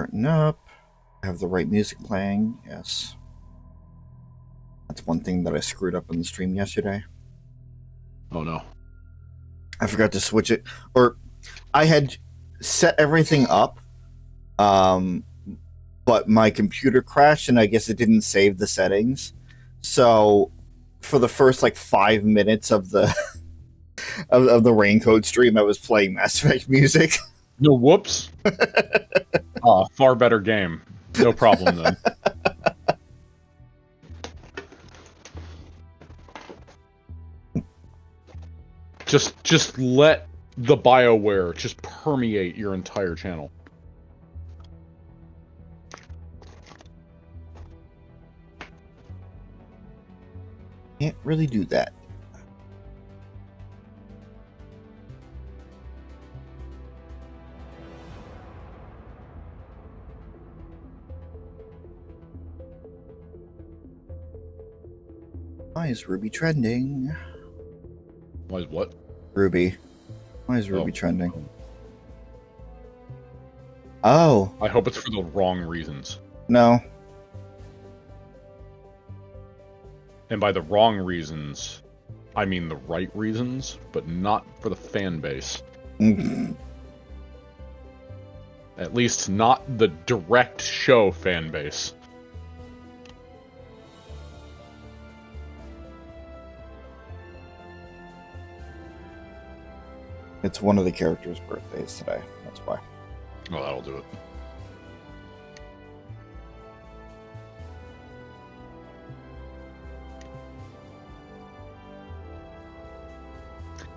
Starting up. Have the right music playing. Yes. That's one thing that I screwed up in the stream yesterday. Oh no. I forgot to switch it. Or I had set everything up, but my computer crashed and I guess it didn't save the settings. So for the first 5 minutes of the of the Raincoat stream, I was playing Mass Effect music. No, whoops. Far better game. No problem then. Just let the BioWare just permeate your entire channel. Can't really do that. Why is Ruby trending? Why is what? Ruby. Why is Ruby trending? Oh. I hope it's for the wrong reasons. No. And by the wrong reasons, I mean the right reasons, but not for the fan base. At least not the direct show fan base. It's one of the characters' birthdays today. That's why. Oh, that'll do it.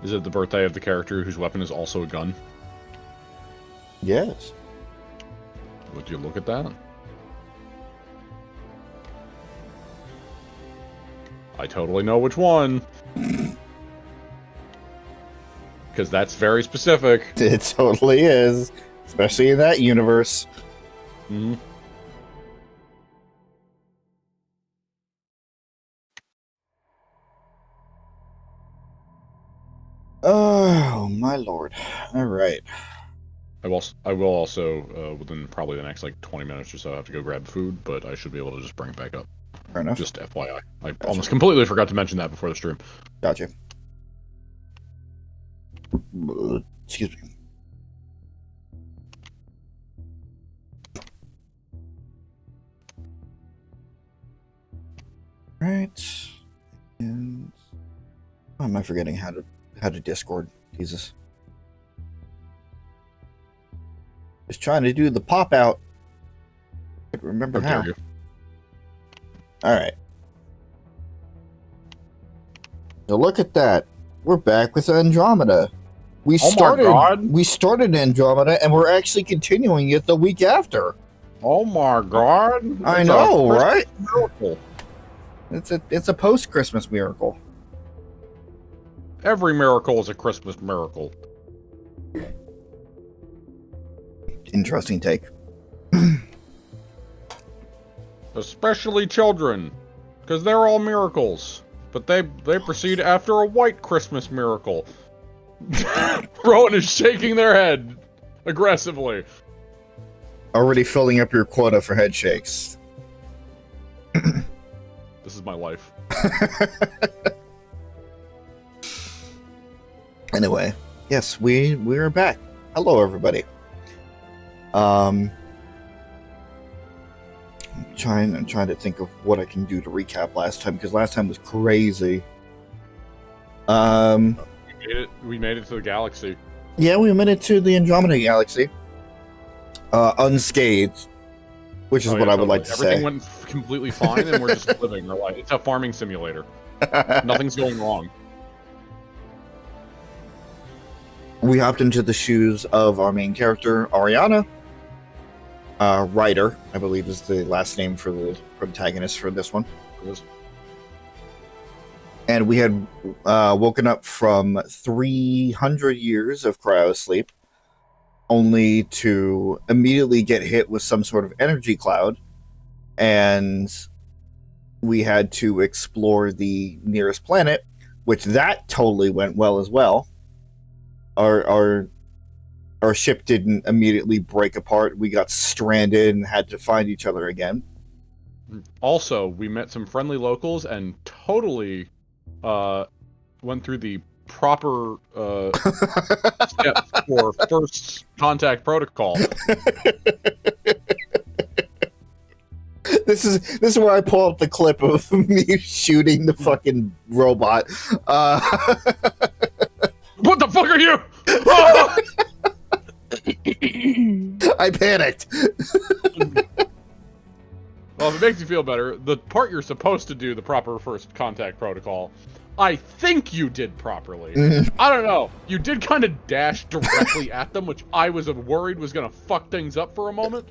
Is it the birthday of the character whose weapon is also a gun? Yes. Would you look at that? I totally know which one. Because that's very specific. It totally is. Especially in that universe. Mm-hmm. Oh, my lord. Alright. I will also, within probably the next 20 minutes or so, have to go grab food, but I should be able to just bring it back up. Fair enough. Just FYI. I almost completely forgot to mention that before the stream. Gotcha. Excuse me. Right. And why am I forgetting how to Discord? Jesus. Just trying to do the pop out. I can't remember how. Dare you. Alright. So look at that. We're back with Andromeda. We started Andromeda and we're actually continuing it the week after. Oh my god. I know, right? Miracle. It's a post-Christmas miracle. Every miracle is a Christmas miracle. Interesting take. Especially children, because they're all miracles. But they proceed after a white Christmas miracle. Rowan is shaking their head aggressively. Already filling up your quota for head shakes. This is my life. Anyway, yes, we're back. Hello, everybody. I'm trying to think of what I can do to recap last time, because last time was crazy. We made it to the galaxy. Yeah, we made it to the Andromeda galaxy. Unscathed. Which is what I would like to say. Everything went completely fine, and we're just living our life. It's a farming simulator. Nothing's going wrong. We hopped into the shoes of our main character, Ariana. Ryder, I believe, is the last name for the protagonist for this one. And we had woken up from 300 years of cryosleep, only to immediately get hit with some sort of energy cloud, and we had to explore the nearest planet, which that totally went well as well. Our our ship didn't immediately break apart. We got stranded and had to find each other again. Also, we met some friendly locals and totally went through the proper steps for first contact protocol. This is where I pull up the clip of me shooting the fucking robot. What the fuck are you? Ah! I panicked. Well, if it makes you feel better, the part you're supposed to do, the proper first contact protocol, I think you did properly. I don't know. You did kind of dash directly at them, which I was worried was going to fuck things up for a moment.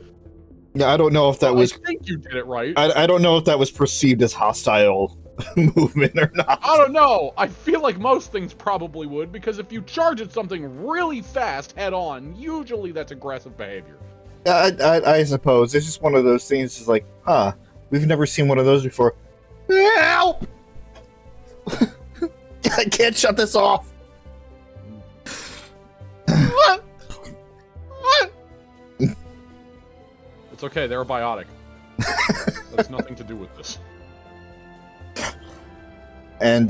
Yeah, I don't know if that was... I think you did it right. I don't know if that was perceived as hostile movement or not. I don't know. I feel like most things probably would, because if you charge at something really fast head on, usually that's aggressive behavior. I suppose. It's just one of those things, it's like, huh, we've never seen one of those before. Help! I can't shut this off. What? What? It's okay, they're biotic. That's nothing to do with this. And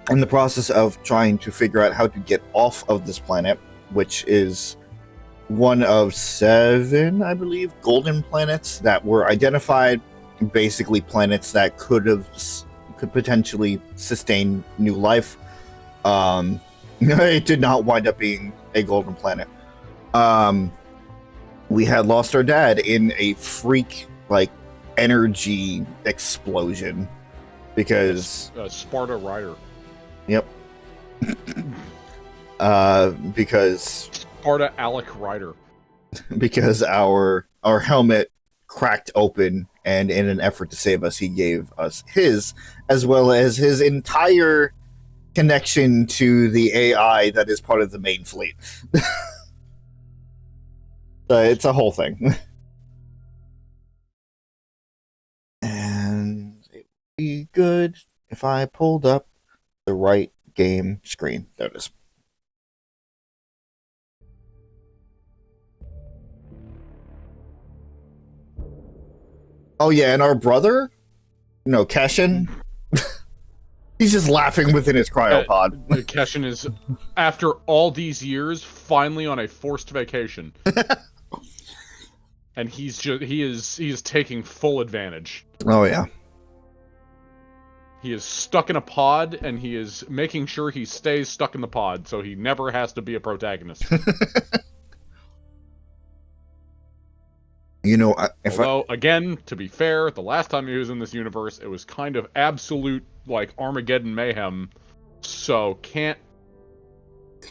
in the process of trying to figure out how to get off of this planet, which is one of 7, I believe, golden planets that were identified, basically planets that could potentially sustain new life. It did not wind up being a golden planet. We had lost our dad in a freak energy explosion because Sparta Rider. Yep. Because Sparta Alec Rider. Because our helmet cracked open, and in an effort to save us, he gave us his, as well as his entire connection to the AI that is part of the main fleet. It's a whole thing. And it would be good if I pulled up the right game screen. There it is. Oh yeah, and our brother, Keshin, he's just laughing within his cryopod. Keshin is, after all these years, finally on a forced vacation. And he is taking full advantage. Oh yeah. He is stuck in a pod, and he is making sure he stays stuck in the pod, so he never has to be a protagonist. Again, to be fair, the last time he was in this universe, it was kind of absolute, Armageddon mayhem, so can't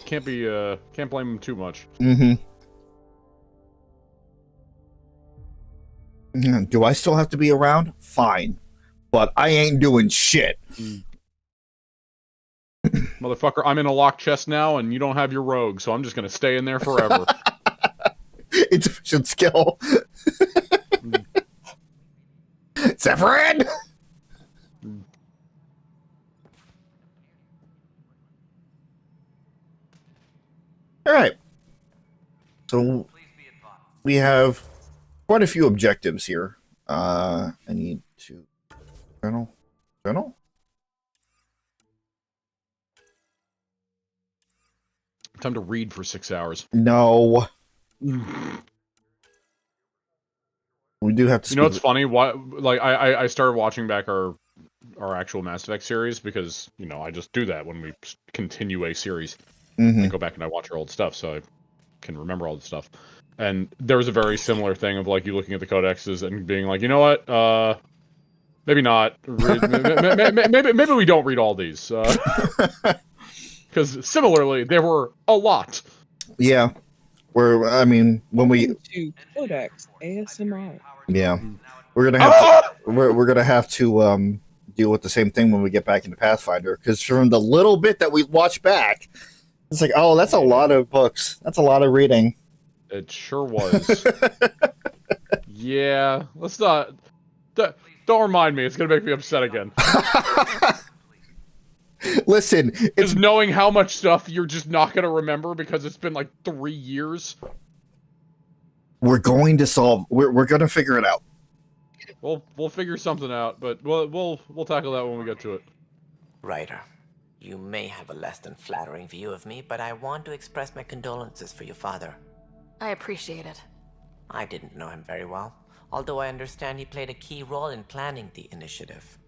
blame him too much. Mm-hmm. Do I still have to be around? Fine. But I ain't doing shit. Motherfucker, I'm in a locked chest now, and you don't have your rogue, so I'm just gonna stay in there forever. Insufficient skill. Severin! Alright. So, we have quite a few objectives here. I need to... Journal? Time to read for 6 hours. No. We do have to. You know what's funny? I started watching back our actual Mass Effect series because I just do that when we continue a series. Mm-hmm. I go back and I watch our old stuff so I can remember all the stuff. And there was a very similar thing of you looking at the codexes and being like, you know what? Maybe not. Maybe we don't read all these. Because similarly, there were a lot. Yeah. When we to Codex ASMR. Yeah. We're gonna have to deal with the same thing when we get back into Pathfinder, because from the little bit that we watched back, it's like, oh, that's a lot of books. That's a lot of reading. It sure was. Yeah, let's not. Don't remind me. It's gonna make me upset again. Listen, it's Is knowing how much stuff you're just not gonna remember because it's been like 3 years. we're going to solve. We're going to figure it out. We'll figure something out, but we'll tackle that when we get to it. Ryder, you may have a less than flattering view of me, but I want to express my condolences for your father. I appreciate it. I didn't know him very well, although I understand he played a key role in planning the initiative.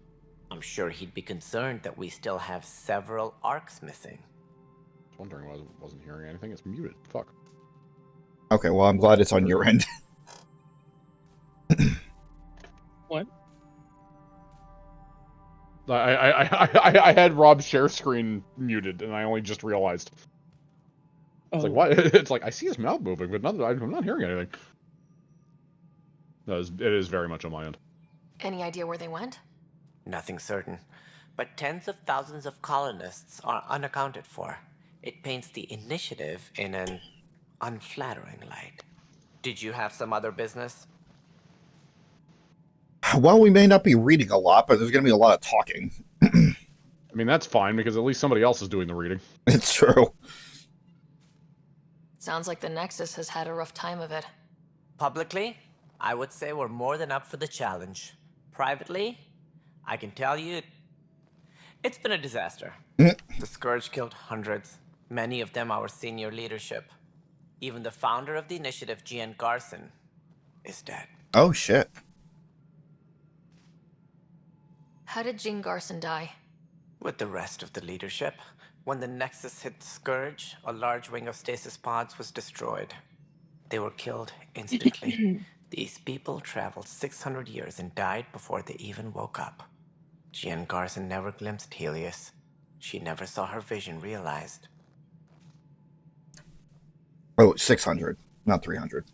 I'm sure he'd be concerned that we still have several arcs missing. I was wondering why I wasn't hearing anything. It's muted. Fuck. Okay, well, I'm glad it's on your end. What? I had Rob's share screen muted, and I only just realized. It's like, what? It's like, I see his mouth moving, but I'm not hearing anything. No, it is very much on my end. Any idea where they went? Nothing certain, but tens of thousands of colonists are unaccounted for. It paints the initiative in an unflattering light. Did you have some other business? Well, we may not be reading a lot, but there's going to be a lot of talking. I mean, that's fine, because at least somebody else is doing the reading. It's true. Sounds like the Nexus has had a rough time of it. Publicly, I would say we're more than up for the challenge. Privately, I can tell you, it's been a disaster. The Scourge killed hundreds, many of them our senior leadership. Even the founder of the initiative, Gian Garson, is dead. Oh, shit. How did Jean Garson die? With the rest of the leadership, when the Nexus hit the Scourge, a large wing of stasis pods was destroyed. They were killed instantly. These people traveled 600 years and died before they even woke up. Gian Garson never glimpsed Helios. She never saw her vision realized. Oh, 600, not 300.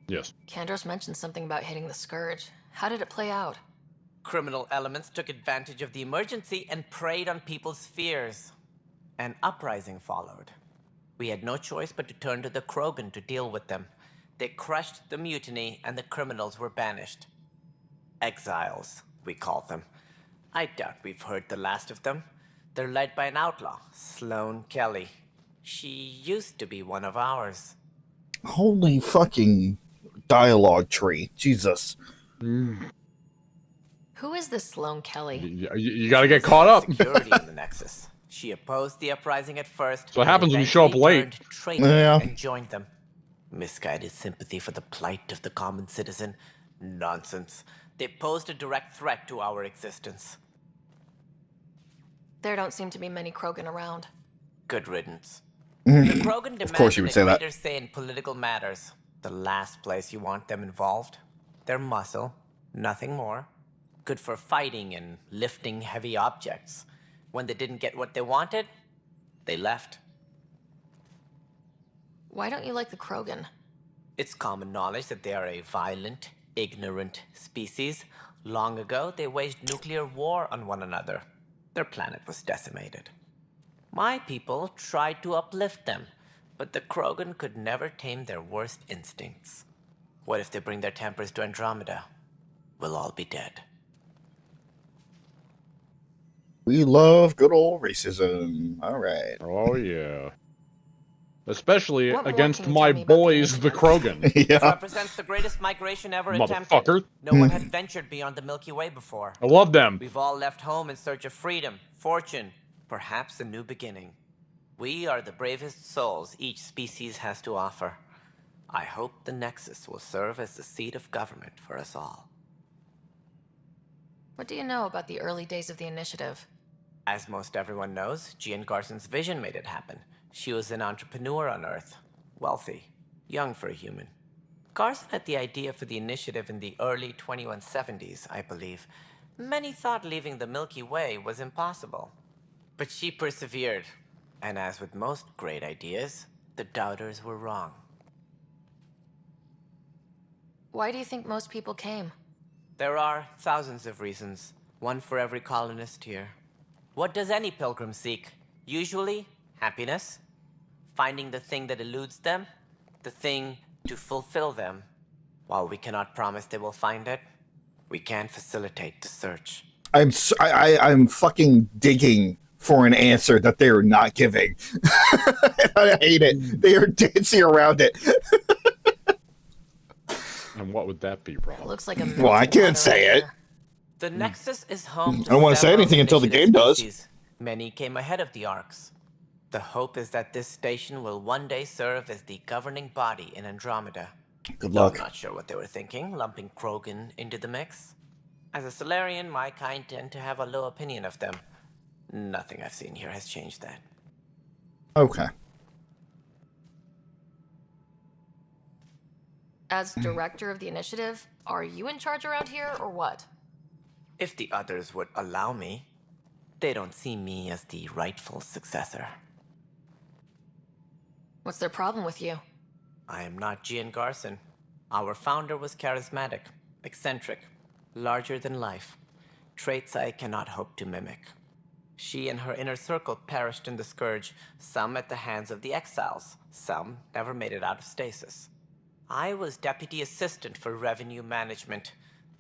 Yes. Kandros mentioned something about hitting the Scourge. How did it play out? Criminal elements took advantage of the emergency and preyed on people's fears. An uprising followed. We had no choice but to turn to the Krogan to deal with them. They crushed the mutiny and the criminals were banished. Exiles, we called them. I doubt we've heard the last of them. They're led by an outlaw, Sloane Kelly. She used to be one of ours. Holy fucking dialogue tree. Jesus. Who is this Sloane Kelly? You gotta get caught up. Security in the Nexus. She opposed the uprising at first. So what happens when you show up eventually late? turned traitor Yeah. and joined them. Misguided sympathy for the plight of the common citizen. Nonsense. They posed a direct threat to our existence. There don't seem to be many Krogan around. Good riddance. The Krogan Of course you would say demanded a that. greater say in political matters. The last place you want them involved. Their muscle, nothing more. Good for fighting and lifting heavy objects. When they didn't get what they wanted, they left. Why don't you like the Krogan? It's common knowledge that they are a violent, ignorant species. Long ago, they waged nuclear war on one another. Their planet was decimated. My people tried to uplift them, but the Krogan could never tame their worst instincts. What if they bring their tempers to Andromeda? We'll all be dead. We love good old racism. All right. Oh, yeah. Especially What more against can you my tell me about the boys, the initiative? Krogan. It Yeah. represents the greatest migration ever attempted. Motherfucker. No one had ventured beyond the Milky Way before. I love them. We've all left home in search of freedom, fortune, perhaps a new beginning. We are the bravest souls each species has to offer. I hope the Nexus will serve as the seat of government for us all. What do you know about the early days of the initiative? As most everyone knows, Gian Garson's vision made it happen. She was an entrepreneur on Earth. Wealthy. Young for a human. Garson had the idea for the initiative in the early 2170s, I believe. Many thought leaving the Milky Way was impossible. But she persevered. And as with most great ideas, the doubters were wrong. Why do you think most people came? There are thousands of reasons, one for every colonist here. What does any pilgrim seek? Usually, happiness. Finding the thing that eludes them, the thing to fulfill them. While we cannot promise they will find it, we can facilitate the search. I'm fucking digging for an answer that they are not giving. I hate it. They are dancing around it. And what would that be, It Rob? looks like a Well, I melting can't pot say out it. here. The Nexus is home to I don't want to say several anything until the initiative game does. species. Many came ahead of the Arks. The hope is that this station will one day serve as the governing body in Andromeda. Good Though I'm luck. not sure what they were thinking, lumping Krogan into the mix. As a Solarian, my kind tend to have a low opinion of them. Nothing I've seen here has changed that. Okay. As director of the initiative, are you in charge around here or what? If the others would allow me, they don't see me as the rightful successor. What's their problem with you? I am not Gian Garson. Our founder was charismatic, eccentric, larger than life. Traits I cannot hope to mimic. She and her inner circle perished in the Scourge, some at the hands of the Exiles, some never made it out of stasis. I was deputy assistant for revenue management.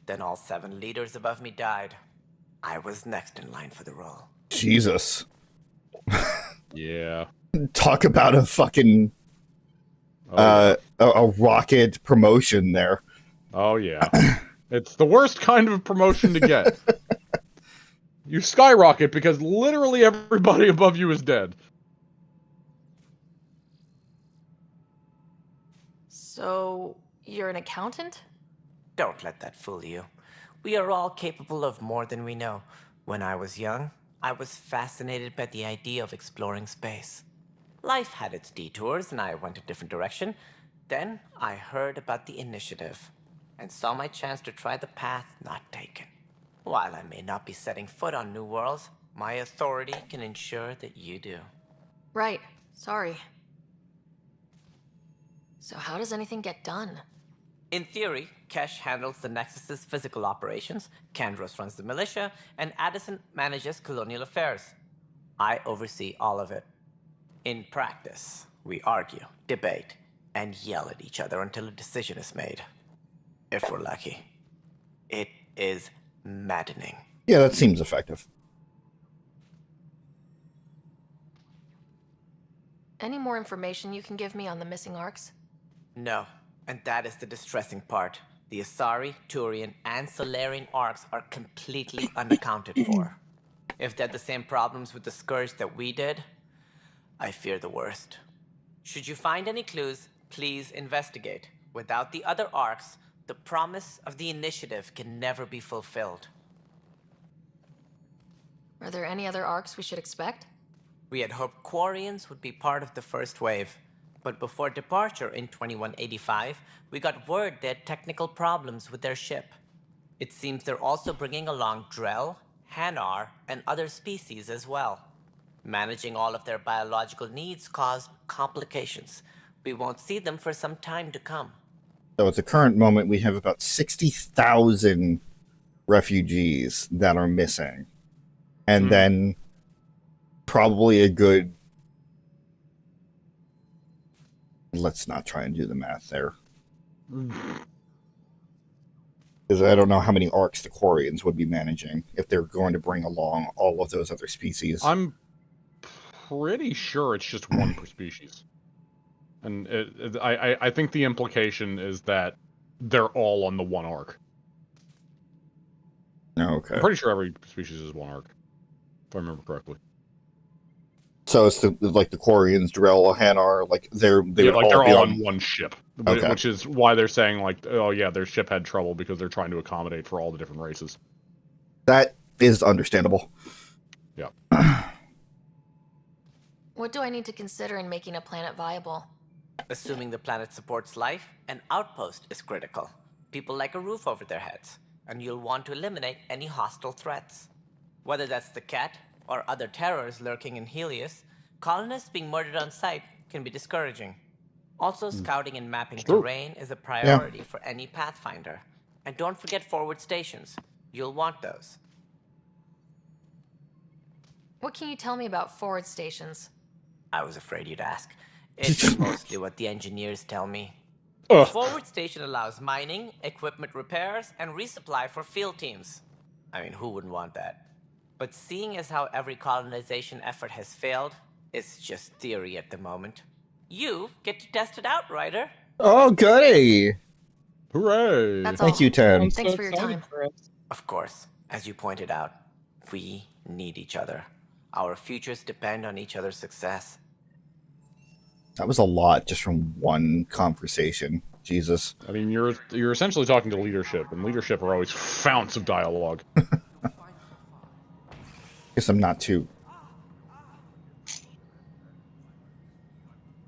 Then all 7 leaders above me died. I was next in line for the role. Jesus. Yeah. Talk about a fucking Oh, a rocket promotion there. oh yeah. It's the worst kind of promotion to get. You skyrocket because literally everybody above you is dead. So, you're an accountant? Don't let that fool you. We are all capable of more than we know. When I was young, I was fascinated by the idea of exploring space. Life had its detours, and I went a different direction. Then I heard about the initiative, and saw my chance to try the path not taken. While I may not be setting foot on new worlds, my authority can ensure that you do. Right. Sorry. So how does anything get done? In theory, Kesh handles the Nexus's physical operations, Kandros runs the militia, and Addison manages colonial affairs. I oversee all of it. In practice, we argue, debate, and yell at each other until a decision is made. If we're lucky. It is maddening. Yeah, that seems effective. Any more information you can give me on the missing arcs? No, and that is the distressing part. The Asari, Turian, and Solarian arcs are completely unaccounted for. If they had the same problems with the Scourge that we did, I fear the worst. Should you find any clues, please investigate. Without the other arcs, the promise of the initiative can never be fulfilled. Are there any other arcs we should expect? We had hoped Quarians would be part of the first wave, but before departure in 2185, we got word they had technical problems with their ship. It seems they're also bringing along Drell, Hanar, and other species as well. Managing all of their biological needs caused complications. We won't see them for some time to come. So at the current moment, we have about 60,000 refugees that are missing. And then probably a good... Let's not try and do the math there. Because I don't know how many arcs the Quarians would be managing if they're going to bring along all of those other species. I'm pretty sure it's just one per species. And I think the implication is that they're all on the one arc. Okay. I'm pretty sure every species is one arc, if I remember correctly. So it's like the Quarians, Drell, Hanar, like they're They're all on one ship, Okay. Which is why they're saying like, oh yeah, their ship had trouble because they're trying to accommodate for all the different races. That is understandable. Yeah. What do I need to consider in making a planet viable? Assuming the planet supports life, an outpost is critical. People like a roof over their heads, and you'll want to eliminate any hostile threats. Whether that's the cat or other terrors lurking in Helios, colonists being murdered on sight can be discouraging. Also, scouting and mapping terrain is a priority for any Pathfinder. And don't forget forward stations. You'll want those. What can you tell me about forward stations? I was afraid you'd ask. It's mostly what the engineers tell me. Ugh. Forward station allows mining, equipment repairs, and resupply for field teams. I mean, who wouldn't want that? But seeing as how every colonization effort has failed, it's just theory at the moment. You get to test it out, Ryder. Oh, goody! Hooray! That's all. Thank you, Ted. I'm Thanks so for your excited time. for us. Of course, as you pointed out, we need each other. Our futures depend on each other's success. That was a lot just from one conversation. Jesus. I mean, you're essentially talking to leadership, and leadership are always founts of dialogue. Guess I'm not too...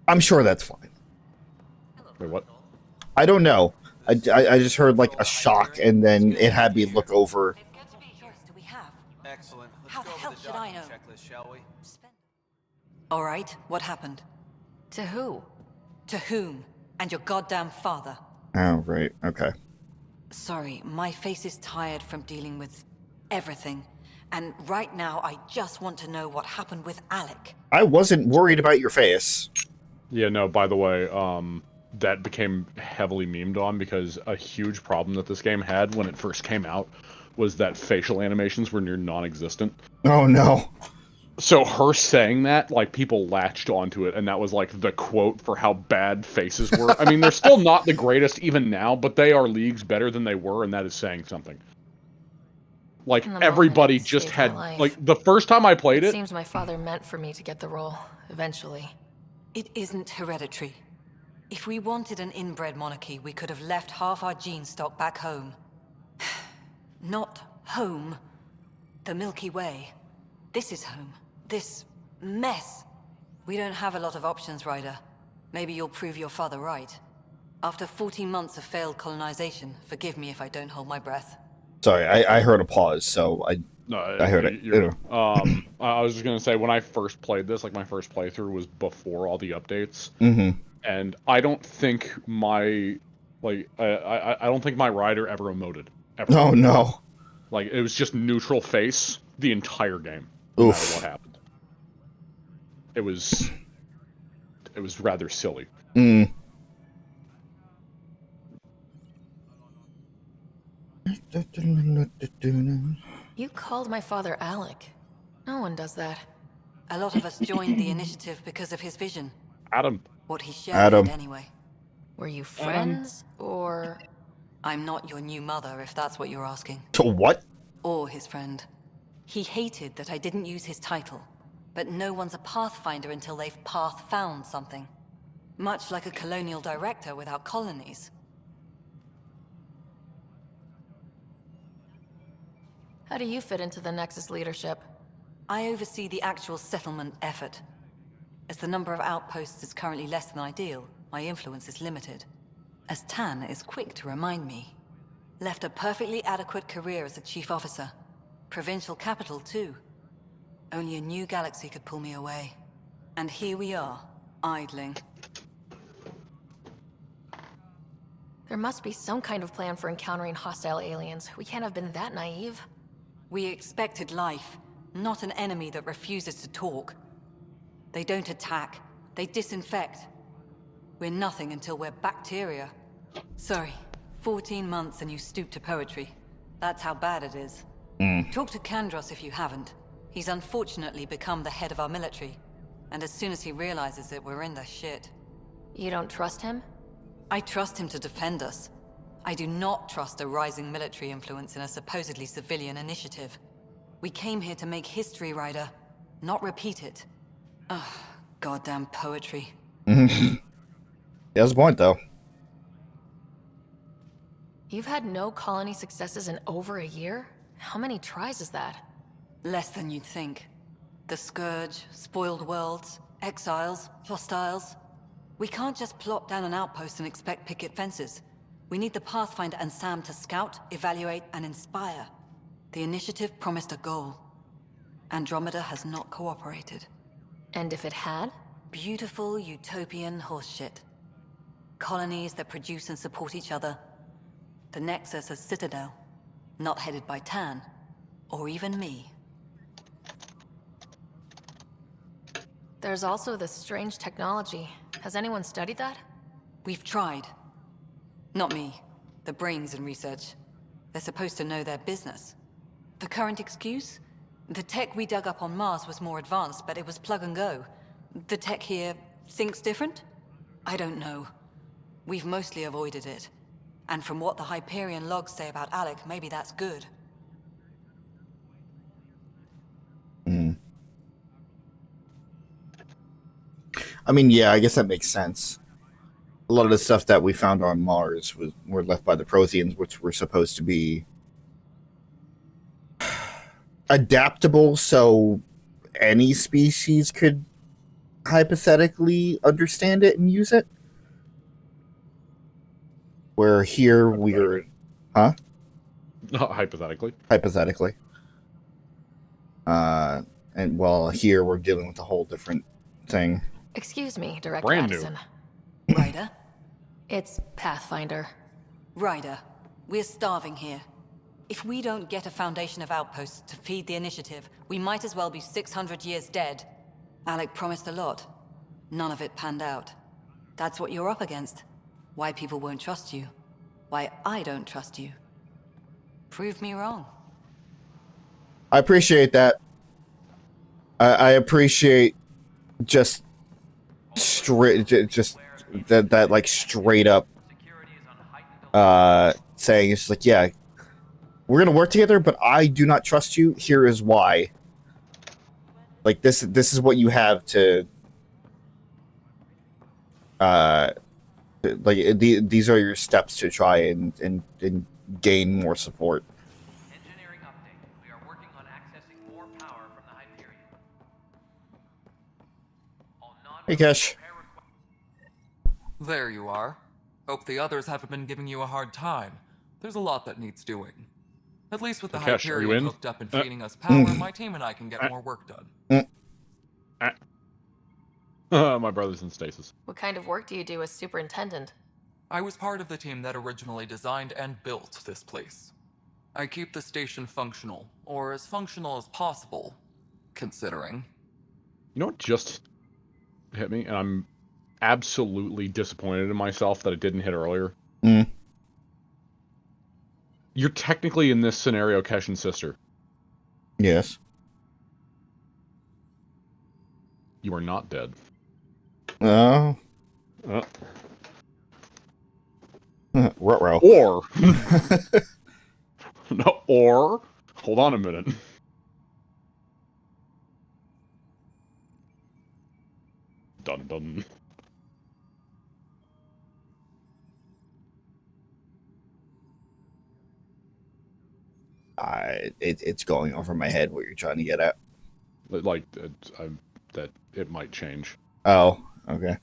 I'm sure that's fine. Wait, what? I don't know. I just heard like a shock, and then it had me look over. Do we have? Excellent. Let's How go the over hell the should I know? document checklist, shall we? All right, what happened? To who? To whom? And your goddamn father. Oh, right. Okay. Sorry, my face is tired from dealing with everything. And right now, I just want to know what happened with Alec. I wasn't worried about your face. Yeah, no, by the way, that became heavily memed on because a huge problem that this game had when it first came out was that facial animations were near non-existent. Oh, no. So her saying that, like, people latched onto it, and that was, like, the quote for how bad faces were. I mean, they're still not the greatest even now, but they are leagues better than they were, and that is saying something. Like, In the everybody moment, it just saved my had... life. Like, the first time I played It it... seems my father meant for me to get the role, eventually. It isn't hereditary. If we wanted an inbred monarchy, we could have left half our gene stock back home. Not home. The Milky Way. This is home. This mess. We don't have a lot of options, Ryder. Maybe you'll prove your father right. After 14 months of failed colonization, forgive me if I don't hold my breath. Sorry, I heard a pause, so I heard it. I was just gonna say, when I first played this, like, my first playthrough was before all the updates. Mm-hmm. And I don't think my... Like, I don't think my rider ever emoted. Ever. Oh, no. Like, it was just neutral face the entire game, no Oof. matter what happened. It was rather silly. Mm. You called my father Alec. No one does that. A lot of us joined the initiative because of his vision. Adam. What he shared Adam. anyway. Were you friends, or... I'm not your new mother, if that's what you're asking. To what? Or his friend. He hated that I didn't use his title. But no one's a pathfinder until they've path-found something. Much like a colonial director without colonies. How do you fit into the Nexus leadership? I oversee the actual settlement effort. As the number of outposts is currently less than ideal, my influence is limited. As Tan is quick to remind me. Left a perfectly adequate career as a chief officer. Provincial capital, too. Only a new galaxy could pull me away. And here we are, idling. There must be some kind of plan for encountering hostile aliens. We can't have been that naive. We expected life, not an enemy that refuses to talk. They don't attack, they disinfect. We're nothing until we're bacteria. Sorry, 14 months and you stoop to poetry. That's how bad it is. Talk to Kandros if you haven't. He's unfortunately become the head of our military. And as soon as he realizes it, we're in the shit. You don't trust him? I trust him to defend us. I do not trust a rising military influence in a supposedly civilian initiative. We came here to make history, Ryder, not repeat it. Ugh, goddamn poetry. He has a point, though. You've had no colony successes in over a year? How many tries is that? Less than you'd think. The Scourge, spoiled worlds, exiles, hostiles. We can't just plop down an outpost and expect picket fences. We need the Pathfinder and Sam to scout, evaluate, and inspire. The initiative promised a goal. Andromeda has not cooperated. And if it had? Beautiful utopian horseshit. Colonies that produce and support each other. The Nexus as Citadel. Not headed by Tan. Or even me. There's also this strange technology. Has anyone studied that? We've tried. Not me. The brains in research. They're supposed to know their business. The current excuse? The tech we dug up on Mars was more advanced, but it was plug and go. The tech here thinks different? I don't know. We've mostly avoided it. And from what the Hyperion logs say about Alec, maybe that's good. I mean, yeah, I guess that makes sense. A lot of the stuff that we found on Mars were left by the Protheans, which were supposed to be adaptable, so any species could hypothetically understand it and use it. Where here we're, huh? Hypothetically. Hypothetically. And well, here we're dealing with a whole different thing. Excuse me, Director Brand new. Addison. Ryder? It's Pathfinder. Ryder, we're starving here. If we don't get a foundation of outposts to feed the initiative, we might as well be 600 years dead. Alec promised a lot. None of it panned out. That's what you're up against. Why people won't trust you. Why I don't trust you. Prove me wrong. I appreciate that. I appreciate just that like straight up saying it's like, yeah, we're gonna work together, but I do not trust you. Here is why. Like this is what you have to these are your steps to try and gain more support. Engineering update. We are working on accessing more power from the Hyperion. All Hey, Cash. There you are. Hope the others haven't been giving you a hard time. There's a lot that needs doing. At least with the Cash, are you Hyperion in? hooked up and feeding us power, my team and I can get more work done. My brother's in stasis. What kind of work do you do as superintendent? I was part of the team that originally designed and built this place. I keep the station functional, or as functional as possible, considering. You know what just hit me? And I'm absolutely disappointed in myself that it didn't hit earlier. You're technically in this scenario Keshin's sister. Yes. You are not dead. Oh. Ruh-roh. Or... no, or... Hold on a minute. Dun dun. It's going over my head what you're trying to get at. Like, that it might change. Oh, okay.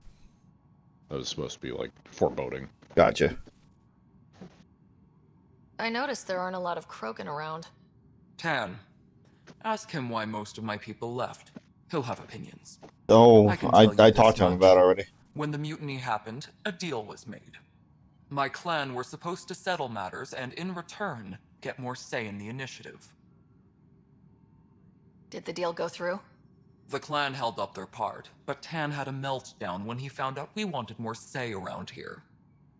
That was supposed to be, like, foreboding. Gotcha. I noticed there aren't a lot of Krogan around. Tan, ask him why most of my people left. He'll have opinions. Oh, I can tell you I this talked to him much. about it already. When the mutiny happened, a deal was made. My clan were supposed to settle matters and, in return, get more say in the initiative. Did the deal go through? The clan held up their part, but Tan had a meltdown when he found out we wanted more say around here.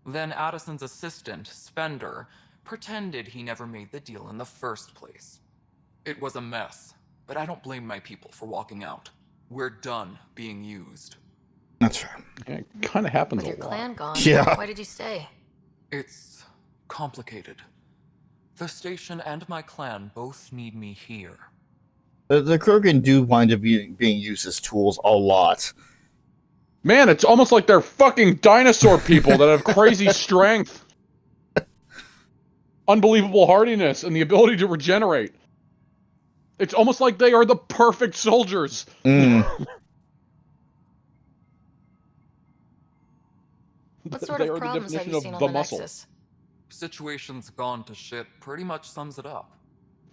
Then Addison's assistant, Spender, pretended he never made the deal in the first place. It was a mess, but I don't blame my people for walking out. We're done being used. That's fair. Yeah, it kind of happens With a your lot. clan gone, Yeah. why did you stay? It's complicated. The station and my clan both need me here. The Krogan do wind up being used as tools a lot. Man, it's almost like they're fucking dinosaur people that have crazy strength, unbelievable hardiness, and the ability to regenerate. It's almost like they are the perfect soldiers. What sort They of are the problems have definition you of seen on the the muscle. Nexus? Situation's gone to shit pretty much sums it up.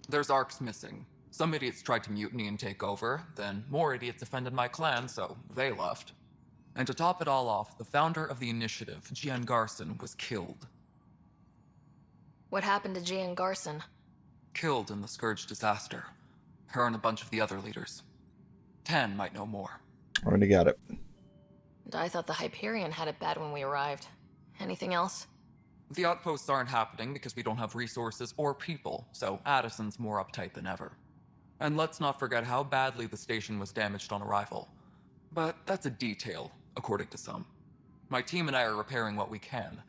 There's arcs missing. Some idiots tried to mutiny and take over, then more idiots offended my clan, so they left. And to top it all off, the founder of the initiative, Gian Garson, was killed. What happened to Gian Garson? Killed in the Scourge disaster. Her and a bunch of the other leaders. Tan might know more. Already got it. And I thought the Hyperion had it bad when we arrived. Anything else? The outposts aren't happening because we don't have resources or people, so Addison's more uptight than ever. And let's not forget how badly the station was damaged on arrival. But that's a detail, according to some. My team and I are repairing what we can.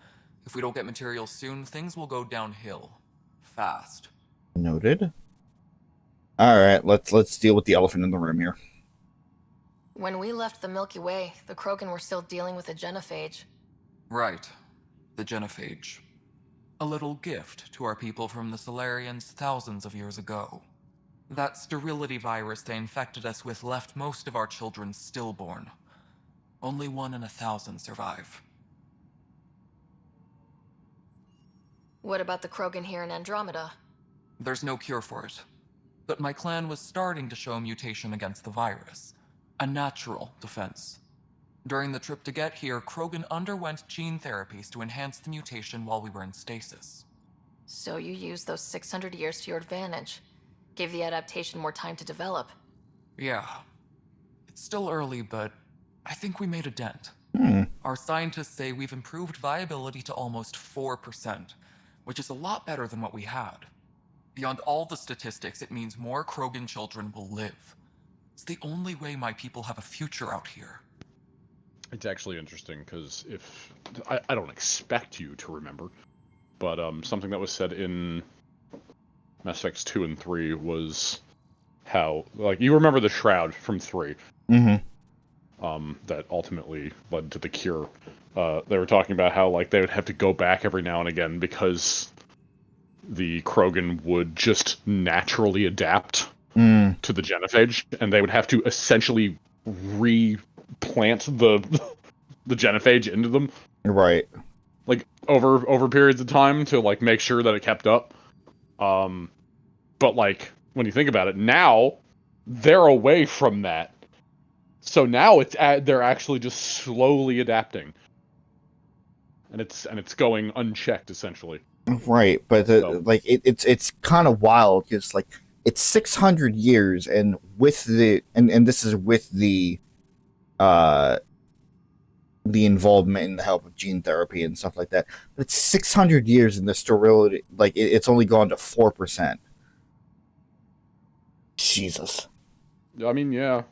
If we don't get materials soon, things will go downhill. Fast. Noted. Alright, let's deal with the elephant in the room here. When we left the Milky Way, the Krogan were still dealing with the genophage. Right. The genophage. A little gift to our people from the Solarians thousands of years ago. That sterility virus they infected us with left most of our children stillborn. Only 1 in 1,000 survive. What about the Krogan here in Andromeda? There's no cure for it. But my clan was starting to show a mutation against the virus. A natural defense. During the trip to get here, Krogan underwent gene therapies to enhance the mutation while we were in stasis. So you used those 600 years to your advantage. Gave the adaptation more time to develop. Yeah. It's still early, but I think we made a dent. Our scientists say we've improved viability to almost 4%, which is a lot better than what we had. Beyond all the statistics, it means more Krogan children will live. It's the only way my people have a future out here. It's actually interesting, because if... I don't expect you to remember, but something that was said in Mass Effect 2 and 3 was how... Like, you remember the Shroud from 3. That ultimately led to the cure. They were talking about how, like, they would have to go back every now and again because the Krogan would just naturally adapt to the genophage, and they would have to essentially replant the genophage into them. Right. Like, over periods of time to, like, make sure that it kept up. But, like, when you think about it, now they're away from that. So now they're actually just slowly adapting. And it's going unchecked, essentially. Right, but like it's kind of wild because like it's 600 years, and with the and this is with the involvement and the help of gene therapy and stuff like that. But it's 600 years, and the sterility, like it's only gone to 4%. Jesus. I mean, yeah.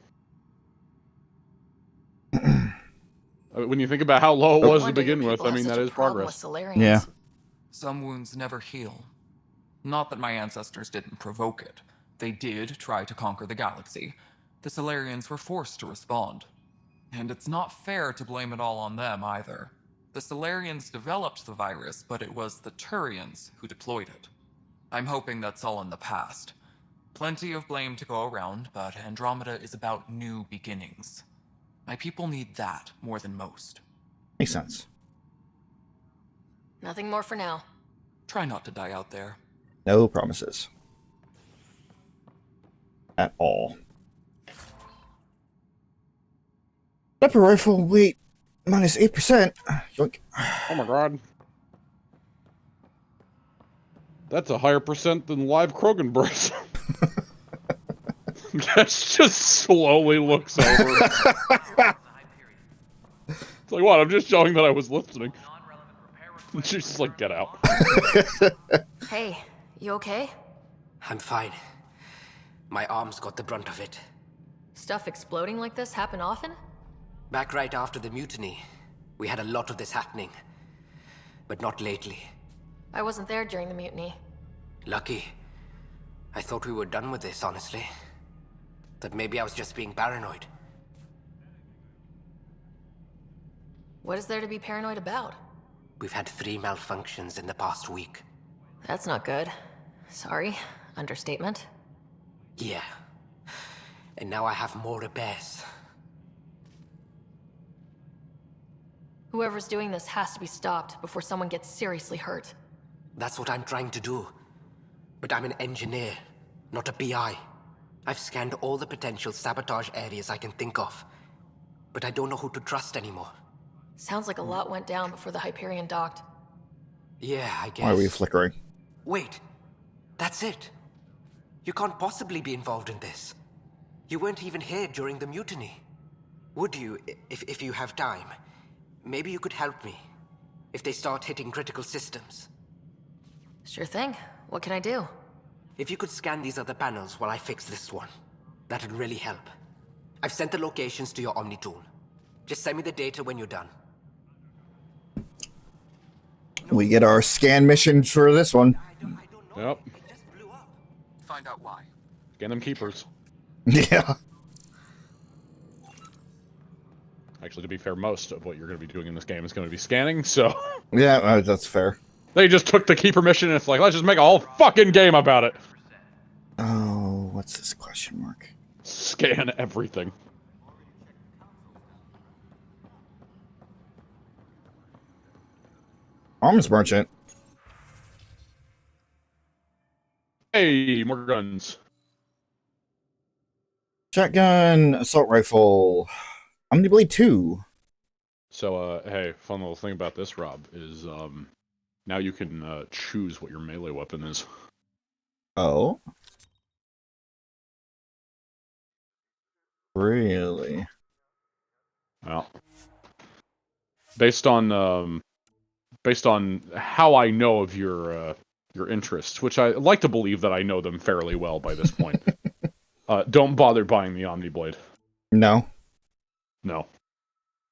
When you think about how low it was to begin with, I mean, that is progress. Yeah. Some wounds never heal. Not that my ancestors didn't provoke it. They did try to conquer the galaxy. The Solarians were forced to respond. And it's not fair to blame it all on them, either. The Solarians developed the virus, but it was the Turians who deployed it. I'm hoping that's all in the past. Plenty of blame to go around, but Andromeda is about new beginnings. My people need that more than most. Makes sense. Nothing more for now. Try not to die out there. No promises. At all. Sniper rifle weight minus 8%. Yoink. Oh my god. That's a higher percent than live Krogan births. Cash just slowly looks over. It's like, what? I'm just showing that I was listening. She's just like, get out. Hey, you okay? I'm fine. My arms got the brunt of it. Stuff exploding like this happen often? Back right after the mutiny, we had a lot of this happening. But not lately. I wasn't there during the mutiny. Lucky. I thought we were done with this, honestly. That maybe I was just being paranoid. What is there to be paranoid about? We've had 3 malfunctions in the past week. That's not good. Sorry. Understatement. Yeah. And now I have more repairs. Whoever's doing this has to be stopped before someone gets seriously hurt. That's what I'm trying to do. But I'm an engineer, not a PI. I've scanned all the potential sabotage areas I can think of. But I don't know who to trust anymore. Sounds like a lot went down before the Hyperion docked. Yeah, I guess. Why are we flickering? Wait. That's it. You can't possibly be involved in this. You weren't even here during the mutiny. Would you, if you have time? Maybe you could help me. if they start hitting critical systems. Sure thing. What can I do? If you could scan these other panels while I fix this one, that'd really help. I've sent the locations to your Omni tool. Just send me the data when you're done. We get our scan mission for this one. Yep. Find out why. Scan them keepers. Yeah. Actually, to be fair, most of what you're going to be doing in this game is going to be scanning, so... Yeah, that's fair. They just took the keeper mission and it's like, let's just make a whole fucking game about it. Oh, what's this question mark? Scan everything. Arms merchant. Hey, more guns. Shotgun, assault rifle. Omniblade 2. So, hey, fun little thing about this, Rob, is, now you can, choose what your melee weapon is. Oh? Really? Well, based on how I know of your interests, which I like to believe that I know them fairly well by this point. Don't bother buying the Omniblade. No. No.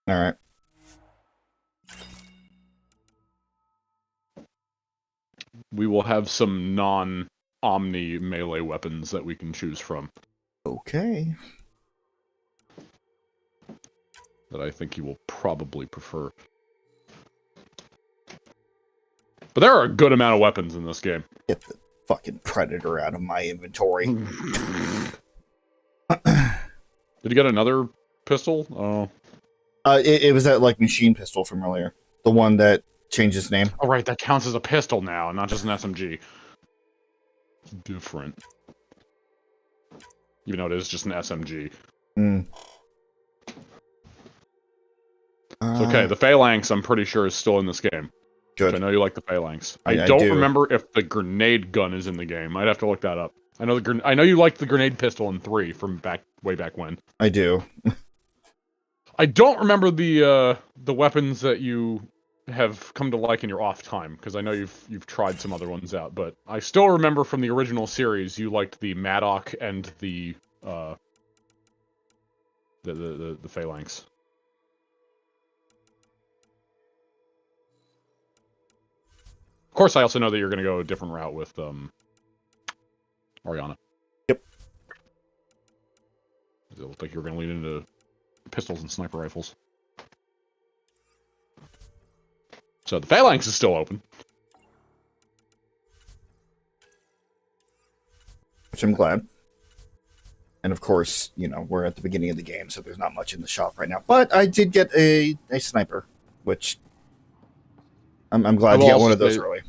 All right. We will have some non-Omni melee weapons that we can choose from. Okay. That I think you will probably prefer. But there are a good amount of weapons in this game. Get the fucking Predator out of my inventory. Did you get another pistol? Oh. It was that, like, machine pistol from earlier. The one that changed its name. Oh, right, that counts as a pistol now, not just an SMG. It's different. Even though it is just an SMG. Mm. It's okay, the Phalanx, I'm pretty sure, is still in this game. Good. I know you like the Phalanx. I don't do. remember if the grenade gun is in the game. I'd have to look that up. I know you liked the grenade pistol in 3 from way back when. I do. I don't remember the weapons that you have come to like in your off time, because I know you've tried some other ones out, but I still remember from the original series you liked the Maddock and the Phalanx. Of course, I also know that you're going to go a different route with Ariana. Yep. It looked like you were going to lean into pistols and sniper rifles. So the Phalanx is still open. Which I'm glad. And of course, you know, we're at the beginning of the game, so there's not much in the shop right now. But I did get a sniper, which I'm glad to get one of those early.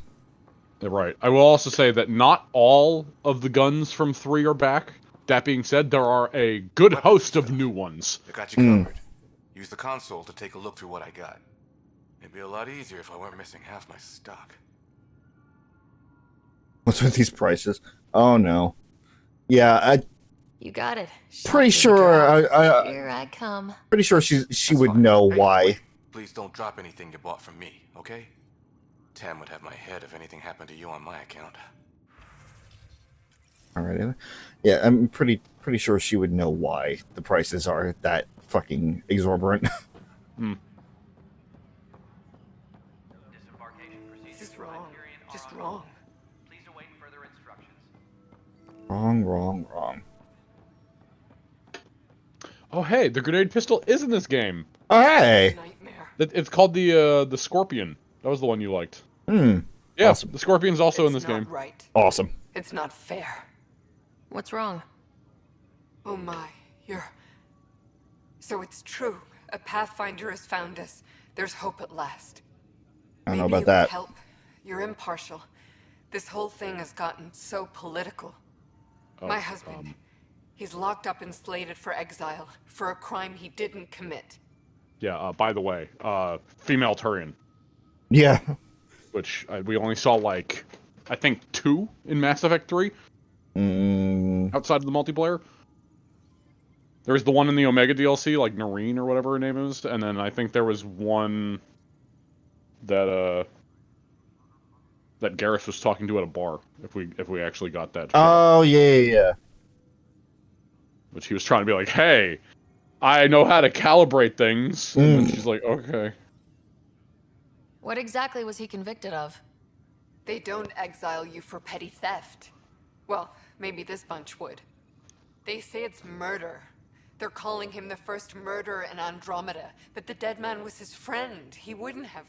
Right. I will also say that not all of the guns from 3 are back. That being said, there are a good host of new ones. I got you covered. Use the console to take a look through what I got. It'd be a lot easier if I weren't missing half my stock. What's with these prices? Oh no. Yeah, You got it. pretty sure Here I come. pretty sure she That's would fine. know Hey, why. wait. Please don't drop anything you bought from me, okay? Tam would have my head if anything happened to you on my account. Alright. Yeah, I'm pretty sure she would know why the prices are that fucking exorbitant. Disembarkation procedures Just for wrong. Hyperion Just are wrong. Please await further instructions. Wrong. Oh, hey, the grenade pistol is in this game. Oh, hey! Nightmare. It's called the Scorpion. That was the one you liked. Hmm. Yeah, Awesome. the Scorpion's also in this It's not game. right. Awesome. It's not fair. What's wrong? Oh my, So it's true. A Pathfinder has found us. There's hope at last. I don't know Maybe about you that. could help. You're impartial. This whole thing has gotten so political. My husband, he's locked up and slated for exile for a crime he didn't commit. Yeah, by the way, female Turian, Yeah. which we only saw, like, I think 2 in Mass Effect 3, outside of the multiplayer. There's the one in the Omega DLC, like Noreen or whatever her name is, and then I think there was one that Garrus was talking to at a bar. If we actually got that. Oh yeah. Which he was trying to be like, hey, I know how to calibrate things, and then she's like, okay. What exactly was he convicted of? They don't exile you for petty theft. Well, maybe this bunch would. They say it's murder. They're calling him the first murderer in Andromeda, but the dead man was his friend. He wouldn't have...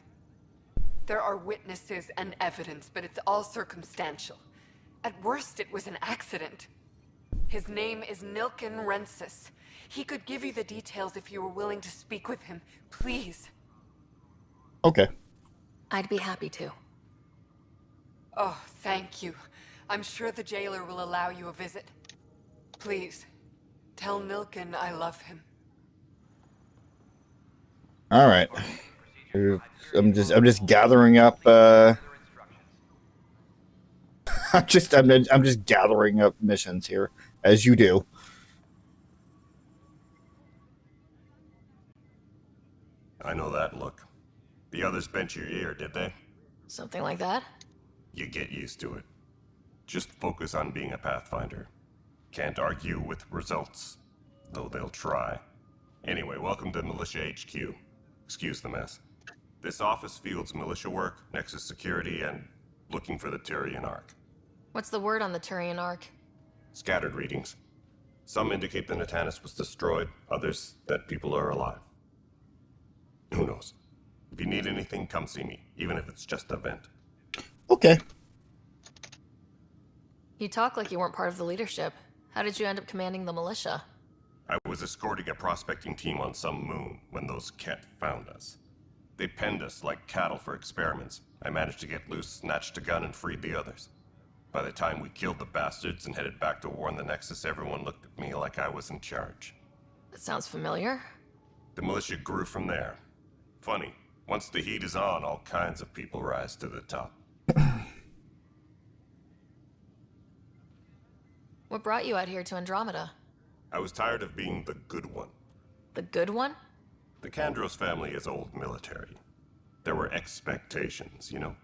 There are witnesses and evidence, but it's all circumstantial. At worst, it was an accident. His name is Nilken Rensis. He could give you the details if you were willing to speak with him. Please. Okay. I'd be happy to. Oh, thank you. I'm sure the jailer will allow you a visit. Please, tell Nilken I love him. All right. I'm just gathering up. I'm just gathering up missions here, as you do. I know that look. The others bent your ear, did they? Something like that? You get used to it. Just focus on being a Pathfinder. Can't argue with results, though they'll try. Anyway, welcome to Militia HQ. Excuse the mess. This office fields militia work, Nexus security, and looking for the Turian Ark. What's the word on the Turian Ark? Scattered readings. Some indicate the Natanus was destroyed, others that people are alive. Who knows? If you need anything, come see me, even if it's just a vent. Okay. You talk like you weren't part of the leadership. How did you end up commanding the militia? I was escorting a prospecting team on some moon when those Ket found us. They penned us like cattle for experiments. I managed to get loose, snatched a gun, and freed the others. By the time we killed the bastards and headed back to warn the Nexus, everyone looked at me like I was in charge. That sounds familiar. The militia grew from there. Funny, once the heat is on, all kinds of people rise to the top. What brought you out here to Andromeda? I was tired of being the good one. The good one? The Kandros family is old military. There were expectations, you know.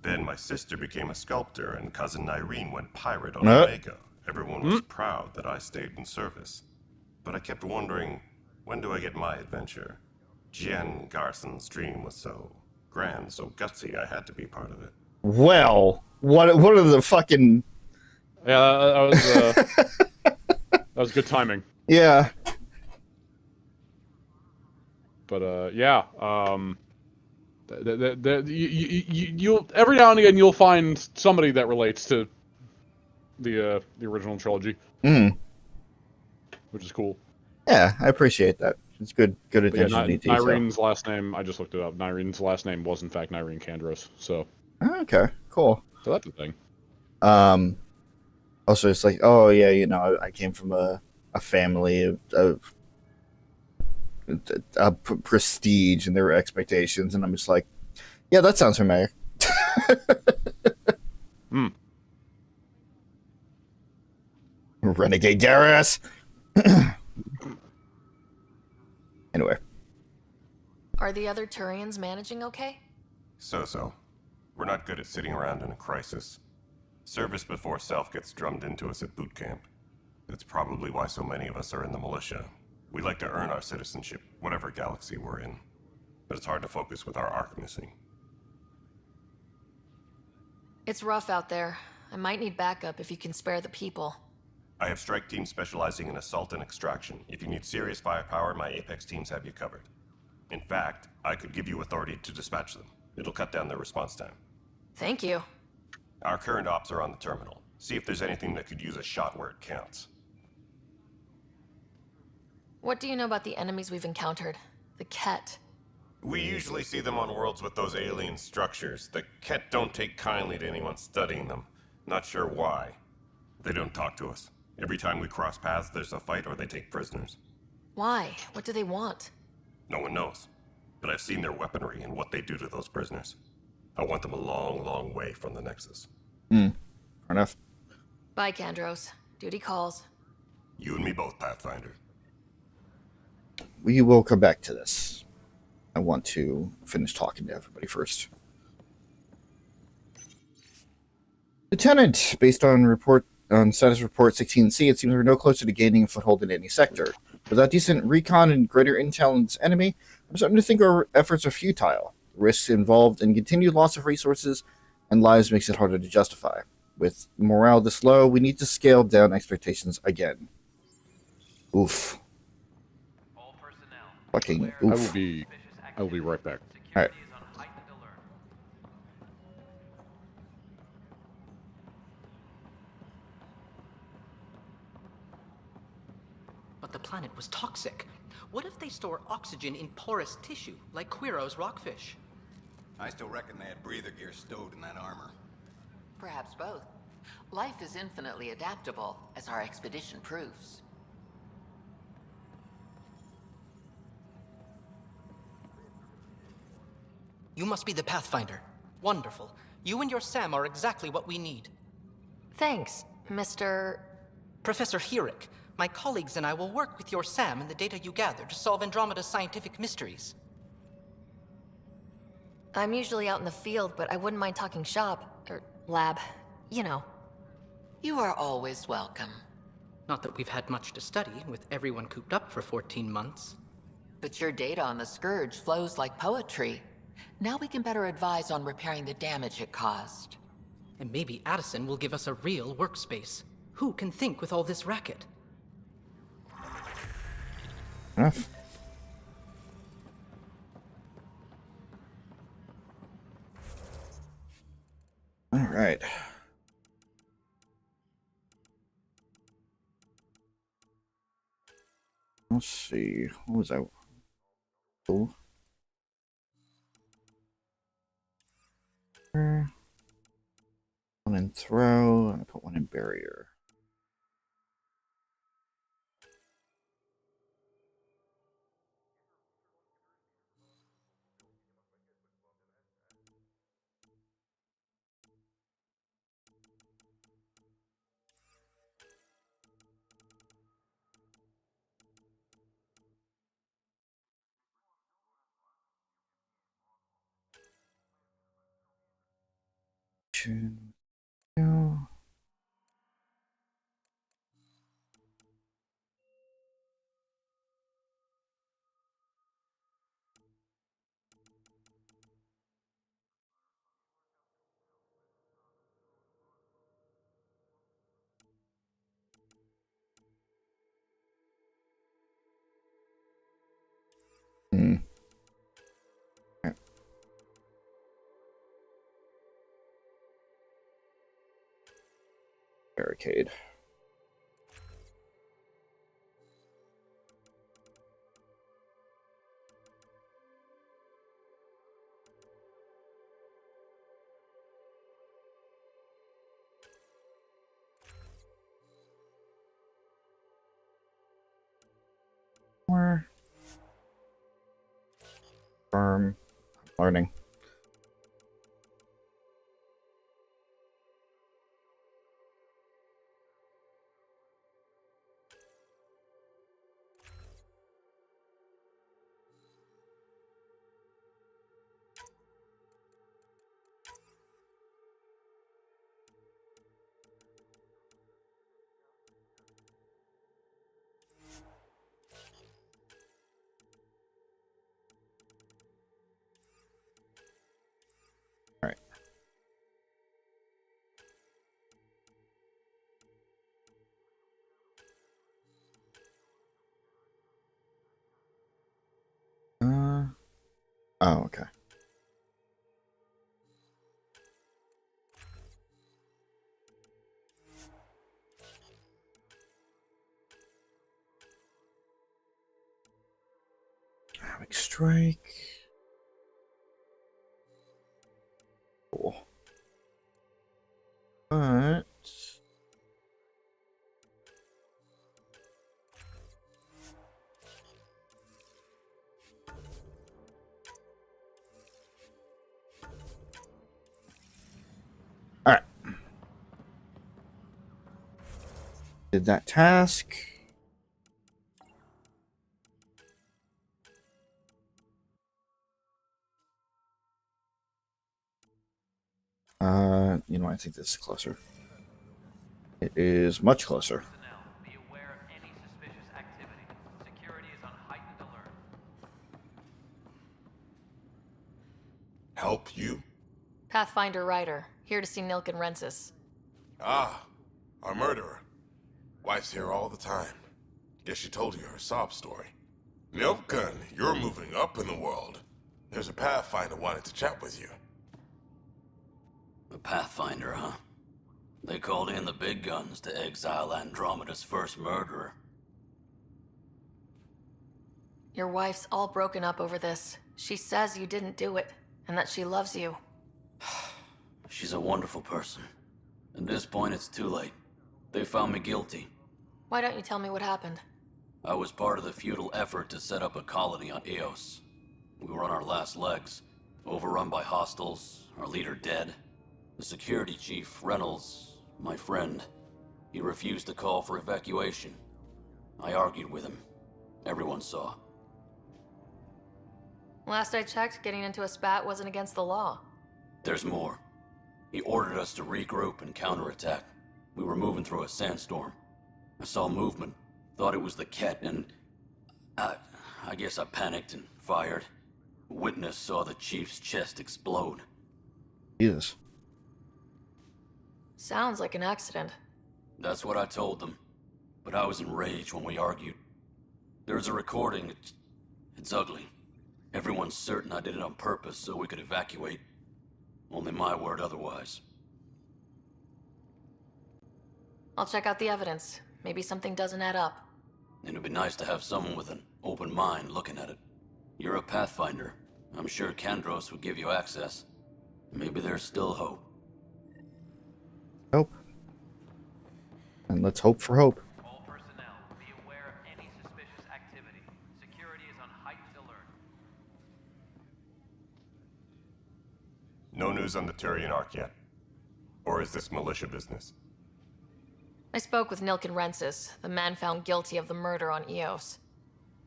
Then my sister became a sculptor and cousin Irene went pirate on Omega. Everyone was proud that I stayed in service. But I kept wondering, when do I get my adventure? Jen Garson's dream was so grand, so gutsy, I had to be part of it. Well, what are the fucking... Yeah, that was good timing. Yeah. But yeah, you'll every now and again you'll find somebody that relates to the original trilogy, which is cool. Yeah, I appreciate that. It's good attention Yeah, to detail. Nyrene's last name, I just looked it up. Nyrene's last name was in fact Nyrene Kandros. So. Okay, cool. So that's the thing. Also, it's like, oh yeah, you know, I came from a family of prestige and their expectations, and I'm just like, yeah, that sounds familiar. Renegade Garrus. Anyway, Are the other Turians managing okay? So. We're not good at sitting around in a crisis. Service before self gets drummed into us at boot camp. That's probably why so many of us are in the militia. We like to earn our citizenship, whatever galaxy we're in. But it's hard to focus with our arc missing. It's rough out there. I might need backup if you can spare the people. I have strike teams specializing in assault and extraction. If you need serious firepower, my Apex teams have you covered. In fact, I could give you authority to dispatch them. It'll cut down their response time. Thank you. Our current ops are on the terminal. See if there's anything that could use a shot where it counts. What do you know about the enemies we've encountered? The Ket. We usually see them on worlds with those alien structures. The Ket don't take kindly to anyone studying them. Not sure why. They don't talk to us. Every time we cross paths, there's a fight or they take prisoners. Why? What do they want? No one knows. But I've seen their weaponry and what they do to those prisoners. I want them a long, long way from the Nexus. Fair enough. Bye, Kandros. Duty calls. You and me both, Pathfinder. We will come back to this. I want to finish talking to everybody first. Lieutenant, based on status report 16C, it seems we're no closer to gaining a foothold in any sector. Without decent recon and greater intel on this enemy, I'm starting to think our efforts are futile. Risks involved in continued loss of resources and lives makes it harder to justify. With morale this low, we need to scale down expectations again. Oof. All personnel. Fucking I oof. will be right back. Alright. Security is on heightened alert. But the planet was toxic. What if they store oxygen in porous tissue, like Quiro's rockfish? I still reckon they had breather gear stowed in that armor. Perhaps both. Life is infinitely adaptable, as our expedition proves. You must be the Pathfinder. Wonderful. You and your Sam are exactly what we need. Thanks, Mr. Professor Herrick, my colleagues and I will work with your Sam and the data you gather to solve Andromeda's scientific mysteries. I'm usually out in the field, but I wouldn't mind talking shop, or lab, you know. You are always welcome. Not that we've had much to study, with everyone cooped up for 14 months. But your data on the Scourge flows like poetry. Now we can better advise on repairing the damage it caused. And maybe Addison will give us a real workspace. Who can think with all this racket? Enough. All right. Let's see. What was I? Oh. One in throw, and I put one in barrier. No. Okay. Barricade. Where? Firm. Learning. All right. Oh, okay. Havoc strike. Cool. But all right. Did that task. You know, I think this is closer. It is much closer. Personnel, be aware of any suspicious activity. Security is on heightened alert. Help you? Pathfinder Ryder, here to see Nilk and Rensis. Ah, our murderer. Wife's here all the time. Guess she told you her sob story. Nilken, you're moving up in the world. There's a Pathfinder wanted to chat with you. A Pathfinder, huh? They called in the big guns to exile Andromeda's first murderer. Your wife's all broken up over this. She says you didn't do it, and that she loves you. She's a wonderful person. At this point, it's too late. They found me guilty. Why don't you tell me what happened? I was part of the futile effort to set up a colony on Eos. We were on our last legs, overrun by hostiles, our leader dead. The security chief, Reynolds, my friend, he refused to call for evacuation. I argued with him. Everyone saw. Last I checked, getting into a spat wasn't against the law. There's more. He ordered us to regroup and counterattack. We were moving through a sandstorm. I saw movement, thought it was the Ket, and I guess I panicked and fired. A witness saw the chief's chest explode. Jesus. Sounds like an accident. That's what I told them. But I was enraged when we argued. There's a recording. It's ugly. Everyone's certain I did it on purpose so we could evacuate. Only my word otherwise. I'll check out the evidence. Maybe something doesn't add up. It'd be nice to have someone with an open mind looking at it. You're a Pathfinder. I'm sure Kandros would give you access. Maybe there's still hope. Hope. And let's hope for hope. All personnel, be aware of any suspicious activity. Security is on heightened alert. No news on the Turian Ark yet? Or is this militia business? I spoke with Nilk and Rensis, the man found guilty of the murder on Eos.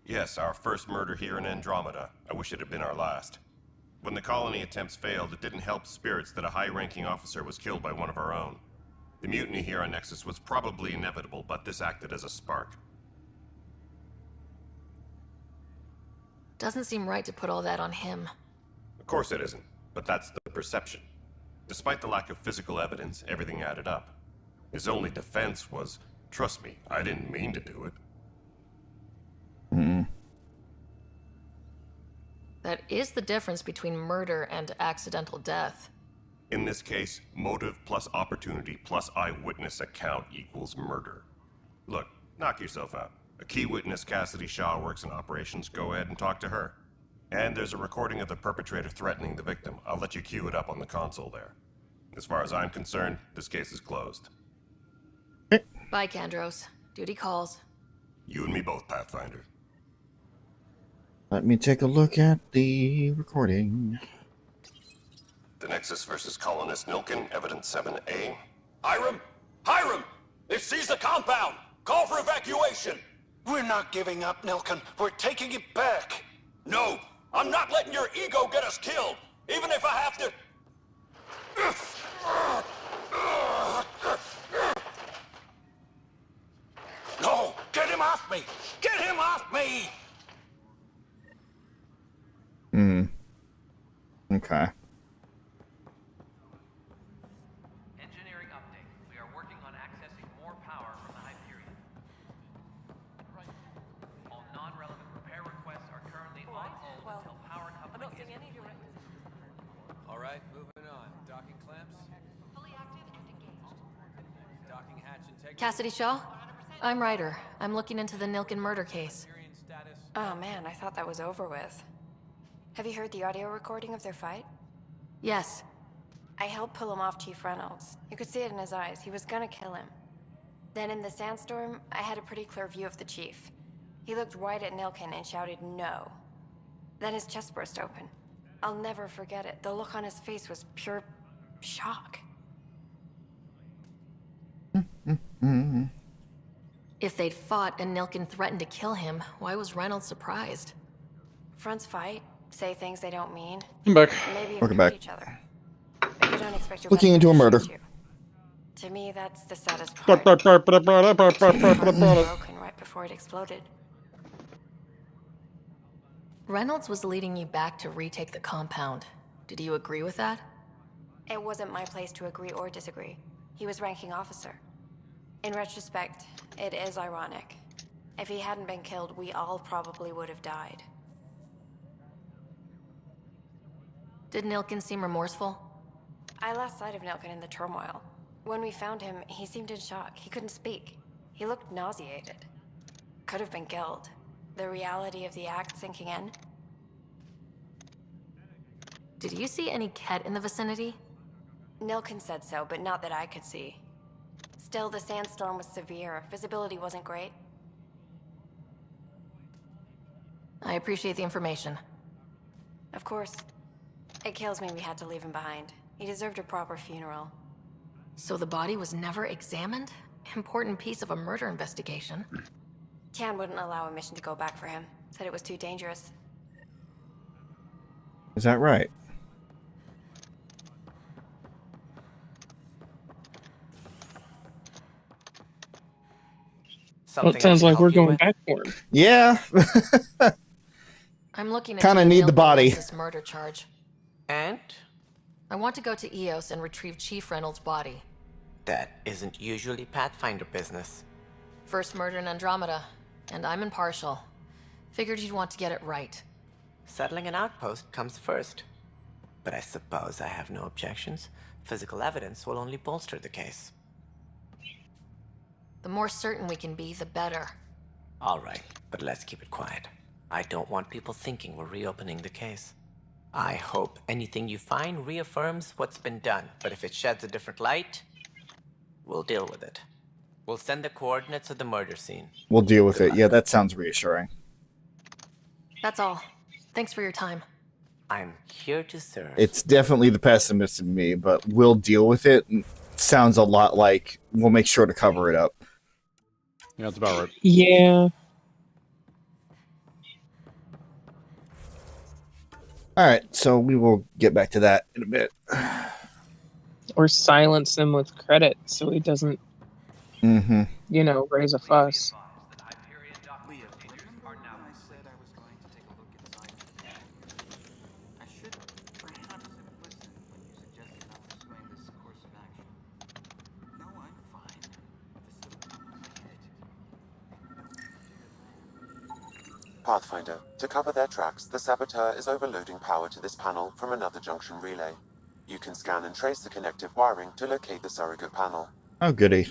Yes, our first murder here in Andromeda. I wish it had been our last. When the colony attempts failed, it didn't help spirits that a high-ranking officer was killed by one of our own. The mutiny here on Nexus was probably inevitable, but this acted as a spark. Doesn't seem right to put all that on him. Of course it isn't, but that's the perception. Despite the lack of physical evidence, everything added up. His only defense was, trust me, I didn't mean to do it. That is the difference between murder and accidental death. In this case, motive plus opportunity plus eyewitness account equals murder. Look, knock yourself out. A key witness, Cassidy Shaw, works in operations. Go ahead and talk to her. And there's a recording of the perpetrator threatening the victim. I'll let you cue it up on the console there. As far as I'm concerned, this case is closed. Bye, Kandros. Duty calls. You and me both, Pathfinder. Let me take a look at the recording. The Nexus versus Colonist Nilken, Evidence 7A. Hiram! Hiram! They've seized the compound! Call for evacuation! We're not giving up, Nilken. We're taking it back. No! I'm not letting your ego get us killed! Even if I have to... No! Get him off me! Get him off me! Okay. Engineering update. We are working on accessing more power from the Hyperion. All non-relevant repair requests are currently on hold until power coupling is complete. All right, moving on. Docking clamps. Fully active and engaged. Docking hatch integrity. Cassidy Shaw? I'm Ryder. I'm looking into the Nilken murder case. Oh man, I thought that was over with. Have you heard the audio recording of their fight? Yes. I helped pull him off Chief Reynolds. You could see it in his eyes. He was gonna kill him. Then in the sandstorm, I had a pretty clear view of the chief. He looked right at Nilken and shouted no. Then his chest burst open. I'll never forget it. The look on his face was pure shock. If they'd fought and Nilken threatened to kill him, why was Reynolds surprised? Fronts fight, say things they don't mean. I'm back. Maybe Welcome hurt back. each other. But you don't expect expect your Looking best into a friend to murder. shoot you. To me, that's the saddest part. It was broken right before it exploded. Reynolds was leading you back to retake the compound. Did you agree with that? It wasn't my place to agree or disagree. He was ranking officer. In retrospect, it is ironic. If he hadn't been killed, we all probably would have died. Did Nilkin seem remorseful? I lost sight of Nilkin in the turmoil. When we found him, he seemed in shock. He couldn't speak. He looked nauseated. Could have been guilt. The reality of the act sinking in. Did you see any Ket in the vicinity? Nilkin said so, but not that I could see. Still, the sandstorm was severe. Visibility wasn't great. I appreciate the information. Of course. It kills me we had to leave him behind. He deserved a proper funeral. So the body was never examined? Important piece of a murder investigation. Tian wouldn't allow a mission to go back for him. Said it was too dangerous. Is that right? Well, it sounds like we're going back for him. Yeah. I'm looking at Kinda need the body. This murder charge. And? I want to go to EOS and retrieve Chief Reynolds' body. That isn't usually Pathfinder business. First murder in Andromeda, and I'm impartial. Figured you'd want to get it right. Settling an outpost comes first. But I suppose I have no objections. Physical evidence will only bolster the case. The more certain we can be, the better. All right, but let's keep it quiet. I don't want people thinking we're reopening the case. I hope anything you find reaffirms what's been done, but if it sheds a different light, we'll deal with it. We'll send the coordinates of the murder scene. We'll deal with it. Yeah, that sounds reassuring. That's all. Thanks for your time. I'm here to serve. It's definitely the pessimist in me, but we'll deal with it. Sounds a lot like we'll make sure to cover it up. Yeah, that's about right. Yeah. Alright, so we will get back to that in a bit. Or silence him with credit so he doesn't, you know, raise a fuss. Pathfinder, to cover their tracks, the saboteur is overloading power to this panel from another junction relay. You can scan and trace the connective wiring to locate the surrogate panel. Oh, goody.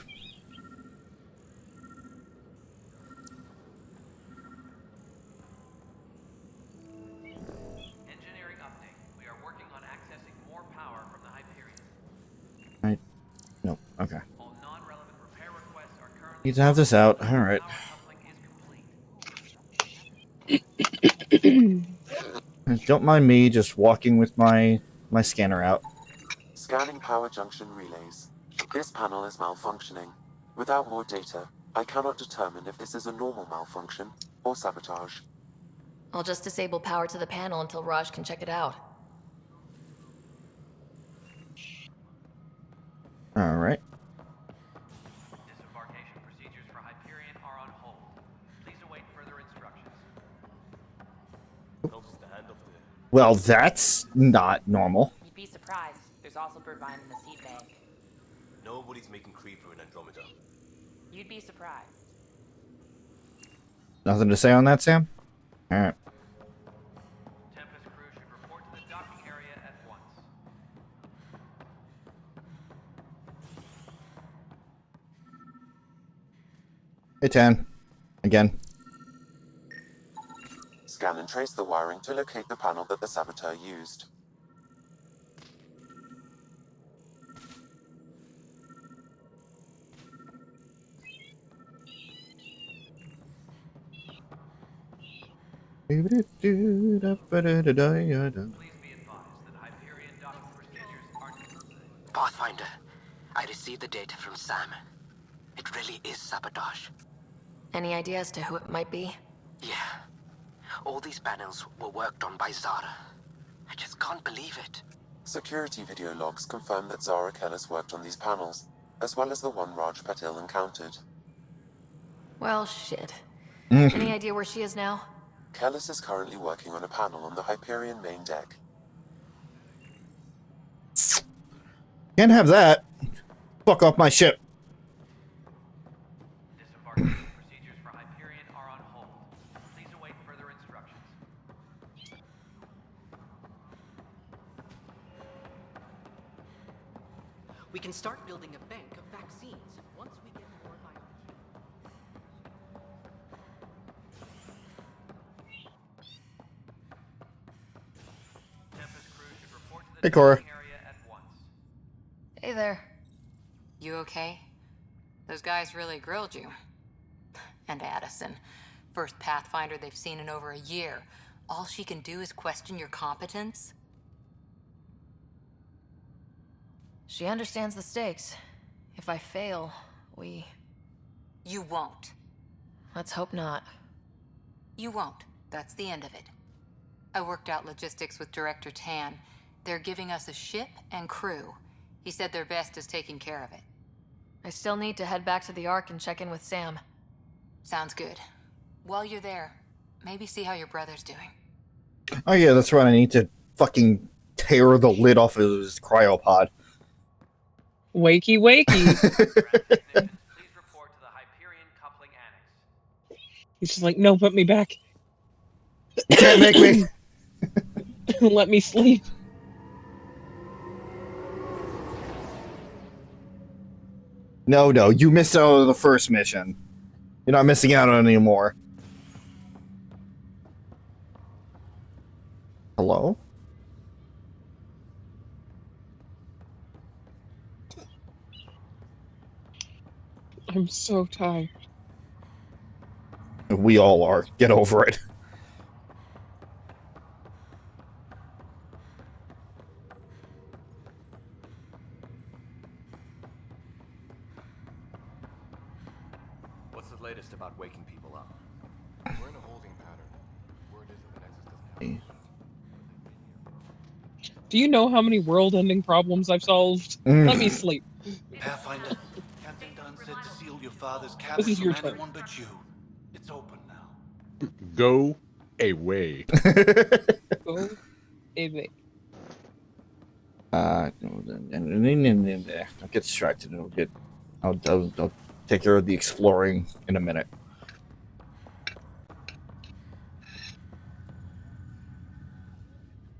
Engineering update. We are working on accessing more power from the Hyperion. Right. No, okay. All non-relevant repair requests are currently... Need to have this out. Alright. Don't mind me just walking with my scanner out. Scanning power junction relays. This panel is malfunctioning. Without more data, I cannot determine if this is a normal malfunction or sabotage. I'll just disable power to the panel until Raj can check it out. Alright. Disembarkation procedures for Hyperion are on hold. Please await further instructions. Well, that's not normal. You'd be surprised. There's also Birdvine in the seed bag. Nobody's making Creeper in Andromeda. You'd be surprised. Nothing to say on that, Sam? Alright. Tempest crew should report to the docking area at once. Hey, Tan. Again. Scan and trace the wiring to locate the panel that the saboteur used. Pathfinder, I received the data from Sam. It really is sabotage. Any idea as to who it might be? Yeah. All these panels were worked on by Zara. I just can't believe it. Security video logs confirm that Zara Kellis worked on these panels, as well as the one Raj Patil encountered. Well, shit. Mhm. Any idea where she is now? Kellis is currently working on a panel on the Hyperion main deck. Can't have that. Fuck off my ship. Disembarkation procedures for Hyperion are on hold. Please await further instructions. We can start building a bank of vaccines once we get more biology. Tempest crew should report to the Hey, Cora. docking area at once. Hey there. You okay? Those guys really grilled you. And Addison, first Pathfinder they've seen in over a year. All she can do is question your competence? She understands the stakes. If I fail, we... You won't. Let's hope not. You won't. That's the end of it. I worked out logistics with Director Tan. They're giving us a ship and crew. He said their best is taking care of it. I still need to head back to the Ark and check in with Sam. Sounds good. While you're there, maybe see how your brother's doing. Oh yeah, that's right. I need to fucking tear the lid off of his cryopod. Wakey, wakey. Please report to the Hyperion coupling annex. He's just like, no, put me back. You can't make me. Let me sleep. No, you missed out on the first mission. You're not missing out on anymore. Hello? I'm so tired. We all are. Get over it. What's the latest about waking people up? We're in a holding pattern. Word is that the Nexus doesn't have Do you know how many world-ending problems I've solved? Let me sleep. Pathfinder, Captain Dunn said to seal your father's cabin This is from your turn. anyone but you. It's open now. Go away. Go away. Don't get distracted. I'll take care of the exploring in a minute.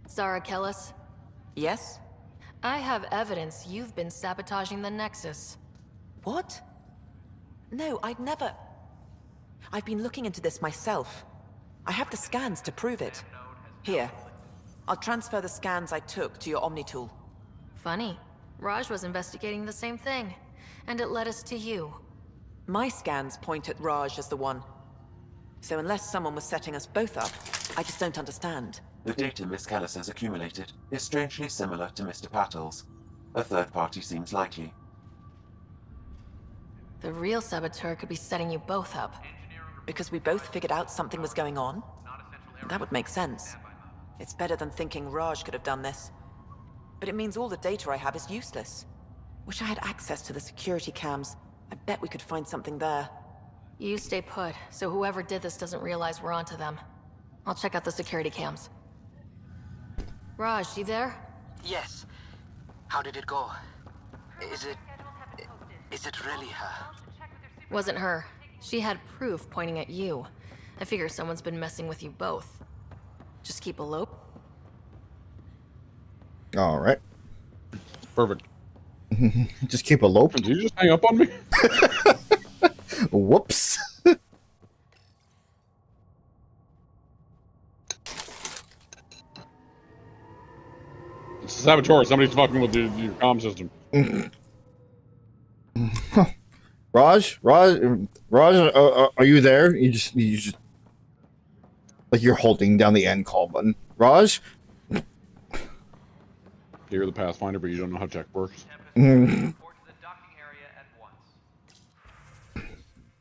Zara Kellis, Yes? I have evidence you've been sabotaging the Nexus. What? No, I'd never... I've been looking into this myself. I have the scans to prove it. Here. I'll transfer the scans I took to your Omni tool. Funny. Raj was investigating the same thing, and it led us to you. My scans point at Raj as the one. So unless someone was setting us both up, I just don't understand. The data Miss Kellis has accumulated is strangely similar to Mr. Patil's. A third party seems likely. The real saboteur could be setting you both up. Because we both figured out something was going on? That would make sense. It's better than thinking Raj could have done this. But it means all the data I have is useless. Wish I had access to the security cams. I bet we could find something there. You stay put, so whoever did this doesn't realize we're onto them. I'll check out the security cams. Raj, you there? Yes. How did it go? Is it really her? Wasn't her. She had proof pointing at you. I figure someone's been messing with you both. Just keep a low. All right. Perfect. Just keep a lope. Did you just hang up on me? Whoops. It's a saboteur. Somebody's fucking with your comm system. Raj, are you there? You just like you're holding down the end call button. Raj? You're the Pathfinder, but you don't know how tech works.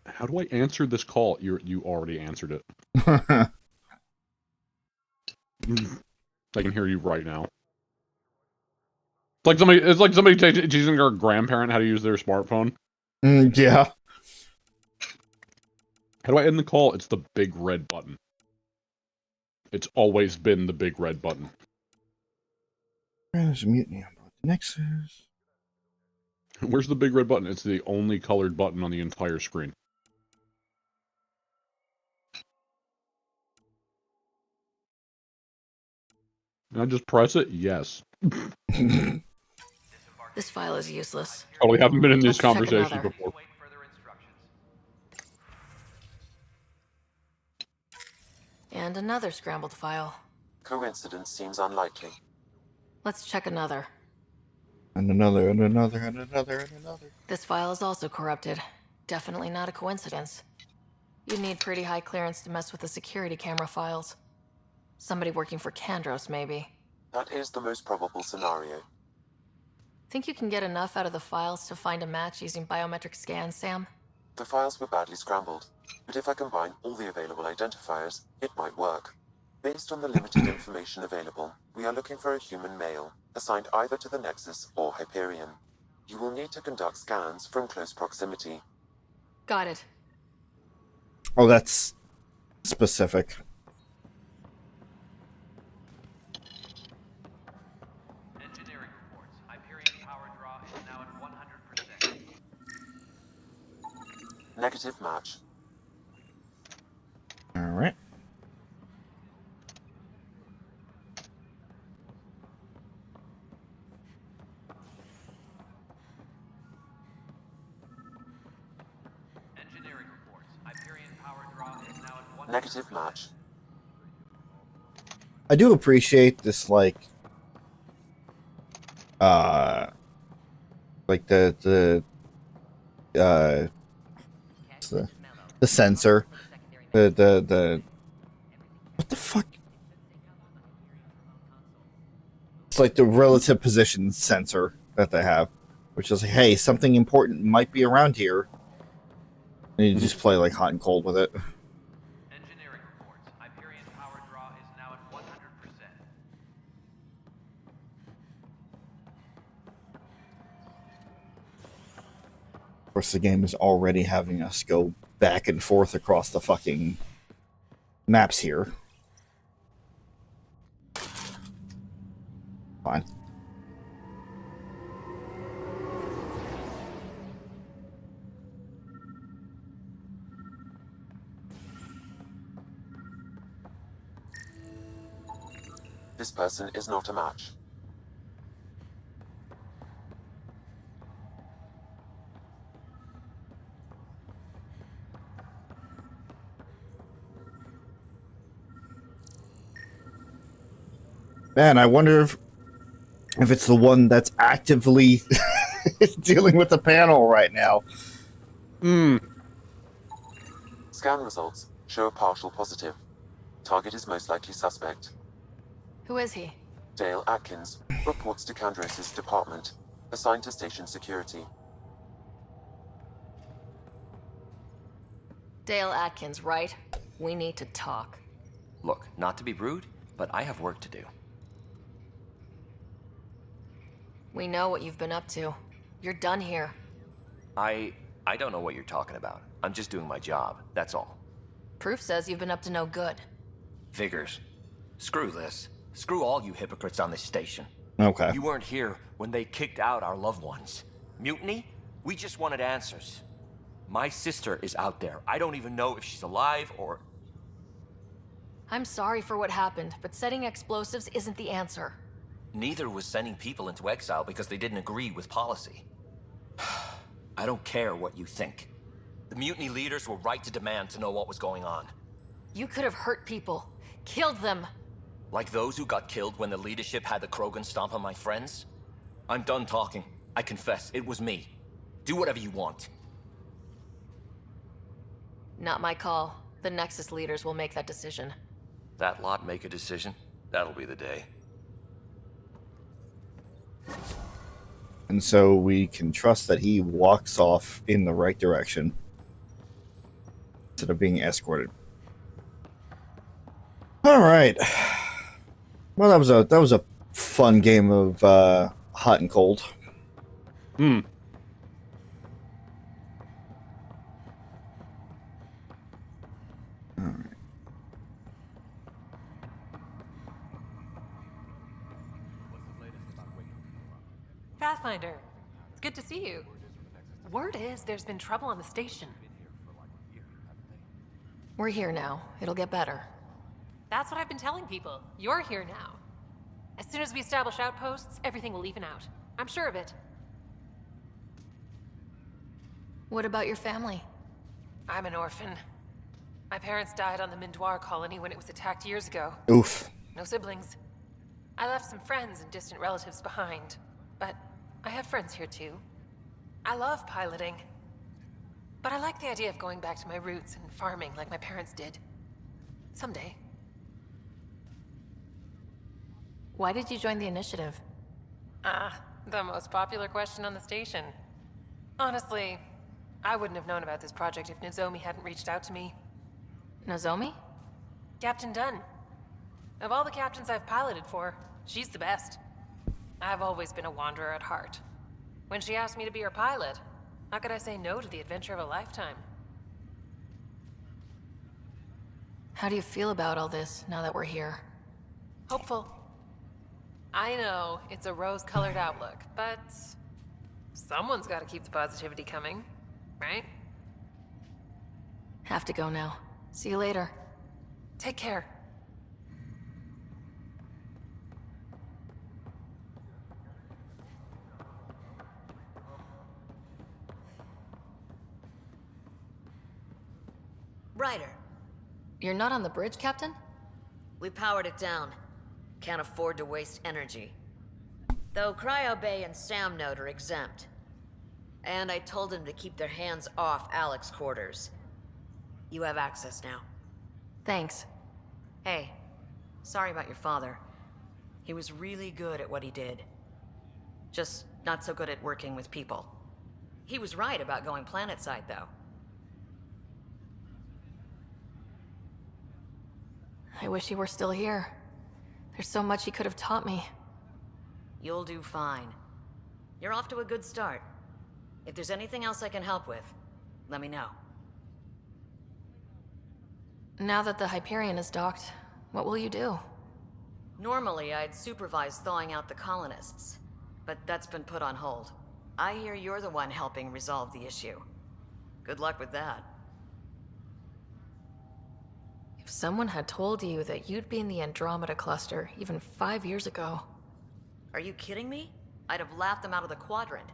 How do I answer this call? You already answered it. I can hear you right now. It's like somebody teaching their grandparent how to use their smartphone. Yeah. How do I end the call? It's the big red button. It's always been the big red button. There's a mutiny on board the Nexus. Where's the big red button? It's the only colored button on the entire screen. Can I just press it? Yes. This file is useless. Oh, we haven't been in these Let's check conversations another. before. And another scrambled file. Coincidence seems unlikely. Let's check another. And another, and another, and another, and another. This file is also corrupted. Definitely not a coincidence. You'd need pretty high clearance to mess with the security camera files. Somebody working for Kandros, maybe. That is the most probable scenario. Think you can get enough out of the files to find a match using biometric scans, Sam? The files were badly scrambled, but if I combine all the available identifiers, it might work. Based on the limited information available, we are looking for a human male, assigned either to the Nexus or Hyperion. You will need to conduct scans from close proximity. Got it. Oh, that's specific. Engineering reports. Hyperion power draw is now at 100%. Negative match. All right. Engineering reports. Hyperion power draw is now at 100%. Negative match. I do appreciate this, like the sensor, the what the fuck? It's like the relative position sensor that they have, which is like, hey, something important might be around here, and you just play like hot and cold with it. Engineering reports. Hyperion power draw is now at 100%. Of course, the game is already having us go back and forth across the fucking maps here. Fine. This person is not a match. Man, I wonder if it's the one that's actively dealing with the panel right now. Scan results show a partial positive. Target is most likely suspect. Who is he? Dale Atkins reports to Kandros' department, assigned to station security. Dale Atkins, right? We need to talk. Look, not to be rude, but I have work to do. We know what you've been up to. You're done here. I don't know what you're talking about. I'm just doing my job, that's all. Proof says you've been up to no good. Figures. Screw this. Screw all you hypocrites on this station. Okay. You weren't here when they kicked out our loved ones. Mutiny? We just wanted answers. My sister is out there. I don't even know if she's alive or... I'm sorry for what happened, but setting explosives isn't the answer. Neither was sending people into exile because they didn't agree with policy. I don't care what you think. The mutiny leaders were right to demand to know what was going on. You could have hurt people. Killed them. Like those who got killed when the leadership had the Krogan stomp on my friends? I'm done talking. I confess, it was me. Do whatever you want. Not my call. The Nexus leaders will make that decision. That lot make a decision? That'll be the day. And so we can trust that he walks off in the right direction instead of being escorted. All right. Well, that was a fun game of hot and cold. Hmm. Pathfinder, it's good to see you. Word is there's been trouble on the station. We're here now. It'll get better. That's what I've been telling people. You're here now. As soon as we establish outposts, everything will even out. I'm sure of it. What about your family? I'm an orphan. My parents died on the Mindoir colony when it was attacked years ago. Oof. No siblings. I left some friends and distant relatives behind, but I have friends here too. I love piloting, but I like the idea of going back to my roots and farming like my parents did. Someday. Why did you join the initiative? The most popular question on the station. Honestly, I wouldn't have known about this project if Nozomi hadn't reached out to me. Nozomi? Captain Dunn. Of all the captains I've piloted for, she's the best. I've always been a wanderer at heart. When she asked me to be her pilot, how could I say no to the adventure of a lifetime? How do you feel about all this now that we're here? Hopeful. I know, it's a rose-colored outlook, but someone's got to keep the positivity coming, right? Have to go now. See you later. Take care. Ryder. You're not on the bridge, Captain? We powered it down. Can't afford to waste energy. Though Cryo Bay and Sam Node are exempt. And I told them to keep their hands off Alec's quarters. You have access now. Thanks. Hey, sorry about your father. He was really good at what he did. Just not so good at working with people. He was right about going planetside, though. I wish he were still here. There's so much he could have taught me. You'll do fine. You're off to a good start. If there's anything else I can help with, let me know. Now that the Hyperion is docked, what will you do? Normally, I'd supervise thawing out the colonists, but that's been put on hold. I hear you're the one helping resolve the issue. Good luck with that. If someone had told you that you'd be in the Andromeda cluster even 5 years ago... Are you kidding me? I'd have laughed them out of the quadrant.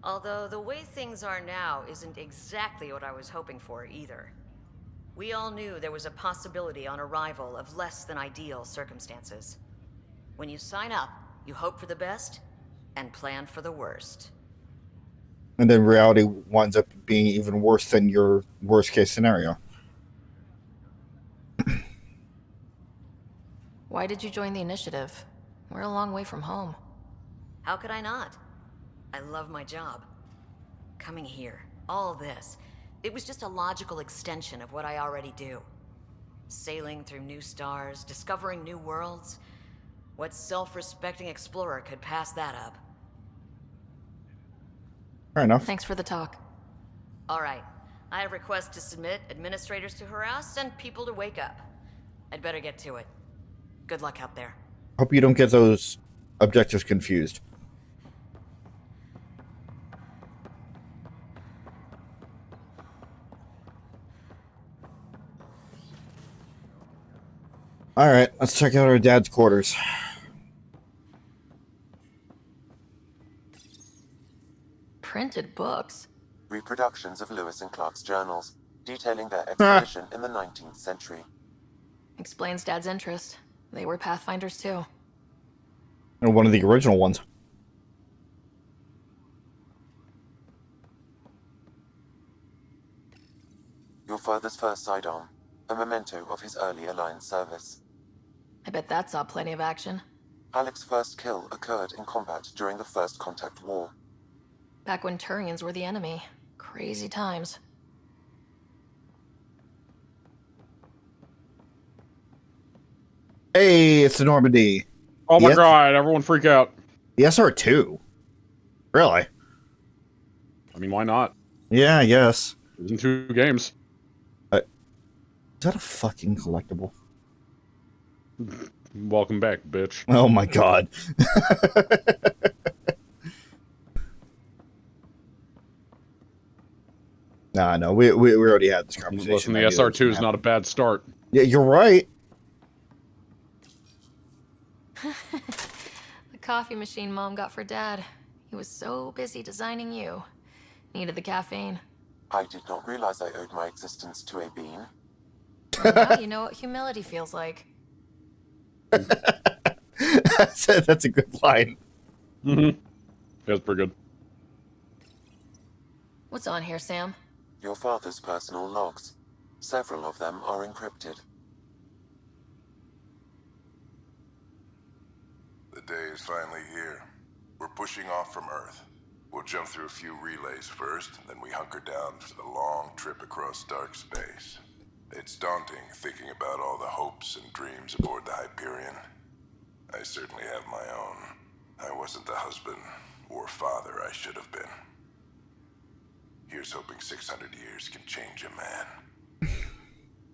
Although the way things are now isn't exactly what I was hoping for either. We all knew there was a possibility on arrival of less than ideal circumstances. When you sign up, you hope for the best and plan for the worst. And then reality winds up being even worse than your worst case scenario. Why did you join the initiative? We're a long way from home. How could I not? I love my job. Coming here, all this, it was just a logical extension of what I already do. Sailing through new stars, discovering new worlds. What self-respecting explorer could pass that up? Fair enough. Thanks for the talk. All right. I have requests to submit, administrators to harass, and people to wake up. I'd better get to it. Good luck out there. Hope you don't get those objectives confused. Alright, let's check out our dad's quarters. Printed books? Reproductions of Lewis and Clark's journals, detailing their expedition in the 19th century. Explains Dad's interest. They were Pathfinders too. And one of the original ones. Your father's first sidearm, a memento of his early Alliance service. I bet that saw plenty of action. Alec's first kill occurred in combat during the First Contact War. Back when Turians were the enemy. Crazy times. Hey, it's the Normandy. Oh my Yes? god, everyone freak out. The SR2? Really? I mean, why not? Yeah, I guess. It was in 2 games. Is that a fucking collectible? Welcome back, bitch. Oh my god. Nah, no, we already had this conversation. Listen, the SR2 is not a bad start. Yeah, you're right. The coffee machine Mom got for Dad. He was so busy designing you. Needed the caffeine. I did not realize I owed my existence to a bean. And now you know what humility feels like. That's a good line. Mm-hmm. That's pretty good. What's on here, Sam? Your father's personal logs. Several of them are encrypted. The day is finally here. We're pushing off from Earth. We'll jump through a few relays first, then we hunker down for the long trip across dark space. It's daunting thinking about all the hopes and dreams aboard the Hyperion. I certainly have my own. I wasn't the husband or father I should have been. Here's hoping 600 years can change a man.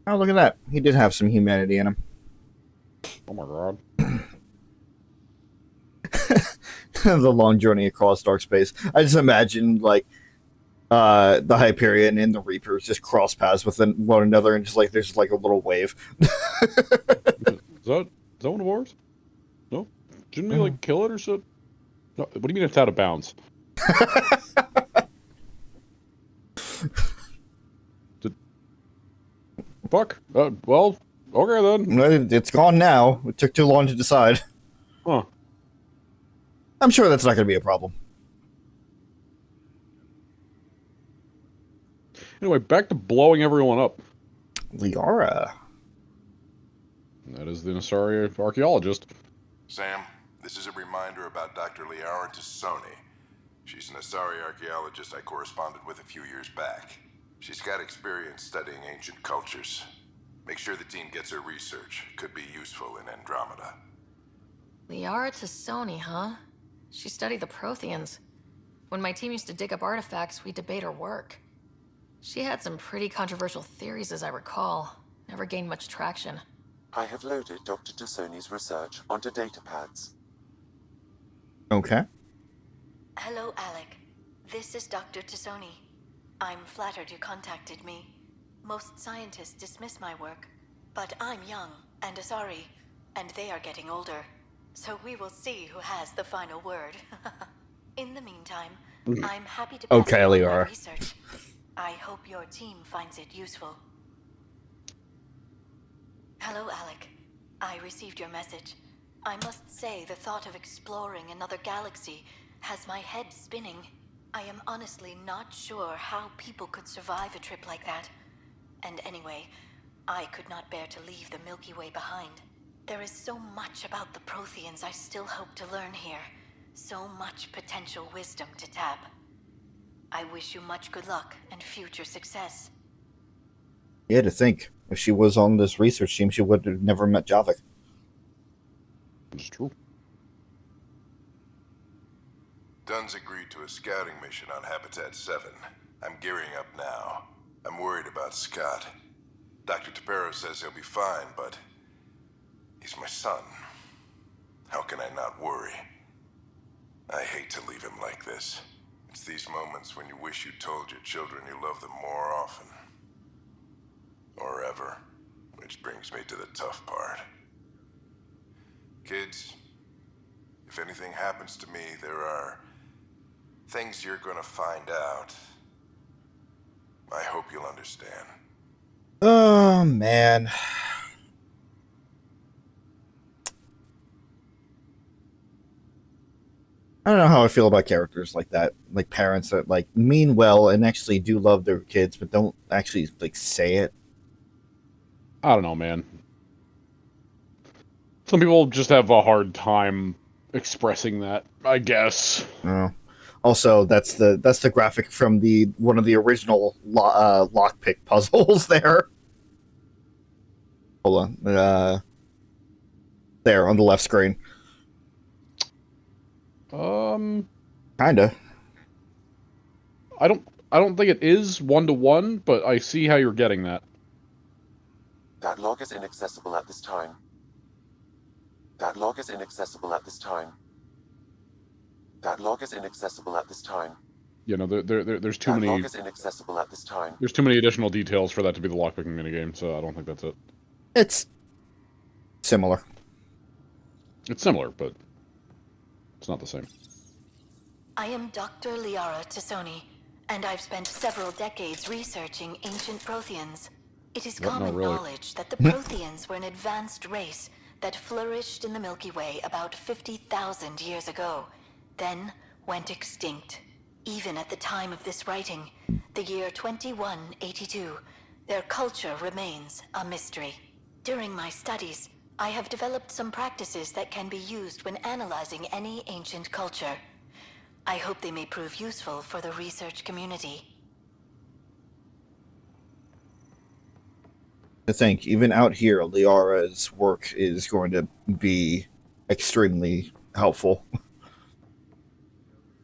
Oh, look at that. He did have some humanity in him. Oh my god. The long journey across dark space. I just imagine, like, the Hyperion and the Reapers just cross paths with one another, and just like there's like a little wave. Is that one of ours? No? Didn't we like kill it or so? No, what do you mean it's out of bounds? Fuck. Well, okay then. It's gone now. It took too long to decide. Huh. I'm sure that's not going to be a problem. Anyway, back to blowing everyone up. Liara. That is the Nasari archaeologist. Sam, this is a reminder about Dr. Liara Tassoni. She's an Asari archaeologist I corresponded with a few years back. She's got experience studying ancient cultures. Make sure the team gets her research. Could be useful in Andromeda. Liara Tassoni, huh? She studied the Protheans. When my team used to dig up artifacts, we'd debate her work. She had some pretty controversial theories, as I recall. Never gained much traction. I have loaded Dr. Tassoni's research onto datapads. Okay. Hello, Alec. This is Dr. Tassoni. I'm flattered you contacted me. Most scientists dismiss my work, but I'm young and Asari, and they are getting older. So we will see who has the final word. In the meantime, I'm happy to pass on my research. I hope your team finds it useful. Hello, Alec. I received your message. I must say the thought of exploring another galaxy has my head spinning. I am honestly not sure how people could survive a trip like that. And anyway, I could not bear to leave the Milky Way behind. There is so much about the Protheans I still hope to learn here. So much potential wisdom to tap. I wish you much good luck and future success. Yeah, to think. If she was on this research team, she would have never met Javik. It's true. Dunn's agreed to a scouting mission on Habitat 7. I'm gearing up now. I'm worried about Scott. Dr. Tapero says he'll be fine, but he's my son. How can I not worry? I hate to leave him like this. It's these moments when you wish you told your children you love them more often. Or ever. Which brings me to the tough part. Kids, if anything happens to me, there are things you're gonna find out. I hope you'll understand. Oh, man. I don't know how I feel about characters like that. Like parents that like mean well and actually do love their kids, but don't actually like say it. I don't know, man. Some people just have a hard time expressing that, I guess. Oh. Also, that's the graphic from one of the original lockpick puzzles there. Hold on. There on the left screen. Kinda. I don't think it is 1-to-1, but I see how you're getting that. That log is inaccessible at this time. That log is inaccessible at this time. That log is inaccessible at this time. You know, there's too That many. log is inaccessible at this time. There's too many additional details for that to be the lockpicking minigame, so I don't think that's it. It's similar. It's similar, but it's not the same. I am Dr. Liara Tassoni, and I've spent several decades researching ancient Protheans. It is What? No, common really. knowledge that the Protheans were an advanced race that flourished in the Milky Way about 50,000 years ago, then went extinct. Even at the time of this writing, the year 2182, their culture remains a mystery. During my studies, I have developed some practices that can be used when analyzing any ancient culture. I hope they may prove useful for the research community. I think even out here, Liara's work is going to be extremely helpful.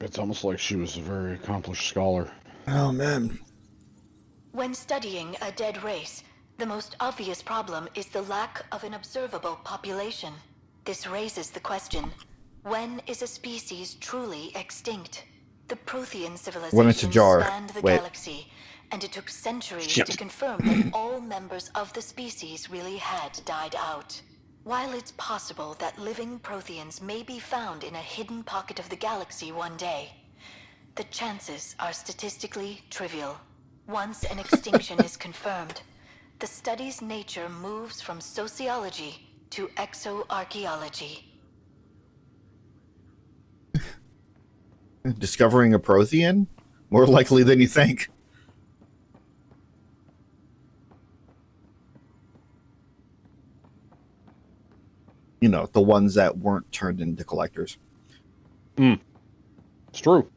It's almost like she was a very accomplished scholar. Oh, man. When studying a dead race, the most obvious problem is the lack of an observable population. This raises the question, when is a species truly extinct? The Prothean civilization spanned the galaxy, and it took centuries to confirm that all members of the species really had died out. While it's possible that living Protheans may be found in a hidden pocket of the galaxy one day, the chances are statistically trivial. Once an extinction is confirmed, the study's nature moves from sociology to exoarchaeology. Discovering a Prothean? More likely than you think. You know, the ones that weren't turned into collectors. It's true.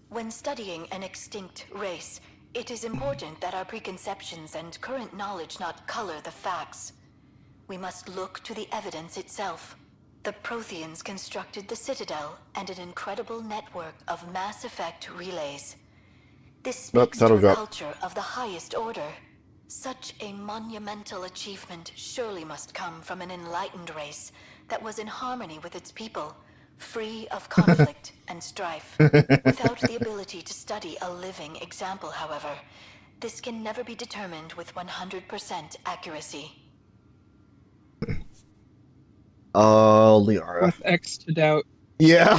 When studying an extinct race, it is important that our preconceptions and current knowledge not color the facts. We must look to the evidence itself. The Protheans constructed the Citadel and an incredible network of Mass Effect relays. This speaks to a culture of the highest order. Such a monumental achievement surely must come from an enlightened race that was in harmony with its people, free of conflict and strife. Without the ability to study a living example, however, this can never be determined with 100% accuracy. Oh, Liara. With X to doubt. Yeah.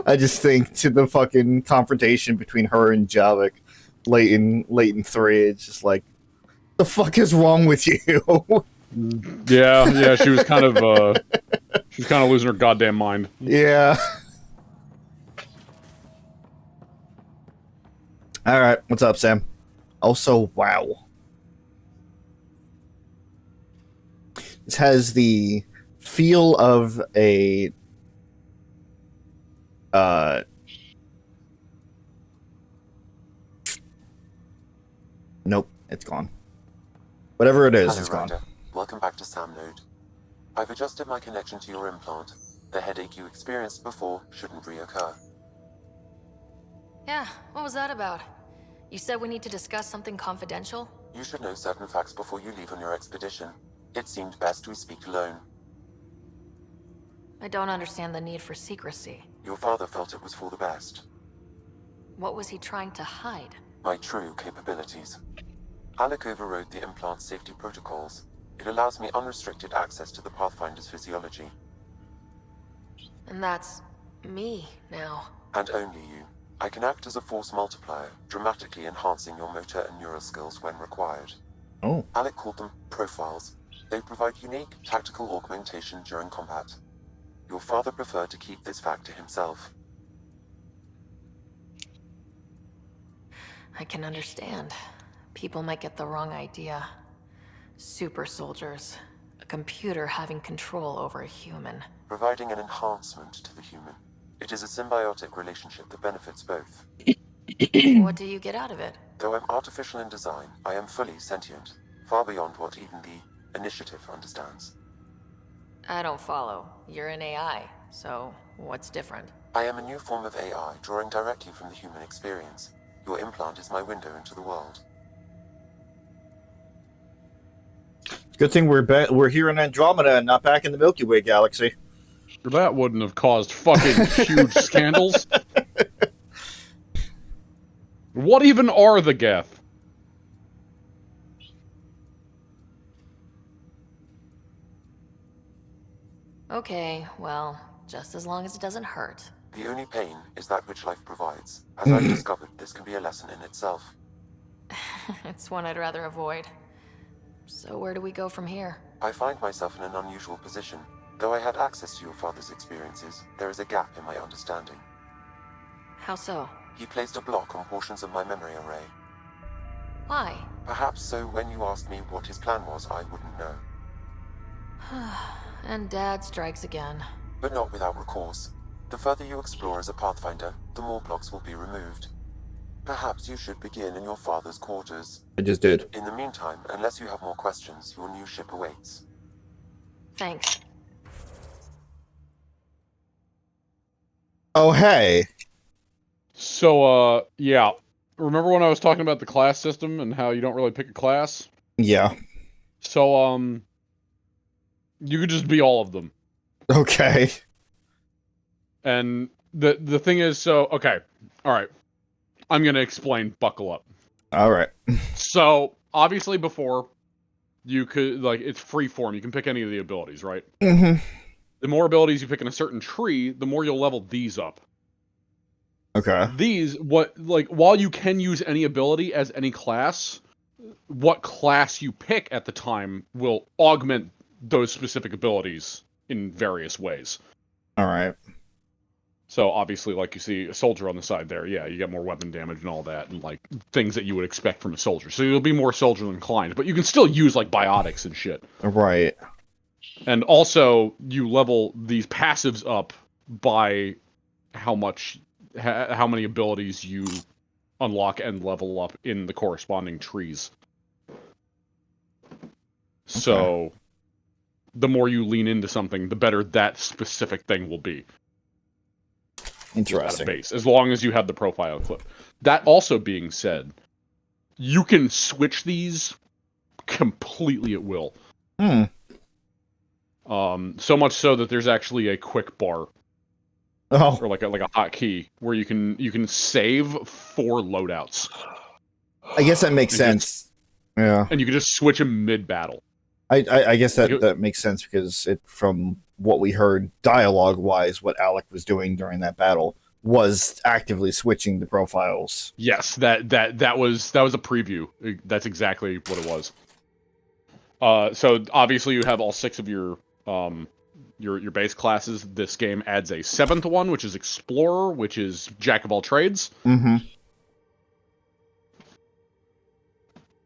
I just think to the fucking confrontation between her and Javik late in 3, it's just like, the fuck is wrong with you? Yeah, she was kind of losing her goddamn mind. Yeah. Alright, what's up, Sam? Also, wow. This has the feel of a nope, it's gone. Whatever it is, Hello, it's gone. Ryder. Welcome back to Sam Node. I've adjusted my connection to your implant. The headache you experienced before shouldn't reoccur. Yeah, what was that about? You said we need to discuss something confidential? You should know certain facts before you leave on your expedition. It seemed best we speak alone. I don't understand the need for secrecy. Your father felt it was for the best. What was he trying to hide? My true capabilities. Alec overrode the implant's safety protocols. It allows me unrestricted access to the Pathfinder's physiology. And that's me now. And only you. I can act as a force multiplier, dramatically enhancing your motor and neural skills when required. Oh. Alec called them profiles. They provide unique tactical augmentation during combat. Your father preferred to keep this fact to himself. I can understand. People might get the wrong idea. Super soldiers. A computer having control over a human. Providing an enhancement to the human. It is a symbiotic relationship that benefits both. What do you get out of it? Though I'm artificial in design, I am fully sentient. Far beyond what even the Initiative understands. I don't follow. You're an AI, so what's different? I am a new form of AI, drawing directly from the human experience. Your implant is my window into the world. Good thing we're here in Andromeda and not back in the Milky Way galaxy. That wouldn't have caused fucking huge scandals. What even are the Geth? Okay, well, just as long as it doesn't hurt. The only pain is that which life provides. As I've discovered, this can be a lesson in itself. It's one I'd rather avoid. So where do we go from here? I find myself in an unusual position. Though I had access to your father's experiences, there is a gap in my understanding. How so? He placed a block on portions of my memory array. Why? Perhaps so when you asked me what his plan was, I wouldn't know. And Dad strikes again. But not without recourse. The further you explore as a Pathfinder, the more blocks will be removed. Perhaps you should begin in your father's quarters. I just did. In the meantime, unless you have more questions, your new ship awaits. Thanks. Oh, hey. So, yeah. Remember when I was talking about the class system and how you don't really pick a class? Yeah. So, you could just be all of them. Okay. And the thing is, so, okay. Alright. I'm gonna explain, buckle up. Alright. So, obviously before, you could, like, it's free form. You can pick any of the abilities, right? Mm-hmm. The more abilities you pick in a certain tree, the more you'll level these up. Okay. These, while you can use any ability as any class, what class you pick at the time will augment those specific abilities in various ways. Alright. So obviously, like you see a soldier on the side there, yeah, you get more weapon damage and all that, and like things that you would expect from a soldier. So you'll be more soldier inclined, but you can still use like biotics and shit. Right. And also, you level these passives up by how many abilities you unlock and level up in the corresponding trees. So, the more you lean into something, the better that specific thing will be. Interesting. At a base, as long as you have the profile clip. That also being said, you can switch these completely at will. So much so that there's actually a quick bar. Oh. Or like a hotkey where you can save 4 loadouts. I guess that makes sense. Yeah. And you can just switch them mid-battle. I guess that makes sense because from what we heard dialogue-wise, what Alec was doing during that battle was actively switching the profiles. Yes, that was a preview. That's exactly what it was. So obviously you have all 6 of your base classes. This game adds a 7th one, which is Explorer, which is Jack of all trades. Mm-hmm.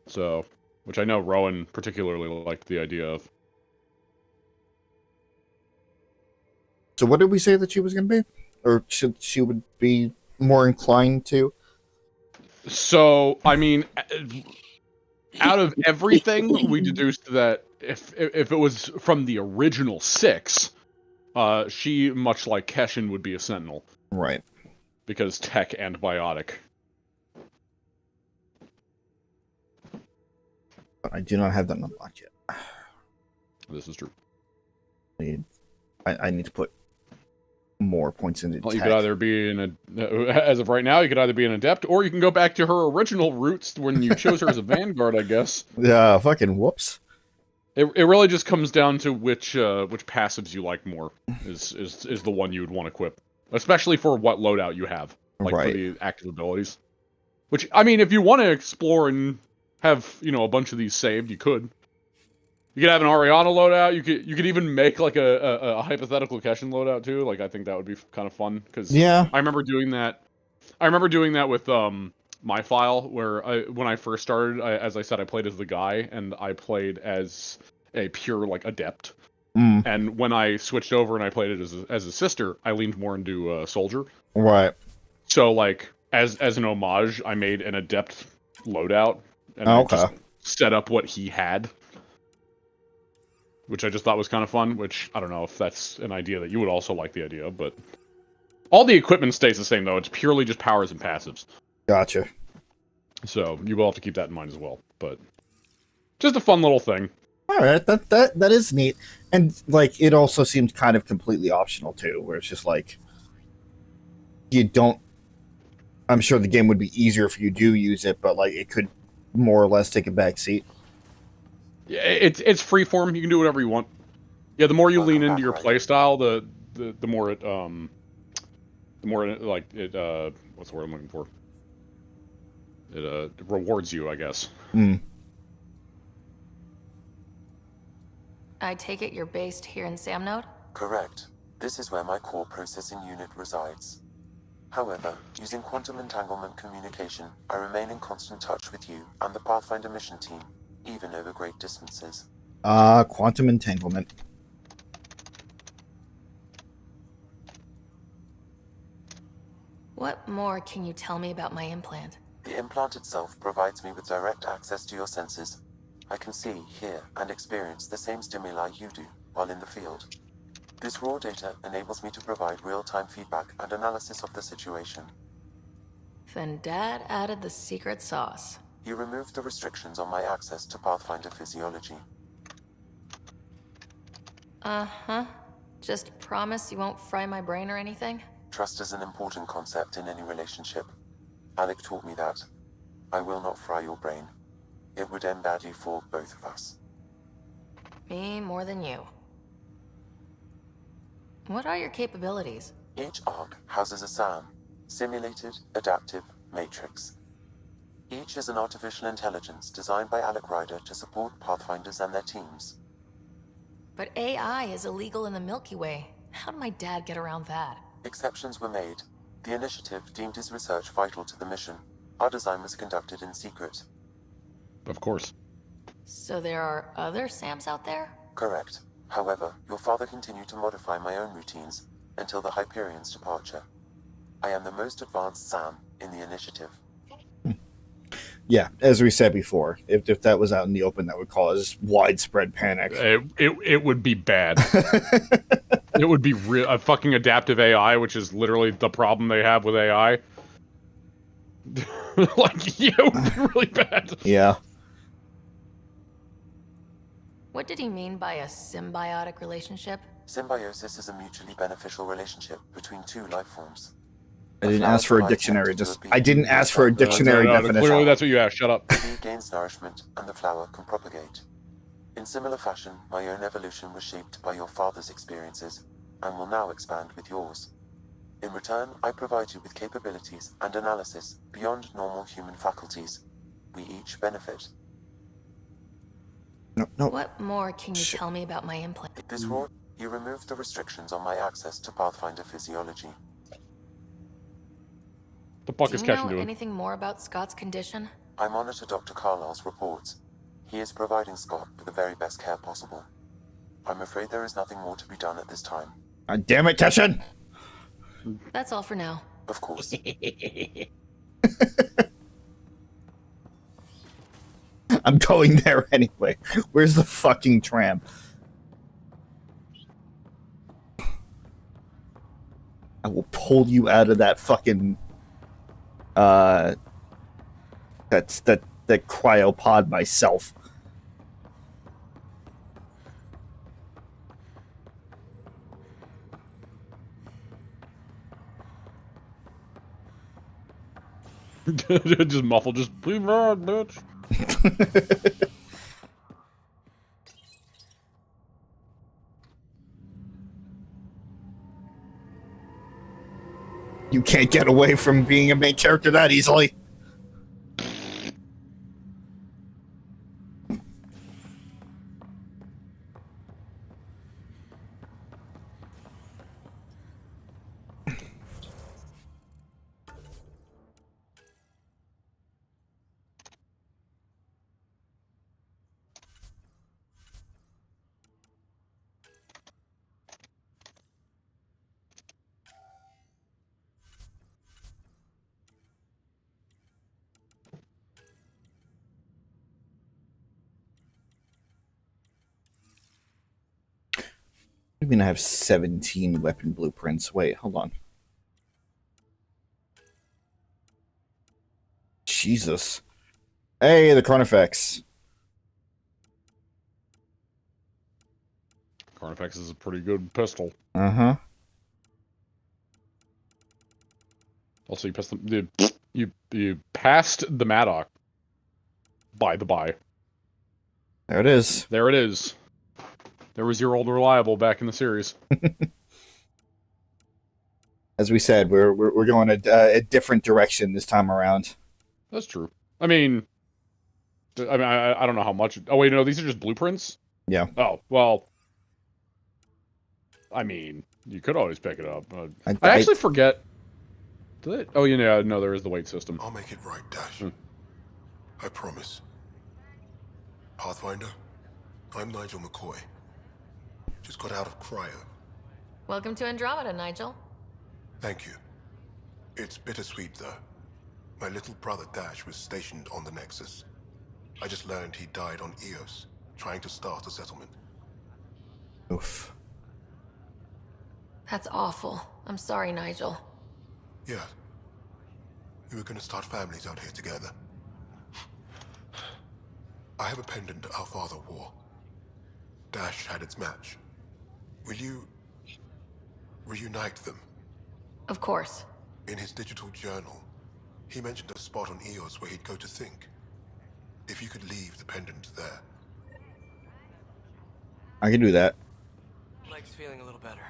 So, which I know Rowan particularly liked the idea of. So what did we say that she was going to be? Or she would be more inclined to? So, I mean, out of everything, we deduced that if it was from the original 6, she, much like Keshin, would be a Sentinel. Right. Because tech and biotic. But I do not have that unlocked yet. This is true. I need to put more points into Well, tech. you could either be as of right now, you could either be an adept, or you can go back to her original roots when you chose her as a vanguard, I guess. Yeah, fucking whoops. It really just comes down to which passives you like more is the one you would want to equip, especially for what loadout you have, like for the active abilities. Which, I mean, if you want to explore and have a bunch of these saved, you could. You could have an Ariana loadout. You could even make like a hypothetical Keshin loadout too. Like I think that would be kind of fun because I remember doing that. I remember doing that with my file where when I first started, as I said, I played as the guy and I played as a pure like adept. And when I switched over and I played it as a sister, I leaned more into soldier. Right. So like as an homage, I made an adept loadout and I just set up what he had. which I just thought was kind of fun, which I don't know if that's an idea that you would also like the idea, but all the equipment stays the same, though. It's purely just powers and passives. Gotcha. So you will have to keep that in mind as well, but just a fun little thing. All right, that is neat. And, like, it also seems kind of completely optional, too, where it's just like, you don't... I'm sure the game would be easier if you do use it, but, like, it could more or less take a back seat. Yeah, it's freeform. You can do whatever you want. Yeah, the more you lean into your playstyle, the more it what's the word I'm looking for? It rewards you, I guess. I take it you're based here in Samnode? Correct. This is where my core processing unit resides. However, using quantum entanglement communication, I remain in constant touch with you and the Pathfinder mission team, even over great distances. Quantum entanglement. What more can you tell me about my implant? The implant itself provides me with direct access to your senses. I can see, hear, and experience the same stimuli you do while in the field. This raw data enables me to provide real-time feedback and analysis of the situation. Then Dad added the secret sauce. He removed the restrictions on my access to Pathfinder physiology. Uh-huh. Just promise you won't fry my brain or anything? Trust is an important concept in any relationship. Alec taught me that. I will not fry your brain. It would end badly for both of us. Me more than you. What are your capabilities? Each arc houses a SAM, Simulated Adaptive Matrix. Each is an artificial intelligence designed by Alec Ryder to support Pathfinders and their teams. But AI is illegal in the Milky Way. How did my dad get around that? Exceptions were made. The initiative deemed his research vital to the mission. Our design was conducted in secret. Of course. So there are other SAMs out there? Correct. However, your father continued to modify my own routines until the Hyperion's departure. I am the most advanced SAM in the initiative. Yeah, as we said before, if that was out in the open, that would cause widespread panic. It would be bad. It would be a fucking adaptive AI, which is literally the problem they have with AI. Like, yeah, it would be really bad. Yeah. What did he mean by a symbiotic relationship? Symbiosis is a mutually beneficial relationship between two life forms. I didn't ask for a dictionary. I didn't ask for a dictionary definition. Clearly, that's what you asked. Shut up. The bee gains nourishment, and the flower can propagate. In similar fashion, my own evolution was shaped by your father's experiences, and will now expand with yours. In return, I provide you with capabilities and analysis beyond normal human faculties. We each benefit. No. What more can you tell me about my implant? This raw, you removed the restrictions on my access to Pathfinder physiology. The fuck Do is you Ketchum know doing? anything more about Scott's condition? I monitor Dr. Carlisle's reports. He is providing Scott with the very best care possible. I'm afraid there is nothing more to be done at this time. God damn it, Ketchum! That's all for now. Of course. I'm going there anyway. Where's the fucking tram? I will pull you out of that fucking that cryopod myself. Just muffled, just be mad, bitch. You can't get away from being a main character that easily. I mean, I have 17 weapon blueprints. Wait, hold on. Jesus. Hey, the Carnifex. Carnifex is a pretty good pistol. Uh-huh. Also, you passed the Maddock. By the by. There it is. There it is. There was your old reliable back in the series. As we said, we're going a different direction this time around. That's true. I mean, I don't know how much. Oh wait, no, these are just blueprints. Yeah. Oh well. I mean, you could always pick it up. I actually forget. Did it? Oh, yeah, no, there is the weight system. I'll make it right, Dash. I promise. Pathfinder, I'm Nigel McCoy. Just got out of cryo. Welcome to Andromeda, Nigel. Thank you. It's bittersweet, though. My little brother Dash was stationed on the Nexus. I just learned he died on Eos, trying to start a settlement. Oof. That's awful. I'm sorry, Nigel. Yeah. We were gonna start families out here together. I have a pendant our father wore. Dash had its match. Will you reunite them? Of course. In his digital journal, he mentioned a spot on Eos where he'd go to think. If you could leave the pendant there. I can do that. Leg's feeling a little better.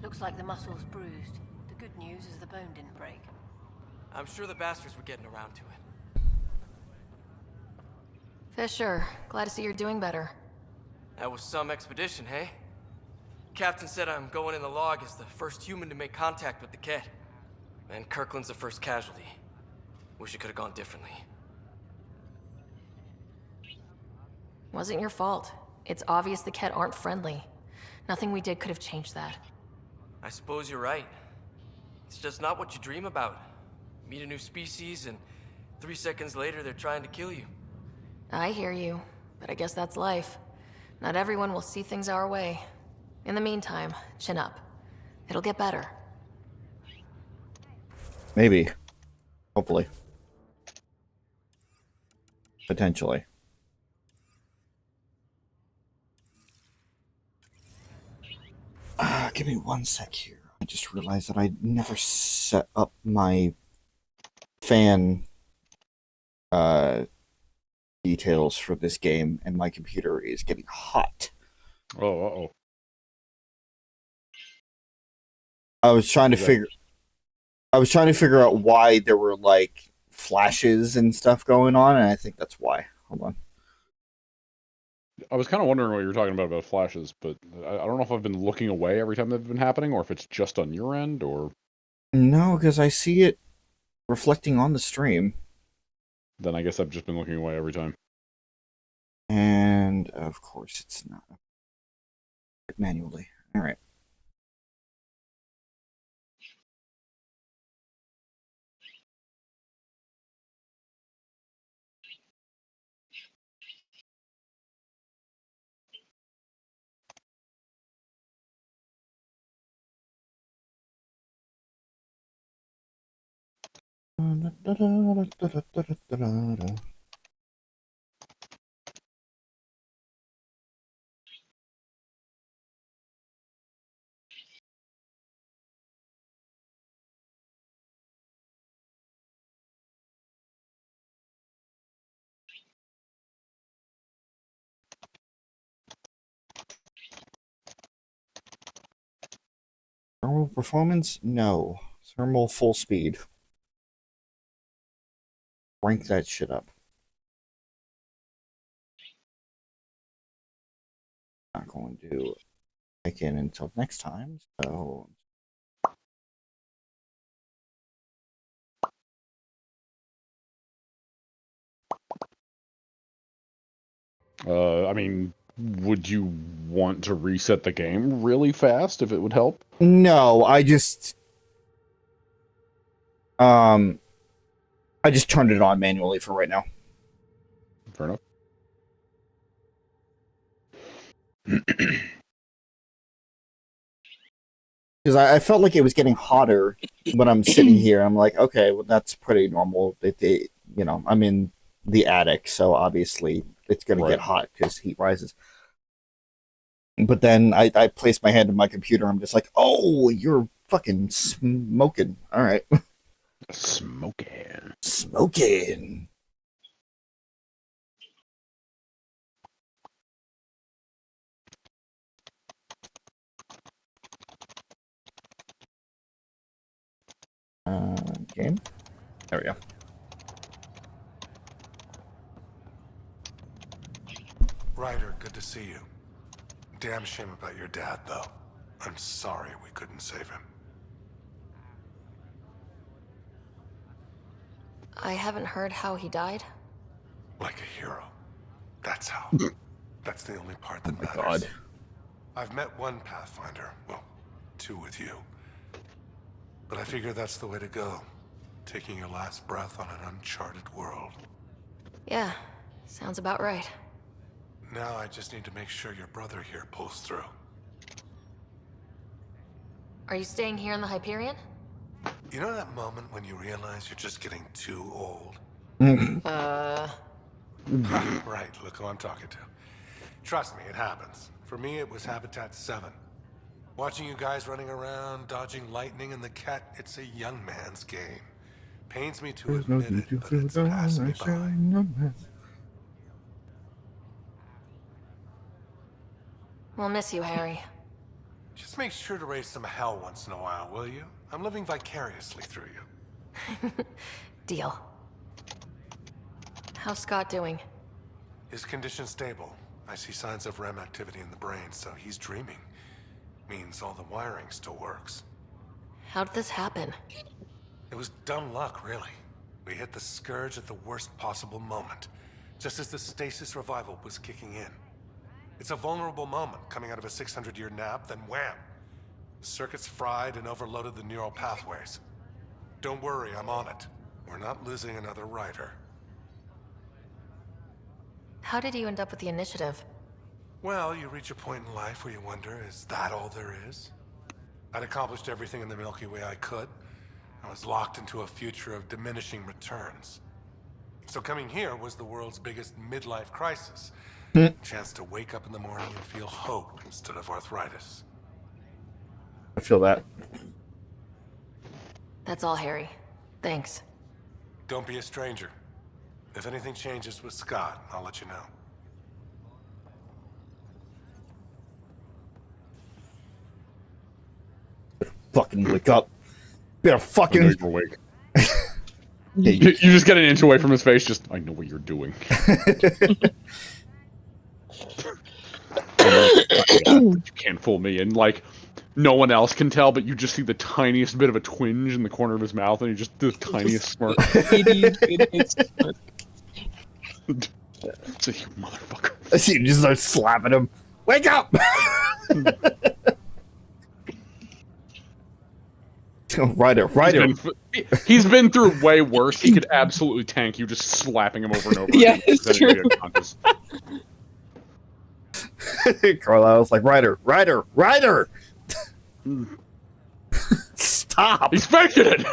Looks like the muscle's bruised. The good news is the bone didn't break. I'm sure the bastards were getting around to it. Fisher, glad to see you're doing better. That was some expedition, hey? Captain said I'm going in the log as the first human to make contact with the kid. And Kirkland's the first casualty. Wish it could have gone differently. Wasn't your fault. It's obvious the Ket aren't friendly. Nothing we did could have changed that. I suppose you're right. It's just not what you dream about. Meet a new species and 3 seconds later they're trying to kill you. I hear you, but I guess that's life. Not everyone will see things our way. In the meantime, chin up. It'll get better. Maybe. Hopefully. Potentially. Give me 1 sec here. I just realized that I never set up my fan details for this game, and my computer is getting hot. Oh, uh-oh. I was trying to figure out why there were like flashes and stuff going on, and I think that's why. Hold on. I was kind of wondering what you were talking about flashes, but I don't know if I've been looking away every time they've been happening, or if it's just on your end, or... No, because I see it reflecting on the stream. Then I guess I've just been looking away every time. And, of course, it's not. Manually. All right. Thermal performance? No. Thermal full speed. Rank that shit up. Not going to check in until next time, so... I mean, would you want to reset the game really fast if it would help? No, I just turned it on manually for right now. Fair enough. Because I felt like it was getting hotter when I'm sitting here. I'm like, okay, well, that's pretty normal. I'm in the attic, so obviously it's going to get hot because heat rises. But then I place my hand in my computer. I'm just like, oh, you're fucking smoking. All right. Smoking. Smoking. Game. There we go. Ryder, good to see you. Damn shame about your dad, though. I'm sorry we couldn't save him. I haven't heard how he died. Like a hero. That's how. That's the only part that matters. God. I've met one Pathfinder. Well, 2 with you. But I figure that's the way to go. Taking your last breath on an uncharted world. Yeah, sounds about right. Now I just need to make sure your brother here pulls through. Are you staying here in the Hyperion? You know that moment when you realize you're just getting too old? Uh... Right, look who I'm talking to. Trust me, it happens. For me, it was Habitat 7. Watching you guys running around, dodging lightning and the cat, it's a young man's game. Pains me to admit it, but it's passed me by. We'll miss you, Harry. Just make sure to raise some hell once in a while, will you? I'm living vicariously through you. Deal. How's Scott doing? His condition stable. I see signs of REM activity in the brain, so he's dreaming. Means all the wiring still works. How did this happen? It was dumb luck, really. We hit the Scourge at the worst possible moment, just as the stasis revival was kicking in. It's a vulnerable moment, coming out of a 600-year nap, then wham! The circuits fried and overloaded the neural pathways. Don't worry, I'm on it. We're not losing another Ryder. How did you end up with the initiative? Well, you reach a point in life where you wonder, is that all there is? I'd accomplished everything in the Milky Way I could. I was locked into a future of diminishing returns. So coming here was the world's biggest midlife crisis. Chance to wake up in the morning and feel hope instead of arthritis. I feel that. That's all, Harry. Thanks. Don't be a stranger. If anything changes with Scott, I'll let you know. Fucking wake up. Better fucking awake. You just get an inch away from his face, just, I know what you're doing. You can't fool me. And, like, no one else can tell, but you just see the tiniest bit of a twinge in the corner of his mouth, and he just, the tiniest smirk. It's a you motherfucker. I see you just start slapping him. Wake up! Ryder. He's been through way worse. He could absolutely tank you just slapping him over and over. Yeah, it's true. Carlisle's like, Ryder! Stop! He's faking it!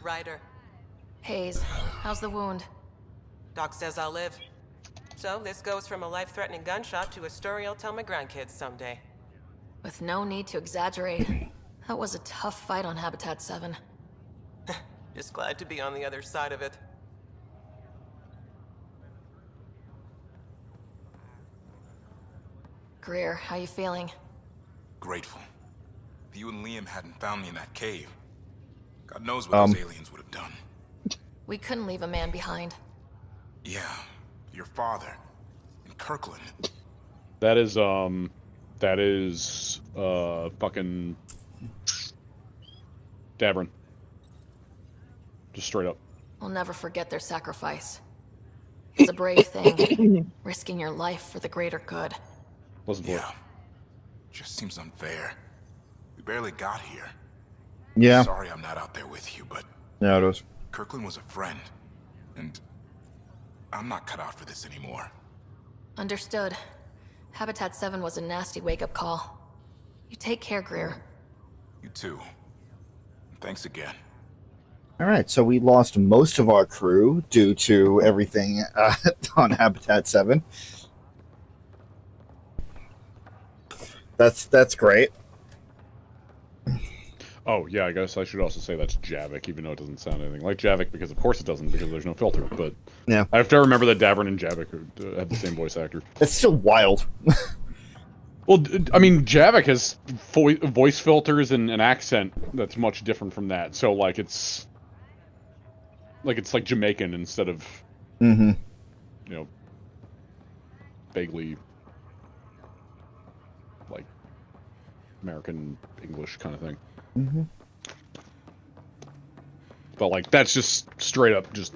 Ryder. Hayes, how's the wound? Doc says I'll live. So this goes from a life-threatening gunshot to a story I'll tell my grandkids someday. With no need to exaggerate, that was a tough fight on Habitat 7. Just glad to be on the other side of it. Greer, how you feeling? Grateful. If you and Liam hadn't found me in that cave, God knows what those aliens would have done. We couldn't leave a man behind. Yeah, your father, in Kirkland. That is fucking Davern. Just straight up. We'll never forget their sacrifice. It's a brave thing, risking your life for the greater good. Wasn't for it. Just seems unfair. We barely got here. Yeah. Sorry I'm not out there with you, but yeah, it was. Kirkland was a friend, and I'm not cut out for this anymore. Understood. Habitat 7 was a nasty wake-up call. You take care, Greer. You too. Thanks again. All right, so we lost most of our crew due to everything on Habitat 7. That's great. Oh, yeah, I guess I should also say that's Javik, even though it doesn't sound anything like Javik, because of course it doesn't, because there's no filter, but... Yeah. I have to remember that Davern and Javik have the same voice actor. It's still wild. Well, I mean, Javik has voice filters and an accent that's much different from that, so, like, it's like Jamaican instead of, Mm-hmm. you know, vaguely, like, American English kind of thing. Mm-hmm. But, like, that's just straight up just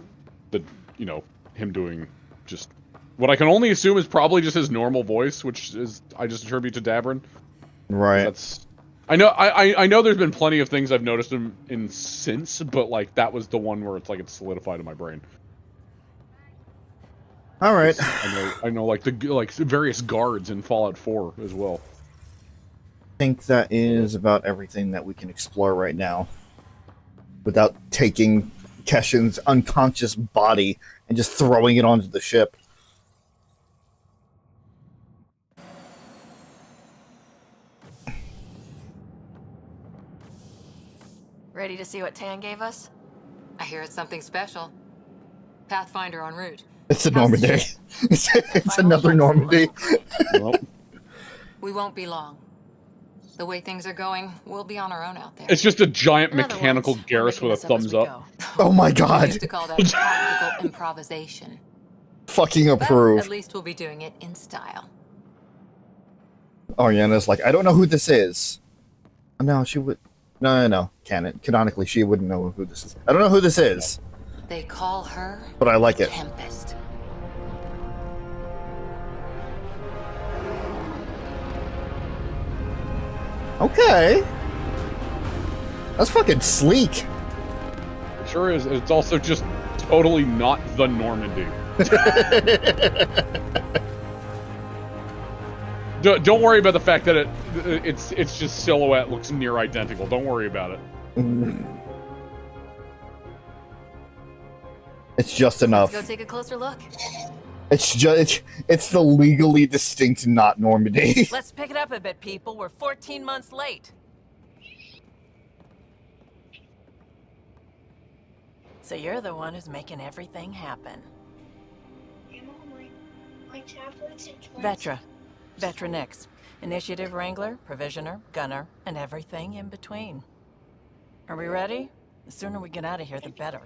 the, you know, him doing just what I can only assume is probably just his normal voice, which is, I just attribute to Davern. Right. That's, I know there's been plenty of things I've noticed him in since, but, like, that was the one where it's, like, it's solidified in my brain. All right. I know, like, various guards in Fallout 4 as well. I think that is about everything that we can explore right now without taking Keshin's unconscious body and just throwing it onto the ship. Ready to see what Tan gave us? I hear it's something special. Pathfinder en route. It's a Normandy. It's another Normandy. We won't be long. The way things are going, we'll be on our own out there. It's just a giant mechanical Garrus with a thumbs up. Oh my god. We used to call that tactical improvisation. Fucking But approve. at least we'll be doing it in style. Ariana's like, I don't know who this is. No, she would. No. Canonically, she wouldn't know who this is. I don't know who this is, They call her but I like it. Tempest. Okay. That's fucking sleek. It sure is. It's also just totally not the Normandy. Don't worry about the fact that it's just silhouette looks near identical. Don't worry about it. It's just enough. Let's go take a closer look. It's the legally distinct not Normandy. Let's pick it up a bit, people. We're 14 months late. So you're the one who's making everything happen. Vetra. Vetronix. Initiative Wrangler, Provisioner, Gunner, and everything in between. Are we ready? The sooner we get out of here, the better.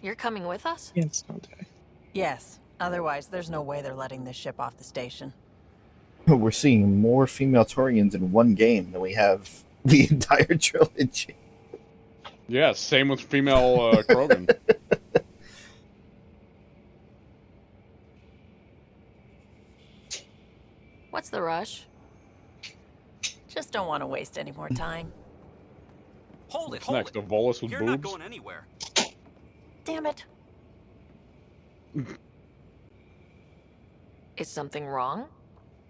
You're coming with us? Yes, okay. Yes. Otherwise, there's no way they're letting this ship off the station. We're seeing more female Taurians in one game than we have the entire trilogy. Yeah, same with female Krogan. What's the rush? Just don't want to waste any more time. Hold it, What's hold next? it. A Volus with You're boobs? not going anywhere. Damn it. Is something wrong?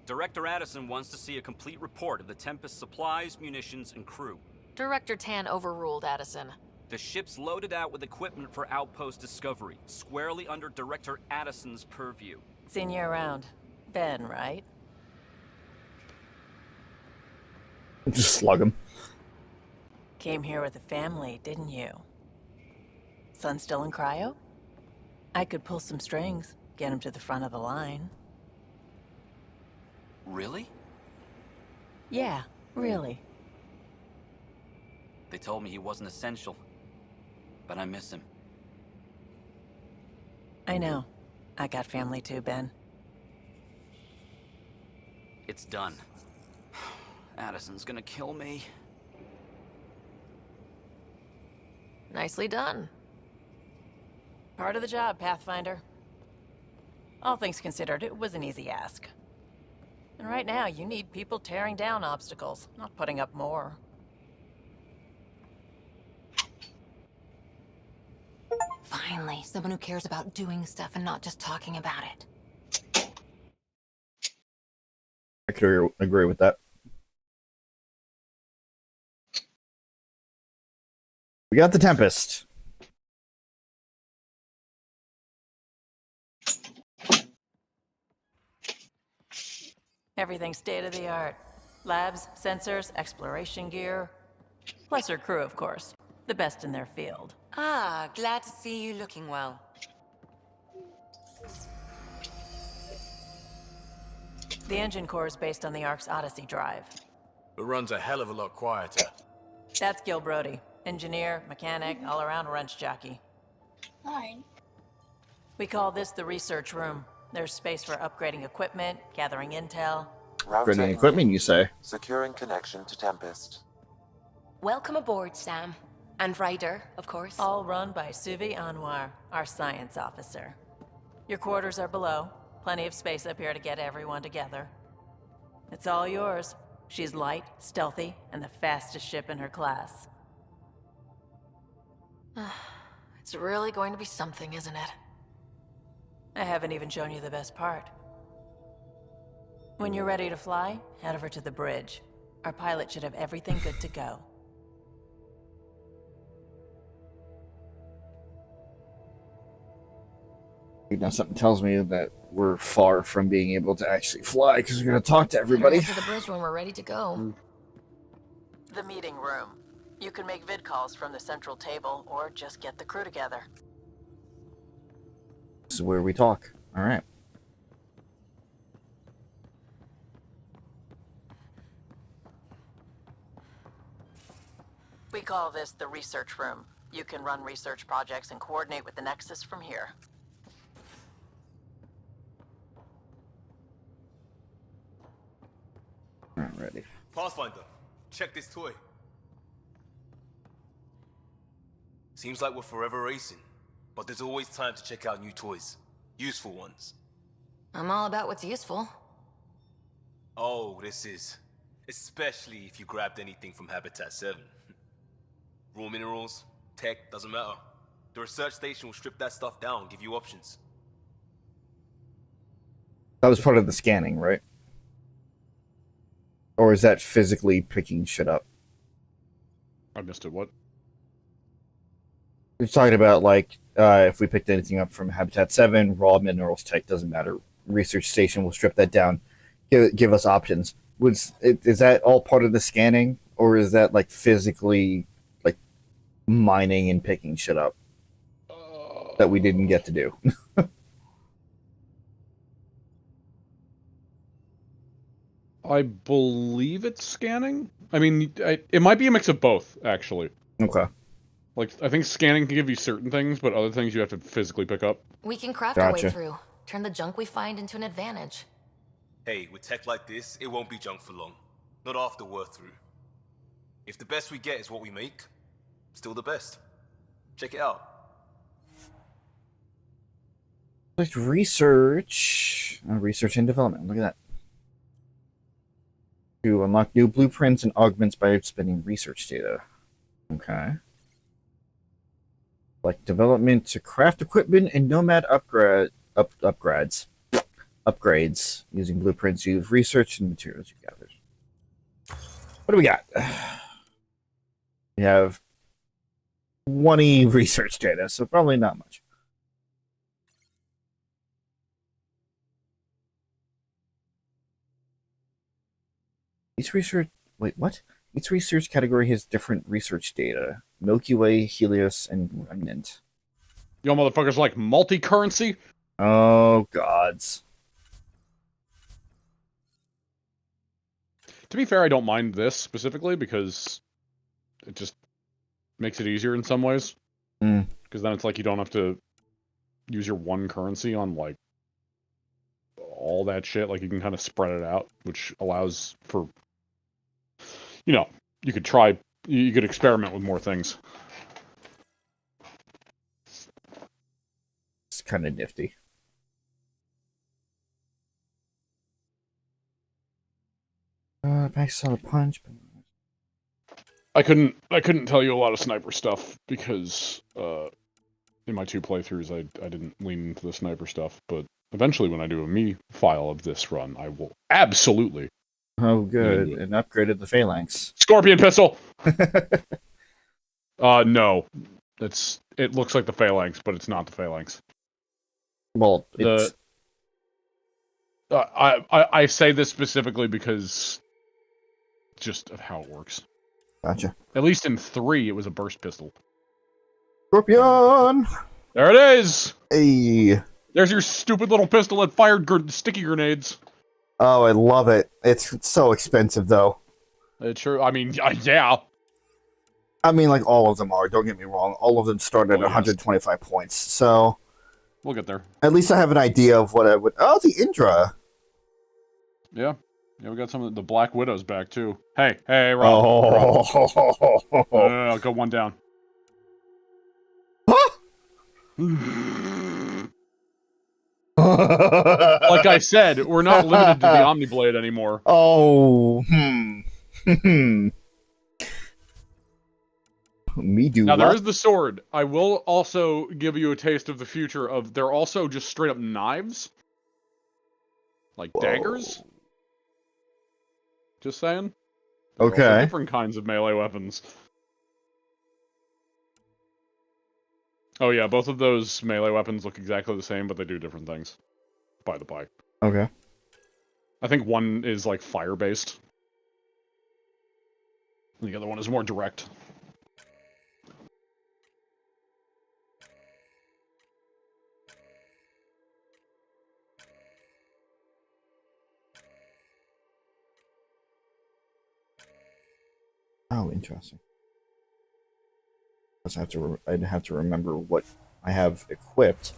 Director Addison wants to see a complete report of the Tempest's supplies, munitions, and crew. Director Tan overruled Addison. The ship's loaded out with equipment for outpost discovery, squarely under Director Addison's purview. Seen you around. Ben, right? Just slug him. Came here with a family, didn't you? Son still in cryo? I could pull some strings, get him to the front of the line. Really? Yeah, really. They told me he wasn't essential, but I miss him. I know. I got family too, Ben. It's done. Addison's gonna kill me. Nicely done. Part of the job, Pathfinder. All things considered, it was an easy ask. And right now, you need people tearing down obstacles, not putting up more. Fine. Finally, someone who cares about doing stuff and not just talking about it. I could agree with that. We got the Tempest. Everything's state-of-the-art. Labs, sensors, exploration gear. Plus her crew, of course. The best in their field. Ah, glad to see you looking well. The engine core is based on the Ark's Odyssey drive. It runs a hell of a lot quieter. That's Gil Brody. Engineer, mechanic, all-around wrench jockey. Fine. We call this the research room. There's space for upgrading equipment, gathering intel. Upgrading equipment, you say? Securing connection to Tempest. Welcome aboard, Sam. And Ryder, of course. All run by Suzie Anwar, our science officer. Your quarters are below. Plenty of space up here to get everyone together. It's all yours. She's light, stealthy, and the fastest ship in her class. It's really going to be something, isn't it? I haven't even shown you the best part. When you're ready to fly, head over to the bridge. Our pilot should have everything good to go. Now something tells me that we're far from being able to actually fly because we're going to talk to everybody. Head to the bridge when we're ready to go. The meeting room. You can make vid calls from the central table or just get the crew together. This is where we talk. All right. We call this the research room. You can run research projects and coordinate with the Nexus from here. Alrighty. Pathfinder, check this toy. Seems like we're forever racing, but there's always time to check out new toys. Useful ones. I'm all about what's useful. Oh, this is. Especially if you grabbed anything from Habitat 7. Raw minerals, tech, doesn't matter. The research station will strip that stuff down and give you options. That was part of the scanning, right? Or is that physically picking shit up? I missed it. What? We're talking about, like, if we picked anything up from Habitat 7, raw minerals, tech, doesn't matter. Research station will strip that down, give us options. Is that all part of the scanning? Or is that, like, physically, like, mining and picking shit up? That we didn't get to do. I believe it's scanning. I mean, it might be a mix of both, actually. Okay. Like, I think scanning can give you certain things, but other things you have to physically pick up. We can craft our way through. Turn the junk we find into an advantage. Hey, with tech like this, it won't be junk for long. Not after we're through. If the best we get is what we make, still the best. Check it out. Like research and development. Look at that. To unlock new blueprints and augments by spending research data. Okay. Like development to craft equipment and nomad upgrades using blueprints you've researched and materials you gathered. What do we got? We have 20 research data, so probably not much. Each research category has different research data. Milky Way, Helios, and Remnant. Yo, motherfuckers like multi-currency? Oh, gods. To be fair, I don't mind this specifically because it just makes it easier in some ways. Because then it's like you don't have to use your one currency on, like, all that shit. Like, you can kind of spread it out, which allows for... You know, you could experiment with more things. It's kind of nifty. Back solid punch. I couldn't tell you a lot of sniper stuff because in my 2 playthroughs, I didn't lean into the sniper stuff, but eventually when I do a me file of this run, I will absolutely. Oh, good. And upgraded the phalanx. Scorpion pistol! No. It looks like the phalanx, but it's not the phalanx. Well, it's... I say this specifically because just of how it works. Gotcha. At least in 3, it was a burst pistol. Scorpion! There it is! Hey! There's your stupid little pistol that fired sticky grenades. Oh, I love it. It's so expensive, though. It's true. I mean, yeah. I mean, like, all of them are. Don't get me wrong. All of them start at 125 points, so... We'll get there. At least I have an idea of what I would... Oh, the Indra! Yeah. Yeah, we got some of the Black Widows back, too. Hey, Rob. Oh. I'll go one down. Like I said, we're not limited to the Omniblade anymore. Oh, Me do Now, what? there is the sword. I will also give you a taste of the future of... They're also just straight-up knives. Like daggers. Just saying. They're also Okay. different kinds of melee weapons. Oh yeah, both of those melee weapons look exactly the same, but they do different things. By the by. Okay. I think one is like fire-based. And the other one is more direct. Oh, interesting. I'd have to remember what I have equipped.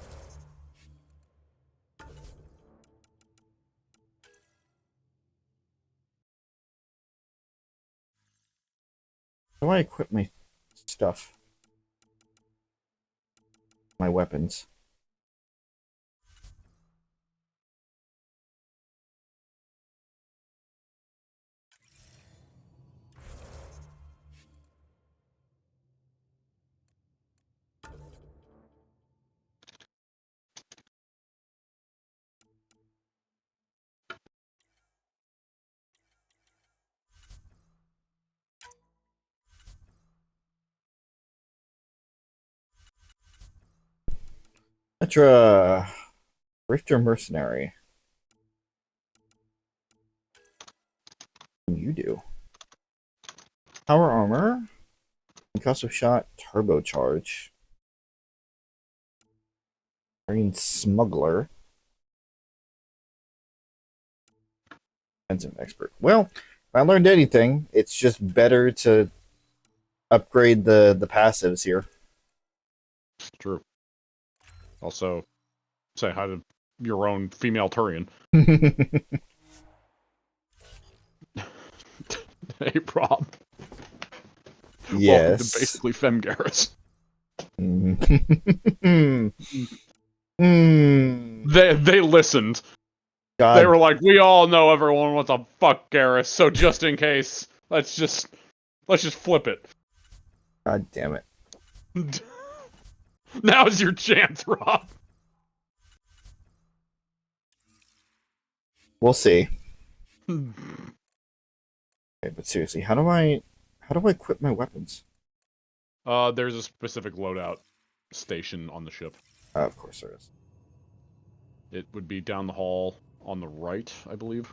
How do I equip my stuff? My weapons. Petra, Rifter Mercenary. What do you do? Power armor, concussive shot, turbocharge. Marine smuggler. Defensive expert. Well, if I learned anything, it's just better to upgrade the passives here. True. Also, say hi to your own female Turian. Hey, Rob. Yes. Welcome to basically Femgaris. They listened. God. They were like, we all know everyone wants a fuck Garrus, so just in case, let's just flip it. God damn it. Now's your chance, Rob. We'll see. Okay, but seriously, how do I equip my weapons? There's a specific loadout station on the ship. Of course there is. It would be down the hall on the right, I believe.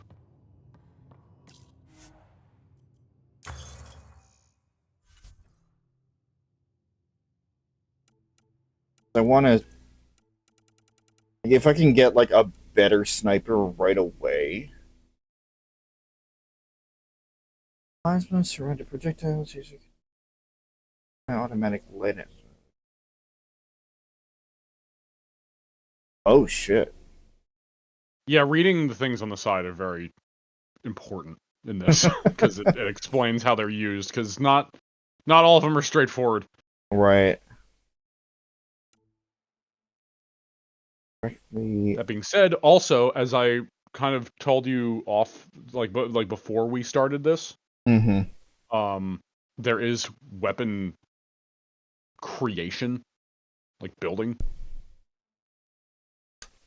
I want to... If I can get, like, a better sniper right away... Plasma, surrounded projectiles, using... My automatic light. Oh, shit. Yeah, reading the things on the side are very important in this, because it explains how they're used, because not all of them are straightforward. Right. That being said, also, as I kind of told you off, like before we started this, there is weapon creation. like building,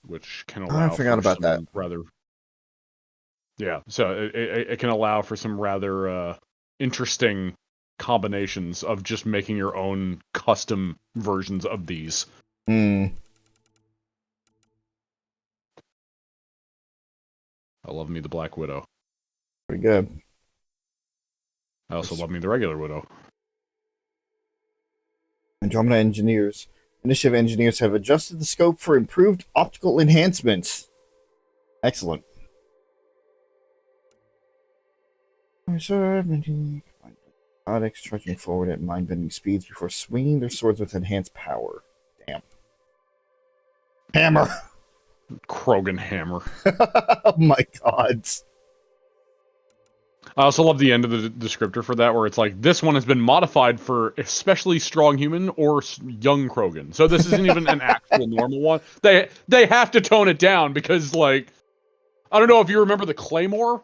which can allow I forgot about that. rather. Yeah, so it can allow for some rather interesting combinations of just making your own custom versions of these. Hmm. I love me the Black Widow. Pretty good. I also love me the regular Widow. Andromeda engineers. Initiative engineers have adjusted the scope for improved optical enhancements. Excellent. Products charging forward at mind-bending speeds before swinging their swords with enhanced power. Damn. Hammer! Krogan hammer. Oh my god. I also love the end of the descriptor for that, where it's like, this one has been modified for especially strong human or young Krogan. So this isn't even an actual normal one. They have to tone it down because, like, I don't know if you remember the Claymore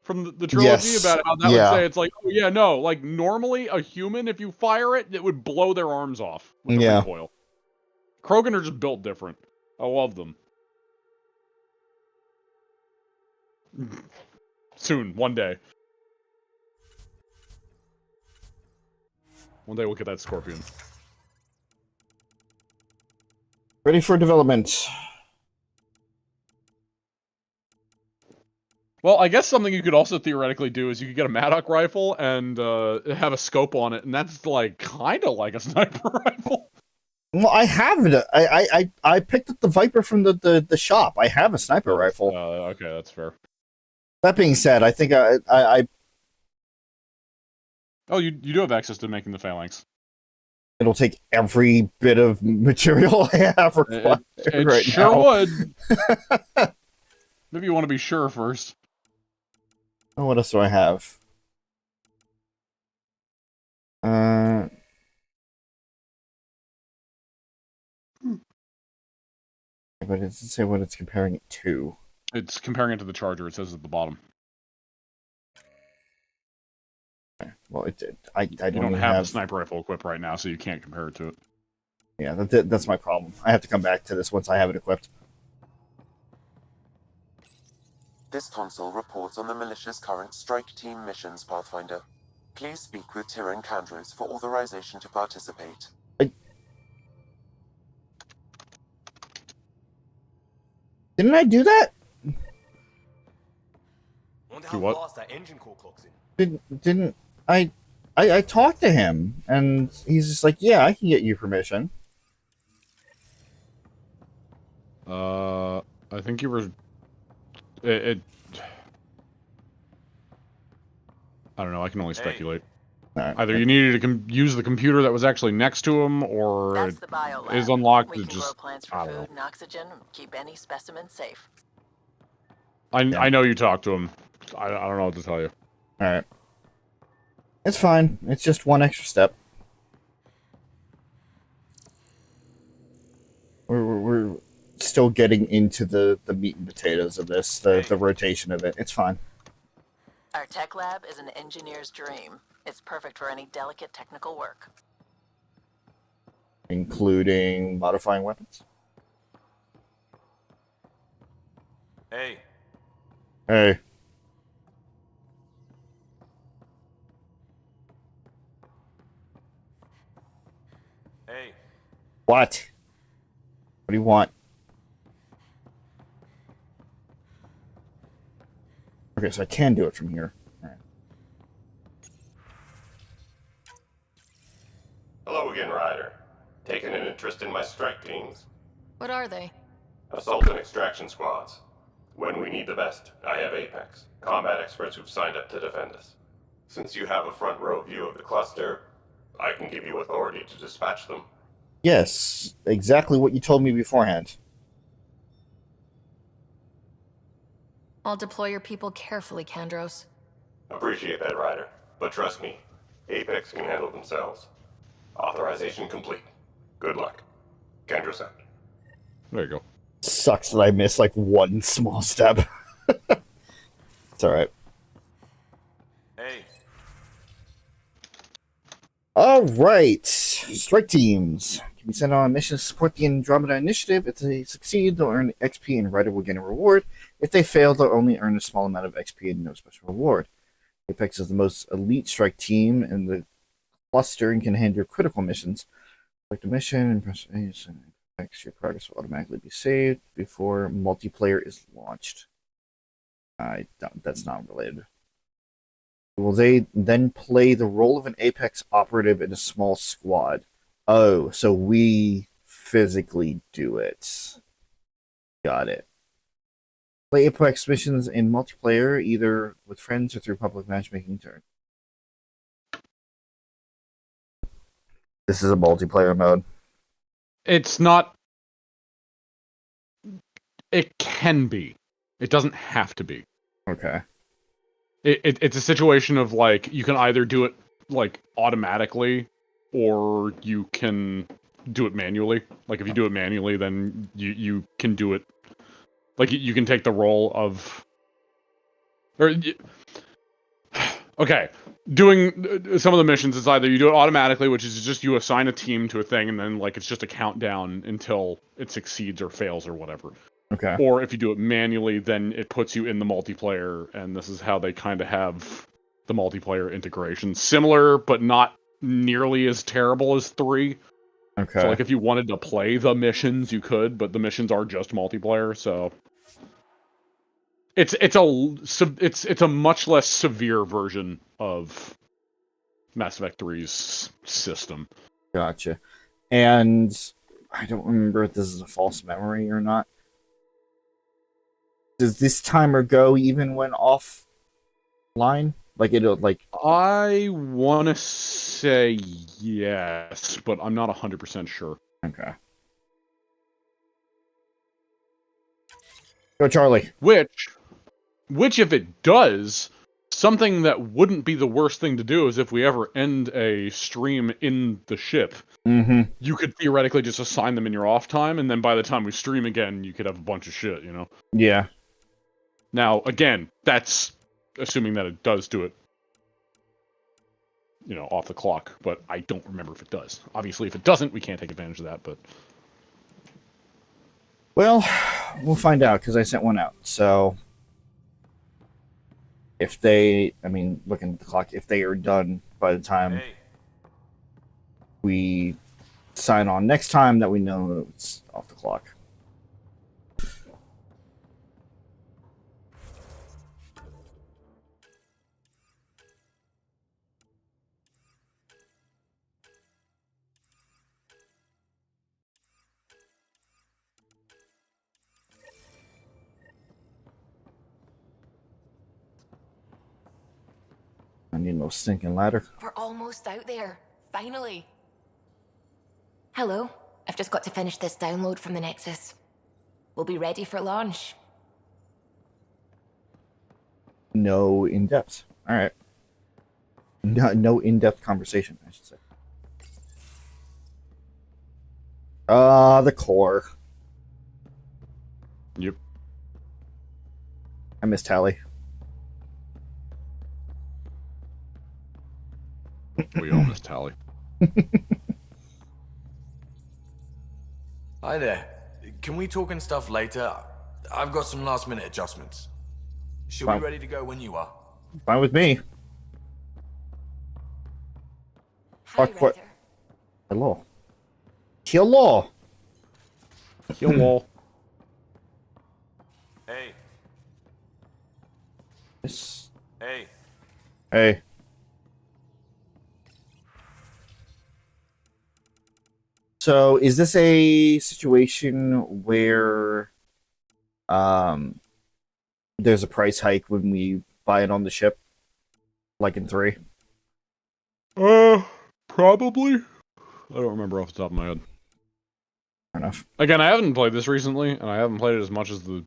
from the trilogy, Yes. about how that would say, it's like, oh yeah, no, like, normally a human, if you fire it, it would blow their arms off with the recoil. Krogan are just built different. I love them. Soon, one day. One day we'll get that Scorpion. Ready for development. Well, I guess something you could also theoretically do is you could get a Maddock rifle and have a scope on it, and that's like kind of like a sniper rifle. Well, I have it. I picked up the Viper from the shop. I have a sniper rifle. Okay, that's fair. That being said, I think I Oh, you do have access to making the phalanx. It'll take every bit of material I have required It right sure now. would. Maybe you want to be sure first. Oh, what else do I have? But it doesn't say what it's comparing it to. It's comparing it to the Charger. It says at the bottom. Okay. Well, it did. I You don't have the sniper rifle equipped right now, so you can't compare it to it. Yeah, that's my problem. I have to come back to this once I have it equipped. This console reports on the militia's current strike team missions, Pathfinder. Please speak with Tyrion Candros for authorization to participate. Didn't I do that? Wonder how what? fast that engine core clocks in. Didn't I talked to him, and he's just like, yeah, I can get you permission. I think you were... I don't know, I can only speculate. Either you needed to use the computer that was actually next to him, or That's it the biolab. is unlocked We to can just... grow plants for I don't know. food and oxygen, and keep any specimen safe. I know you talked to him. I don't know what to tell you. Alright. It's fine. It's just one extra step. We're still getting into the meat and potatoes of this, the rotation of it. It's fine. Our tech lab is an engineer's dream. It's perfect for any delicate technical work. Including modifying weapons? Hey. Hey. Hey. What? What do you want? Okay, so I can do it from here. All right. Hello again, Ryder. Taking an interest in my strike teams? What are they? Assault and extraction squads. When we need the best, I have Apex, combat experts who've signed up to defend us. Since you have a front row view of the cluster, I can give you authority to dispatch them. Yes, exactly what you told me beforehand. I'll deploy your people carefully, Kandros. Appreciate that, Ryder. But trust me, Apex can handle themselves. Authorization complete. Good luck. Kendra out. There you go. Sucks that I missed like one small step. It's alright. Hey. Alright. Strike teams. be sent on a mission to support the Andromeda initiative. If they succeed, they'll earn XP and Ryder will get a reward. If they fail, they'll only earn a small amount of XP and no special reward. Apex is the most elite strike team in the cluster and can handle critical missions. Select a mission and press Apex. Your progress will automatically be saved before multiplayer is launched. That's not related. Will they then play the role of an Apex operative in a small squad? Oh, so we physically do it. Got it. Play Apex missions in multiplayer, either with friends or through public matchmaking turn. This is a multiplayer mode. It's not... It can be. It doesn't have to be. Okay. It's a situation of, like, you can either do it, like, automatically, or you can do it manually. Like, if you do it manually, then you can do it... Like, you can take the role of... Okay, doing some of the missions is either you do it automatically, which is just you assign a team to a thing, and then, like, it's just a countdown until it succeeds or fails or whatever. Okay. Or if you do it manually, then it puts you in the multiplayer, and this is how they kind of have the multiplayer integration. Similar, but not nearly as terrible as 3. Okay. So, like, if you wanted to play the missions, you could, but the missions are just multiplayer, so... It's a much less severe version of Mass Effect 3's system. Gotcha. And I don't remember if this is a false memory or not. Does this timer go even when offline? Like it'll like... I want to say yes, but I'm not 100% sure. Okay. Go Charlie. Which if it does, something that wouldn't be the worst thing to do is if we ever end a stream in the ship, you could theoretically just assign them in your off time, and then by the time we stream again, you could have a bunch of shit, you know? Yeah. Now, again, that's assuming that it does do it, you know, off the clock, but I don't remember if it does. Obviously, if it doesn't, we can't take advantage of that, but... Well, we'll find out, because I sent one out, so... If they... I mean, looking at the clock, if they are done by the time we sign on next time, that we know it's off the clock. I need no stinking ladder. We're almost out there. Finally. Hello. I've just got to finish this download from the Nexus. We'll be ready for launch. No in-depth. Alright. No in-depth conversation, I should say. The core. Yep. I miss Tally. We all miss Tally. Hi there. Can we talk and stuff later? I've got some last-minute adjustments. She'll be ready to go when you are. Fine with me. Fuck what? Hello. Hello. Hello. Hey. Yes. Hey. Hey. So, is this a situation where there's a price hike when we buy it on the ship? Like in 3? Probably. I don't remember off the top of my head. Fair enough. Again, I haven't played this recently, and I haven't played it as much as the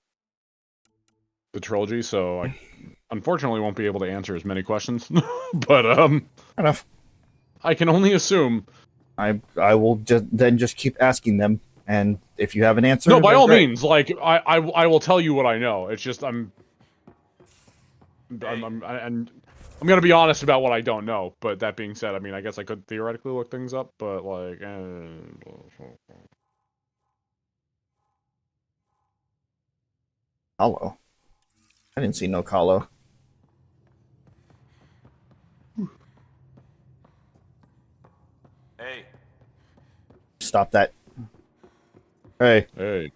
trilogy, so I unfortunately won't be able to answer as many questions. But, Fair enough. I can only assume... I will just keep asking them, and if you have an answer... No, by all means, like, I will tell you what I know. It's just, and I'm gonna be honest about what I don't know, but that being said, I mean, I guess I could theoretically look things up, but like... Hollow. I didn't see no Hollow. Hey. Stop that. Hey. Hey.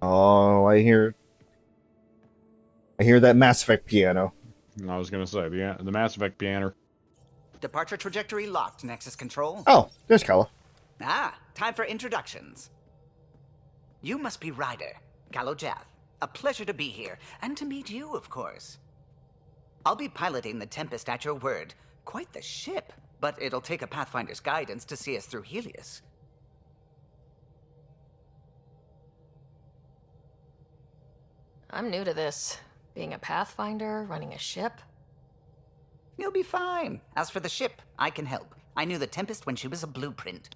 Oh, I hear that Mass Effect piano. I was gonna say, the Mass Effect piano. Departure trajectory locked, Nexus Control. Oh, there's Kala. Ah, time for introductions. You must be Ryder, Callow Jath. A pleasure to be here, and to meet you, of course. I'll be piloting the Tempest at your word. Quite the ship, but it'll take a Pathfinder's guidance to see us through Helios. I'm new to this. Being a Pathfinder, running a ship. You'll be fine. As for the ship, I can help. I knew the Tempest when she was a blueprint.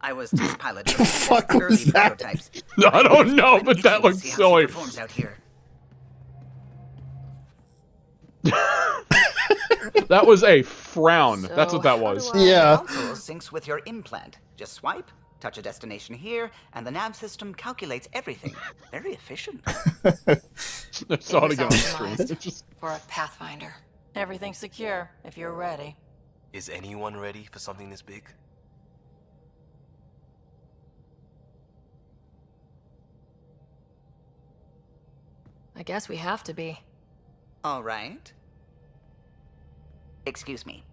I was test piloting the early prototypes. I don't know, but that looks silly. Performs out here. That was a frown. That's what that was. Yeah. Console syncs with your implant. Just swipe, touch a destination here, and the nav system calculates everything. Very efficient. I saw it again on the screen. For a Pathfinder. Everything's secure, if you're ready. Is anyone ready for something this big? I guess we have to be. All right. Excuse me.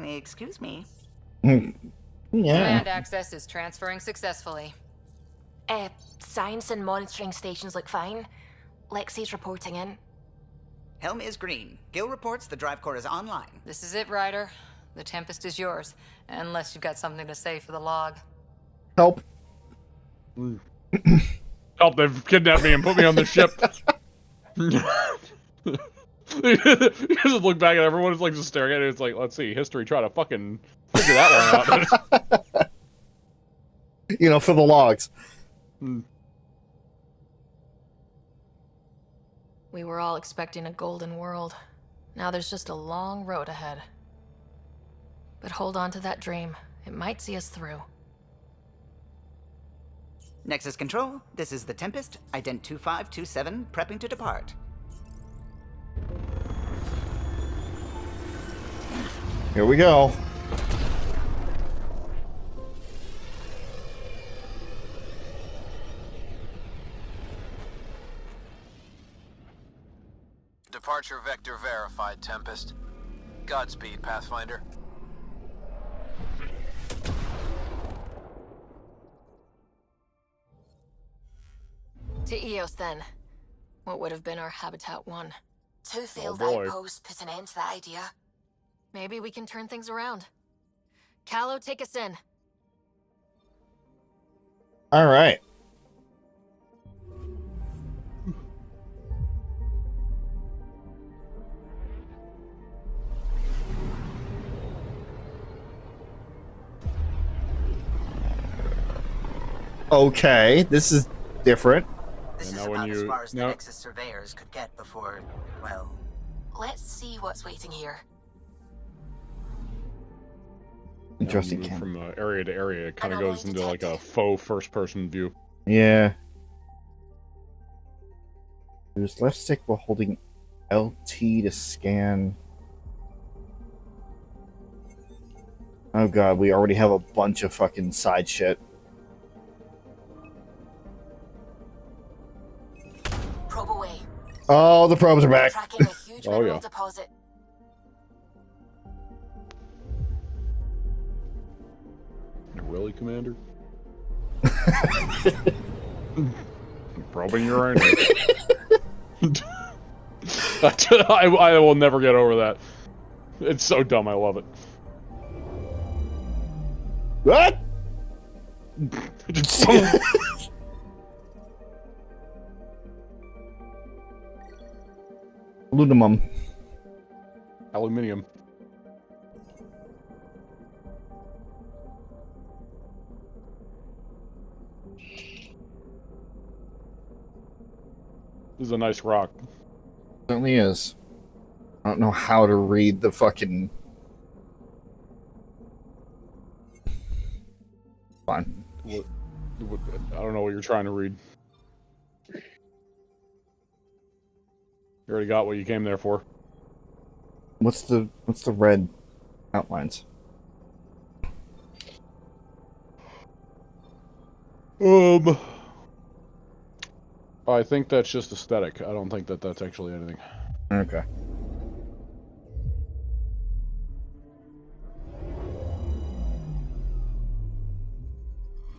Excuse me. Yeah. Command access is transferring successfully. Science and monitoring stations look fine. Lexi's reporting in. Helm is green. Gil reports the drive core is online. This is it, Ryder. The Tempest is yours, unless you've got something to say for the log. Help. Help, they've kidnapped me and put me on the ship. You just look back at everyone, it's like just staring at it, it's like, let's see, history, try to fucking figure that one out. You know, for the logs. We were all expecting a golden world. Now there's just a long road ahead. But hold on to that dream. It might see us through. Nexus Control, this is the Tempest, ident 2527, prepping to depart. Here we go. Departure vector verified, Tempest. Godspeed, Pathfinder. To Eos, then. What would have been our Habitat 1. 2 failed boy. outposts put an end to that idea. Maybe we can turn things around. Callow, take us in. All right. Okay, this is different. This is know when about as you- far as the no. Nexus surveyors could get before, well... Let's see what's waiting here. Interesting. Move Cam. from area to area, it kind of goes into like a faux first-person view. Yeah. Use left stick while holding LT to scan. Oh god, we already have a bunch of fucking side shit. Probe away. Oh, the probes are back. Tracking a huge Oh, mineral yeah. deposit. Really, Commander? Probing uranium. I will never get over that. It's so dumb, I love it. What? Just boom. Aluminum. Aluminium. This is a nice rock. Certainly is. I don't know how to read the fucking... Fine. I don't know what you're trying to read. You already got what you came there for. What's the red outlines? I think that's just aesthetic. I don't think that that's actually anything. Okay.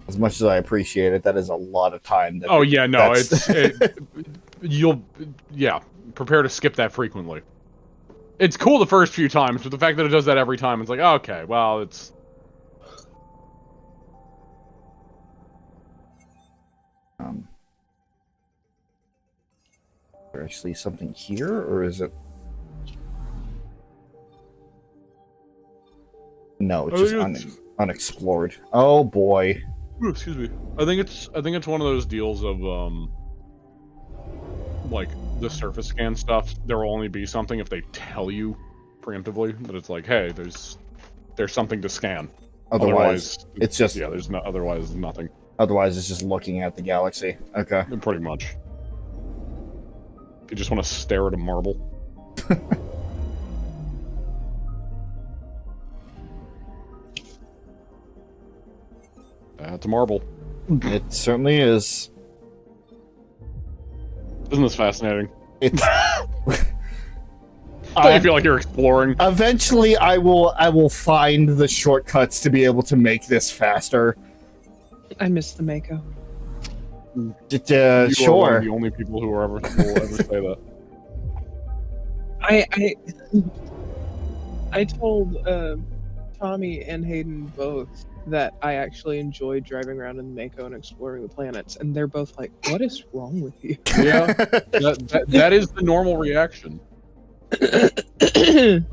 As much as I appreciate it, that is a lot of time. Oh yeah, no, yeah, prepare to skip that frequently. It's cool the first few times, but the fact that it does that every time, it's like, okay, well, it's... Is there actually something here, or is it... No, it's just unexplored. Oh boy. Ooh, excuse me. I think it's one of those deals of like the surface scan stuff. There will only be something if they tell you preemptively that it's like, hey, there's something to scan. Otherwise it's just otherwise nothing. Otherwise it's just looking at the galaxy. Okay. Pretty much. If you just want to stare at a marble. That's a marble. It certainly is. Isn't this fascinating? It's... I feel like you're exploring. Eventually, I will find the shortcuts to be able to make this faster. I miss the Mako. You sure. are one of the only people who will ever say that. I told Tommy and Hayden both that I actually enjoyed driving around in the Mako and exploring the planets, and they're both like, "What is wrong with you?" Yeah, that is the normal reaction.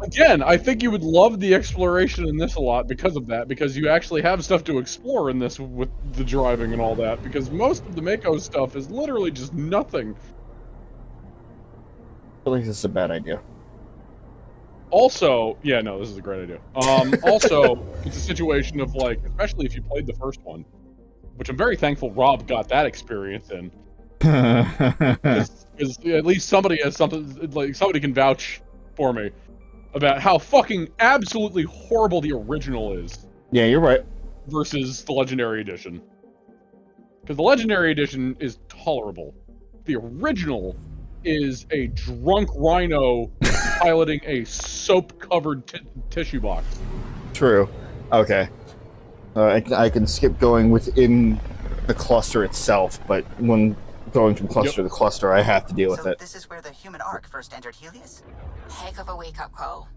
Again, I think you would love the exploration in this a lot because of that, because you actually have stuff to explore in this with the driving and all that, because most of the Mako stuff is literally just nothing. I feel like this is a bad idea. Also, yeah, no, this is a great idea. Also, it's a situation of, like, especially if you played the first one, which I'm very thankful Rob got that experience in. Because at least somebody has something, like, somebody can vouch for me about how fucking absolutely horrible the original is. Yeah, you're right. Versus the Legendary Edition. Because the Legendary Edition is tolerable. The original is a drunk rhino piloting a soap-covered tissue box. True. Okay. I can skip going within the cluster itself, but when going from cluster to cluster, I have to deal with it. This is where the human ark first entered Helios? Heck of a wake-up call.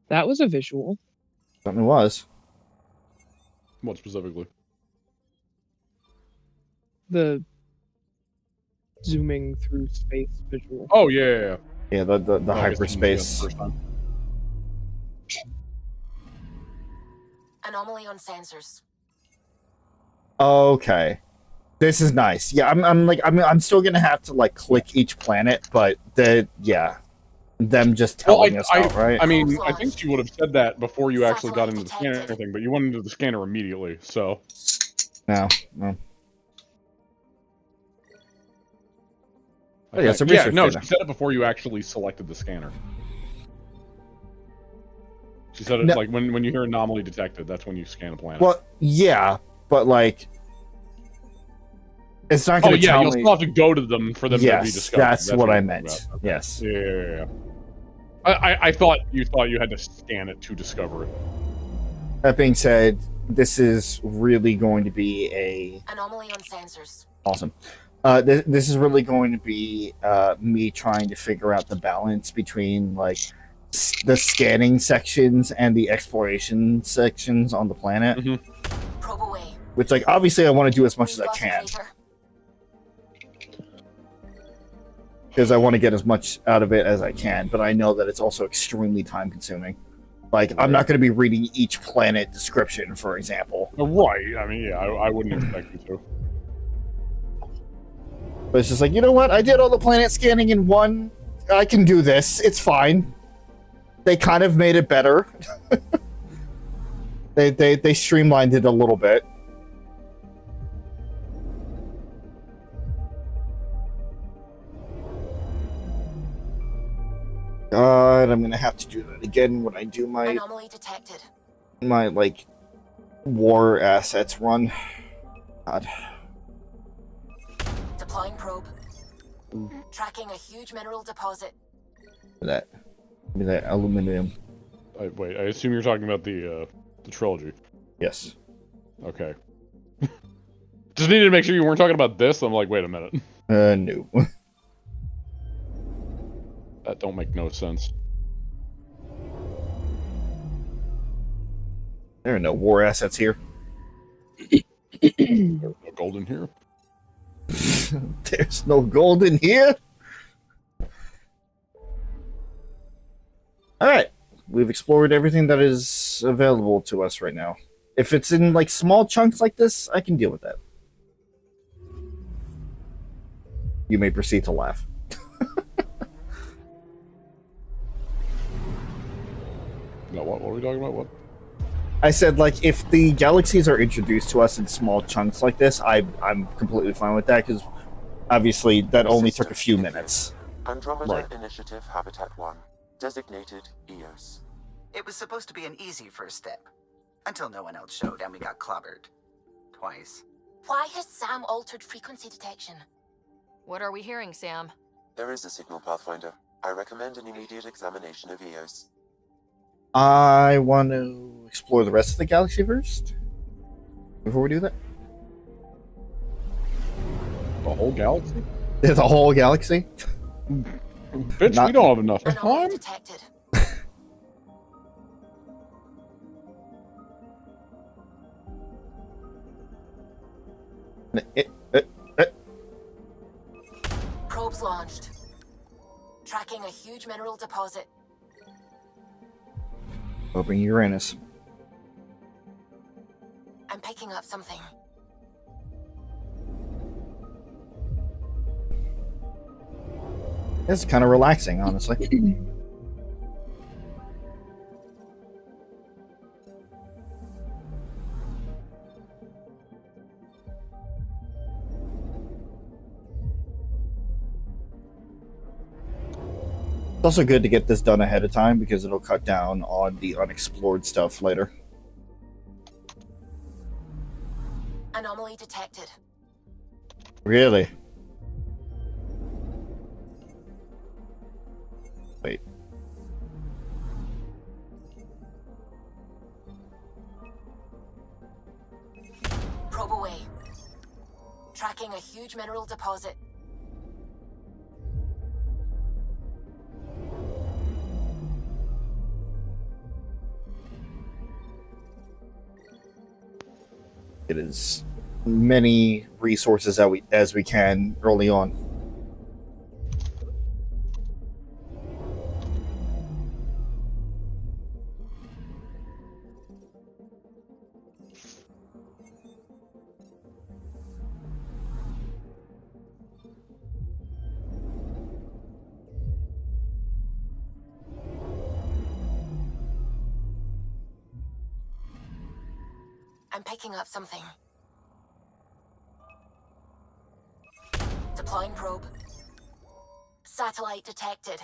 That was a visual. Something was. What specifically? The zooming through space visual. Oh yeah. Yeah, the hyperspace. Anomaly on sensors. Okay, this is nice. Yeah, I'm still gonna have to like click each planet, but them just telling us out, right? I mean, I think you would have said that before you actually got into the scanner thing, but you went into the scanner immediately, so. No. Oh, yeah, she said it before you actually selected the scanner. She said it like when you hear anomaly detected, that's when you scan a planet. Well, yeah, but like, it's not going to tell me. You'll still have to go to them for them to be discovered. That's what I meant. Okay. Yes. Yeah. I thought you had to scan it to discover it. That being said, this is really going to be a anomaly on sensors. Awesome. This is really going to be me trying to figure out the balance between like the scanning sections and the exploration sections on the planet. Probe away. Which, like, obviously I want to do as much as I can. Because I want to get as much out of it as I can, but I know that it's also extremely time consuming. Like, I'm not going to be reading each planet description, for example. Right. I mean, yeah, I wouldn't expect you to. But it's just like, you know what? I did all the planet scanning in one. I can do this. It's fine. They kind of made it better. They streamlined it a little bit. God, I'm gonna have to do that again when I do my Anomaly detected. my like war assets run. God. Deploying probe. Tracking a huge mineral deposit. That. Give me that aluminum. Wait, I assume you're talking about the trilogy. Yes. Okay. Just needed to make sure you weren't talking about this. I'm like, wait a minute. No. That don't make no sense. There are no war assets here. There's no gold in here. There's no gold in here. Alright. We've explored everything that is available to us right now. If it's in like small chunks like this, I can deal with that. You may proceed to laugh. No, what are we talking about? What? I said, like, if the galaxies are introduced to us in small chunks like this, I'm completely fine with that, because obviously that only took a few minutes. Andromeda Right. Initiative Habitat 1, designated EOS. It was supposed to be an easy first step. Until no one else showed and we got clobbered. Twice. Why has Sam altered frequency detection? What are we hearing, Sam? There is a signal, Pathfinder. I recommend an immediate examination of EOS. I want to explore the rest of the galaxy first, before we do that. The whole galaxy? The whole galaxy? Bitch, we don't have enough time. Detected. Probes launched. Tracking a huge mineral deposit. Open Uranus. I'm picking up something. It's kind of relaxing, honestly. It's also good to get this done ahead of time because it'll cut down on the unexplored stuff later. Anomaly detected. Really? Wait. Probe away. Tracking a huge mineral deposit. It is many resources as we can early on. I'm picking up something. Deploying probe. Satellite detected.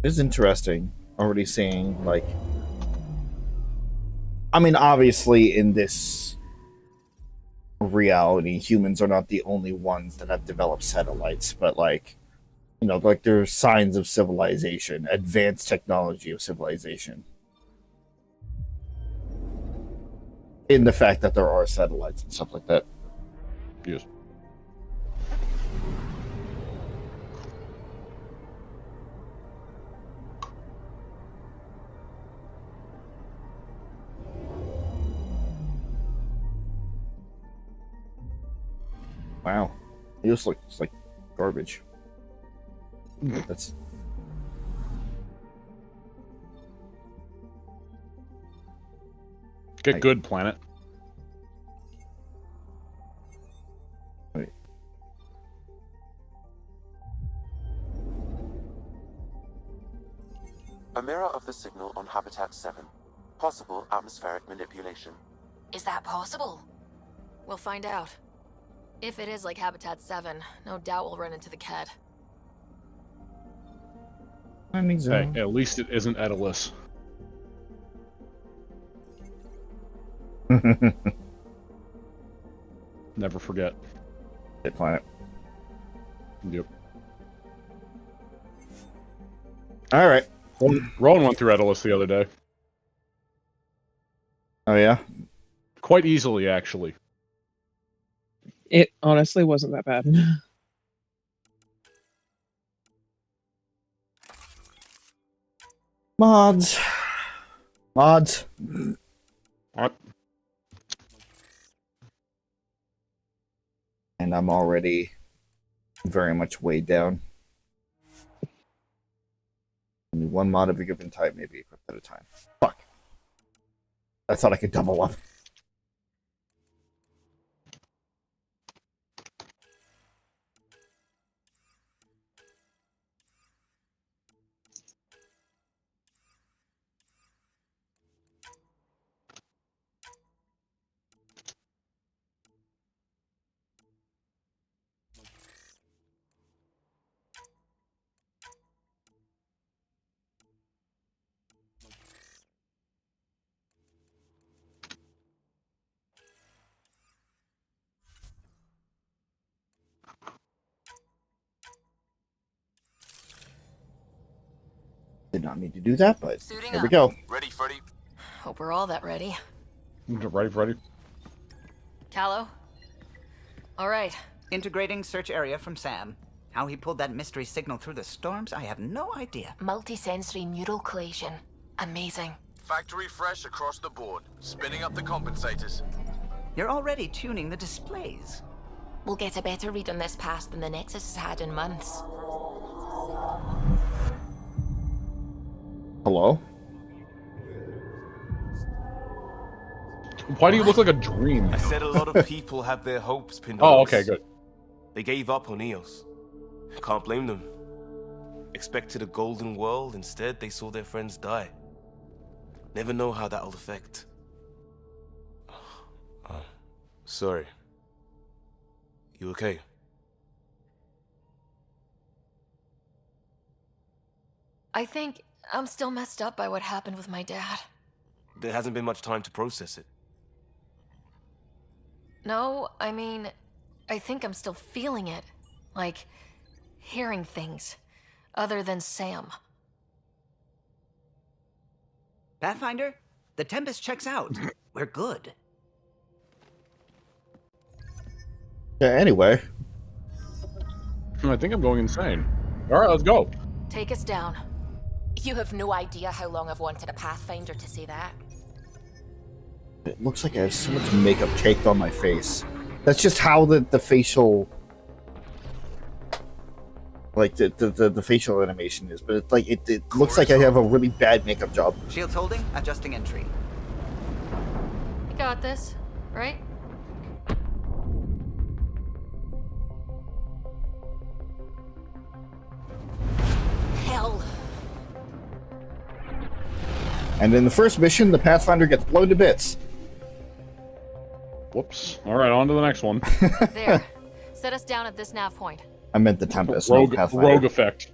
It's interesting already seeing, like, I mean, obviously in this reality, humans are not the only ones that have developed satellites, but like, you know, like there's signs of civilization, advanced technology of civilization, in the fact that there are satellites and stuff like that. Yes. Wow. He just looks like garbage. That's... Get good, planet. Wait. A mirror of the signal on Habitat 7. Possible atmospheric manipulation. Is that possible? We'll find out. If it is like Habitat 7, no doubt we'll run into the Ked. I think so. Hey, at least it isn't Edalus. Never forget. Hit planet. Yep. All right. Rowan went through Edalus the other day. Oh yeah. Quite easily, actually. It honestly wasn't that bad. Mods. Mods. What? And I'm already very much weighed down. Only one mod of a given type may be equipped at a time. Fuck. I thought I could double up. Did not mean to do that, but here we go. Ready, Freddy? Hope we're all that ready. Ready? Callow? Alright. Integrating search area from Sam. How he pulled that mystery signal through the storms, I have no idea. Multisensory neural collation. Amazing. Factory fresh across the board. Spinning up the compensators. You're already tuning the displays. We'll get a better read on this pass than the Nexus has had in months. Hello? Why do you look like a dream? I said a lot of people have their hopes pinned on Oh, us. okay, good. They gave up on Eos. Can't blame them. Expected a golden world, instead they saw their friends die. Never know how that'll affect. Sorry. You okay? I think I'm still messed up by what happened with my dad. There hasn't been much time to process it. No, I mean, I think I'm still feeling it. Like, hearing things. Other than Sam. Pathfinder, the Tempest checks out. We're good. Yeah, anyway. I think I'm going insane. Alright, let's go. Take us down. You have no idea how long I've wanted a Pathfinder to say that. It looks like I have so much makeup caked on my face. That's just how the facial... Like, the facial animation is. But it, like, it looks like I have a really bad makeup job. Shields holding, adjusting entry. You got this, right? Hell. And in the first mission, the Pathfinder gets blown to bits. Whoops. Alright, on to the next one. There. Set us down at this nav point. I meant the Tempest, Rogue, not Pathfinder. rogue effect.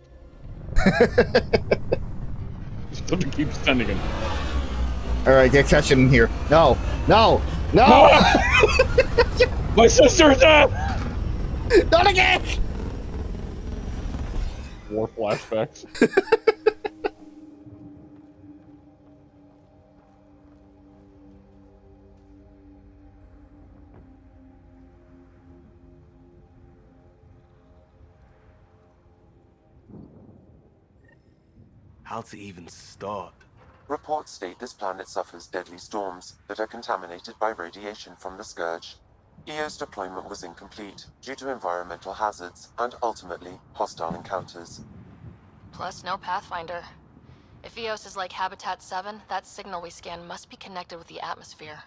Just have to keep sending him. Alright, get catching in here. No! No! No! My sister's dead! Not again! War flashbacks. How to even start? Reports state this planet suffers deadly storms that are contaminated by radiation from the Scourge. EO's deployment was incomplete due to environmental hazards and ultimately hostile encounters. Plus, no Pathfinder. If EOS is like Habitat 7, that signal we scan must be connected with the atmosphere.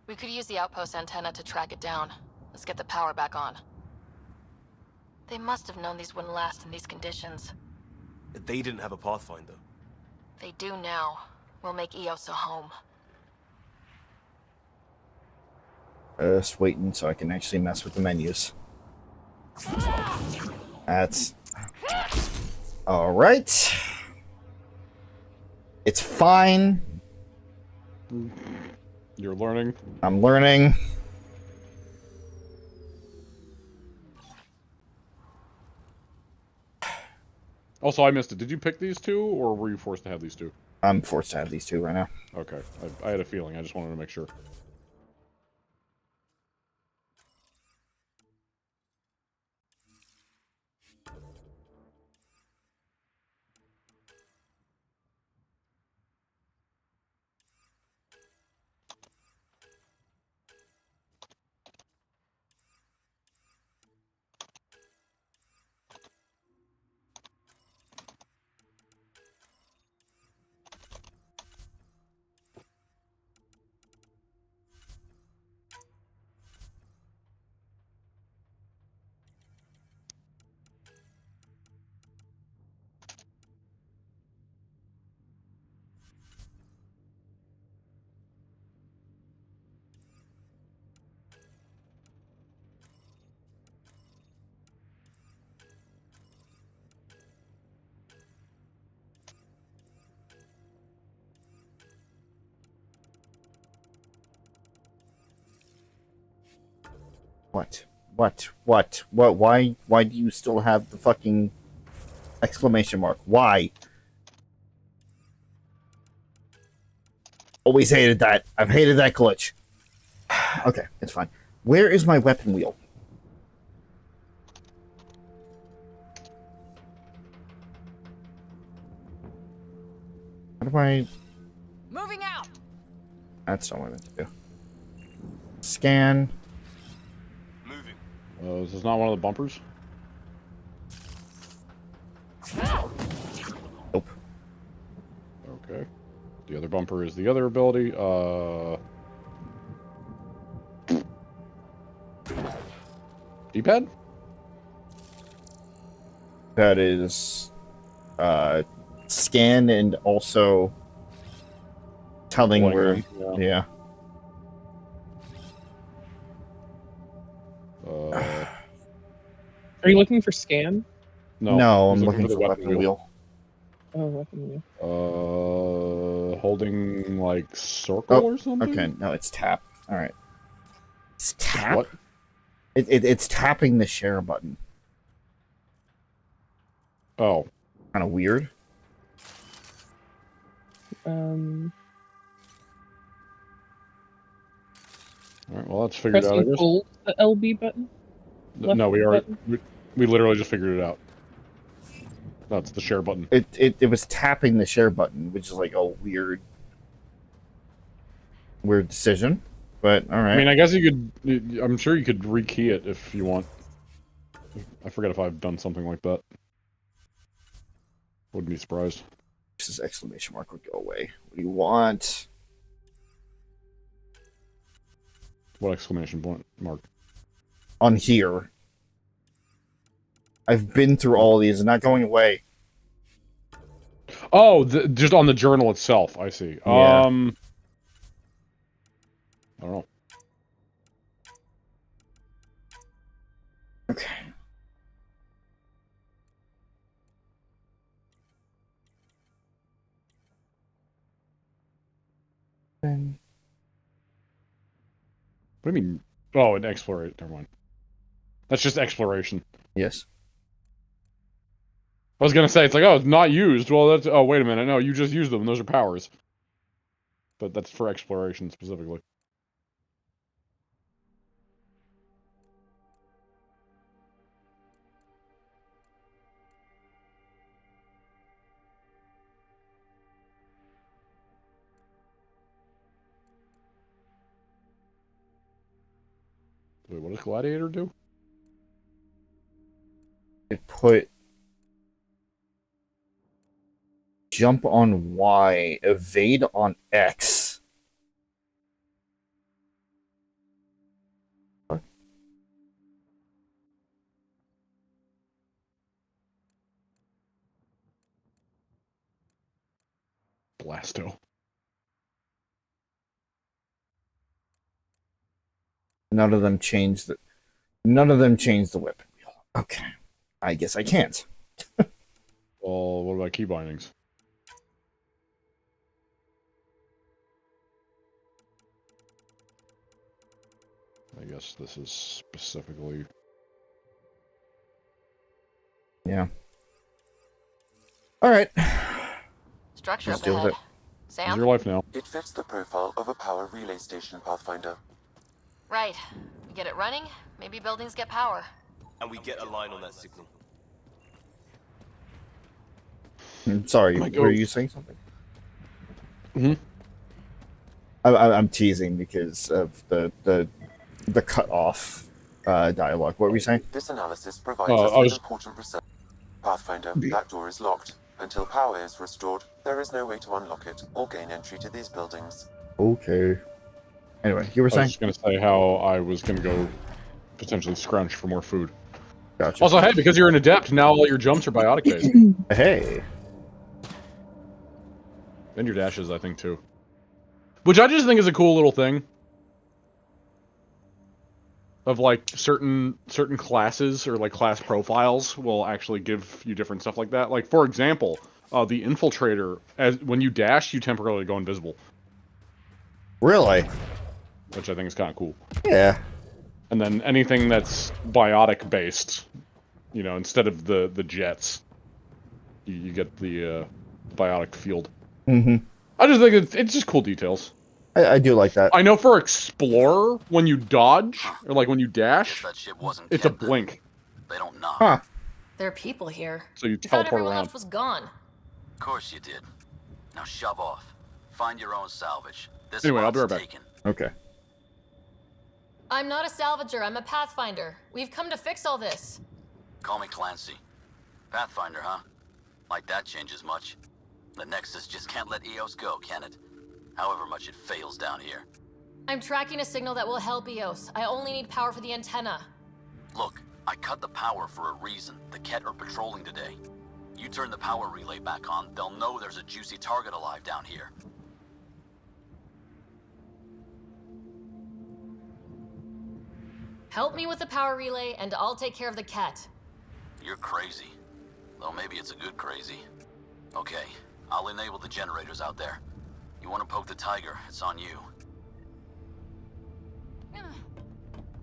We could use the outpost antenna to track it down. Let's get the power back on. They must have known these wouldn't last in these conditions. They didn't have a Pathfinder. They do now. We'll make EOS a home. Just waiting so I can actually mess with the menus. That's... Alright. It's fine. You're learning? I'm learning. Also, I missed it. Did you pick these two, or were you forced to have these two? I'm forced to have these two right now. Okay. I had a feeling. I just wanted to make sure. What? Why do you still have the fucking exclamation mark? Why? Always hated that. I've hated that glitch. Okay, it's fine. Where is my weapon wheel? How do I... Moving out. That's not what I meant to do. Scan. Is this not one of the bumpers? Nope. Okay. The other bumper is the other ability. D-pad? That is... scan and also... telling where... Yeah. Are you looking for scan? No, I'm he's looking for weapon wheel. Oh, weapon wheel. Holding, like, circle or something? Okay, no, it's tap. Alright. It's tap? What? It's tapping the share button. Oh. Kind of weird. Alright, well, that's figured out, I Pressing guess. hold the LB button? No, we literally just figured it out. That's the share button. It was tapping the share button, which is like a weird decision. But all right. I mean, I guess you could. I'm sure you could rekey it if you want. I forget if I've done something like that. Wouldn't be surprised. This exclamation mark would go away. What do you want? What exclamation point mark? On here. I've been through all of these and not going away. Oh, just on the journal itself. I see. Yeah. I don't know. Okay. Then. What do you mean? Oh, an exploration. Never mind. That's just exploration. Yes. I was gonna say, it's like, oh, it's not used. Well, that's... Oh, wait a minute. No, you just used them. Those are powers. But that's for exploration, specifically. Wait, what does Gladiator do? It put jump on Y, evade on X. What? Blasto. None of them changed the weapon wheel. Okay. I guess I can't. Well, what about key bindings? I guess this is specifically... Yeah. Alright. Structure Let's up deal with ahead. it. Sam? It's your life now. It fits the profile of a power relay station, Pathfinder. Right. We get it running, maybe buildings get power. And we get a line on that signal. I'm sorry, My were you ghost. saying something? Mm-hmm. I'm teasing because of the cut off dialogue. What were you saying? This analysis provides I us with was- important research. Pathfinder, that door is locked. Until power is restored, there is no way to unlock it or gain entry to these buildings. Okay. Anyway, you were I saying? was just gonna say how I was gonna go potentially scrunch for more food. Gotcha. Also, hey, because you're an adept, now all your jumps are biotic based. Hey. And your dashes, I think, too. Which I just think is a cool little thing. Of like certain classes or like class profiles will actually give you different stuff like that. Like for example, the infiltrator, as when you dash, you temporarily go invisible. Really? Which I think is kind of cool. Yeah. And then anything that's biotic based, you know, instead of the jets, you get the biotic field. Mm-hmm. I just think it's just cool details. I do like that. I know for Explorer, when you dodge, or like when you dash, That ship wasn't it's a kept then. blink. They don't knock. Huh. There are people here. So you I thought teleport everyone around. else was gone. Of course you did. Now shove off. Find your own salvage. This Anyway, I'll be spot's right back. taken. Okay. I'm not a salvager, I'm a pathfinder. We've come to fix all this. Call me Clancy. Pathfinder, huh? Like that changes much. The Nexus just can't let EOS go, can it? However much it fails down here. I'm tracking a signal that will help EOS. I only need power for the antenna. Look, I cut the power for a reason. The Ket are patrolling today. You turn the power relay back on, they'll know there's a juicy target alive down here. Help me with the power relay, and I'll take care of the cat. You're crazy. Though maybe it's a good crazy. Okay, I'll enable the generators out there. You want to poke the tiger, it's on you.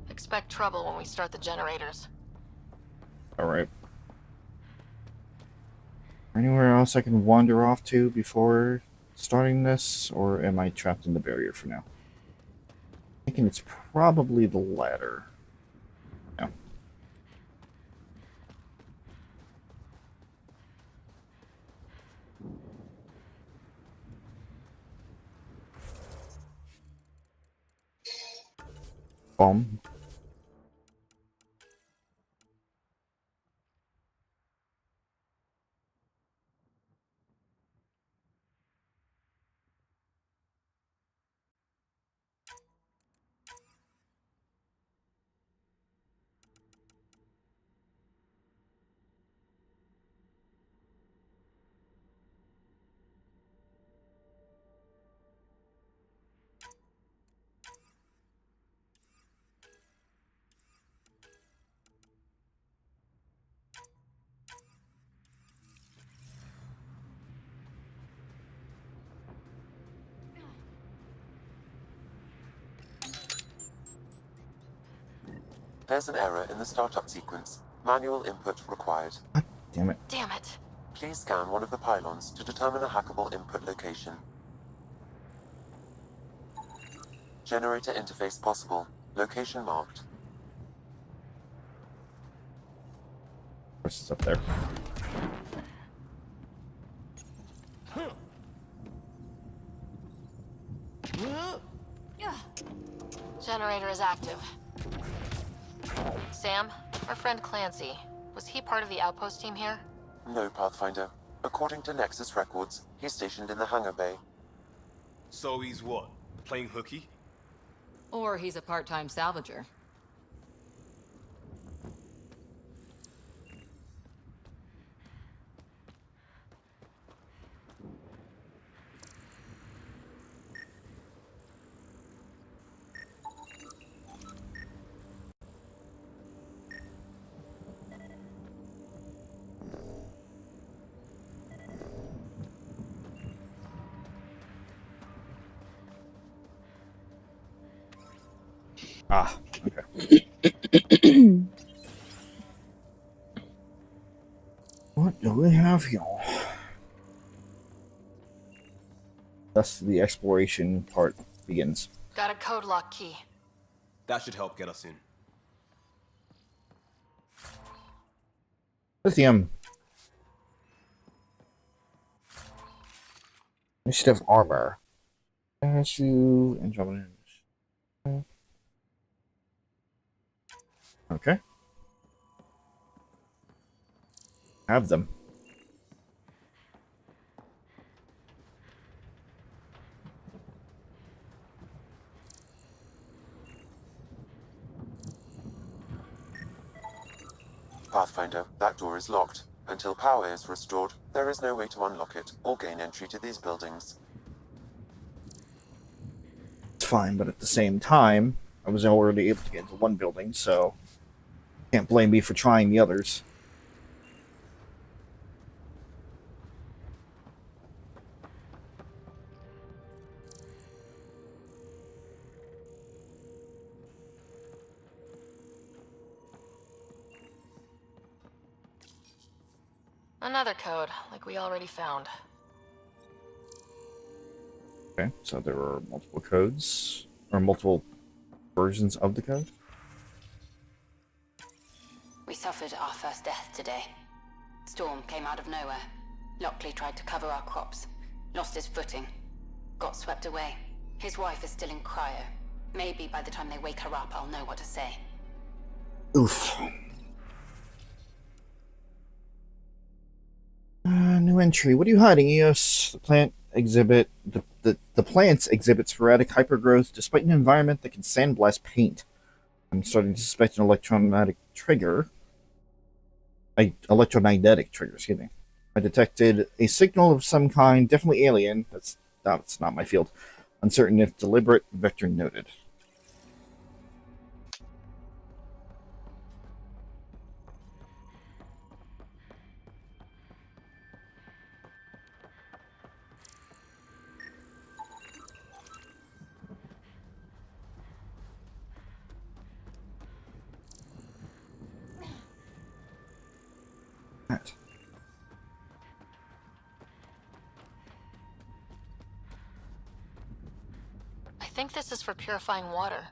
Expect trouble when we start the generators. Alright. Anywhere else I can wander off to before starting this, or am I trapped in the barrier for now? Thinking it's probably the latter. No. Bomb. There's an error in the startup sequence. Manual input required. Damn it. Damn it. Please scan one of the pylons to determine a hackable input location. Generator interface possible. Location marked. Of course, it's up there. Generator is active. Sam, our friend Clancy, was he part of the outpost team here? No, Pathfinder. According to Nexus records, he's stationed in the hangar bay. So he's what? Playing hooky? Or he's a part-time salvager. Ah, okay. What do we have here? Thus, the exploration part begins. Got a code lock key. That should help get us in. Lithium. Initiative armor. Parachute, Andromeda. Okay. Have them. Pathfinder, that door is locked. Until power is restored, there is no way to unlock it or gain entry to these buildings. It's fine, but at the same time, I was already able to get into one building, so can't blame me for trying the others. Another code, like we already found. Okay, so there are multiple codes, or multiple versions of the code. We suffered our first death today. Storm came out of nowhere. Lockley tried to cover our crops. Lost his footing. Got swept away. His wife is still in cryo. Maybe by the time they wake her up, I'll know what to say. Oof. New entry. What are you hiding, EOS? The plants exhibit sporadic hypergrowth despite an environment that can sandblast paint. I'm starting to suspect an electromagnetic trigger. Electromagnetic trigger, excuse me. I detected a signal of some kind, definitely alien. That's not my field. Uncertain if deliberate, vector noted. That. I think this is for purifying water.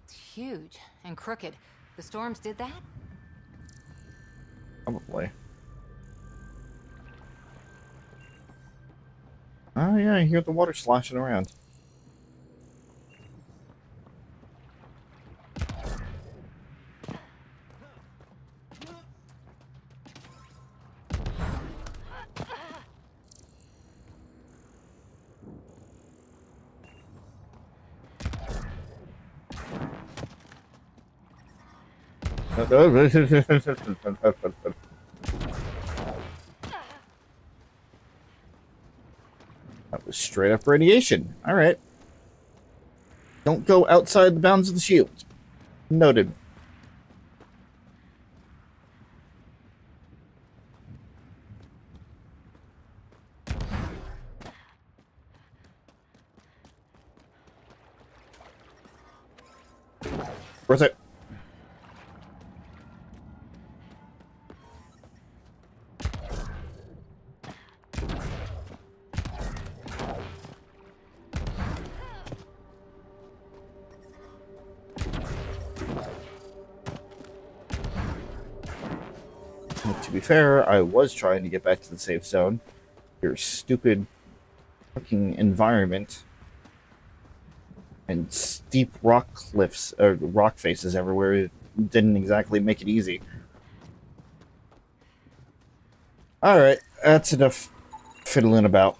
It's huge and crooked. The storms did that? Probably. Oh yeah, I hear the water sloshing around. That was straight up radiation. Alright. Don't go outside the bounds of the shield. Noted. Where's it? To be fair, I was trying to get back to the safe zone. Your stupid fucking environment and steep rock cliffs, rock faces everywhere didn't exactly make it easy. Alright, that's enough fiddling about.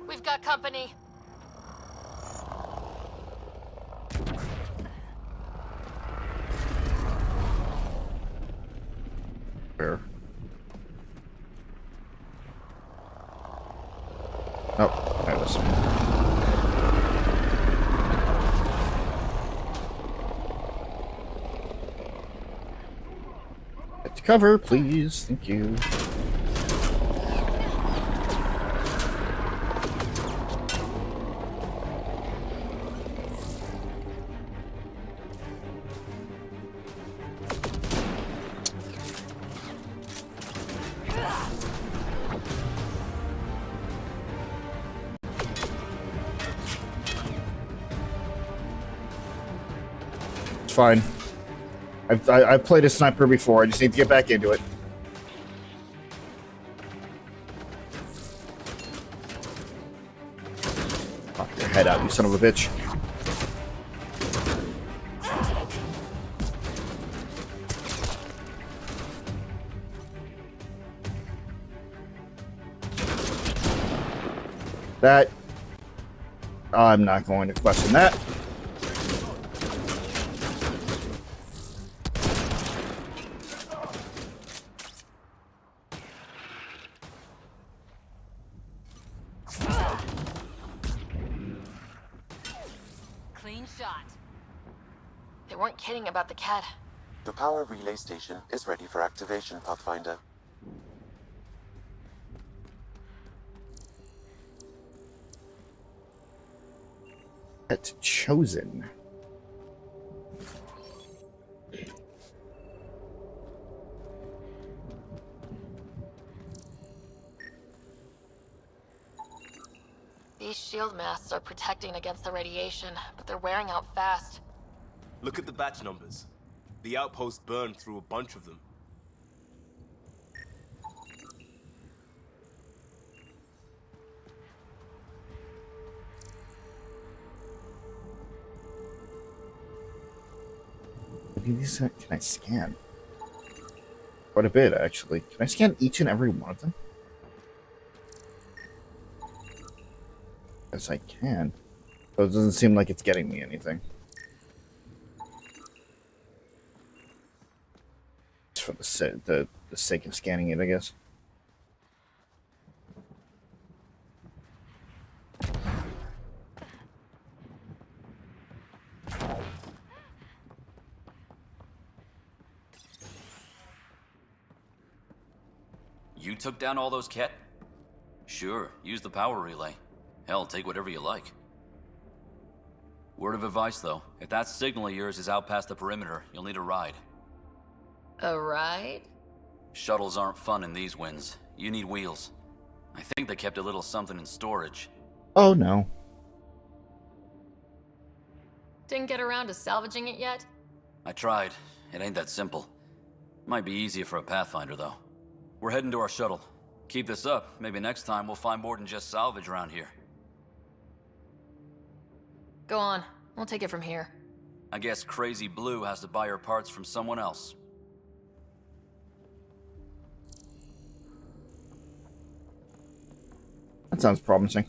We've got company. Where? Oh, there it is. Get to cover, please. Thank you. Fine. I've played a sniper before. I just need to get back into it. Pop your head out, you son of a bitch. That... I'm not going to question that. They weren't kidding about the cat. The power relay station is ready for activation, Pathfinder. Pet chosen. These shield masks are protecting against the radiation, but they're wearing out fast. Look at the batch numbers. The outpost burned through a bunch of them. Can I scan? Quite a bit, actually. Can I scan each and every one of them? Yes, I can. But it doesn't seem like it's getting me anything. Just for the sake of scanning it, I guess. You took down all those Ket? Sure, use the power relay. Hell, take whatever you like. Word of advice, though. If that signal of yours is out past the perimeter, you'll need a ride. A ride? Shuttles aren't fun in these winds. You need wheels. I think they kept a little something in storage. Oh, no. Didn't get around to salvaging it yet? I tried. It ain't that simple. Might be easier for a Pathfinder, though. We're heading to our shuttle. Keep this up. Maybe next time we'll find more than just salvage around here. Go on. We'll take it from here. I guess Crazy Blue has to buy her parts from someone else. That sounds promising.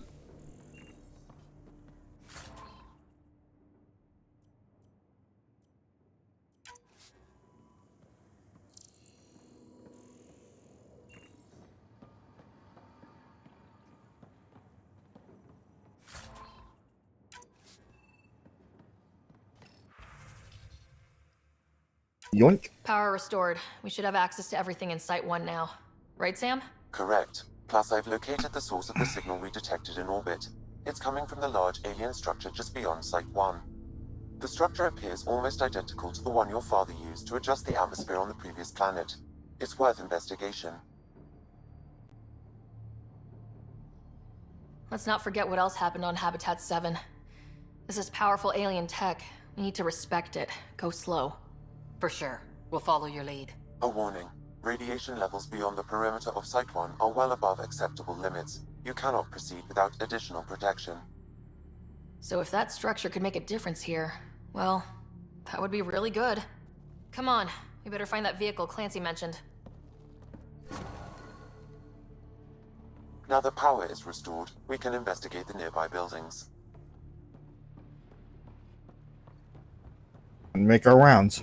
Yoink. Power restored. We should have access to everything in Site 1 now. Right, Sam? Correct. Plus, I've located the source of the signal we detected in orbit. It's coming from the large alien structure just beyond Site 1. The structure appears almost identical to the one your father used to adjust the atmosphere on the previous planet. It's worth investigation. Let's not forget what else happened on Habitat 7. This is powerful alien tech. We need to respect it. Go slow. For sure. We'll follow your lead. A warning. Radiation levels beyond the perimeter of Site 1 are well above acceptable limits. You cannot proceed without additional protection. So if that structure could make a difference here, well, that would be really good. Come on, we better find that vehicle Clancy mentioned. Now that power is restored, we can investigate the nearby buildings. And make our rounds.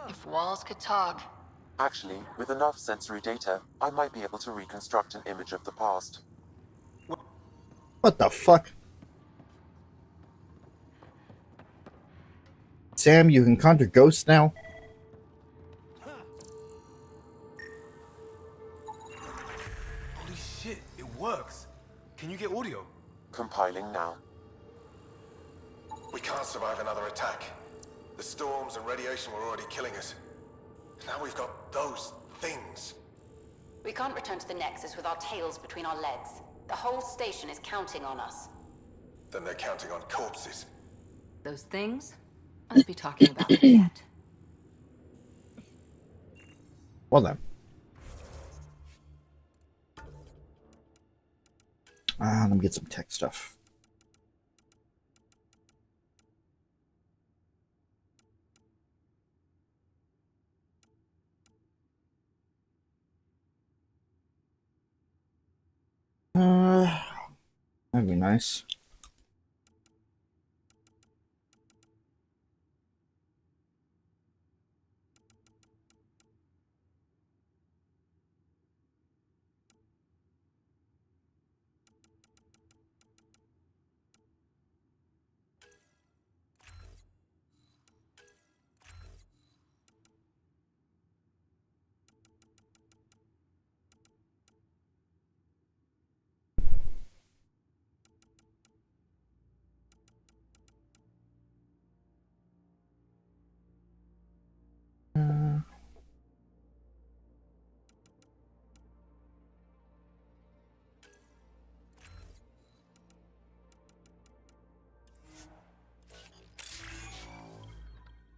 If walls could talk. Actually, with enough sensory data, I might be able to reconstruct an image of the past. What the fuck? Sam, you can conjure ghosts now? Holy shit, it works. Can you get audio? Compiling now. We can't survive another attack. The storms and radiation were already killing us. Now we've got those things. We can't return to the Nexus with our tails between our legs. The whole station is counting on us. Then they're counting on corpses. Those things? Must be talking about the jet. Well then. Let me get some tech stuff. That'd be nice.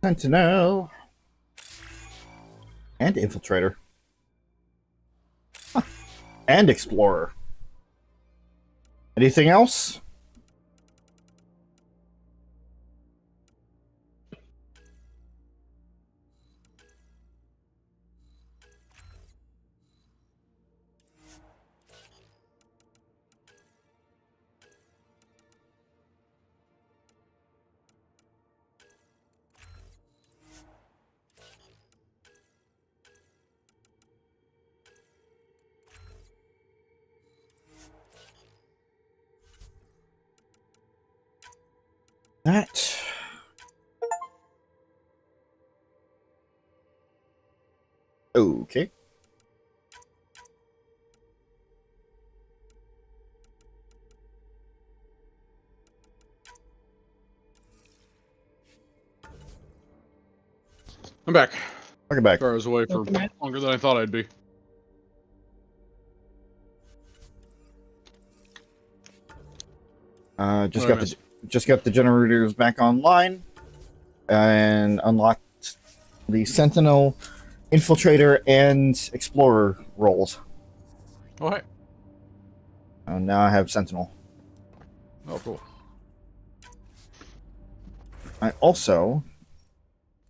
Sentinel and Infiltrator. Huh. And Explorer. Anything else? That. Okay. I'm back. Welcome back. Sorry, I was away for longer than I thought I'd be. Just got the generators back online and unlocked the Sentinel, Infiltrator, and Explorer roles. Oh, hey. Now I have Sentinel. Oh, cool. I also...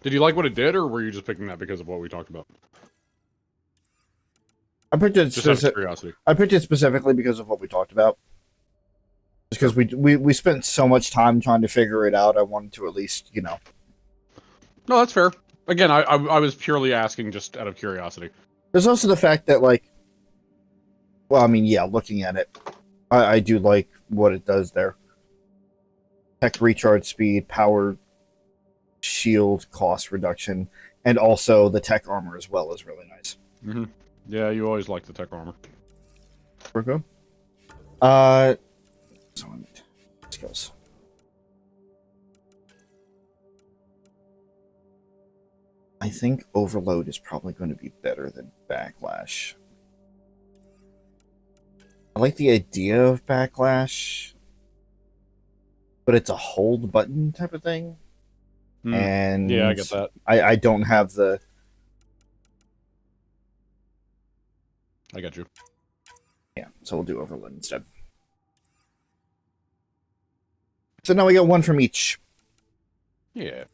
Did you like what it did, or were you just picking that because of what we talked about? I picked it Just out of curiosity. I picked it specifically because of what we talked about. Just because we spent so much time trying to figure it out, I wanted to at least, you know. No, that's fair. Again, I was purely asking just out of curiosity. There's also the fact that, like, well, I mean, yeah, looking at it, I do like what it does there. Tech recharge speed, power, shield cost reduction, and also the tech armor as well is really nice. Mm-hmm. Yeah, you always like the tech armor. We're good. So skills. I think Overload is probably going to be better than Backlash. I like the idea of Backlash, but it's a hold button type of thing. And yeah, I get that. I don't have the... I got you. Yeah, so we'll do Overload instead. So now we got one from each. Yeah.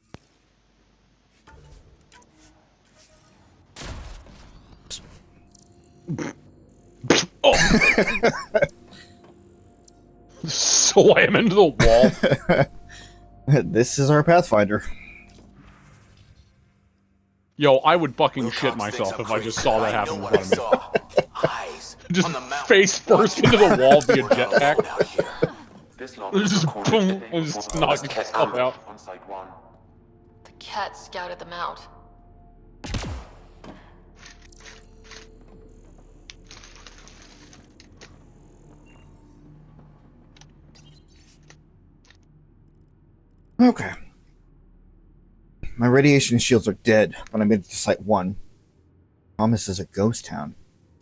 Oh! Slam into the wall. This is our Pathfinder. Yo, I would fucking shit myself if I just saw that happen in front of me. Just face first into the wall via jetpack. Just boom, and just knock yourself out. The cat scouted them out. Okay. My radiation shields are dead, but I made it to Site 1. Thomas is a ghost town.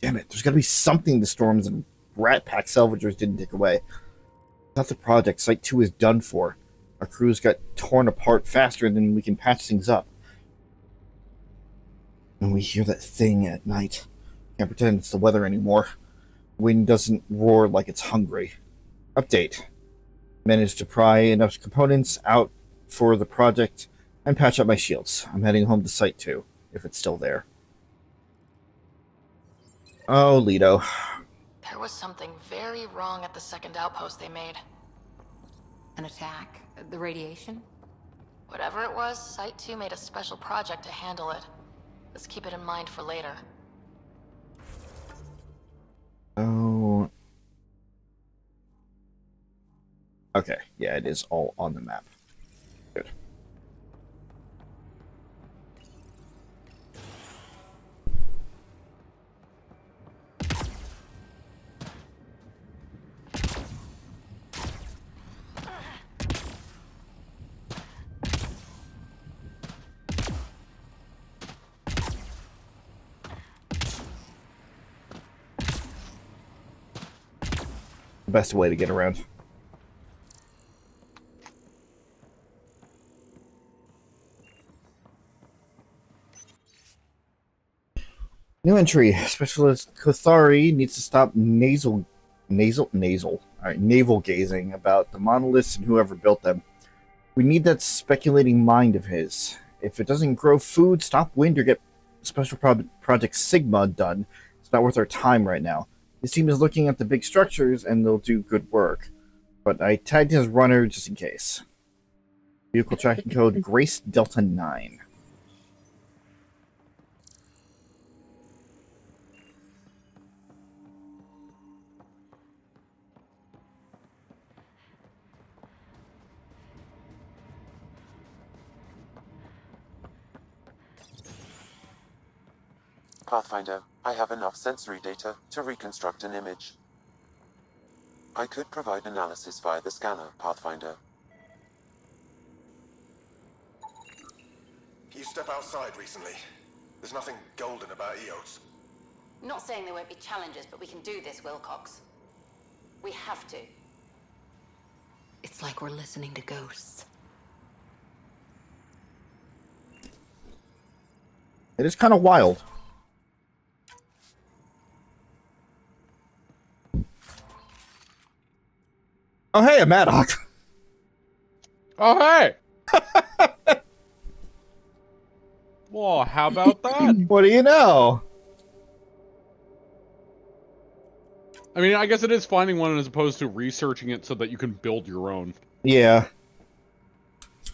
Damn it, there's gotta be something the storms and Rat Pack salvagers didn't take away. Without the project, Site 2 is done for. Our crews got torn apart faster than we can patch things up. When we hear that thing at night, can't pretend it's the weather anymore. Wind doesn't roar like it's hungry. Update. Managed to pry enough components out for the project and patch up my shields. I'm heading home to Site 2, if it's still there. Oh, Lido. There was something very wrong at the second outpost they made. An attack? The radiation? Whatever it was, Site 2 made a special project to handle it. Let's keep it in mind for later. Oh. Okay, yeah, it is all on the map. Good. Best way to get around. New entry. Specialist Kothari needs to stop navel gazing about the monoliths and whoever built them. We need that speculating mind of his. If it doesn't grow food, stop wind, or get special project Sigma done, it's not worth our time right now. His team is looking at the big structures, and they'll do good work. But I tagged his runner just in case. Vehicle tracking code Grace Delta 9. Pathfinder, I have enough sensory data to reconstruct an image. I could provide analysis via the scanner, Pathfinder. You step outside recently. There's nothing golden about Eos. Not saying there won't be challenges, but we can do this, Wilcox. We have to. It's like we're listening to ghosts. It is kind of wild. Oh, hey, a Maddock. Oh, hey! Well, how about that? What do you know? I mean, I guess it is finding one as opposed to researching it so that you can build your own. Yeah.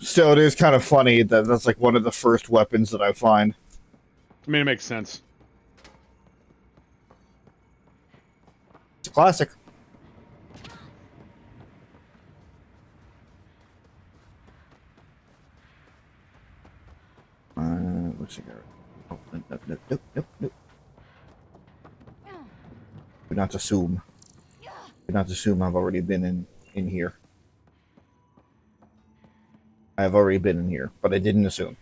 Still, it is kind of funny that that's like one of the first weapons that I find. I mean, it makes sense. It's a classic. cigarette. Oh, nope. Do not assume. Do not assume I've already been in here. I have already been in here, but I didn't assume.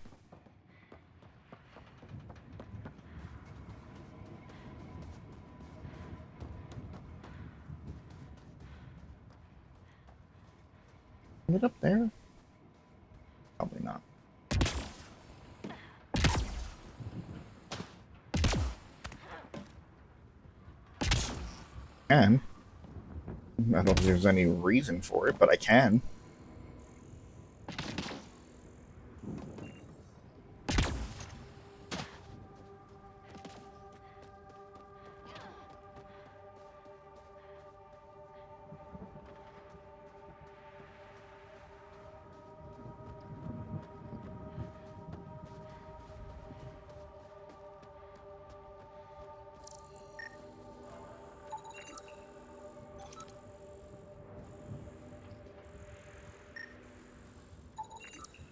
Is it up there? Probably not. Can. I don't think there's any reason for it, but I can.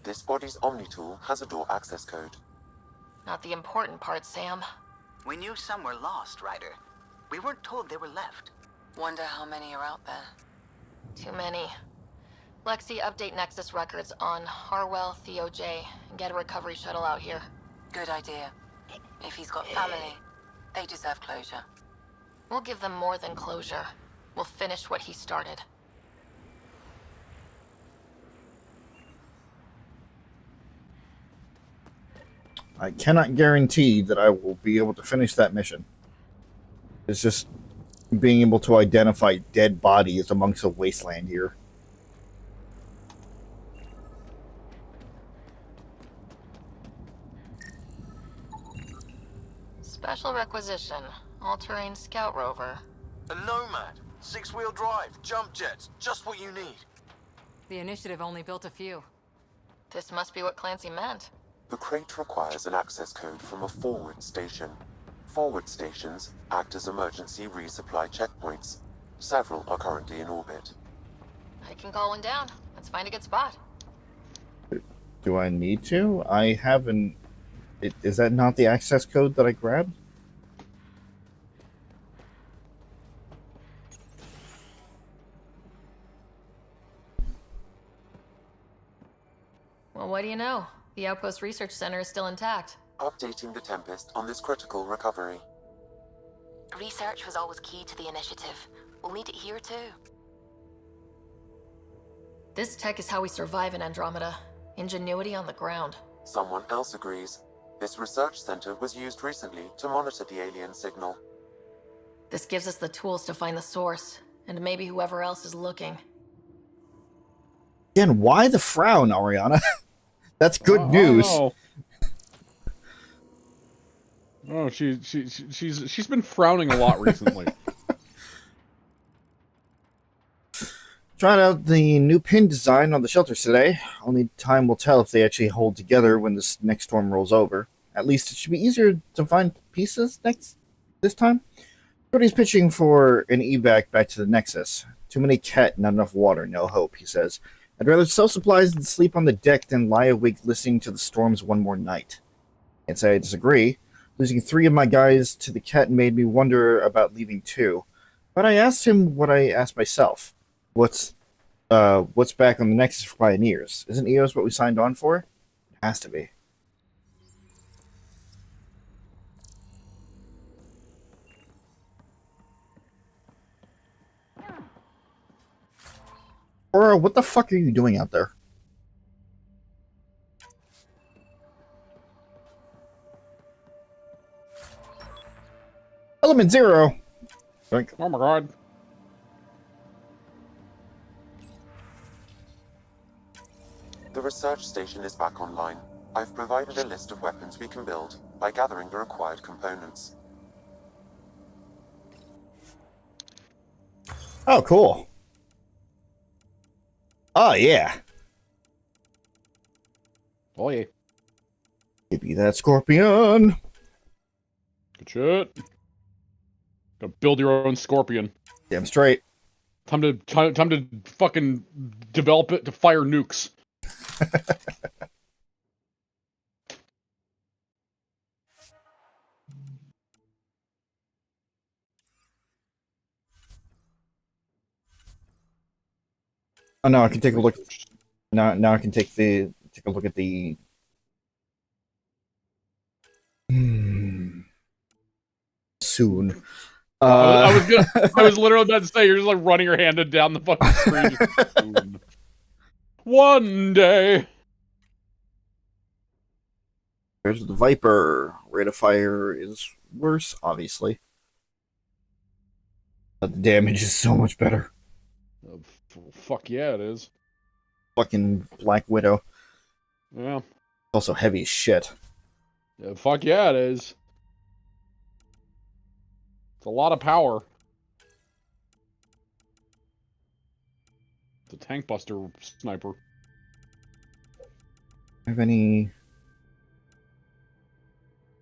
This body's Omni tool has a door access code. Not the important part, Sam. We knew some were lost, Ryder. We weren't told they were left. Wonder how many are out there. Too many. Lexi, update Nexus records on Harwell, Theo J, and get a recovery shuttle out here. Good idea. If he's got family, they deserve closure. We'll give them more than closure. We'll finish what he started. I cannot guarantee that I will be able to finish that mission. It's just being able to identify dead bodies amongst a wasteland here. Special requisition. All-terrain scout rover. A Nomad. 6-wheel drive. Jump jets. Just what you need. The initiative only built a few. This must be what Clancy meant. The crate requires an access code from a forward station. Forward stations act as emergency resupply checkpoints. Several are currently in orbit. I can call one down. Let's find a good spot. Do I need to? I haven't... Is that not the access code that I grabbed? Well, what do you know? The Outpost Research Center is still intact. Updating the Tempest on this critical recovery. Research was always key to the initiative. We'll need it here too. This tech is how we survive in Andromeda. Ingenuity on the ground. Someone else agrees. This research center was used recently to monitor the alien signal. This gives us the tools to find the source, and maybe whoever else is looking. Again, why the frown, Ariana? That's good news. Oh, she's been frowning a lot recently. Tried out the new pin design on the shelters today. Only time will tell if they actually hold together when this next storm rolls over. At least it should be easier to find pieces this time. Cody's pitching for an evac back to the Nexus. Too many cat, not enough water, no hope, he says. I'd rather sell supplies and sleep on the deck than lie awake listening to the storms one more night. Can't say I disagree. Losing 3 of my guys to the cat made me wonder about leaving too. But I asked him what I asked myself. What's back on the Nexus for Pioneers? Isn't EOS what we signed on for? It has to be. Aura, what the fuck are you doing out there? Element 0. Think. Oh my god. The research station is back online. I've provided a list of weapons we can build by gathering the required components. Oh, cool. Oh, yeah. Oh, yeah. Give me that scorpion. Good shit. Go build your own scorpion. Damn straight. Time to fucking develop it to fire nukes. Oh no, I can take a look. Now I can take a look at the. Soon. I was literally about to say, you're just like running your hand down the fucking screen. Soon. One day. There's the Viper. Rate of fire is worse, obviously. But the damage is so much better. Oh, fuck yeah, it is. Fucking Black Widow. Yeah. Also heavy as shit. Yeah, fuck yeah, it is. It's a lot of power. It's a tank buster sniper. Have any?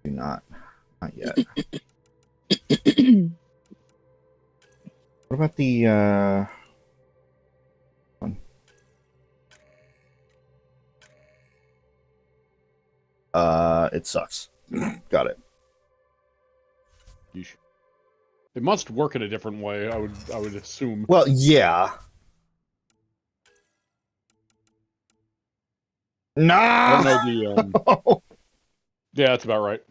Do not yet. What about the one? It sucks. Got it. Yeesh. It must work in a different way, I would assume. Well, yeah. No. I don't know the Yeah, that's about right.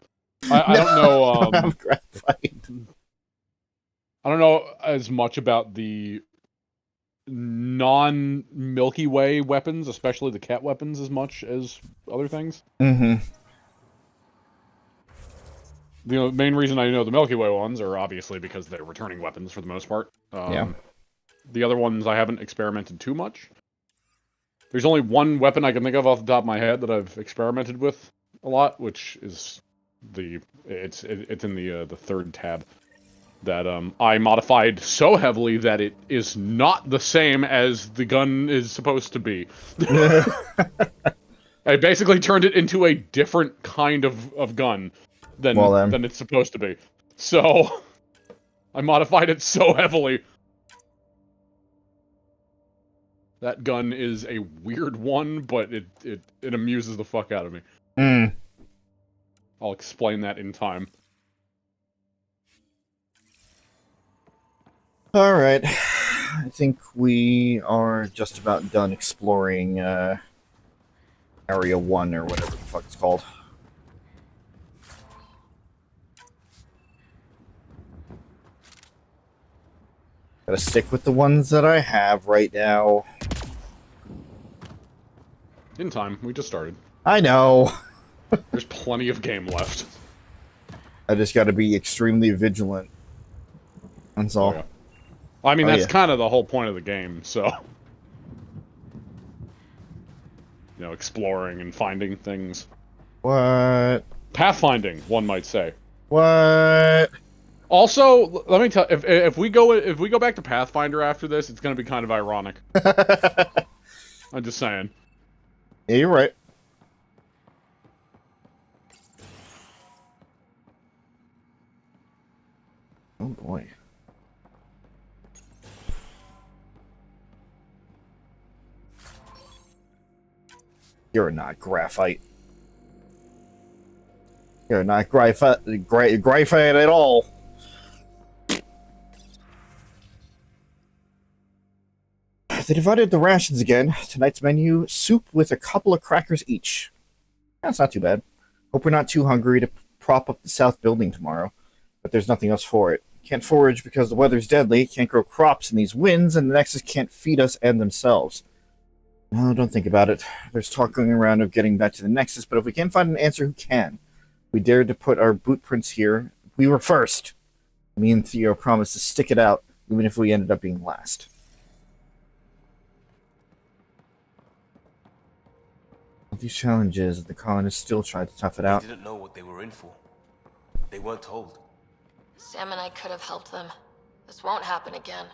I don't know I don't know as much about the non-Milky Way weapons, especially the cat weapons, as much as other things. Mm-hmm. The main reason I know the Milky Way ones are obviously because they're returning weapons for the most part. Yeah. The other ones I haven't experimented too much. There's only one weapon I can think of off the top of my head that I've experimented with a lot, which is it's in the third tab. That I modified so heavily that it is not the same as the gun is supposed to be. I basically turned it into a different kind of gun than it's supposed to be. So I modified it so heavily. That gun is a weird one, but it amuses the fuck out of me. Mm. I'll explain that in time. Alright. I think we are just about done exploring Area 1 or whatever the fuck it's called. Gotta stick with the ones that I have right now. In time, we just started. I know. There's plenty of game left. I just gotta be extremely vigilant. That's all. Oh, yeah. Well, I mean, that's kind of the whole point of the game, so... You know, exploring and finding things. What? Pathfinding, one might say. What? Also, let me tell if we go back to Pathfinder after this, it's going to be kind of ironic. I'm just saying. Yeah, you're right. Oh boy. You're not graphite. You're not graphite at all. They divided the rations again. Tonight's menu, soup with a couple of crackers each. That's not too bad. Hope we're not too hungry to prop up the south building tomorrow. But there's nothing else for it. Can't forage because the weather's deadly, can't grow crops in these winds, and the Nexus can't feed us and themselves. No, don't think about it. There's talk going around of getting back to the Nexus, but if we can't find an answer, who can? We dared to put our boot prints here. We were first. Me and Theo promised to stick it out, even if we ended up being last. With these challenges, the colonists still tried to tough it out. They didn't know what they were in for. They weren't told. Sam and I could have helped them. This won't happen again.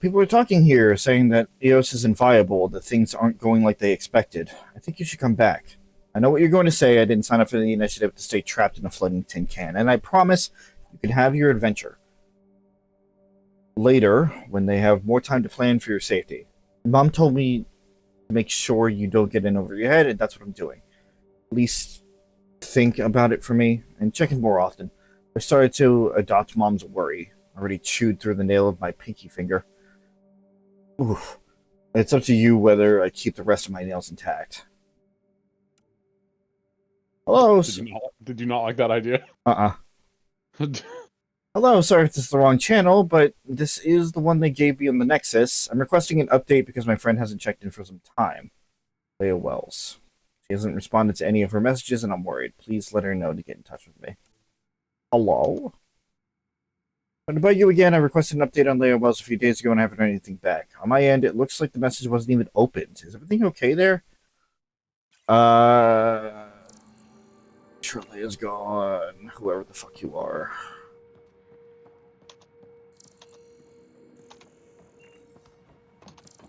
People are talking here, saying that EOS is inviolable, that things aren't going like they expected. I think you should come back. I know what you're going to say. I didn't sign up for the initiative to stay trapped in a flooding tin can, and I promise you can have your adventure. Later, when they have more time to plan for your safety. Mom told me to make sure you don't get in over your head, and that's what I'm doing. At least think about it for me and check in more often. I started to adopt Mom's worry. Already chewed through the nail of my pinky finger. Oof. It's up to you whether I keep the rest of my nails intact. Hello. Did you not like that idea? Hello, sorry if this is the wrong channel, but this is the one they gave me on the Nexus. I'm requesting an update because my friend hasn't checked in for some time. Leah Wells. She hasn't responded to any of her messages, and I'm worried. Please let her know to get in touch with me. Hello? What about you again? I requested an update on Leah Wells a few days ago and I haven't heard anything back. On my end, it looks like the message wasn't even opened. Is everything okay there? Sure, Leah's gone. Whoever the fuck you are.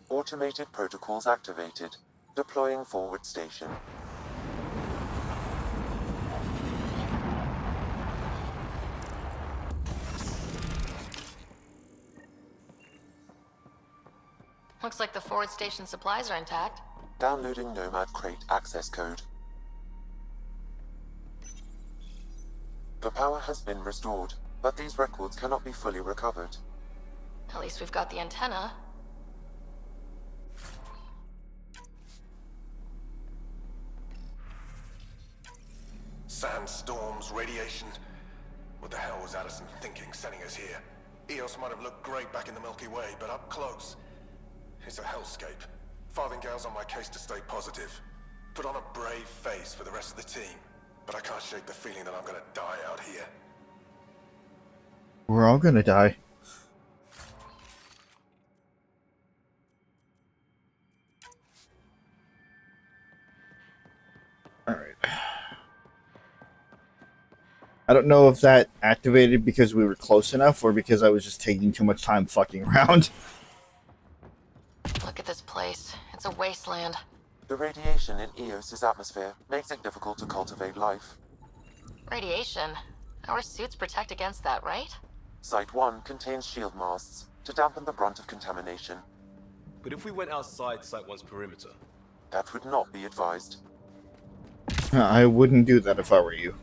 Automated protocols activated. Deploying forward station. Looks like the forward station supplies are intact. Downloading Nomad Crate access code. The power has been restored, but these records cannot be fully recovered. At least we've got the antenna. Sandstorms, radiation. What the hell was Addison thinking sending us here? Eos might have looked great back in the Milky Way, but up close, it's a hellscape. Farthingale's on my case to stay positive. Put on a brave face for the rest of the team, but I can't shake the feeling that I'm gonna die out here. We're all gonna die. Alright. I don't know if that activated because we were close enough or because I was just taking too much time fucking around. Look at this place. It's a wasteland. The radiation in Eos's atmosphere makes it difficult to cultivate life. Radiation? Our suits protect against that, right? Site 1 contains shield masts to dampen the brunt of contamination. But if we went outside Site 1's perimeter? That would not be advised. I wouldn't do that if I were you.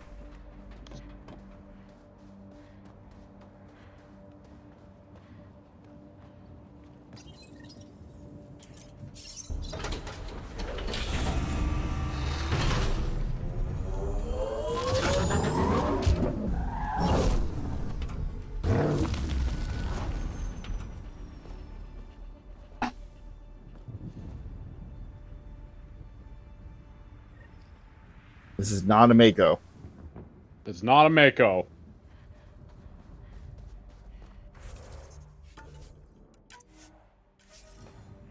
This is not a Mako. It's not a Mako.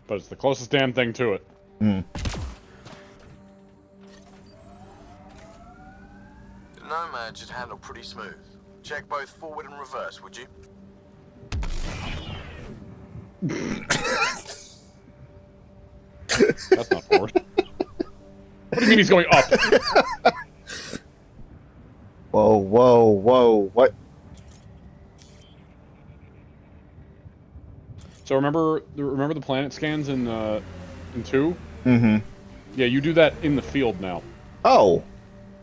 But it's the closest damn thing to it. The Nomad should handle pretty smooth. Check both forward and reverse, would you? That's not forward. What do you mean he's going up? Whoa, whoa, whoa, what? So remember the planet scans in 2? Mm-hmm. Yeah, you do that in the field now. Oh.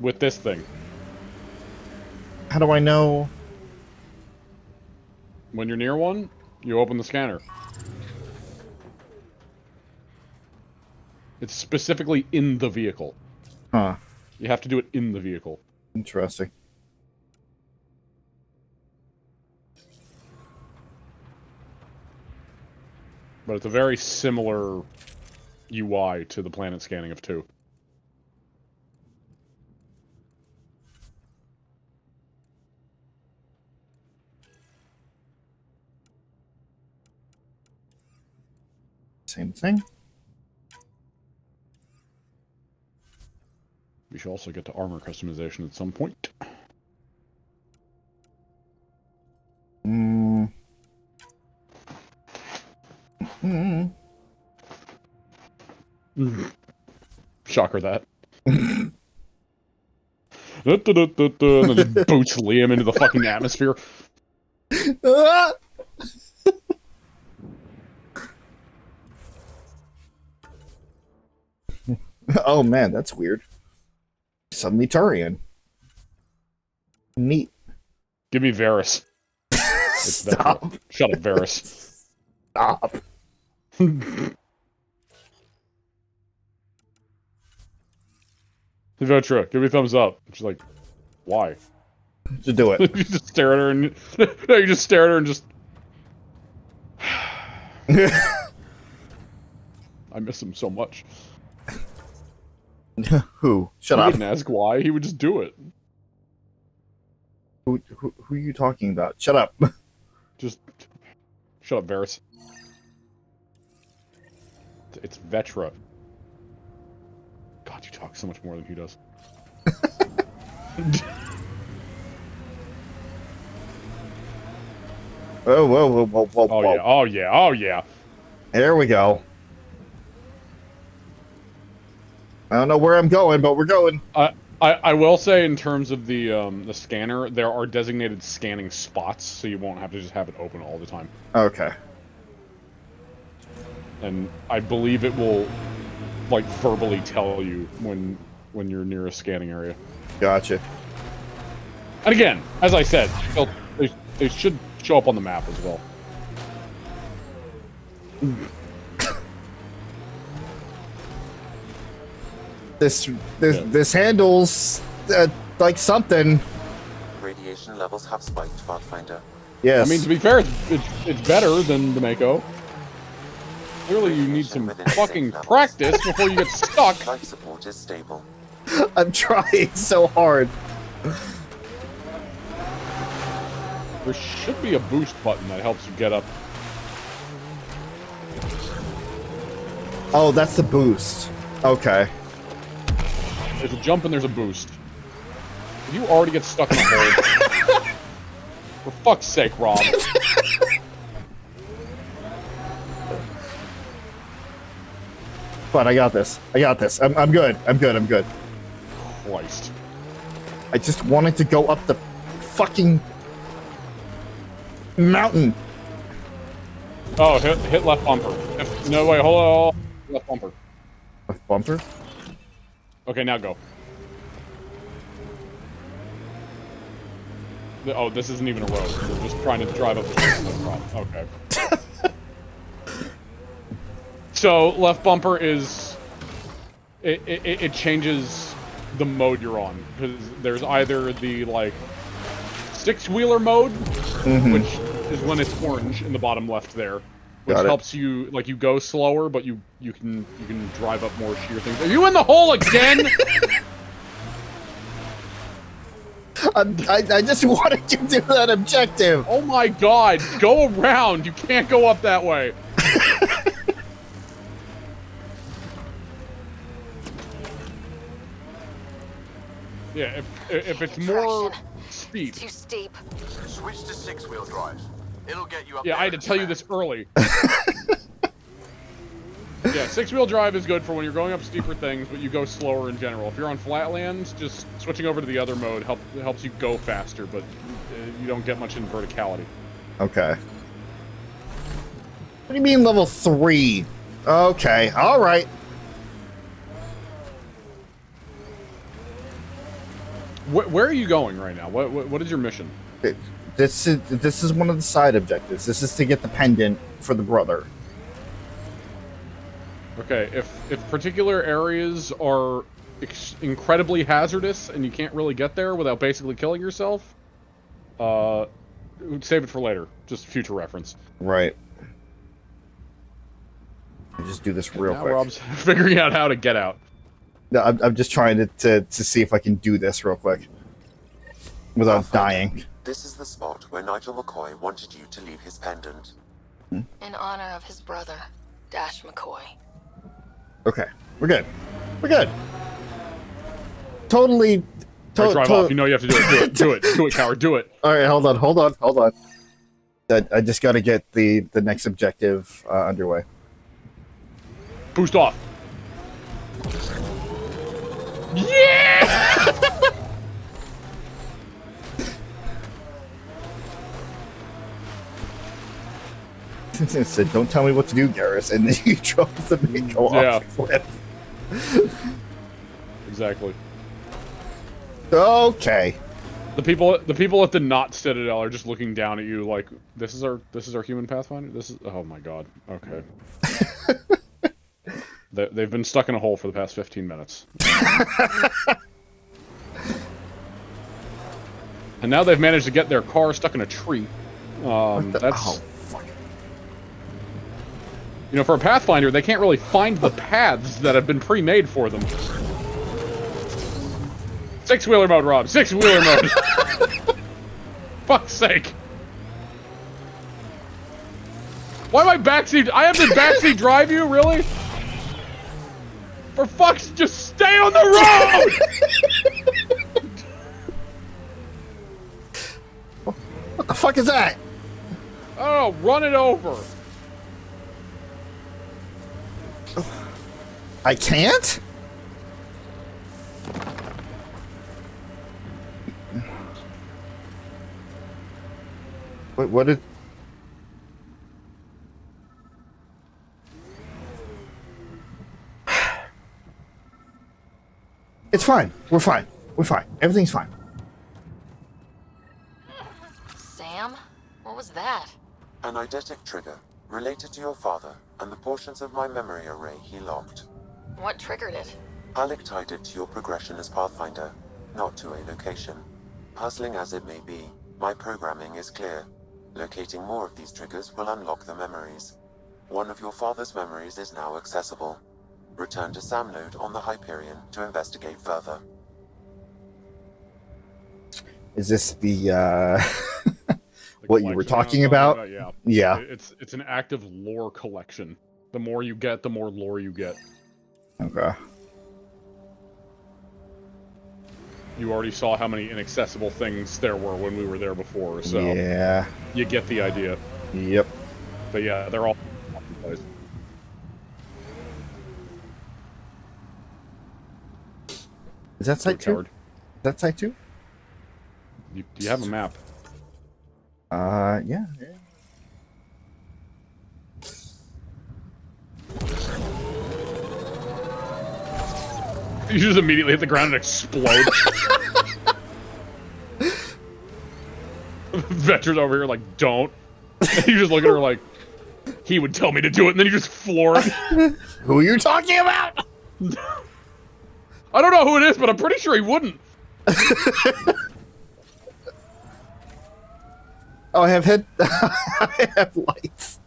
With this thing. How do I know? When you're near one, you open the scanner. It's specifically in the vehicle. Huh. You have to do it in the vehicle. Interesting. But it's a very similar UI to the planet scanning of 2. Same thing. We should also get to armor customization at some point. Shocker that. And then boots Liam into the fucking atmosphere. Oh man, that's weird. Suddenly Turian. Neat. Give me Varys. Stop. Shut up, Varys. Stop. Vetra, give me a thumbs up. She's like, why? To do it. You just stare at her and no, you just stare at her and just. I miss him so much. Who? Shut He up. wouldn't ask why. He would just do it. Who are you talking about? Shut up. Just shut up, Varys. It's Vetra. God, you talk so much more than he does. Whoa, whoa, whoa, whoa, whoa, Oh whoa. yeah, oh yeah, oh yeah. There we go. I don't know where I'm going, but we're going. I will say, in terms of the scanner, there are designated scanning spots, so you won't have to just have it open all the time. Okay. And I believe it will, like, verbally tell you when you're near a scanning area. Gotcha. And again, as I said, they should show up on the map as well. This handles like something. Radiation levels have spiked, Pathfinder. Yes. I mean, to be fair, it's better than the Mako. Clearly, you need some fucking practice before you get stuck. Life support is stable. I'm trying so hard. There should be a boost button that helps you get up. Oh, that's the boost. Okay. There's a jump and there's a boost. Did you already get stuck in a hole? For fuck's sake, Rob. But I got this. I got this. I'm good. I'm good. I'm good. Christ. I just wanted to go up the fucking mountain. Oh, hit left bumper. No, wait, hold on. Left bumper. Left bumper? Okay, now go. Oh, this isn't even a road. We're just trying to drive up the street. No problem. Okay. So, left bumper is... It changes the mode you're on. Because there's either the, like, six-wheeler mode, which is when it's orange in the bottom left there. Which helps you, like, you go slower, but you can drive up more sheer things. Are you in the hole again? I just wanted to do that objective. Oh my god, go around. You can't go up that way. Yeah, if it's more steep. Too steep. Switch to six-wheel drive. It'll get you up. Yeah, I had to tell you this early. Yeah, six-wheel drive is good for when you're going up steeper things, but you go slower in general. If you're on flatlands, just switching over to the other mode helps you go faster, but you don't get much in verticality. Okay. What do you mean level 3? Okay, alright. Where are you going right now? What is your mission? This is one of the side objectives. This is to get the pendant for the brother. Okay, if particular areas are incredibly hazardous and you can't really get there without basically killing yourself, save it for later. Just future reference. Right. Just do this real quick. Rob's figuring out how to get out. No, I'm just trying to see if I can do this real quick without dying. This is the spot where Nigel McCoy wanted you to leave his pendant. In honor of his brother, Dash McCoy. Okay, we're good. We're good. Totally. Drive off. You know you have to do it. Do it. Do it, coward. Do it. All right, hold on. I just got to get the next objective underway. Boost off. Yeah! It said, "Don't tell me what to do, Garrus," and then you drop the Mako off the cliff. Exactly. Okay. The people at the Not Citadel are just looking down at you like, this is our human Pathfinder? This is, oh my god, okay. They've been stuck in a hole for the past 15 minutes. And now they've managed to get their car stuck in a tree. That's... Oh, fuck. You know, for a Pathfinder, they can't really find the paths that have been pre-made for them. Six-wheeler mode, Rob. Six-wheeler mode. Fuck's sake. Why am I backseat? I have to backseat drive you? Really? For fuck's sake, just stay on the road! What the fuck is that? Oh, run it over. I can't? What did... It's fine. We're fine. We're fine. Everything's fine. Sam? What was that? An eidetic trigger, related to your father, and the portions of my memory array he locked. What triggered it? Alec tied it to your progression as Pathfinder, not to a location. Puzzling as it may be, my programming is clear. Locating more of these triggers will unlock the memories. One of your father's memories is now accessible. Return to Sam Node on the Hyperion to investigate further. Is this the, what you were talking about? Yeah. Yeah. It's an active lore collection. The more you get, the more lore you get. Okay. You already saw how many inaccessible things there were when we were there before, so... Yeah. You get the idea. Yep. But yeah, they're all... Is that site 2? Is that site 2? Do you have a map? Yeah. You just immediately hit the ground and explode. Veterans over here like, don't. And you just look at her like, he would tell me to do it, and then you just floor it. Who are you talking about? I don't know who it is, but I'm pretty sure he wouldn't. Oh, I have I have lights.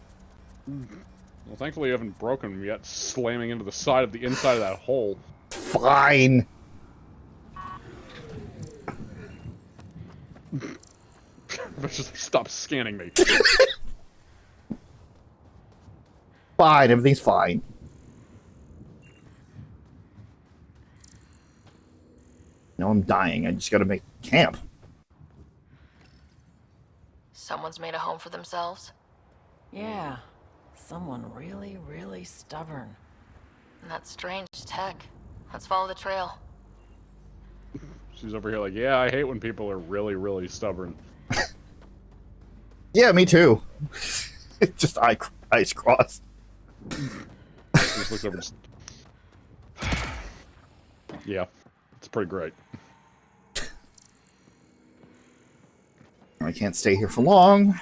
Well, thankfully you haven't broken them yet, slamming into the side of the inside of that hole. Fine. Just stop scanning me. Fine, everything's fine. No, I'm dying. I just gotta make camp. Someone's made a home for themselves? Yeah. Someone really, really stubborn. And that strange tech. Let's follow the trail. She's over here like, yeah, I hate when people are really, really stubborn. Yeah, me too. Just eyes crossed. Just looks over. Yeah, it's pretty great. I can't stay here for long.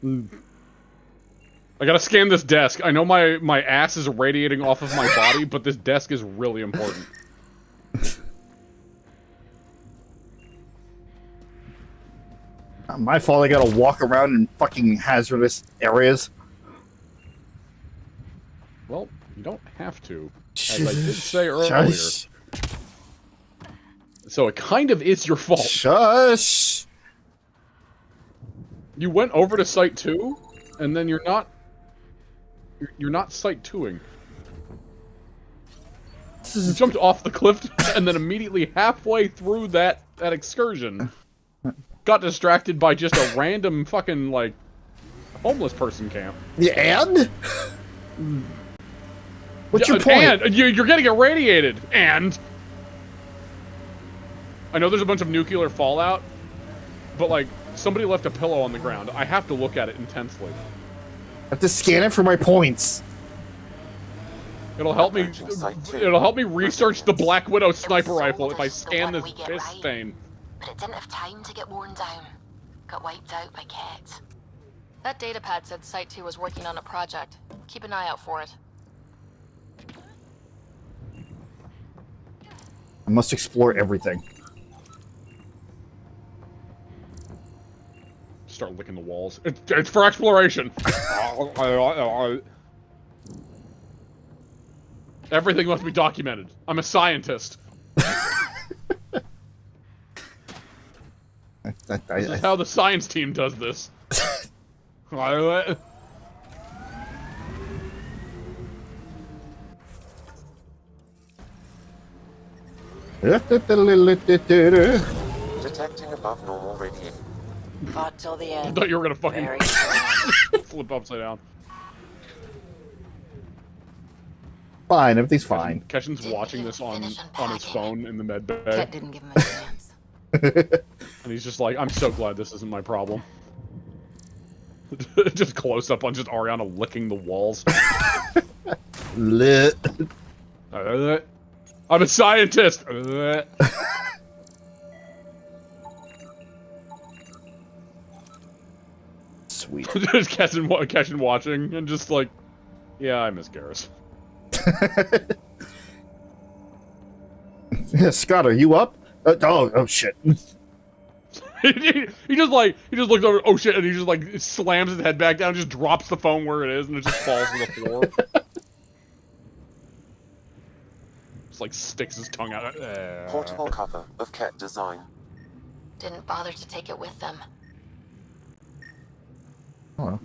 I gotta scan this desk. I know my ass is radiating off of my body, but this desk is really important. Not my fault I gotta walk around in fucking hazardous areas. Well, you don't have to, as I did say earlier. So it kind of is your fault. Shush! You went over to Site 2, and then you're not Site 2ing. You jumped off the cliff, and then immediately halfway through that excursion, got distracted by just a random fucking, like, homeless person camp. Yeah, and? What's your point? And you're getting irradiated, and... I know there's a bunch of nuclear fallout, but, like, somebody left a pillow on the ground. I have to look at it intensely. I have to scan it for my points. It'll help me research the Black Widow sniper rifle if I scan this piss stain. but it didn't have time to get worn down. Got wiped out by Ket. That datapad said Site 2 was working on a project. Keep an eye out for it. I must explore everything. Start licking the walls. It's for exploration. Everything must be documented. I'm a scientist. This is how the science team does this. Detecting above normal radiation. Fought till the I end. thought you were gonna fucking Very flip upside down. Fine, everything's fine. Keshin's watching this on his phone in the med bay. Ket didn't give him a chance. And he's just like, I'm so glad this isn't my problem. Just close up on just Ariana licking the walls. Lit. I'm a scientist! Sweet. Just Keshin watching and just like, yeah, I miss Garrus. Yeah, Scott, are you up? Oh shit. he just looks over, oh shit, and he just like slams his head back down, just drops the phone where it is, and it just falls to the floor. Just like sticks his tongue out. Portable cover of Ket design. Didn't bother to take it with them. Oh.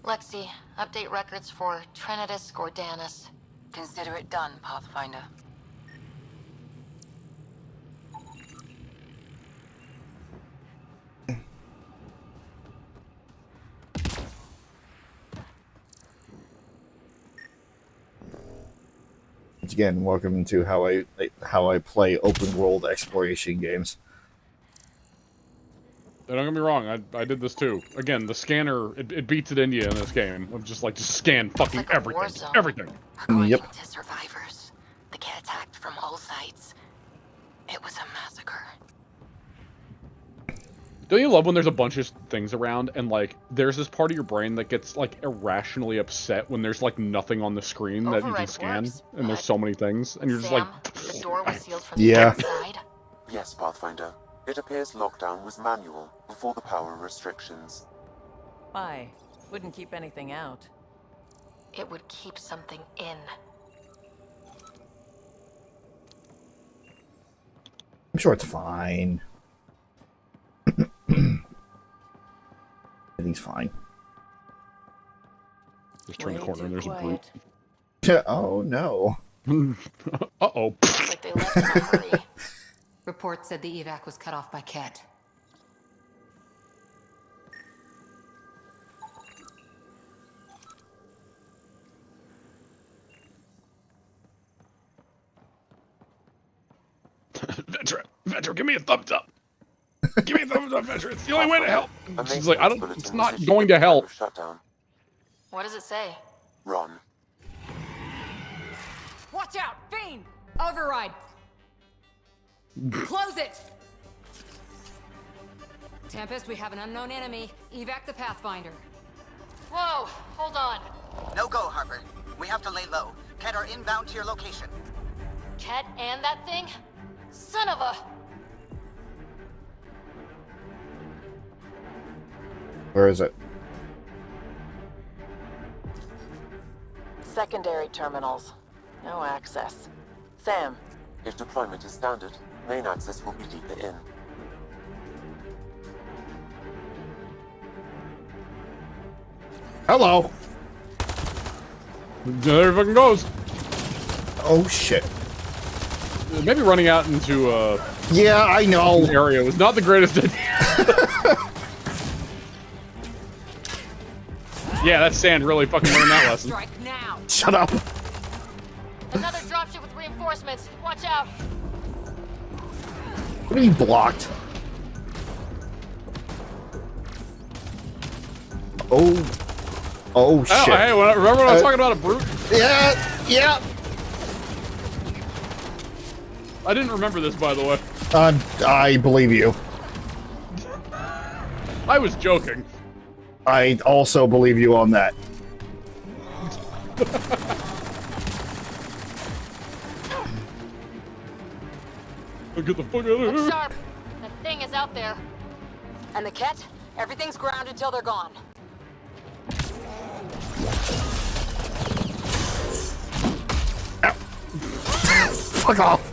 Lexi, update records for Trinitas Gordanus. Consider it done, Pathfinder. Once again, welcome to how I play open world exploration games. Don't get me wrong, I did this too. Again, the scanner, it beats it into you in this game. Of just scan fucking like everything. Everything. Yep. To survivors, the Ket attacked from all sides. It was a massacre. Don't you love when there's a bunch of things around and there's this part of your brain that gets irrationally upset when there's nothing on the screen that you can scan and there's so many things and you're just The door was sealed from the Yeah. inside. Yes, Pathfinder. It appears lockdown was manual before the power restrictions. Why? Wouldn't keep anything out. It would keep something in. I'm sure it's fine. Everything's fine. Just turn the corner and there's a brute. Oh no. Uh-oh. Looks like they left in a hurry. Report said the evac was cut off by Ket. Vetra, give me a thumbs up. Give me a thumbs up, Vetra. It's the only way to help. She's like, it's not going to help. Shutdown. What does it say? Run. Watch out! Fiend! Override! Close it! Tempest, we have an unknown enemy. Evac the Pathfinder. Whoa, hold on. No go, Harper. We have to lay low. Ket are inbound to your location. Ket and that thing? Son of a... Where is it? Secondary terminals. No access. Sam. If deployment is standard, main access will be deeper in. Hello. There it fucking goes. Oh shit. Maybe running out into yeah, I know. An area was not the greatest idea. Yeah, that sand really fucking learned that lesson. Strike now. Shut up. Another dropship with reinforcements. Watch out. What are you blocked? Oh shit. Oh, hey, remember when I was talking about a brute? Yeah, yeah. I didn't remember this, by the way. I believe you. I was joking. I also believe you on that. Get the fuck out of here. Look sharp. That thing is out there. And the Ket? Everything's grounded till they're gone. Fuck off.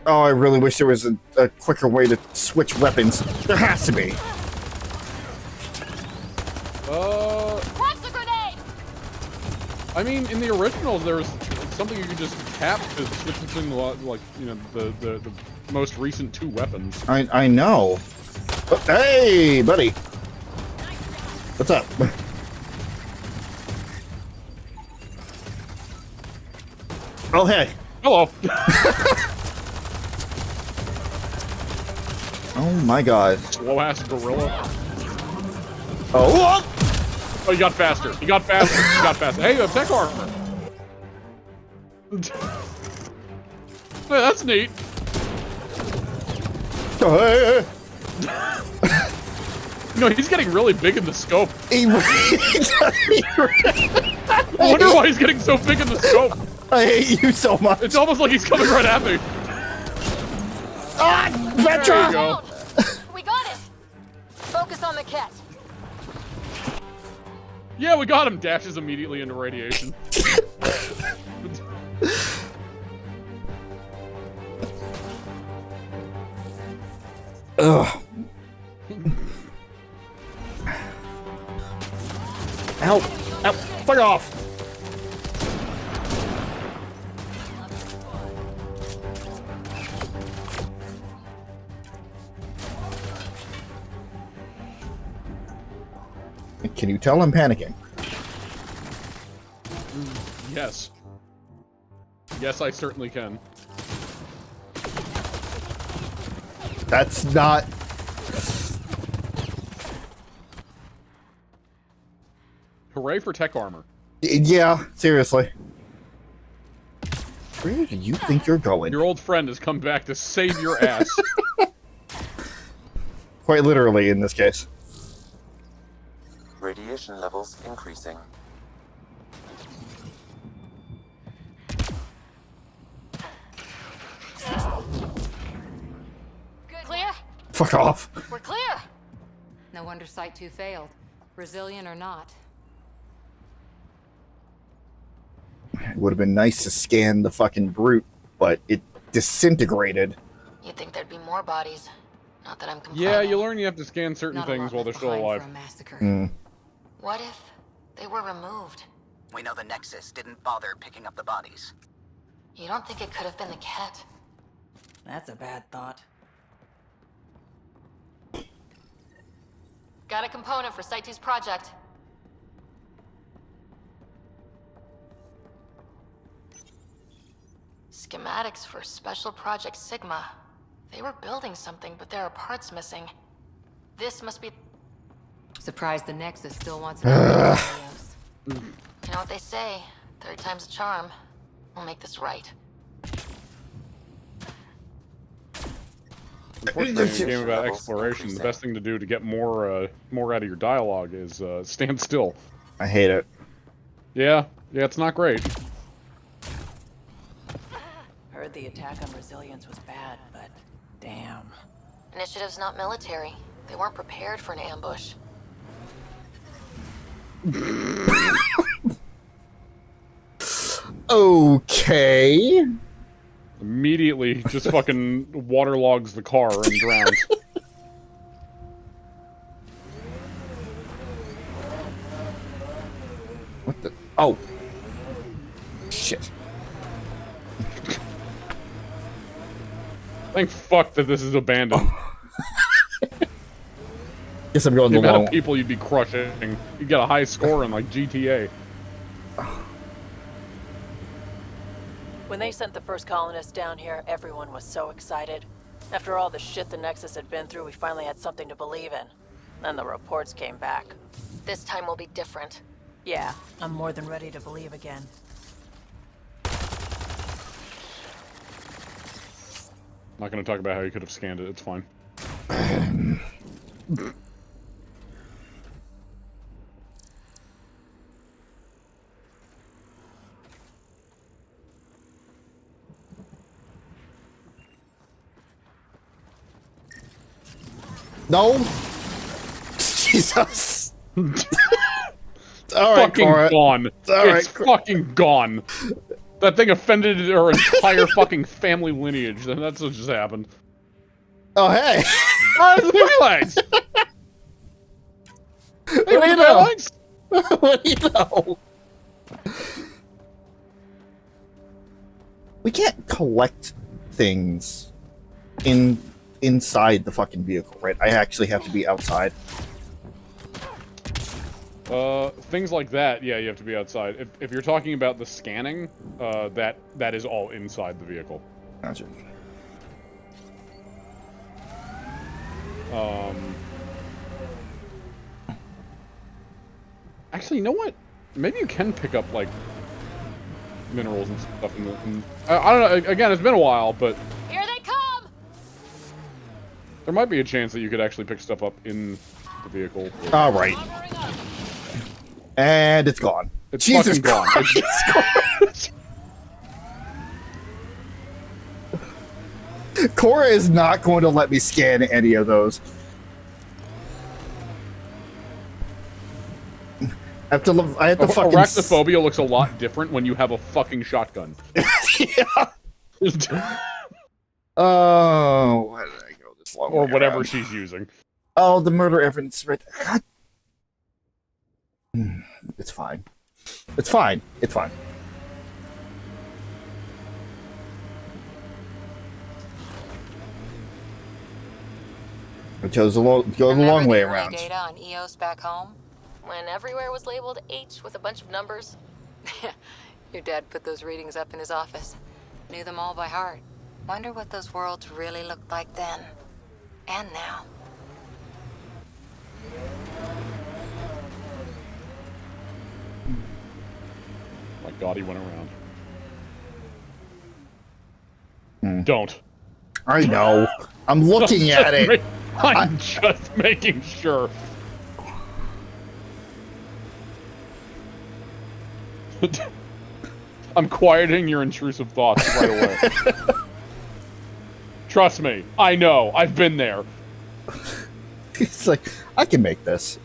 Oh, I really wish there was a quicker way to switch weapons. There has to be. Watch the grenade! I mean, in the originals, there was something you could just tap to switch between, like, you know, the most recent 2 weapons. I know. Oh, hey, buddy. What's up? Oh, hey. Hello. Oh my god. Slow-ass gorilla. Oh! Oh, he got faster. He got faster. He got faster. Hey, you have tech armor. Hey, that's neat. Hey. No, he's getting really big in the scope. I wonder why he's getting so big in the scope. I hate you so much. It's almost like he's coming right at me. Ah, Vetra! There you go. We got it! Focus on the Ket. Yeah, we got him. Dashes immediately into radiation. Ugh. Ow! Ow! Fuck off! Can you tell I'm panicking? Yes. Yes, I certainly can. That's not... Hooray for tech armor. Yeah, seriously. Where do you think you're going? Your old friend has come back to save your ass. Quite literally, in this case. Radiation levels increasing. Clear? Fuck off. We're clear! No wonder Site 2 failed. Brazilian or not. It would have been nice to scan the fucking brute, but it disintegrated. You'd think there'd be more bodies. Not that I'm complaining. Yeah, you learn you have to scan certain things while they're still alive. What if they were removed? We know the Nexus didn't bother picking up the bodies. You don't think it could have been the Ket? That's a bad thought. Got a component for Site 2's project. Schematics for Special Project Sigma. They were building something, but there are parts missing. This must be... Surprised the Nexus still wants an update. You know what they say, 3rd time's a charm. We'll make this right. Unfortunately, in a game about exploration, the best thing to do to get more out of your dialogue is stand still. I hate it. Yeah, it's not great. Heard the attack on Resilience was bad, but damn. Initiative's not military. They weren't prepared for an ambush. Okay. Immediately just fucking waterlogs the car and drowns. What the? Oh. Shit. Thank fuck that this is abandoned. Guess I'm going the the amount long... of people you'd be crushing. You'd get a high score in, like, GTA. When they sent the first colonists down here, everyone was so excited. After all the shit the Nexus had been through, we finally had something to believe in. Then the reports came back. This time will be different. Yeah, I'm more than ready to believe again. Not gonna talk about how you could have scanned it, it's fine. No! Jesus! Alright, fucking Cora. gone. Alright, It's fucking gone. That thing offended her entire fucking family lineage, then that's what just happened. Oh, hey! The highlights! Hey, What do you the know? highlights? What do you know? We can't collect things inside the fucking vehicle, right? I actually have to be outside. Things like that, yeah, you have to be outside. If you're talking about the scanning, that is all inside the vehicle. Gotcha. Actually, you know what? Maybe you can pick up, like, minerals and stuff in the... I don't know, again, it's been a while, but... Here they come! There might be a chance that you could actually pick stuff up in the vehicle. Alright. And it's gone. It's Jesus fucking gone. Christ. Cora is not going to let me scan any of those. I have to fucking... Arachnophobia looks a lot different when you have a fucking shotgun. Yeah. Oh, why did I go this long? Or way whatever around? she's using. Oh, the murder evidence right there. God. It's fine. It's fine. It's fine. I chose the long way around. Data on EOS back home? When everywhere was labeled H with a bunch of numbers. Your dad put those readings up in his office. Knew them all by heart. Wonder what those worlds really looked like then. And now. My god, he went around. Hmm. Don't. I know. I'm looking at it. I'm just making sure. I'm quieting your intrusive thoughts right away. Trust me, I know. I've been there. It's like, I can make this.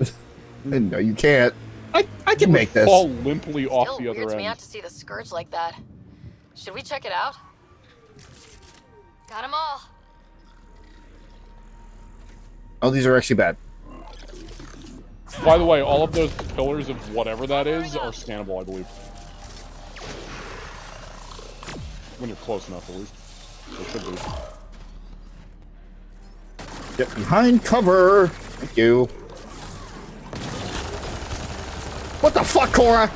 No, you can't. I can make this. Fall limply off Still the other weirds me end. out to see the scourge like that. Should we check it out? Got them all. Oh, these are actually bad. By the way, all of those pillars of whatever that is are scannable, I believe. When you're close enough, at least. They should be. Get behind cover. Thank you. What the fuck, Cora?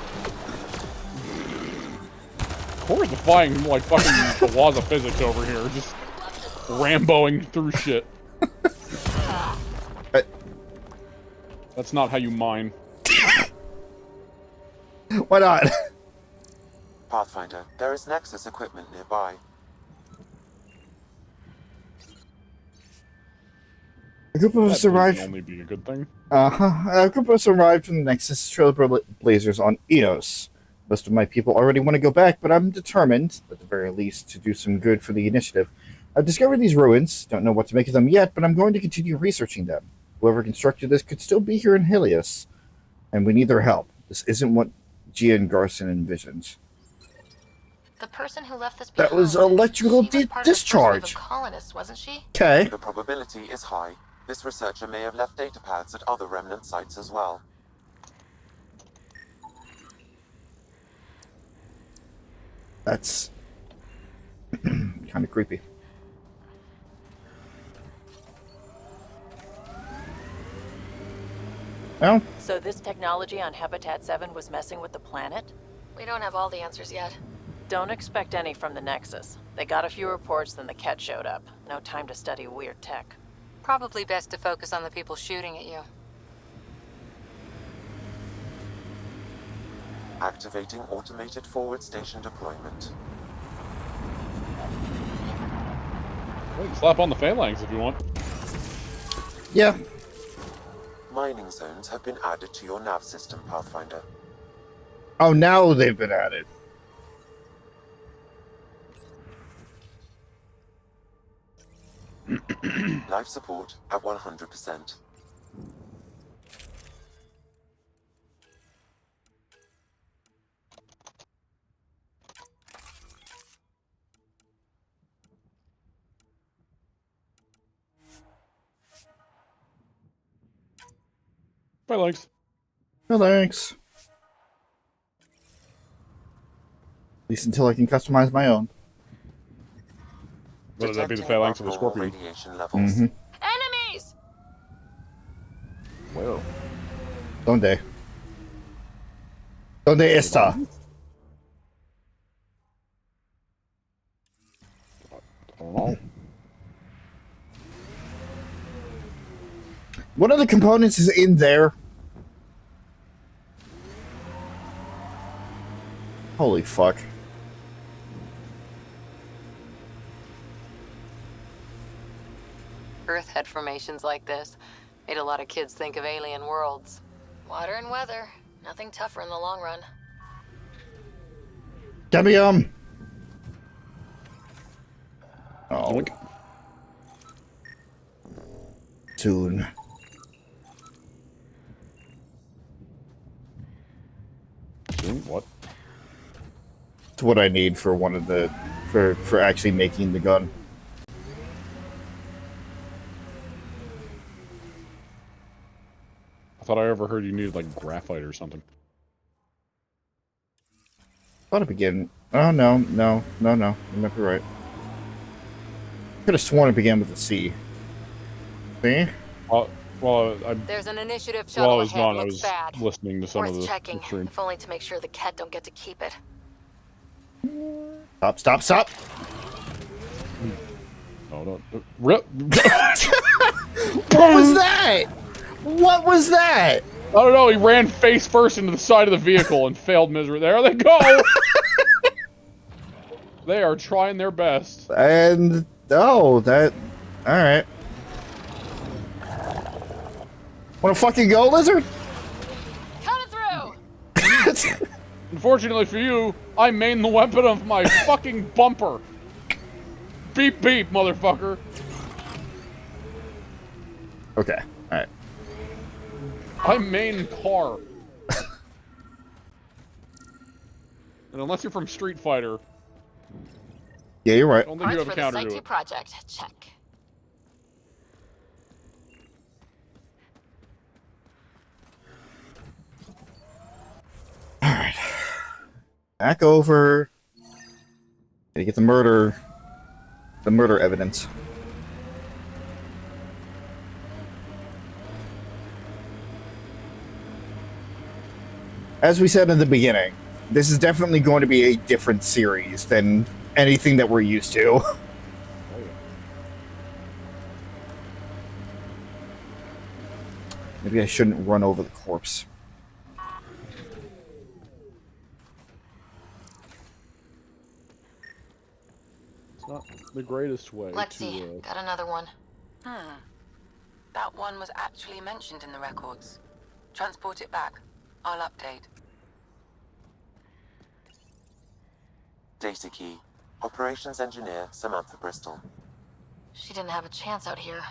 Cora's defying, like, fucking the laws of physics over here. Just Ramboing through shit. That's not how you mine. Why not? Pathfinder, there is Nexus equipment nearby. A group of us arrived. That would only be a good thing. A group of us arrived from the Nexus Trailblazers on Eos. Most of my people already want to go back, but I'm determined, at the very least, to do some good for the initiative. I've discovered these ruins. Don't know what to make of them yet, but I'm going to continue researching them. Whoever constructed this could still be here in Helios, and we need their help. This isn't what Gia and Garson envisioned. The person who left this That behind, was electrical she was part of the first discharge. wave of colonists, wasn't she? Okay. The probability is high. This researcher may have left data pads at other remnant sites as well. That's kind of creepy. Well, So this technology on Habitat 7 was messing with the planet? We don't have all the answers yet. Don't expect any from the Nexus. They got a few reports, then the Ket showed up. No time to study weird tech. Probably best to focus on the people shooting at you. Activating automated forward station deployment. Well, you can slap on the phalanx if you want. Yeah. Mining zones have been added to your nav system, Pathfinder. Oh, now they've been added. Life support at 100%. Phalanx. No thanks. At least until I can customize my own. Whether that be the phalanx or the scorpion. Mm-hmm. Enemies! Where? Donde? Donde está? Oh. One of the components is in there. Holy fuck. Earth had formations like this. Made a lot of kids think of alien worlds. Water and weather. Nothing tougher in the long run. Gabium! Oh. Soon. Soon? What? It's what I need for one of the... for actually making the gun. I thought I overheard you needed, like, graphite or something. Thought it began... Oh, no. You might be right. Could have sworn it began with a C. See? There's an initiative While shuttle I was ahead. gone, I Looks was bad. listening to some of Worth the checking, stream. if only to make sure the Ket don't get to keep it. Stop. Oh, no. Rip. What was that? What was that? I don't know, he ran face first into the side of the vehicle and failed miserably. There they go! They are trying their best. And... Oh, that... Alright. Wanna fucking go, lizard? Cut it through! Unfortunately for you, I main the weapon of my fucking bumper. Beep beep, motherfucker. Okay, alright. I main car. And unless you're from Street Fighter... Yeah, you're right. I don't think you have a counter to Site 2 it. project. Check. Alright. Back over. Gotta get the murder evidence. As we said in the beginning, this is definitely going to be a different series than anything that we're used to. Maybe I shouldn't run over the corpse. It's not the greatest way Lexi, to... got another one. That one was actually mentioned in the records. Transport it back. I'll update. Data key. Operations Engineer Samantha Bristol. She didn't have a chance out here.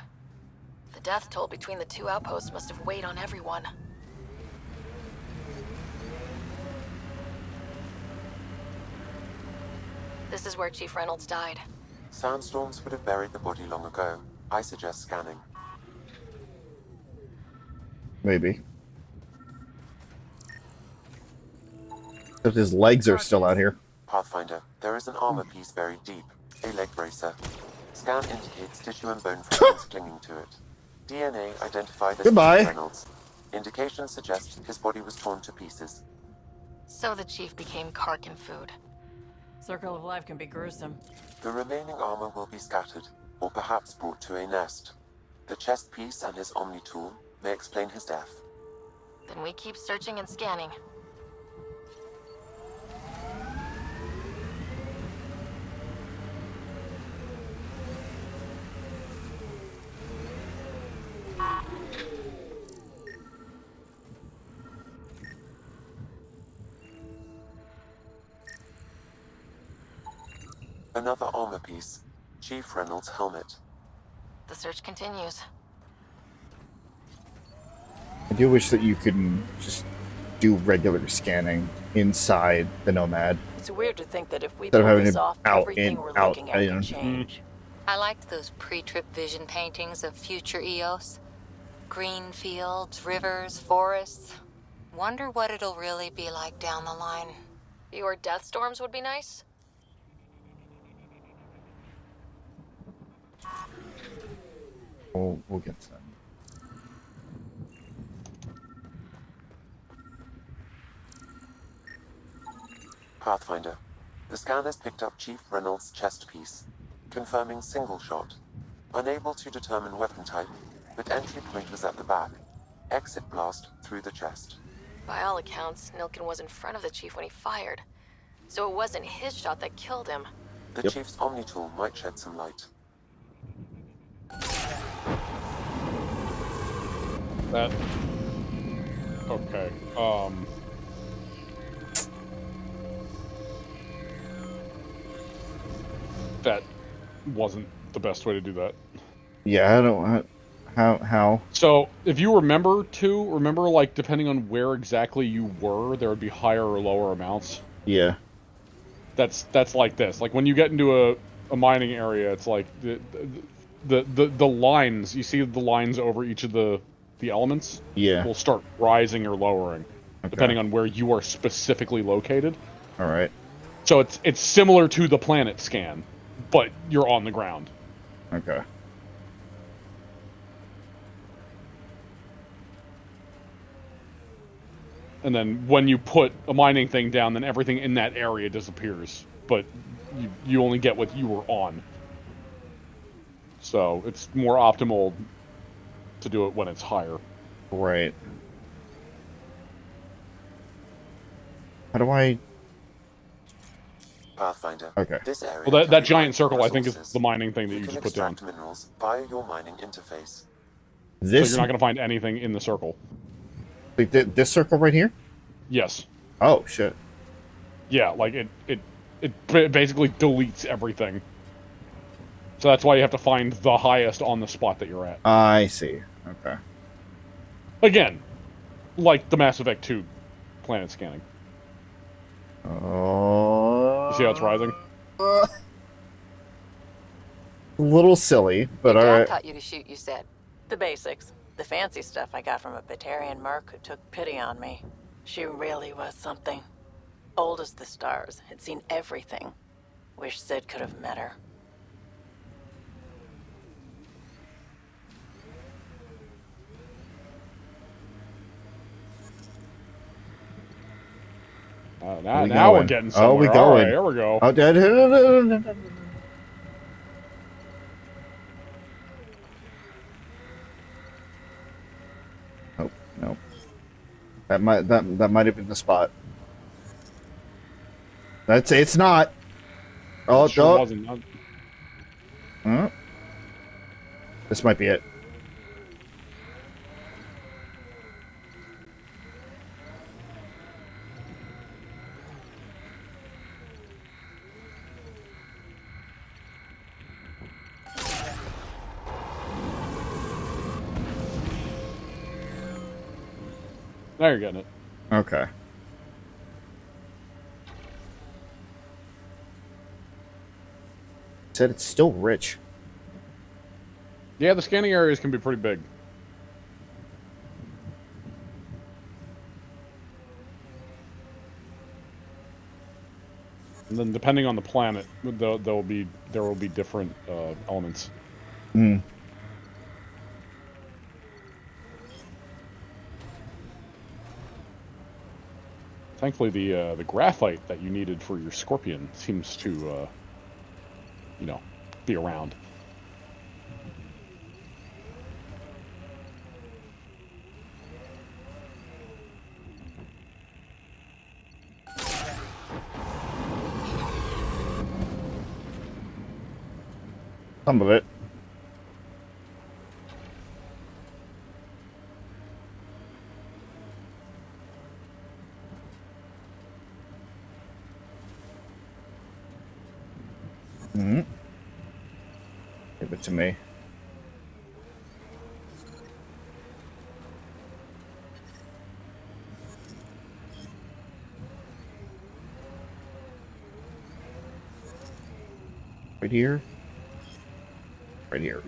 The death toll between the two outposts must have weighed on everyone. This is where Chief Reynolds died. Sandstorms would have buried the body long ago. I suggest scanning. Maybe. But his legs are still out here. Pathfinder, there is an armor piece buried deep. A leg bracer. Scan indicates tissue and bone fragments clinging to it. DNA identified as Goodbye. Chief Reynolds. Indications suggest his body was torn to pieces. So the Chief became Karkin food. Circle of life can be gruesome. The remaining armor will be scattered, or perhaps brought to a nest. The chest piece and his Omni tool may explain his death. Then we keep searching and scanning. Another armor piece. Chief Reynolds' helmet. The search continues. I do wish that you could just do regular scanning inside the Nomad It's weird to think that if we instead of pull having this to off, out everything in we're out. looking at can In. change. I liked those pre-trip vision paintings of future Eos. Green fields, rivers, forests. Wonder what it'll really be like down the line. Fewer death storms would be nice. We'll get to them. Pathfinder. The scanners picked up Chief Reynolds' chest piece, confirming single shot. Unable to determine weapon type, but entry point was at the back. Exit blast through the chest. By all accounts, Nilkin was in front of the chief when he fired. So it wasn't his shot that killed him. The Chief's Omni tool might shed some light. That... Okay, that wasn't the best way to do that. Yeah, I don't... How? So, if you remember, like, depending on where exactly you were, there would be higher or lower amounts. Yeah. That's like this. Like, when you get into a mining area, it's like, the lines, you see the lines over each of the elements? Yeah. Will start rising or lowering, depending on where you are specifically located. Alright. So it's similar to the planet scan, but you're on the ground. Okay. And then when you put a mining thing down, then everything in that area disappears. But you only get what you were on. So it's more optimal to do it when it's higher. Right. How do I... Pathfinder. Okay. This area Well, that can be giant mined for circle, I think, is resources. the mining thing that you can just put down. extract minerals via your mining interface. So you're not going to find anything in the circle. Like this circle right here? Yes. Oh, shit. Yeah, like, it basically deletes everything. So that's why you have to find the highest on the spot that you're at. I see. Okay. Again, like the Mass Effect 2 planet scanning. Oh. You see how it's rising? A little silly, but Your dad alright. taught you to shoot, you said. The basics. The fancy stuff I got from a Batarian merc who took pity on me. She really was something. Old as the stars, had seen everything. Wish Sid could have met her. Now we're getting somewhere. Oh, we going. All right, here we go. Oh, Nope, nope. That might have been the spot. It's not. Oh, It sure wasn't. Oh. This might be it. Now you're getting it. Okay. Said it's still rich. Yeah, the scanning areas can be pretty big. And then depending on the planet, there will be different elements. Hmm. Thankfully, the graphite that you needed for your scorpion seems to, be around. Some of it. Mm-hmm. Give it to me. Right here. Right here.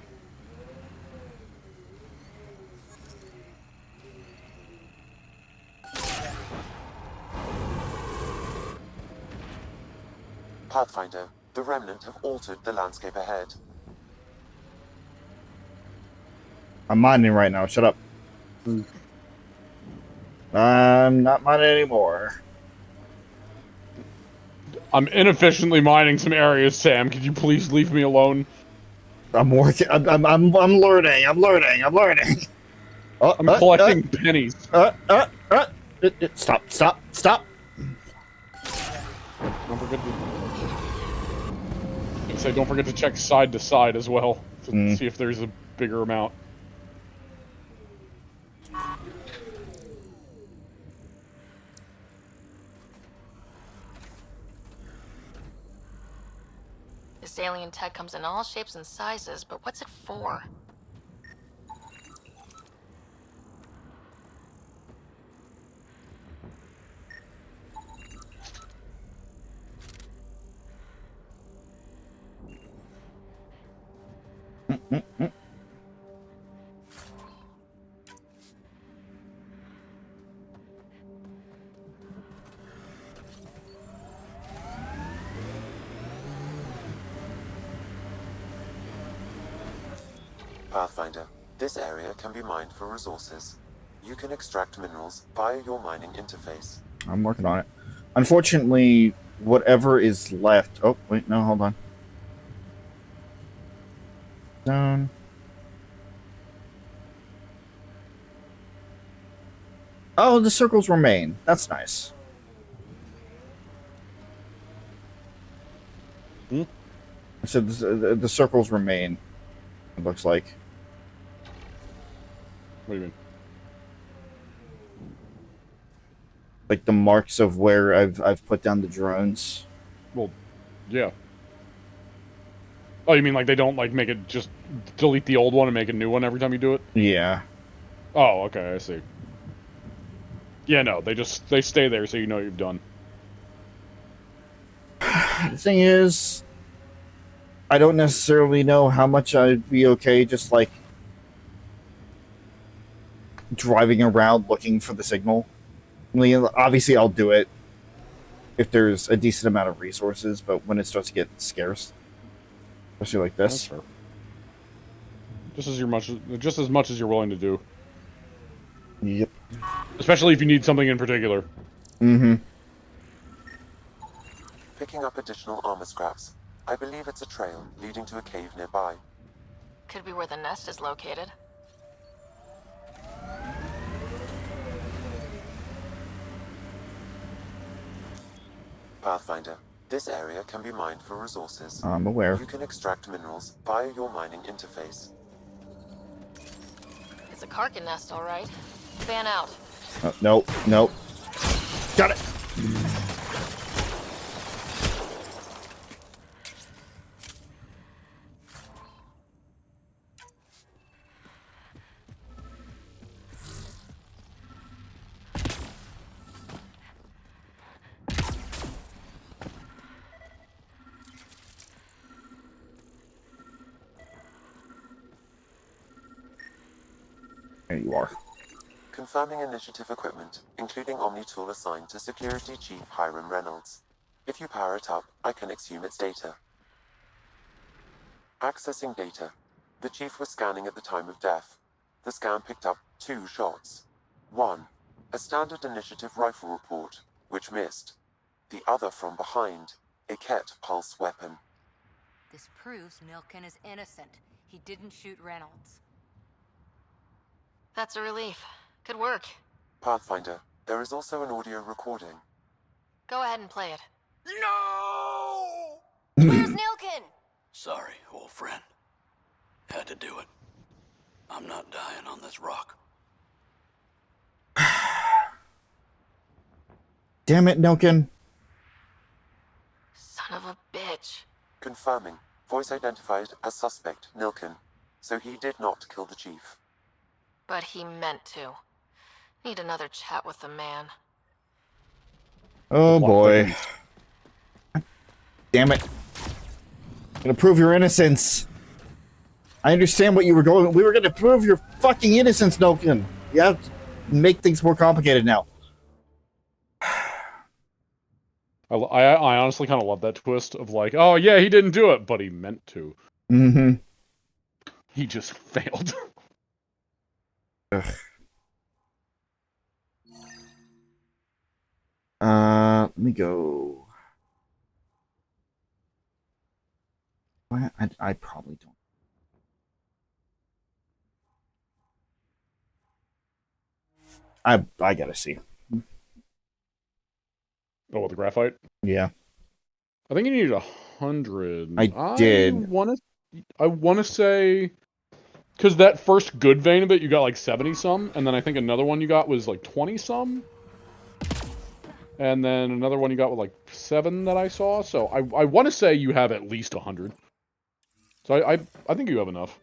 Pathfinder, the Remnant have altered the landscape ahead. I'm mining right now. Shut up. I'm not mining anymore. I'm inefficiently mining some areas, Sam. Could you please leave me alone? I'm working. I'm learning. I'm learning. I'm learning. Oh, I'm collecting pennies. Stop. Stop. Stop. Don't forget to check side to side as well to see if there's a bigger amount. This alien tech comes in all shapes and sizes, but what's it for? Pathfinder, this area can be mined for resources. You can extract minerals via your mining interface. I'm working on it. Unfortunately, whatever is left... Oh, wait, no, hold on. Zone. Oh, the circles remain. That's nice. So the circles remain, it looks like. What do you mean? Like the marks of where I've put down the drones. Well, yeah. Oh, you mean like they don't like make it just delete the old one and make a new one every time you do it? Yeah. Oh, okay, I see. Yeah, no, they stay there so you know you've done. The thing is, I don't necessarily know how much I'd be okay just like driving around looking for the signal. I mean, obviously I'll do it if there's a decent amount of resources, but when it starts to get scarce, especially like this. That's fair. Just as much as you're willing to do. Yep. Especially if you need something in particular. Mm-hmm. Picking up additional armor scraps. I believe it's a trail leading to a cave nearby. Could be where the nest is located. Pathfinder, this area can be mined for resources. I'm aware. You can extract minerals via your mining interface. It's a Karkin nest, all right. Fan out. Nope. Nope. Got it. There you are. Confirming initiative equipment, including Omni-tool assigned to Security Chief Hiram Reynolds. If you power it up, I can exhume its data. Accessing data. The Chief was scanning at the time of death. The scan picked up 2 shots. One, a standard initiative rifle report, which missed. The other from behind, a Ket pulse weapon. This proves Milken is innocent. He didn't shoot Reynolds. That's a relief. Good work. Pathfinder, there is also an audio recording. Go ahead and play it. No! Where's Nilken? Sorry, old friend. Had to do it. I'm not dying on this rock. Damn it, Nilken. Son of a bitch. Confirming. Voice identified as suspect, Nilkin. So he did not kill the chief. But he meant to. Need another chat with the man. Oh boy. Damn it. I'm gonna prove your innocence. I understand what you were going. We were gonna prove your fucking innocence, Nilkin. You have to make things more complicated now. I honestly kind of love that twist of like, oh yeah, he didn't do it, but he meant to. Mm-hmm. He just failed. Ugh. Let me go. I probably don't. I gotta see. Oh, the graphite? Yeah. I think you needed 100. I did. I wanna say, because that first good vein of it, you got like 70 some, and then I think another one you got was like 20 some, and then another one you got with like 7 that I saw. So I want to say you have at least 100. So I think you have enough.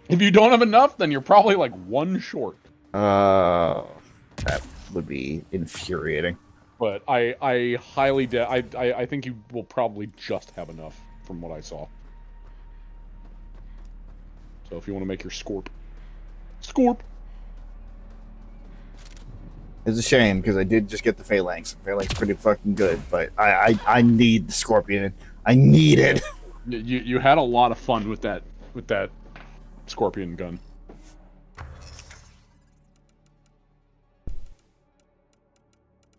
If you don't have enough, then you're probably like 1 short. That would be infuriating. But I highly I think you will probably just have enough from what I saw. So if you want to make your Scorp. It's a shame because I did just get the Phalanx. Phalanx pretty fucking good, but I need the Scorpion. I need it. You had a lot of fun with that Scorpion gun.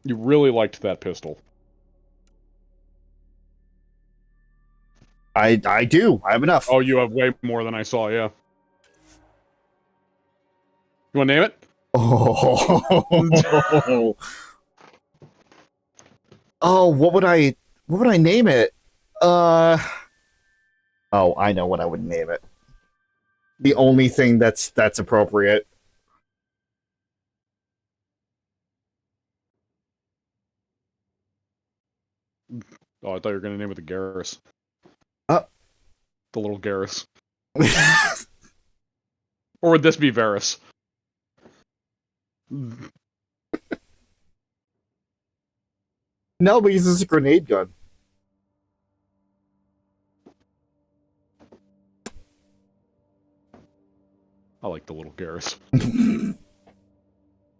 You really liked that pistol. I do. I have enough. Oh, you have way more than I saw, yeah. You want to name it? Oh. Oh, what would I name it? Oh, I know what I would name it. The only thing that's appropriate. Oh, I thought you were going to name it the Garrus. The little Garrus. Or would this be Varys? No, but this is a grenade gun. I like the little Garrus.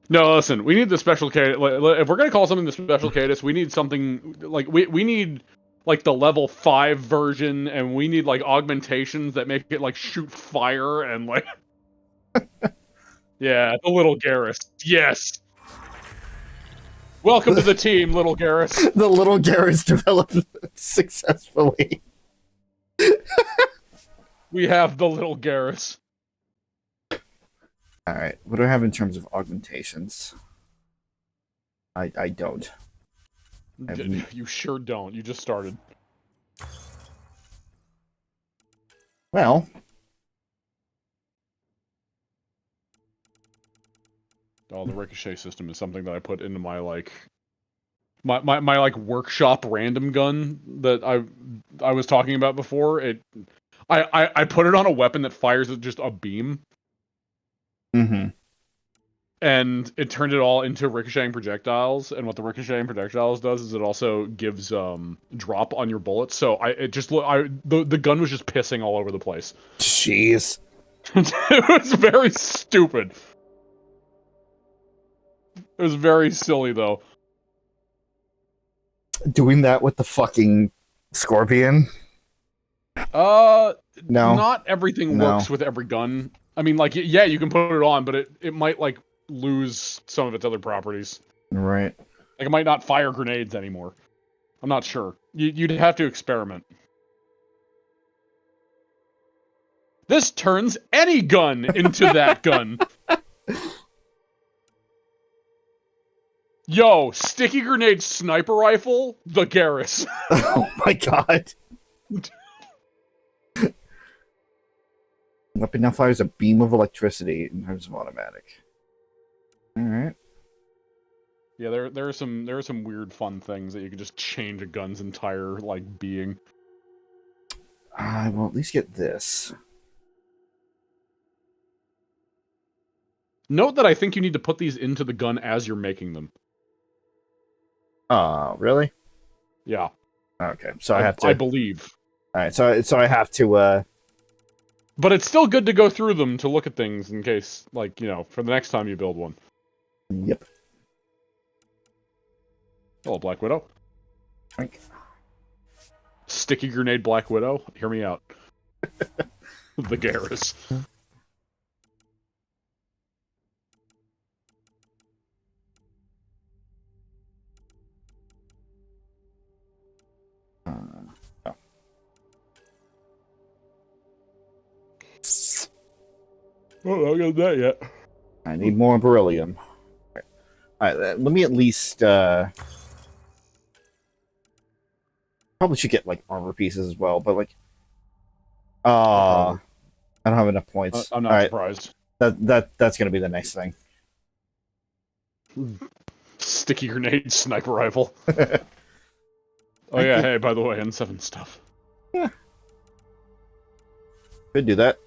No, listen, we need the special Cadus. If we're gonna call something the special Cadus, we need something like we need like the level 5 version, and we need like augmentations that make it like shoot fire and like. Yeah, the little Garrus. Yes. Welcome to the team, little Garrus. The little Garrus developed successfully. We have the little Garrus. Alright, what do I have in terms of augmentations? I don't. You sure don't. You just started. Well. Oh, the ricochet system is something that I put into my like my like workshop random gun that I was talking about before. I put it on a weapon that fires just a beam. Mm-hmm. And it turned it all into ricocheting projectiles, and what the ricocheting projectiles does is it also gives drop on your bullets. So the gun was just pissing all over the place. Jeez. It was very stupid. It was very silly though. Doing that with the fucking Scorpion? No. Not No. everything works with every gun. I mean, like, yeah, you can put it on, but it might, like, lose some of its other properties. Right. Like, it might not fire grenades anymore. I'm not sure. You'd have to experiment. This turns any gun into that gun. Yo, sticky grenade sniper rifle, the Garrus. Oh my god. Weapon now fires a beam of electricity in terms of automatic. Alright. Yeah, there are some weird fun things that you can just change a gun's entire like being. I will at least get this. Note that I think you need to put these into the gun as you're making them. Really? Yeah. Okay, so I have to. I believe. All right, so I have to. But it's still good to go through them to look at things in case, like, you know, for the next time you build one. Yep. Oh, Black Widow. Frank. Sticky grenade Black Widow. Hear me out. The Garrus. Oh. Oh, I got that yet. I need more beryllium. All right, let me at least. Probably should get like armor pieces as well, but like, I don't have enough points. I'm not surprised. That's gonna be the next thing. Sticky grenade sniper rifle. Oh yeah, hey, by the way, N7 stuff. Yeah. Could do that.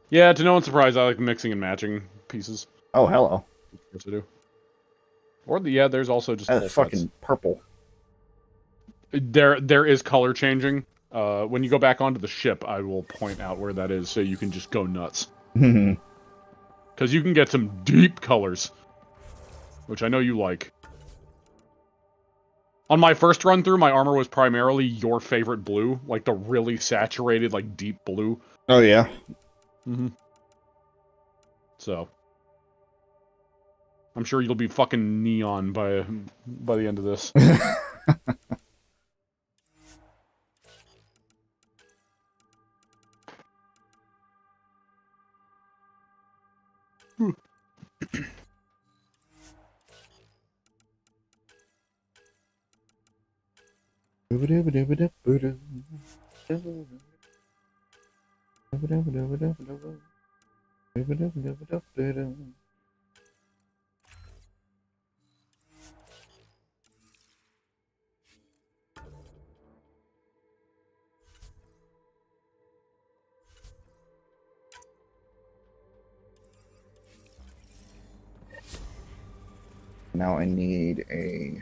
Yeah, to no one's surprise, I like mixing and matching pieces. Oh, hello. Yes, I do. Or there's also just That's fucking purple. There is color changing. When you go back onto the ship, I will point out where that is so you can just go nuts. Because you can get some deep colors, which I know you like. On my first run through, my armor was primarily your favorite blue, like the really saturated, like deep blue. Oh yeah. So, I'm sure you'll be fucking neon by the end of this. Now I need a.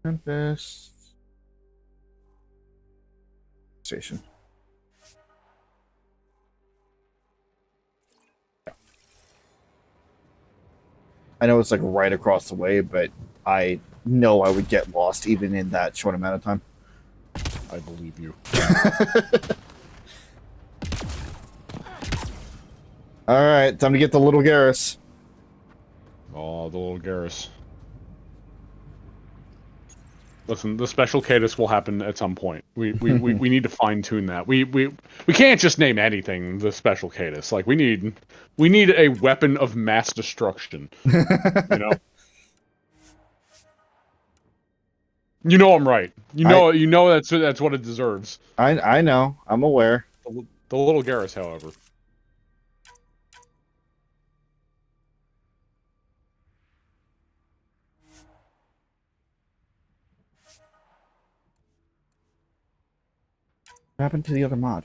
Tempest station. I know it's like right across the way, but I know I would get lost even in that short amount of time. I believe you. All right, time to get the little Garrus. Oh, the little Garrus. Listen, the special cadus will happen at some point. We need to fine tune that. We can't just name anything the special cadus. Like we need a weapon of mass destruction. You know. You know I'm right. You know that's what it deserves. I know. I'm aware. The little Garrus, however. What happened to the other mod?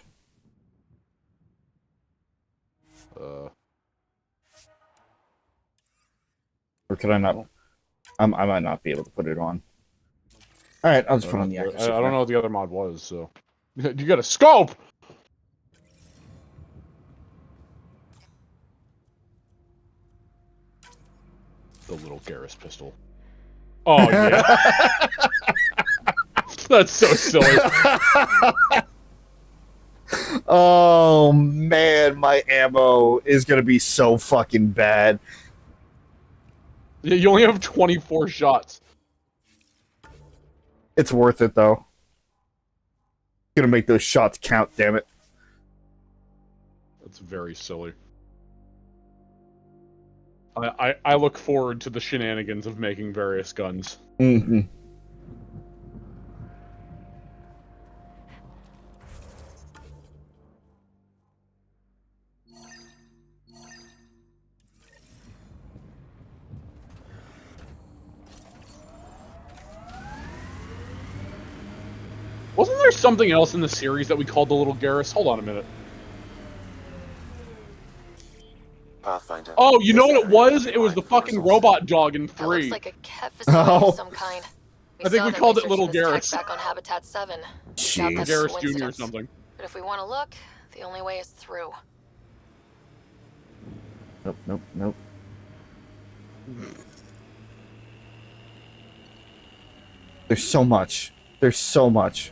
Or could I not? I might not be able to put it on. All right, I'll just put on the accuracy. I don't know what the other mod was, so you got a scope. The little Garrus pistol. Oh yeah. That's so silly. Oh man, my ammo is gonna be so fucking bad. Yeah, you only have 24 shots. It's worth it though. Gonna make those shots count, damn it. That's very silly. I look forward to the shenanigans of making various guns. Mm-hmm. there something else in the series that we called the little Garrus? Hold on a minute. Pathfinder. Oh, you know what it was? It was the fucking robot dog in 3. That looks like a cat facility of some kind. I think we called it Little Garrus. Garrus. Back on Habitat 7. Garrus Jr. or something. But if we want to look, the only way is through. Nope, nope, nope. There's so much. There's so much.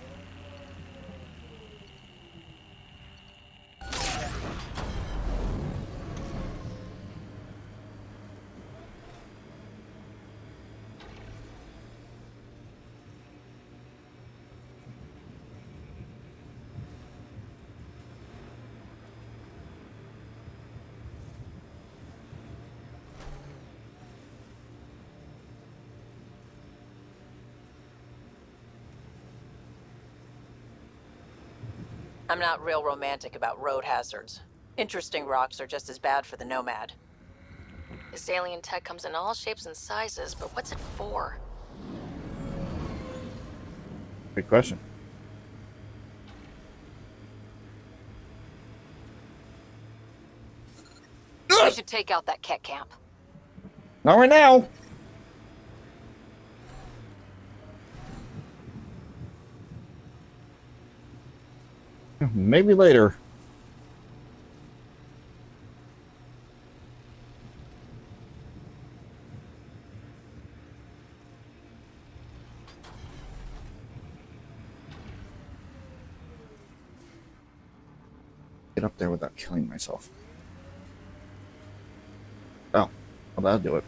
I'm not real romantic about road hazards. Interesting rocks are just as bad for the Nomad. This alien tech comes in all shapes and sizes, but what's it for? Good question. We should take out that cat camp. Not right now. Maybe later. Get up there without killing myself. Oh, well, that'll do it.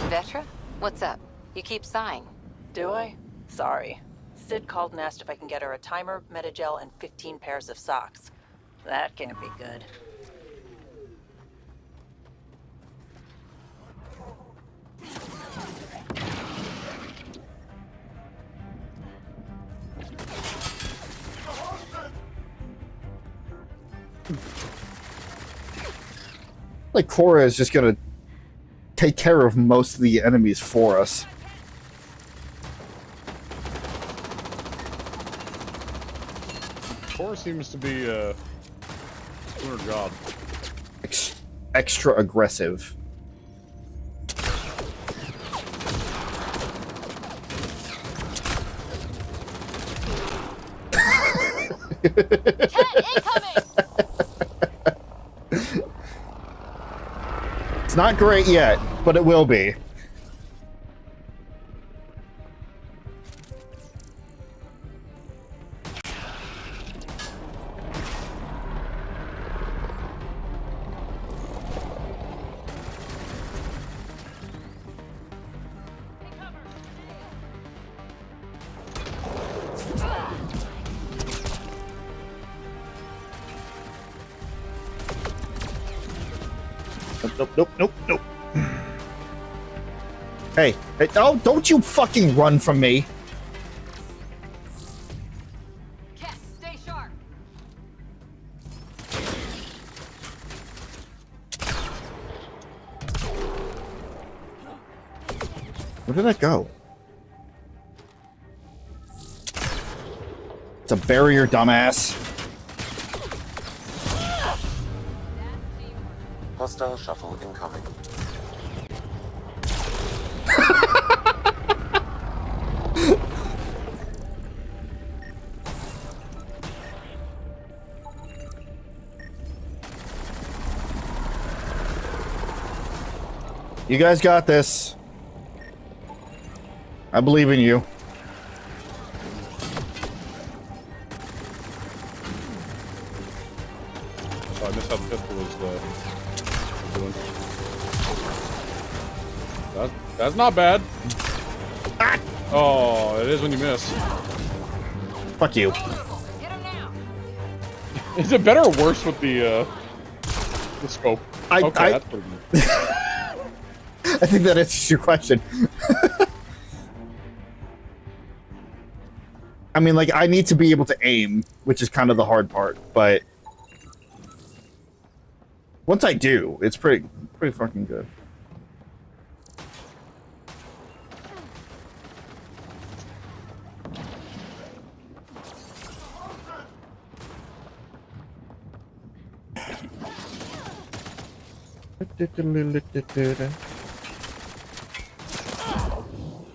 Vetra? What's up? You keep sighing. Do I? Sorry. Sid called and asked if I can get her a timer, metagel, and 15 pairs of socks. That can't be good. Like Cora is just gonna take care of most of the enemies for us. Cora seems to be doing her job. Extra aggressive. It's not great yet, but it will be. Nope. Hey, oh, don't you fucking run from me. Cat, stay sharp. Where did that go? It's a barrier, dumbass. Hostile shuttle incoming. You guys got this. I believe in you. So I missed how the pistol was doing. That's not bad. Oh, it is when you miss. Fuck you. Is it better or worse with the scope? Okay, that's pretty good. I think that answers your question. I mean, like, I need to be able to aim, which is kind of the hard part, but once I do, it's pretty fucking good.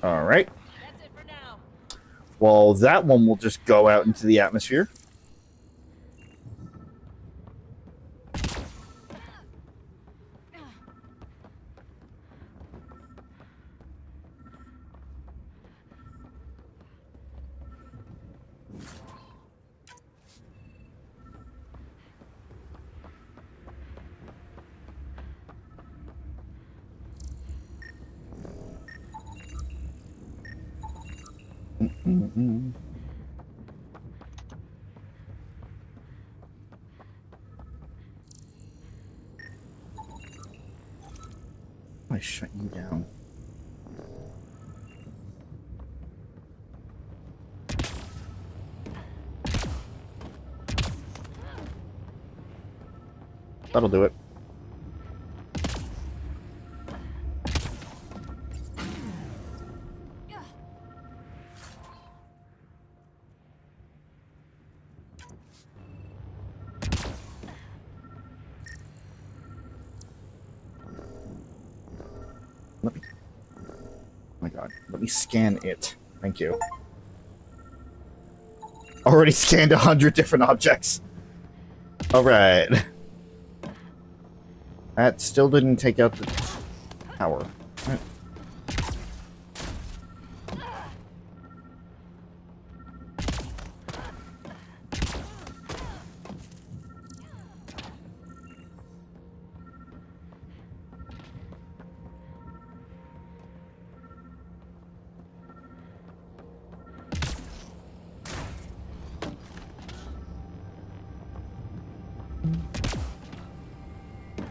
All right. Well, that one will just go out into the atmosphere. I shut you down. That'll do it. Let me... Oh my god. Let me scan it. Thank you. Already scanned 100 different objects. Alright. That still didn't take out the tower. Right.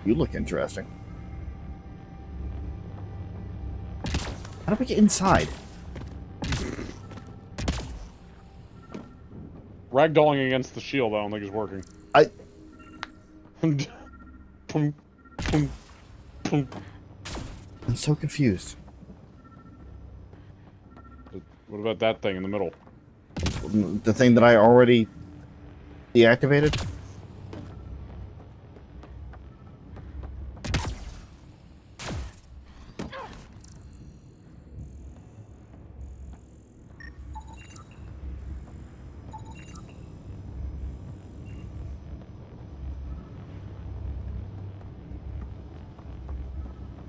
You look interesting. How do we get inside? Ragdolling against the shield, I don't think is working. I'm so confused. What about that thing in the middle? The thing that I already deactivated?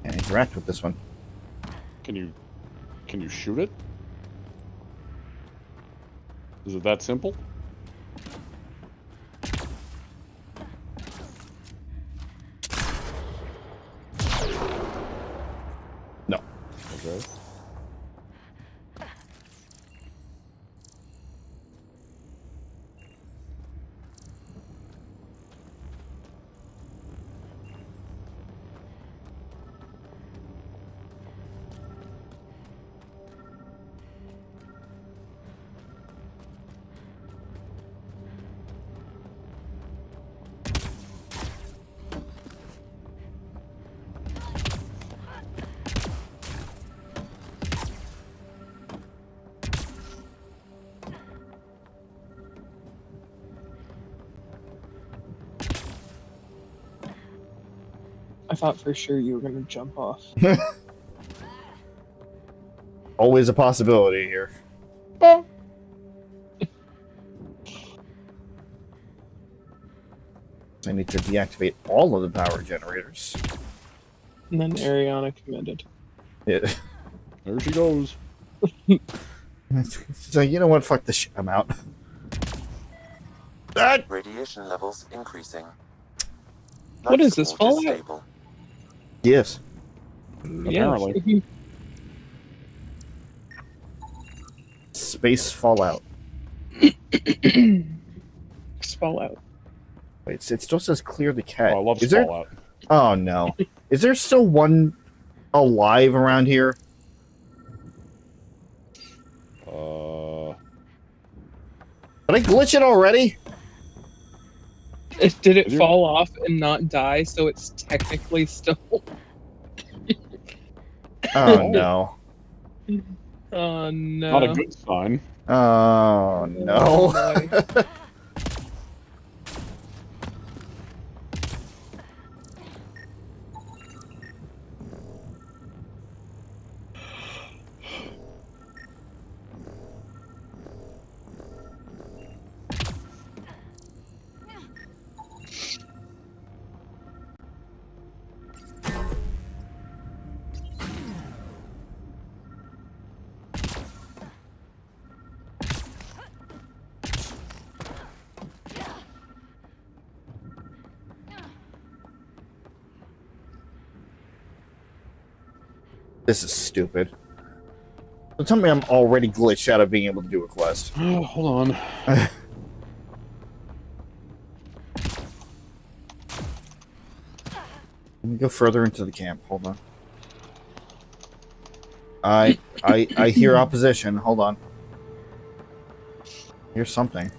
Interact with this one. Can you shoot it? Is it that simple? No. Okay. I thought for sure you were going to jump off. Always a possibility here. I need to deactivate all of the power generators. And then Ariana committed. Yeah. There she goes. So you know what? Fuck this shit. I'm out. Radiation levels increasing. What is this, support is Fallout? stable. Yes. Apparently. Space Fallout. Fallout. Wait, it still says clear the cat. Oh, I love Is there... Fallout. Oh no. Is there still one alive around here? Did I glitch it already? Did it fall off and not die, so it's technically still... Oh no. Oh no. Not a good sign. Oh no. boy. This is stupid. Don't tell me I'm already glitched out of being able to do a quest. Oh, hold on. Let me go further into the camp. Hold on. I hear opposition. Hold on. Here's something.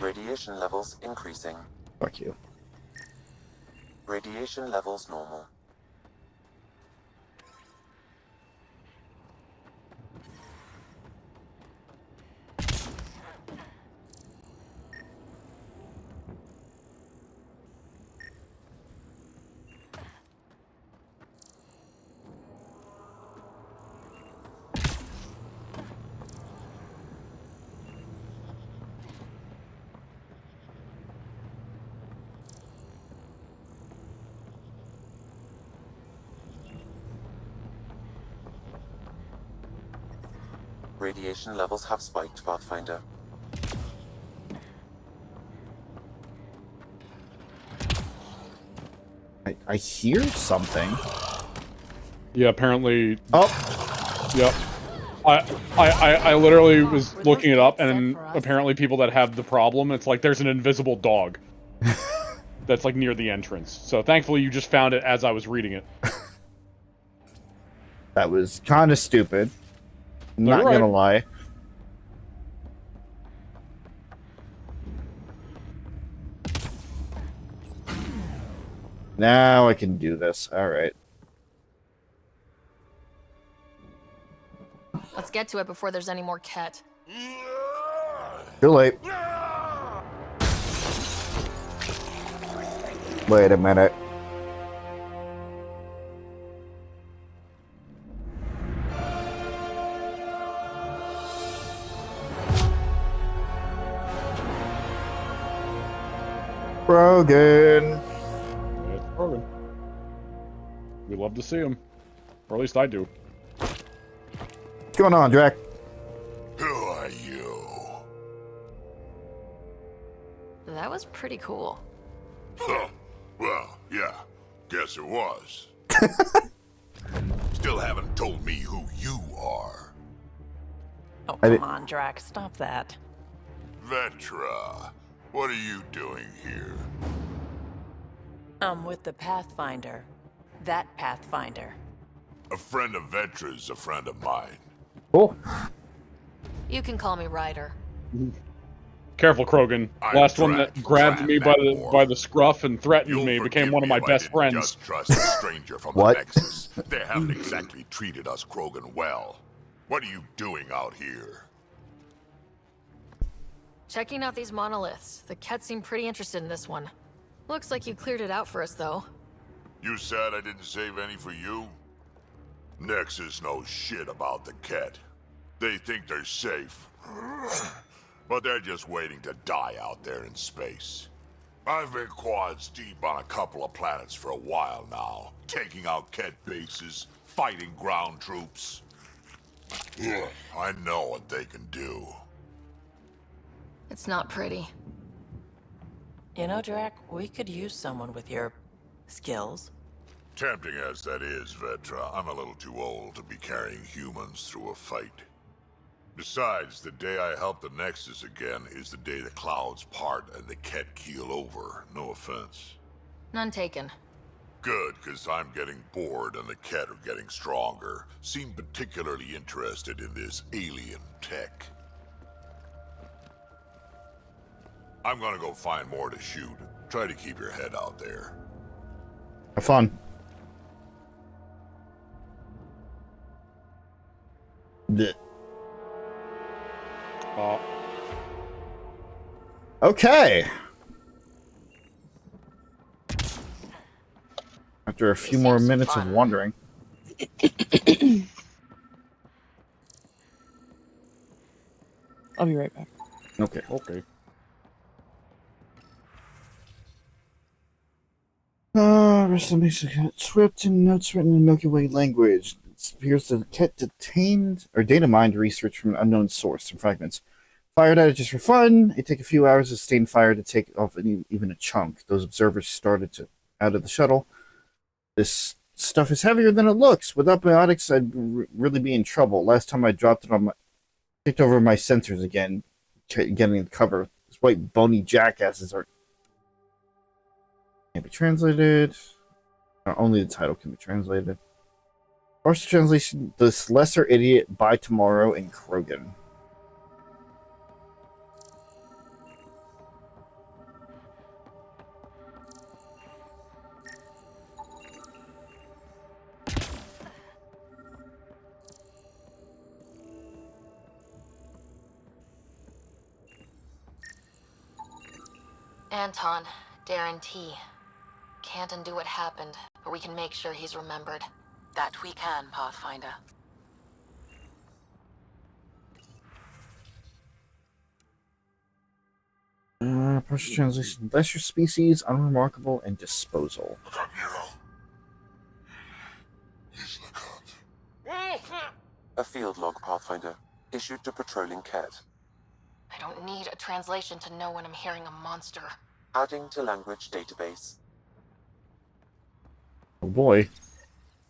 Radiation levels increasing. Fuck you. Radiation levels normal. Radiation levels have spiked, Pathfinder. I hear something. Yeah, apparently. Oh. Yep. I literally was looking it up, and apparently people that have the problem, it's like there's an invisible dog that's like near the entrance. So thankfully you just found it as I was reading it. That was kind of stupid. No, Not you're gonna right. lie. Now I can do this. Alright. Let's get to it before there's any more Ket. Too late. Wait a minute. Brogan. It's Brogan. We love to see him. Or at least I do. What's going on, Drac? Who are you? That was pretty cool. Huh. Well, yeah. Guess it was. Still haven't told me who you are. Oh, come on, Drac. Stop that. Vetra, what are you doing here? I'm with the Pathfinder. That Pathfinder. A friend of Vetra's a friend of mine. Cool. You can call me Ryder. Careful, Krogan. Last one that grabbed me by the scruff and threatened me became one of my best friends. Just trust a stranger from the Nexus. They haven't exactly treated us Krogan well. What are you doing out here? Checking out these monoliths. The Ket seem pretty interested in this one. Looks like you cleared it out for us, though. You said I didn't save any for you? Nexus knows shit about the Ket. They think they're safe. But they're just waiting to die out there in space. I've been quads deep on a couple of planets for a while now, taking out Ket bases, fighting ground troops. I know what they can do. It's not pretty. You know, Drac, we could use someone with your skills. Tempting as that is, Vetra, I'm a little too old to be carrying humans through a fight. Besides, the day I help the Nexus again is the day the clouds part and the Ket keel over. No offense. None taken. Good, because I'm getting bored and the Ket are getting stronger. Seem particularly interested in this alien tech. I'm gonna go find more to shoot. Try to keep your head out there. Have fun. Blech. Okay. After a few more minutes of wandering. I'll be right back. Okay. Okay. Rest of the basic script and notes written in Milky Way language. It appears the kit detained or data mined research from an unknown source and fragments. Fired at it just for fun. It take a few hours to sustain fire to take off even a chunk. Those observers started to out of the shuttle. This stuff is heavier than it looks. Without biotics, I'd really be in trouble. Last time I dropped it on my, kicked over my sensors again, getting the cover. These white bony jackasses are can't be translated. Only the title can be translated. Partial translation: This Lesser Idiot by Tomorrow in Krogan. Anton, Darren T. Can't undo what happened, but we can make sure he's remembered. That we can, Pathfinder. Partial translation: Lesser species, unremarkable, and disposal. A field log, Pathfinder. Issued to patrolling Ket. I don't need a translation to know when I'm hearing a monster. Adding to language database. Oh boy.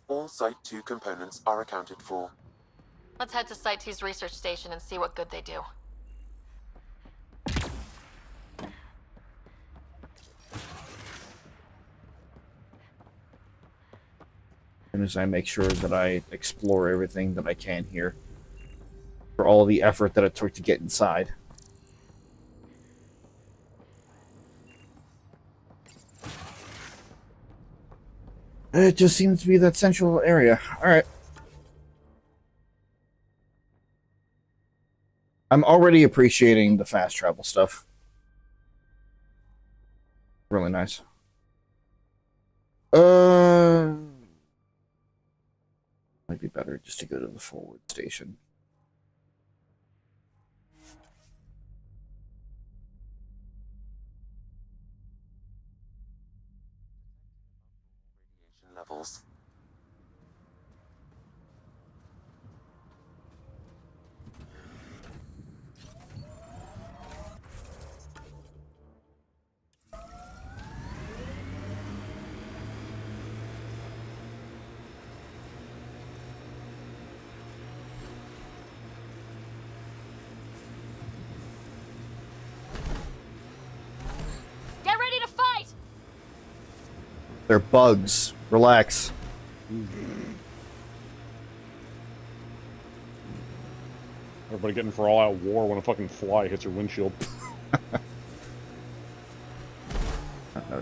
All Site 2 components are accounted for. Let's head to Site 2's research station and see what good they do. As soon as I make sure that I explore everything that I can here. For all the effort that it took to get inside. It just seems to be that central area. Alright. I'm already appreciating the fast travel stuff. Really nice. Might be better just to go to the forward station. Levels. Get ready to fight! They're bugs. Relax. Everybody getting for all-out war when a fucking fly hits your windshield.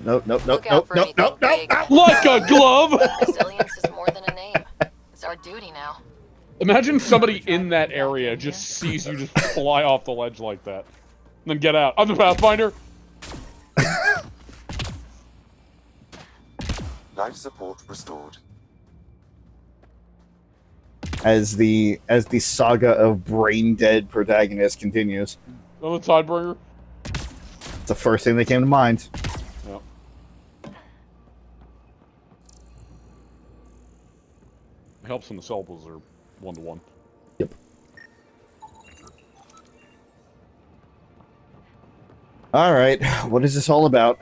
No. Like a glove! Resilience is more than a name. It's our duty now. Imagine somebody in that area just sees you just fly off the ledge like that. And then get out. I'm the Pathfinder! Life support restored. As the saga of brain-dead protagonists continues. Another Tidebringer? It's the first thing that came to mind. Yep. It helps when the syllables are one-to-one. Yep. Alright, what is this all about?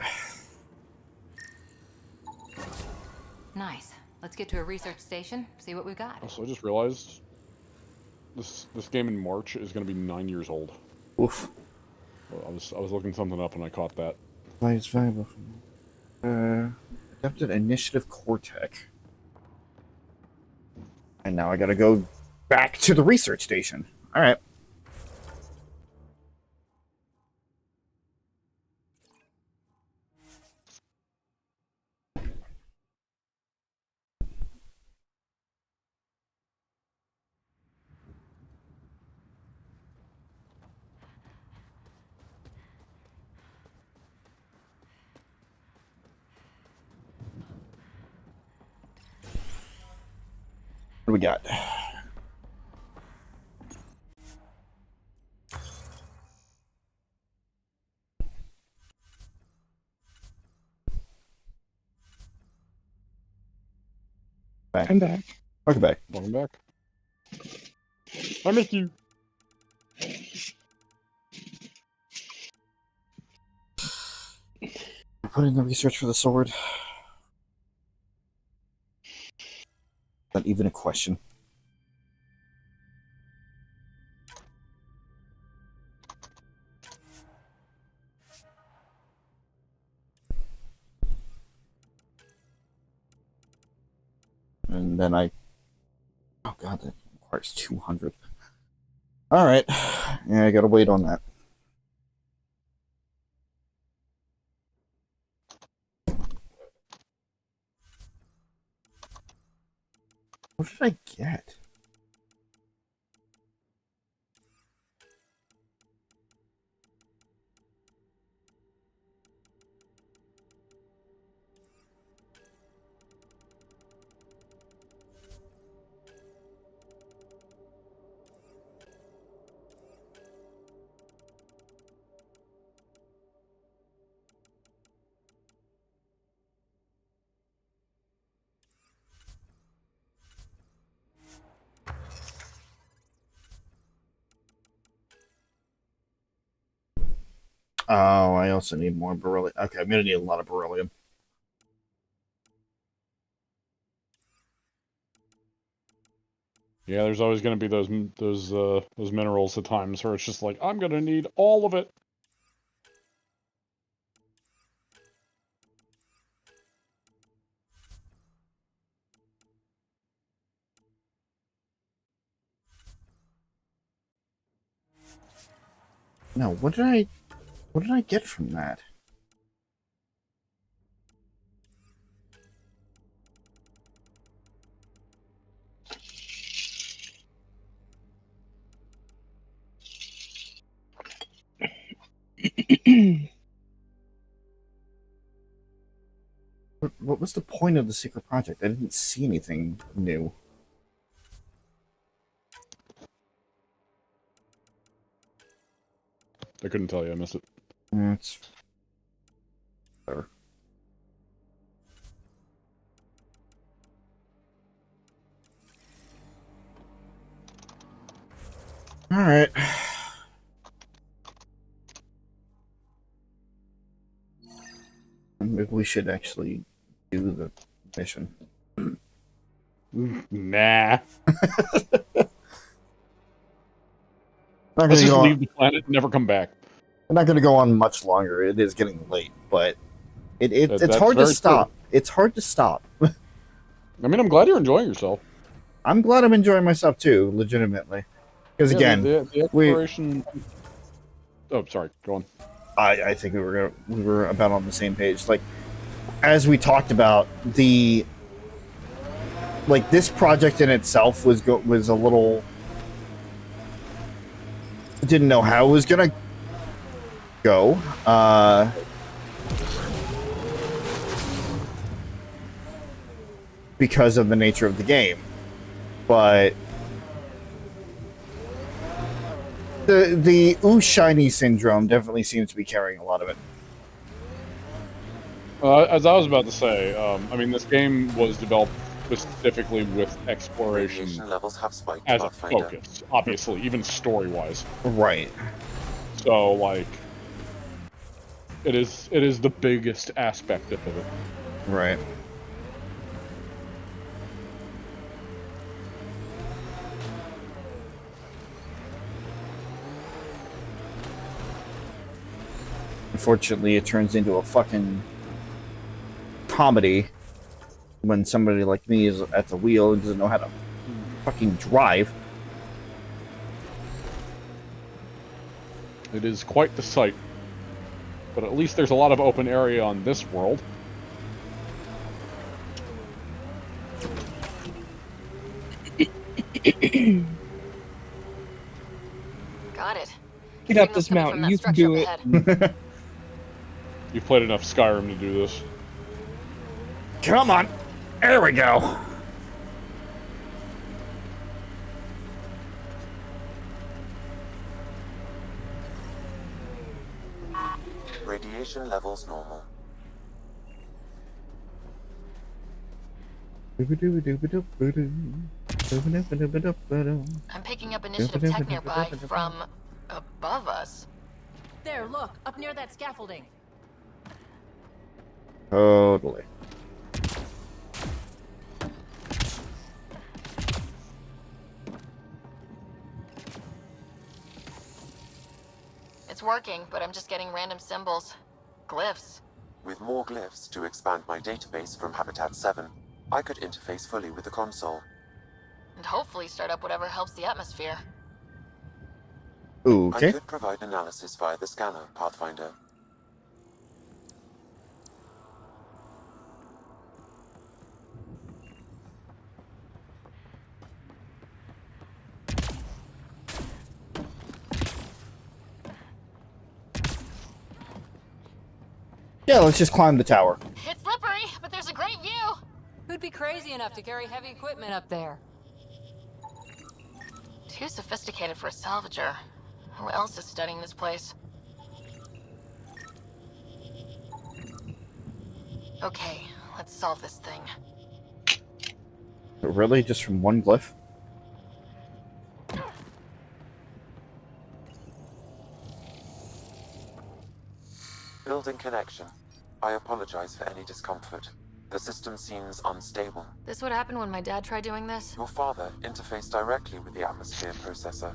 Nice. Let's get to a research station, see what we've got. Also, I just realized this game in March is going to be 9 years old. Oof. I was looking something up and I caught that. Why is valuable? Adapted Initiative Cortec. And now I gotta go back to the research station. Alright. What do we got? I'm back. Welcome back. Welcome back. I missed you. Put in the research for the sword. Not even a question. And then oh god, that requires 200. Alright. Yeah, I gotta wait on that. What did I get? Oh, I also need more beryllium. Okay, I'm gonna need a lot of beryllium. Yeah, there's always going to be those minerals at times where it's just like, I'm going to need all of it. No, what did I get from that? What was the point of the secret project? I didn't see anything new. I couldn't tell you, I missed it. It's whatever. Alright. Maybe we should actually do the mission. Nah. Let's just leave the planet and never come back. I'm not going to go on much longer. It is getting late, but it's hard to stop. True. It's hard to stop. I mean, I'm glad you're enjoying yourself. I'm glad I'm enjoying myself too, legitimately. Because again, the exploration. Oh, sorry. Go on. I think we were about on the same page. Like, as we talked about, this project in itself was a little. Didn't know how it was gonna go. Because of the nature of the game, but the ooh shiny syndrome definitely seems to be carrying a lot of it. As I was about to say, I mean, this game was developed specifically with exploration levels have spiked, as a focus, obviously, even story-wise. Right. So, like, it is the biggest aspect of it. Right. Unfortunately, it turns into a fucking comedy when somebody like me is at the wheel and doesn't know how to fucking drive. It is quite the sight. But at least there's a lot of open area on this world. Got it. Get up this mountain. You can do it. You've played enough Skyrim to do this. Come on. There we go. Radiation levels normal. I'm picking up initiative tech nearby from above us. There, look, up near that scaffolding. Totally. It's working, but I'm just getting random symbols. Glyphs. With more glyphs to expand my database from Habitat 7, I could interface fully with the console. And hopefully start up whatever helps the atmosphere. Okay. I could provide analysis via the scanner, Pathfinder. Yeah, let's just climb the tower. It's slippery, but there's a great view. Who'd be crazy enough to carry heavy equipment up there? Too sophisticated for a salvager. Who else is studying this place? Okay, let's solve this thing. Really? Just from one glyph? Building connection. I apologize for any discomfort. The system seems unstable. This would happen when my dad tried doing this? Your father interfaced directly with the atmosphere processor.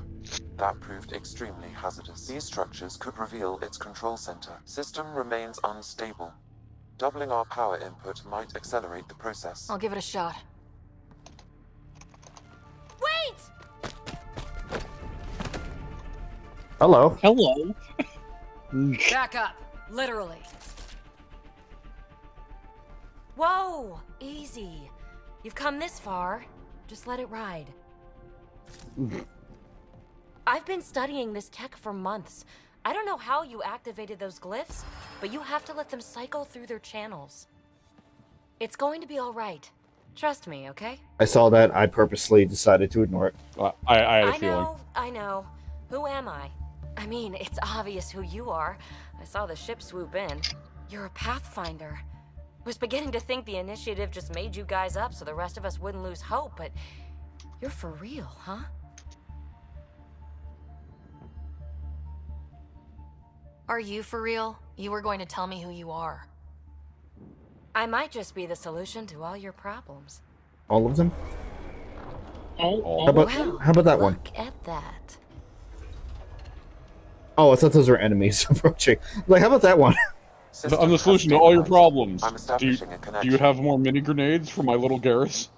That proved extremely hazardous. These structures could reveal its control center. System remains unstable. Doubling our power input might accelerate the process. I'll give it a shot. Wait! Hello. Hello. Back up, literally. Whoa! Easy. You've come this far. Just let it ride. I've been studying this tech for months. I don't know how you activated those glyphs, but you have to let them cycle through their channels. It's going to be all right. Trust me, okay? I saw that. I purposely decided to ignore it. I had a feeling. I know. Who am I? I mean, it's obvious who you are. I saw the ship swoop in. You're a Pathfinder. Was beginning to think the initiative just made you guys up so the rest of us wouldn't lose hope, but you're for real, huh? Are you for real? You were going to tell me who you are. I might just be the solution to all your problems. All of them? Oh, How about that one? Look at that. Oh, I thought those were enemies approaching. Like, how about that one? I'm the solution to all your problems. I'm Do establishing a you connection. have more mini grenades for my little Garrus?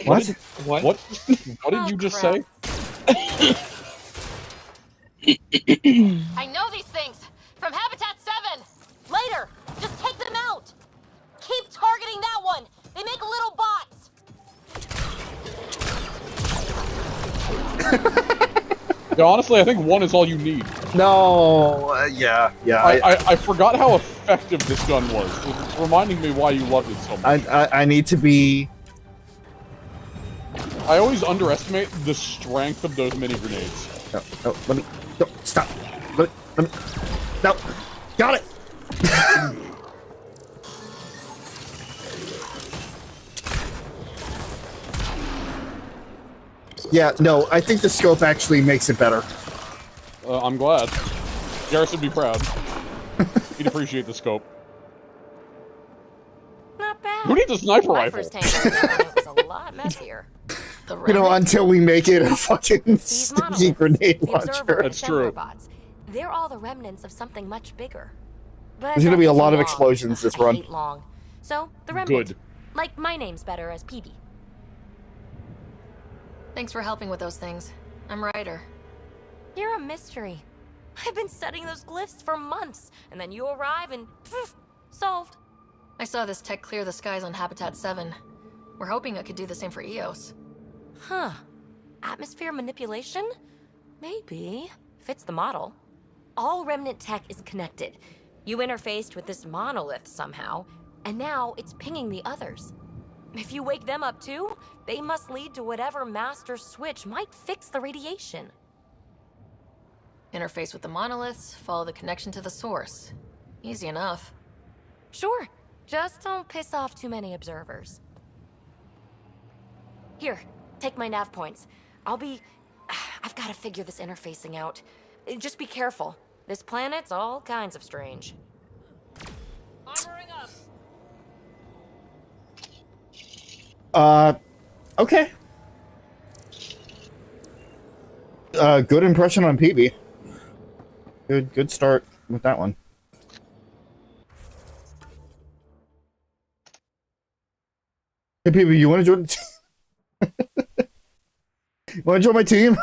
What? What? What did you just say? I know these things! From Habitat 7! Later! Just take them out! Keep targeting that one! They make little bots! Yeah, honestly, I think one is all you need. No, yeah. I forgot how effective this gun was. It's reminding me why you loved it so much. I need to be... I always underestimate the strength of those mini grenades. No, let me... No, stop. Let me... No. Got it! Yeah, no, I think the scope actually makes it better. I'm glad. Garrus would be proud. He'd appreciate the scope. Not bad. Who needs a sniper My rifle? first tank was a lot messier. You know, until we make it a fucking sticky grenade launcher. That's true. Bots. They're all the remnants of something much bigger. But There's gonna be a that's lot of long. explosions this I run. hate long. So, the remnant. Good. Like, my name's better as PB. Thanks for helping with those things. I'm Ryder. You're a mystery. I've been studying those glyphs for months, and then you arrive and poof, solved. I saw this tech clear the skies on Habitat 7. We're hoping it could do the same for EOS. Huh. Atmosphere manipulation? Maybe. Fits the model. All remnant tech is connected. You interfaced with this monolith somehow, and now it's pinging the others. If you wake them up too, they must lead to whatever master switch might fix the radiation. Interface with the monoliths, follow the connection to the source. Easy enough. Sure. Just don't piss off too many observers. Here, take my nav points. I've got to figure this interfacing out. Just be careful. This planet's all kinds of strange. Armoring up. Okay. Good impression on PB. Good start with that one. Hey, PB, you want to join? You want to join my team?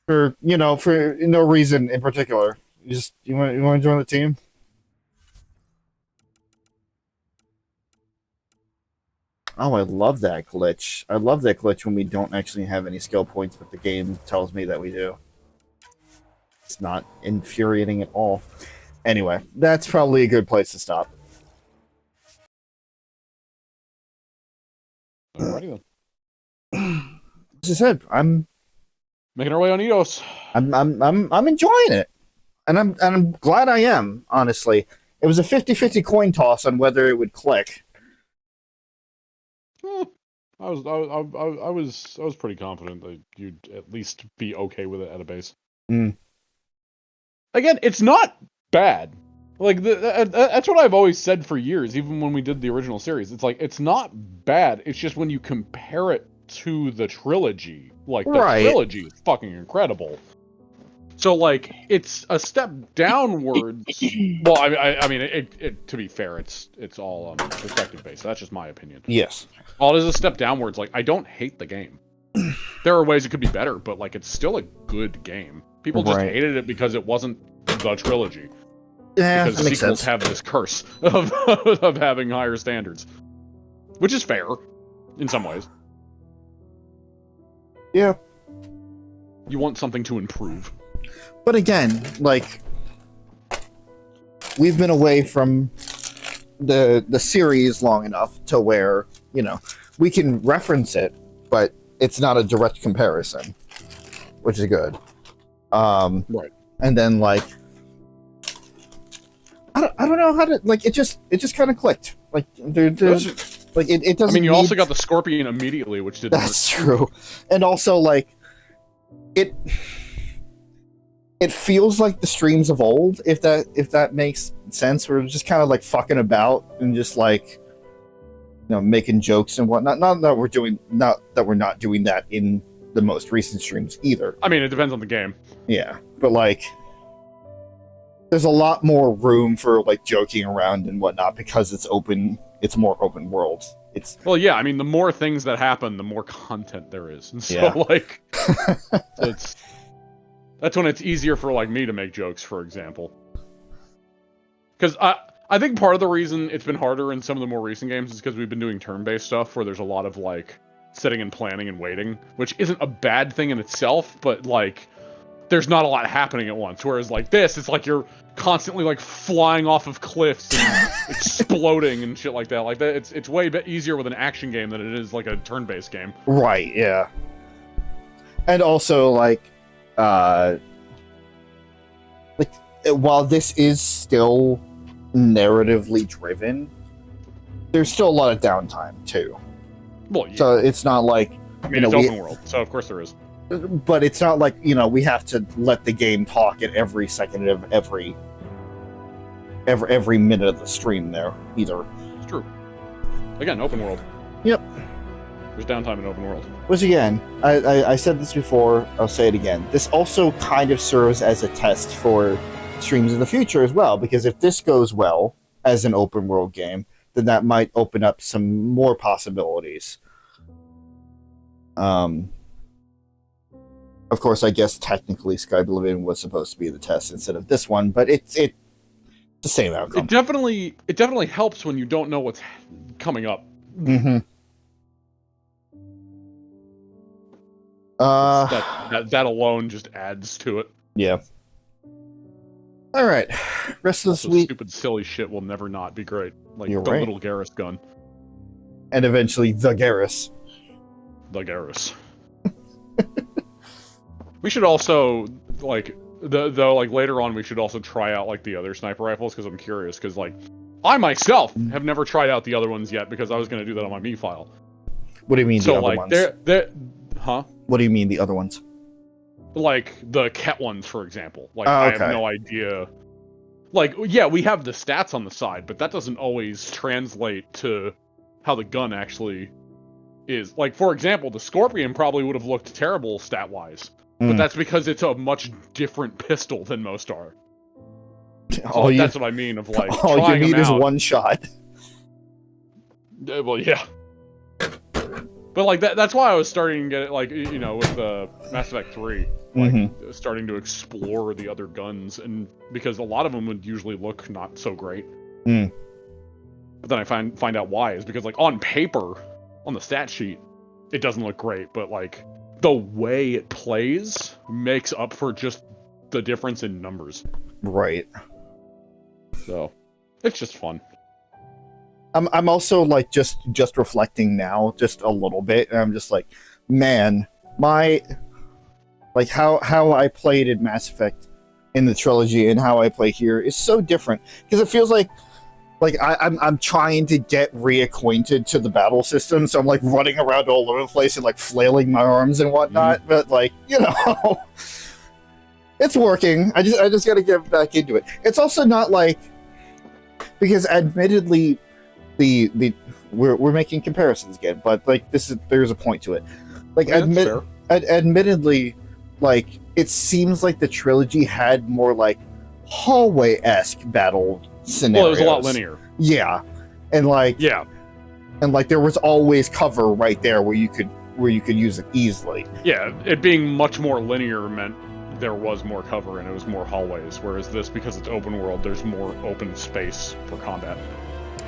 For no reason in particular. You want to join the team? Oh, I love that glitch. I love that glitch when we don't actually have any skill points, but the game tells me that we do. It's not infuriating at all. Anyway, that's probably a good place to stop. Alrighty then. As I said, I'm making our way on EOS. I'm enjoying it, and I'm glad I am. Honestly, it was a 50-50 coin toss on whether it would click. I was pretty confident that you'd at least be okay with it at a base. Mm. Again, it's not bad. Like that's what I've always said for years, even when we did the original series. It's like it's not bad. It's just when you compare it to the trilogy, like the trilogy is fucking incredible. So like it's a step downwards. Well, I mean, it to be fair, it's all perspective based. So that's just my opinion. Yes. All it is a step downwards. Like I don't hate the game. There are ways it could be better, but like it's still a good game. People just hated it because it wasn't the trilogy. Yeah, because that makes sequels sense. have this curse of having higher standards, which is fair in some ways. Yeah. You want something to improve. But again, like, we've been away from the series long enough to where, we can reference it, but it's not a direct comparison, which is good. Right. And then, like, I don't know how to, like, it just kind of clicked. Like, there's like, it doesn't. I mean, you also got the Scorpion immediately, which didn't. That's true. And also, like, it feels like the streams of old, if that makes sense. We're just kind of like fucking about and just like, making jokes and whatnot. Not that we're not doing that in the most recent streams either. I mean, it depends on the game. Yeah, but like, there's a lot more room for like joking around and whatnot because it's open. It's more open world. Well, yeah. I mean, the more things that happen, the more content there is. And so, Yeah. like, that's when it's easier for like me to make jokes, for example. Because I think part of the reason it's been harder in some of the more recent games is because we've been doing turn-based stuff where there's a lot of like sitting and planning and waiting, which isn't a bad thing in itself, but like there's not a lot happening at once. Whereas like this, it's like you're constantly like flying off of cliffs and exploding and shit like that. Like that, it's way easier with an action game than it is like a turn-based game. Right. Yeah. And also like while this is still narratively driven, there's still a lot of downtime too. Well, yeah. So it's not like I mean, it's open world, so of course there is. But it's not like we have to let the game talk at every second of every minute of the stream there either. It's true. Again, open world. Yep. There's downtime in open world. Which again, I said this before, I'll say it again. This also kind of serves as a test for streams in the future as well, because if this goes well as an open world game, then that might open up some more possibilities. Of course, I guess technically Sky Oblivion was supposed to be the test instead of this one, but it's the same outcome. It definitely helps when you don't know what's coming up. Mm-hmm. That alone just adds to it. Yeah. All right. Rest of this week. Stupid, silly shit will never not be great. Like You're the right. little Garrus gun. And eventually the Garrus. The Garrus. We should also, like, Though, like, later on, we should also try out, like, the other sniper rifles, because I'm curious, because, like, I myself have never tried out the other ones yet, because I was going to do that on my Me file. What do you mean the So, other like, ones? Huh? What do you mean the other ones? Like, the Ket ones, for example. Like, Oh, I okay. have no idea. Like, yeah, we have the stats on the side, but that doesn't always translate to how the gun actually is. Like, for example, the Scorpion probably would have looked terrible stat-wise, but that's because it's a much different pistol than most are. So, like, that's what I mean of, like, all you trying need them is out. one shot. Well, yeah. But, like, that's why I was starting to get, like, you know, with Mass Effect 3, like, starting to explore the other guns, and because a lot of them would usually look not so great. Mm. But then I find out why, is because, like, on paper, on the stat sheet, it doesn't look great, but, like, the way it plays makes up for just the difference in numbers. Right. So, it's just fun. I'm also, like, just reflecting now, just a little bit, and I'm just like, man, like, how I played in Mass Effect in the trilogy and how I play here is so different, because it feels like I'm trying to get reacquainted to the battle system, so I'm, like, running around all over the place and, like, flailing my arms and whatnot, but, like, you know, it's working. I just gotta get back into it. It's also not, like, because admittedly, we're making comparisons again, but, like, there's a point to it. Like, Yeah, admittedly, like, it seems like the trilogy had more, like, hallway-esque battle scenarios. Well, it was a lot linear. Yeah, and, like, there was always cover right there where you could use it easily. Yeah, it being much more linear meant there was more cover and it was more hallways, whereas this, because it's open world, there's more open space for combat.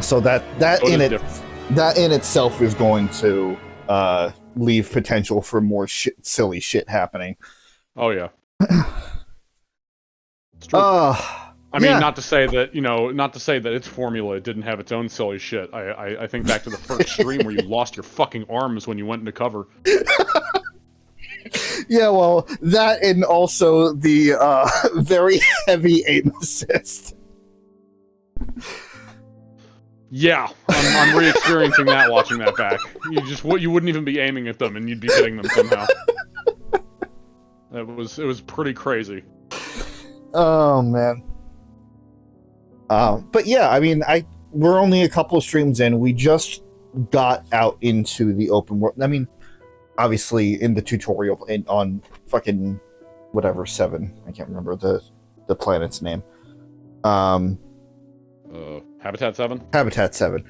So that in itself is going to leave potential for more silly shit happening. Oh yeah. It's true. I mean, not to say that its formula didn't have its own silly shit. I think back to the first stream where you lost your fucking arms when you went into cover. Yeah, well, that and also the very heavy aim assist. Yeah, I'm re-experiencing that watching that back. You wouldn't even be aiming at them and you'd be hitting them somehow. It was pretty crazy. Oh man. But yeah, I mean, we're only a couple of streams in. We just got out into the open world. I mean, obviously in the tutorial on fucking whatever 7. I can't remember the planet's name. Habitat 7? Habitat 7.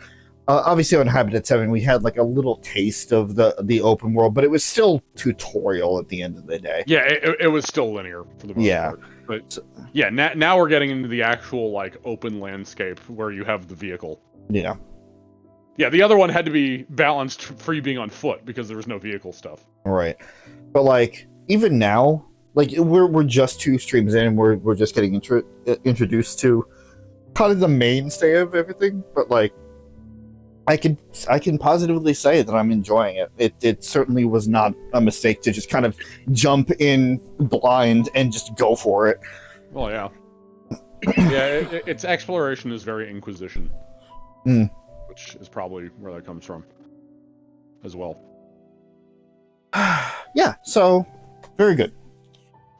Obviously on Habitat 7 we had like a little taste of the open world, but it was still tutorial at the end of the day. Yeah, it was still linear for the most part. But yeah, now we're getting into the actual like open landscape where you have the vehicle. Yeah. Yeah, the other one had to be balanced for you being on foot because there was no vehicle stuff. Right. But like even now, like we're just 2 streams in and we're just getting introduced to kind of the mainstay of everything, but like I can positively say that I'm enjoying it. It certainly was not a mistake to just kind of jump in blind and just go for it. Well, yeah. Yeah, its exploration is very Inquisition. Which is probably where that comes from as well. Yeah, so very good.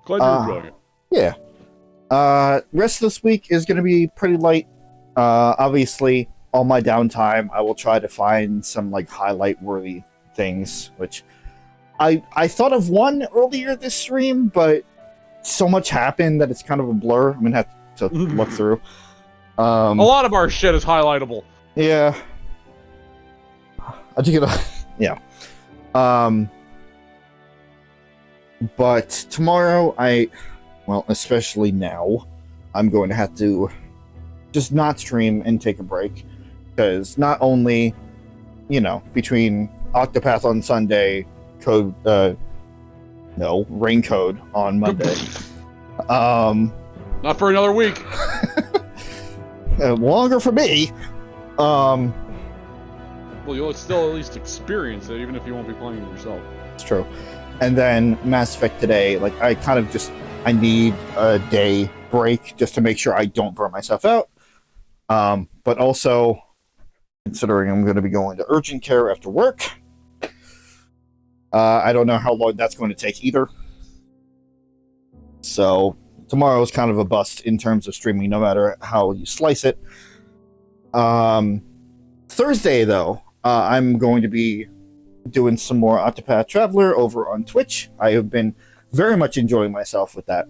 Glad you're enjoying it. Yeah. Rest of this week is going to be pretty light. Obviously, all my downtime, I will try to find some like highlight-worthy things, which I thought of one earlier this stream, but so much happened that it's kind of a blur. I'm gonna have to look through. A lot of our shit is highlightable. Yeah. I think it. Yeah. But tomorrow, especially now, I'm going to have to just not stream and take a break. Because not only, between Octopath on Sunday, Rain Code on Monday. Not for another week. Longer for me. Well, you'll still at least experience it, even if you won't be playing it yourself. It's true. And then Mass Effect today, like, I kind of just I need a day break just to make sure I don't burn myself out. But also, considering I'm going to be going to urgent care after work, I don't know how long that's going to take either. So tomorrow is kind of a bust in terms of streaming, no matter how you slice it. Thursday, though, I'm going to be doing some more Octopath Traveler over on Twitch. I have been very much enjoying myself with that,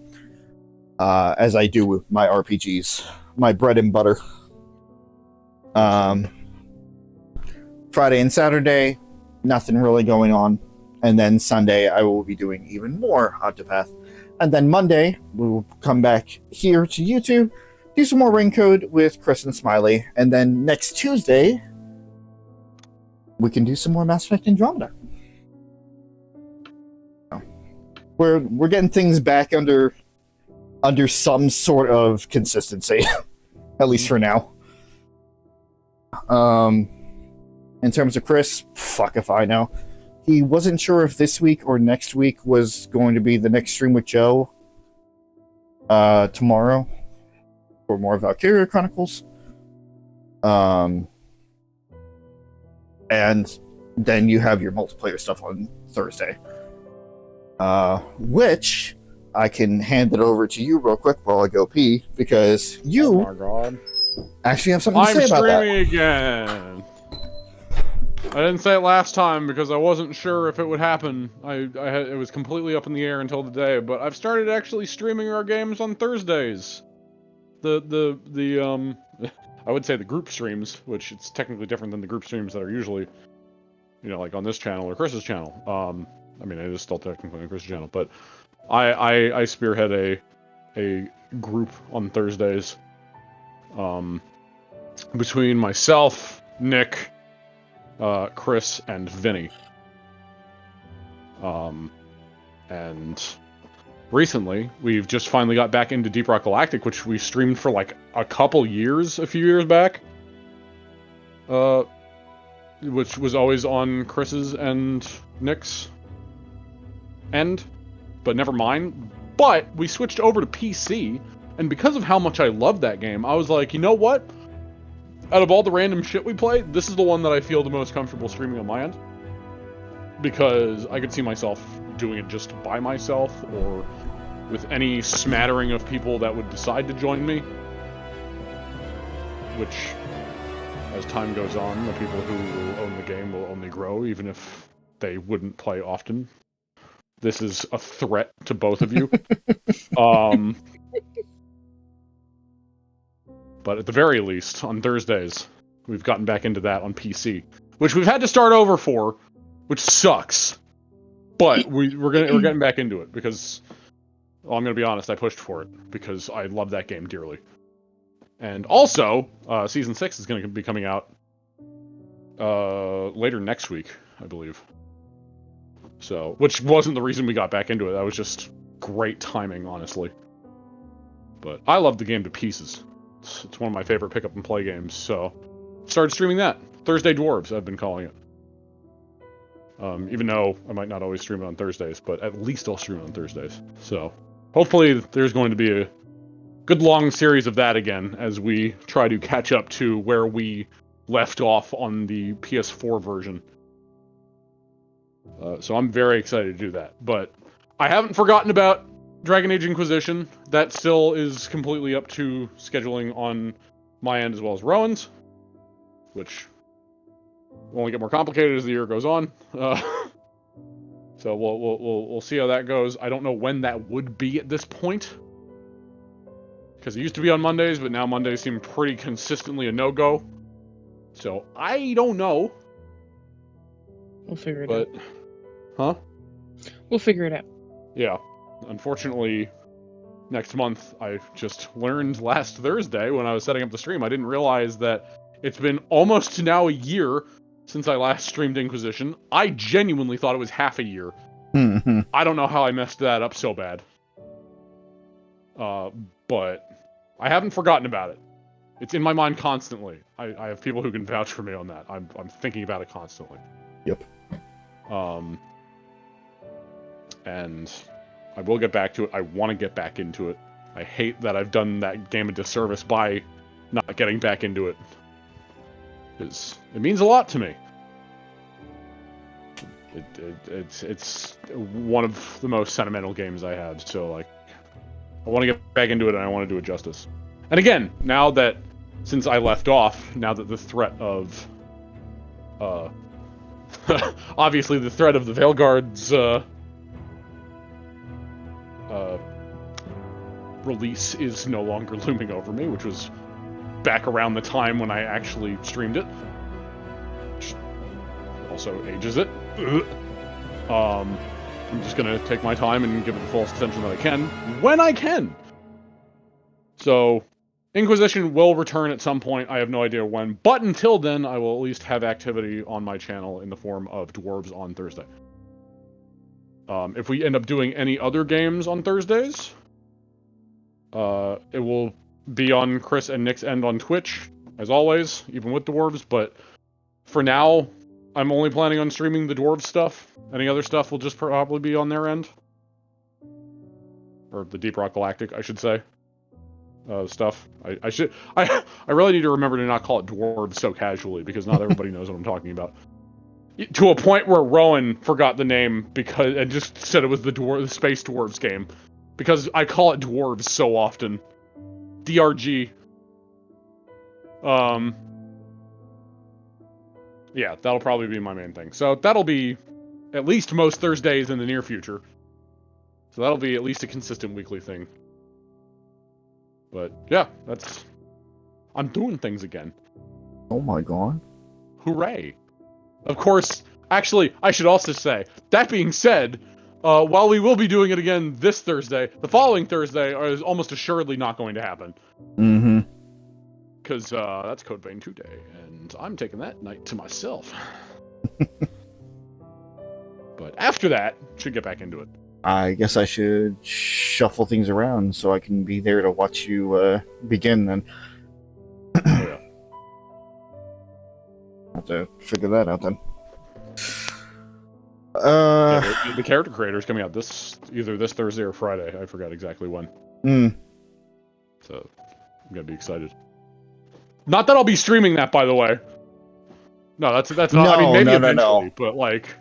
as I do with my RPGs, my bread and butter. Friday and Saturday, nothing really going on. And then Sunday, I will be doing even more Octopath. And then Monday, we will come back here to YouTube, do some more Ring Code with Chris and Smiley. And then next Tuesday, we can do some more Mass Effect Andromeda. We're getting things back under some sort of consistency, at least for now. In terms of Chris, fuck if I know. He wasn't sure if this week or next week was going to be the next stream with Joe. Tomorrow, for more Valkyria Chronicles. And then you have your multiplayer stuff on Thursday. Which I can hand it over to you real quick while I go pee, because you actually have something to say about that. I'm streaming again. I didn't say it last time because I wasn't sure if it would happen. It was completely up in the air until today, but I've started actually streaming our games on Thursdays. I would say the group streams, which it's technically different than the group streams that are usually, like on this channel or Chris's channel. I mean, it is still technically on Chris's channel, but I spearhead a group on Thursdays. Between myself, Nick, Chris, and Vinny. And recently, we've just finally got back into Deep Rock Galactic, which we streamed for like a few years back. Which was always on Chris's and Nick's end, but never mind. But we switched over to PC, and because of how much I love that game, I was like, you know what? Out of all the random shit we play, this is the one that I feel the most comfortable streaming on my end. Because I could see myself doing it just by myself, or with any smattering of people that would decide to join me. Which, as time goes on, the people who will own the game will only grow, even if they wouldn't play often. This is a threat to both of you. But at the very least, on Thursdays, we've gotten back into that on PC, which we've had to start over for, which sucks. But we're getting back into it because, well, I'm gonna be honest, I pushed for it because I love that game dearly. And also, Season 6 is gonna be coming out later next week, I believe. So, which wasn't the reason we got back into it. That was just great timing, honestly. But I love the game to pieces. It's one of my favorite pick-up and play games, so started streaming that. Thursday Dwarves, I've been calling it. Even though I might not always stream it on Thursdays, but at least I'll stream it on Thursdays. So hopefully there's going to be a good long series of that again as we try to catch up to where we left off on the PS4 version. So I'm very excited to do that. But I haven't forgotten about Dragon Age Inquisition. That still is completely up to scheduling on my end as well as Rowan's, which will only get more complicated as the year goes on. So we'll see how that goes. I don't know when that would be at this point, because it used to be on Mondays, but now Mondays seem pretty consistently a no-go. So I don't know. We'll figure it out. Huh? We'll figure it out. Yeah. Unfortunately, next month, I just learned last Thursday when I was setting up the stream, I didn't realize that it's been almost now a year since I last streamed Inquisition. I genuinely thought it was half a year. Mm-hmm. I don't know how I messed that up so bad. But I haven't forgotten about it. It's in my mind constantly. I have people who can vouch for me on that. I'm thinking about it constantly. Yep. And I will get back to it. I want to get back into it. I hate that I've done that game a disservice by not getting back into it. It means a lot to me. It's one of the most sentimental games I have, so like I want to get back into it and I want to do it justice. And again, now that since I left off, now that the threat of obviously the threat of the Veilguard's release is no longer looming over me, which was back around the time when I actually streamed it. Which also ages it. I'm just gonna take my time and give it the fullest attention that I can, when I can! So, Inquisition will return at some point, I have no idea when, but until then, I will at least have activity on my channel in the form of Dwarves on Thursday. If we end up doing any other games on Thursdays, it will be on Chris and Nick's end on Twitch, as always, even with Dwarves, but for now, I'm only planning on streaming the Dwarves stuff. Any other stuff will just probably be on their end. Or the Deep Rock Galactic, I should say. Stuff. I really need to remember to not call it Dwarves so casually, because not everybody knows what I'm talking about. To a point where Rowan forgot the name because and just said it was the Space Dwarves game. Because I call it Dwarves so often. DRG. Yeah, that'll probably be my main thing. So that'll be at least most Thursdays in the near future. So that'll be at least a consistent weekly thing. But yeah, I'm doing things again. Oh my god. Hooray. Of course, actually, I should also say, that being said, while we will be doing it again this Thursday, the following Thursday is almost assuredly not going to happen. Mm-hmm. Because that's Code Vein 2 Day, and I'm taking that night to myself. But after that, should get back into it. I guess I should shuffle things around so I can be there to watch you begin then. Yeah. Have to figure that out then. Yeah, the character creator is coming out either this Thursday or Friday. I forgot exactly when. So I'm gonna be excited. Not that I'll be streaming that, by the way. No, that's not. No, I mean, maybe no, eventually, no. but like,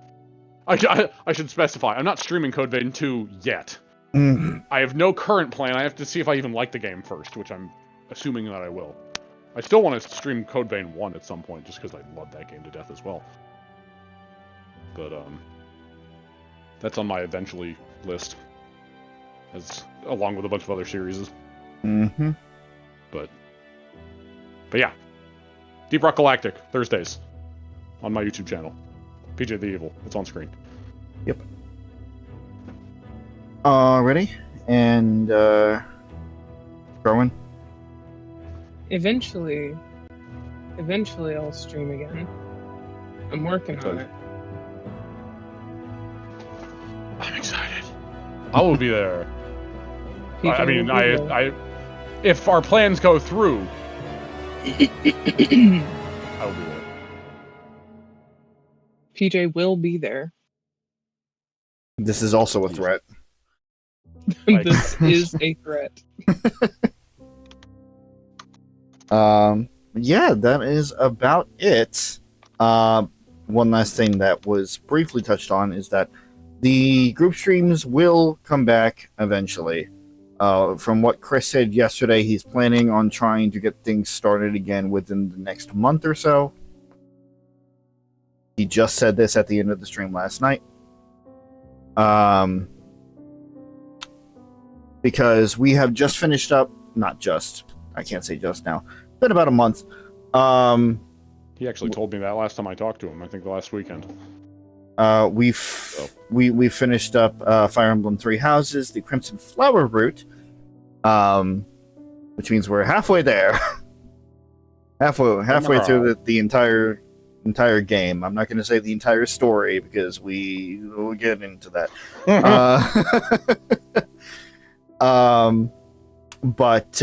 I should specify. I'm not streaming Code Vein 2 yet. I have no current plan. I have to see if I even like the game first, which I'm assuming that I will. I still want to stream Code Vein 1 at some point, just because I love that game to death as well. But that's on my eventually list, along with a bunch of other series. Mm-hmm. But yeah, Deep Rock Galactic Thursdays on my YouTube channel, P.J.THEEVIL. It's on screen. Yep. Ready? And growing. Eventually I'll stream again. I'm working on it. I'm excited. I will be there. PJ I mean, will be there. if our plans go through, I will be there. PJ will be there. This is also a threat. This is a threat. Yeah, that is about it. One last thing that was briefly touched on is that the group streams will come back eventually. From what Chris said yesterday, he's planning on trying to get things started again within the next month or so. He just said this at the end of the stream last night. Because we have just finished up, not just, I can't say just now, it's been about a month. He actually told me that last time I talked to him, I think the last weekend. We finished up Fire Emblem Three Houses, the Crimson Flower Route, which means we're halfway there. halfway through the entire game. I'm not going to say the entire story because we'll get into that. But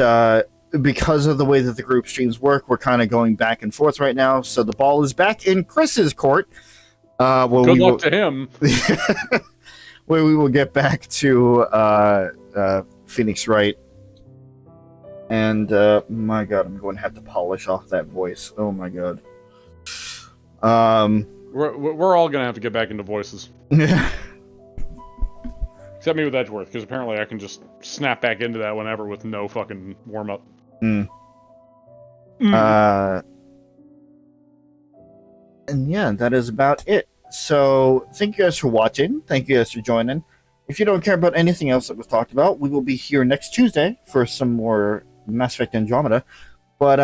because of the way that the group streams work, we're kind of going back and forth right now. So the ball is back in Chris's court. Good luck to him. we will get back to Phoenix Wright. And my God, I'm going to have to polish off that voice. Oh my God. We're all gonna have to get back into voices. Except me with Edgeworth, because apparently I can just snap back into that whenever with no fucking warm up. And yeah, that is about it. So thank you guys for watching. Thank you guys for joining. If you don't care about anything else that was talked about, we will be here next Tuesday for some more Mass Effect Andromeda. But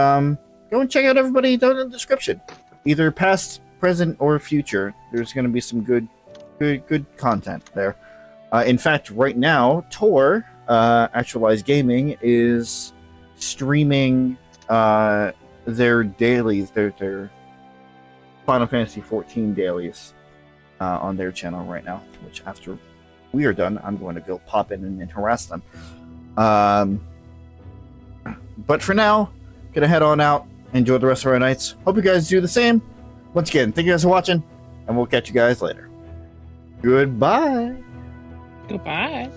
go and check out everybody down in the description. Either past, present, or future. There's going to be some good content there. In fact, right now, Tor, Actualized Gaming, is streaming their dailies, their Final Fantasy XIV dailies on their channel right now, which after we are done, I'm going to go pop in and harass them. But for now, gonna head on out, enjoy the rest of our nights. Hope you guys do the same. Once again, thank you guys for watching, and we'll catch you guys later. Goodbye. Goodbye.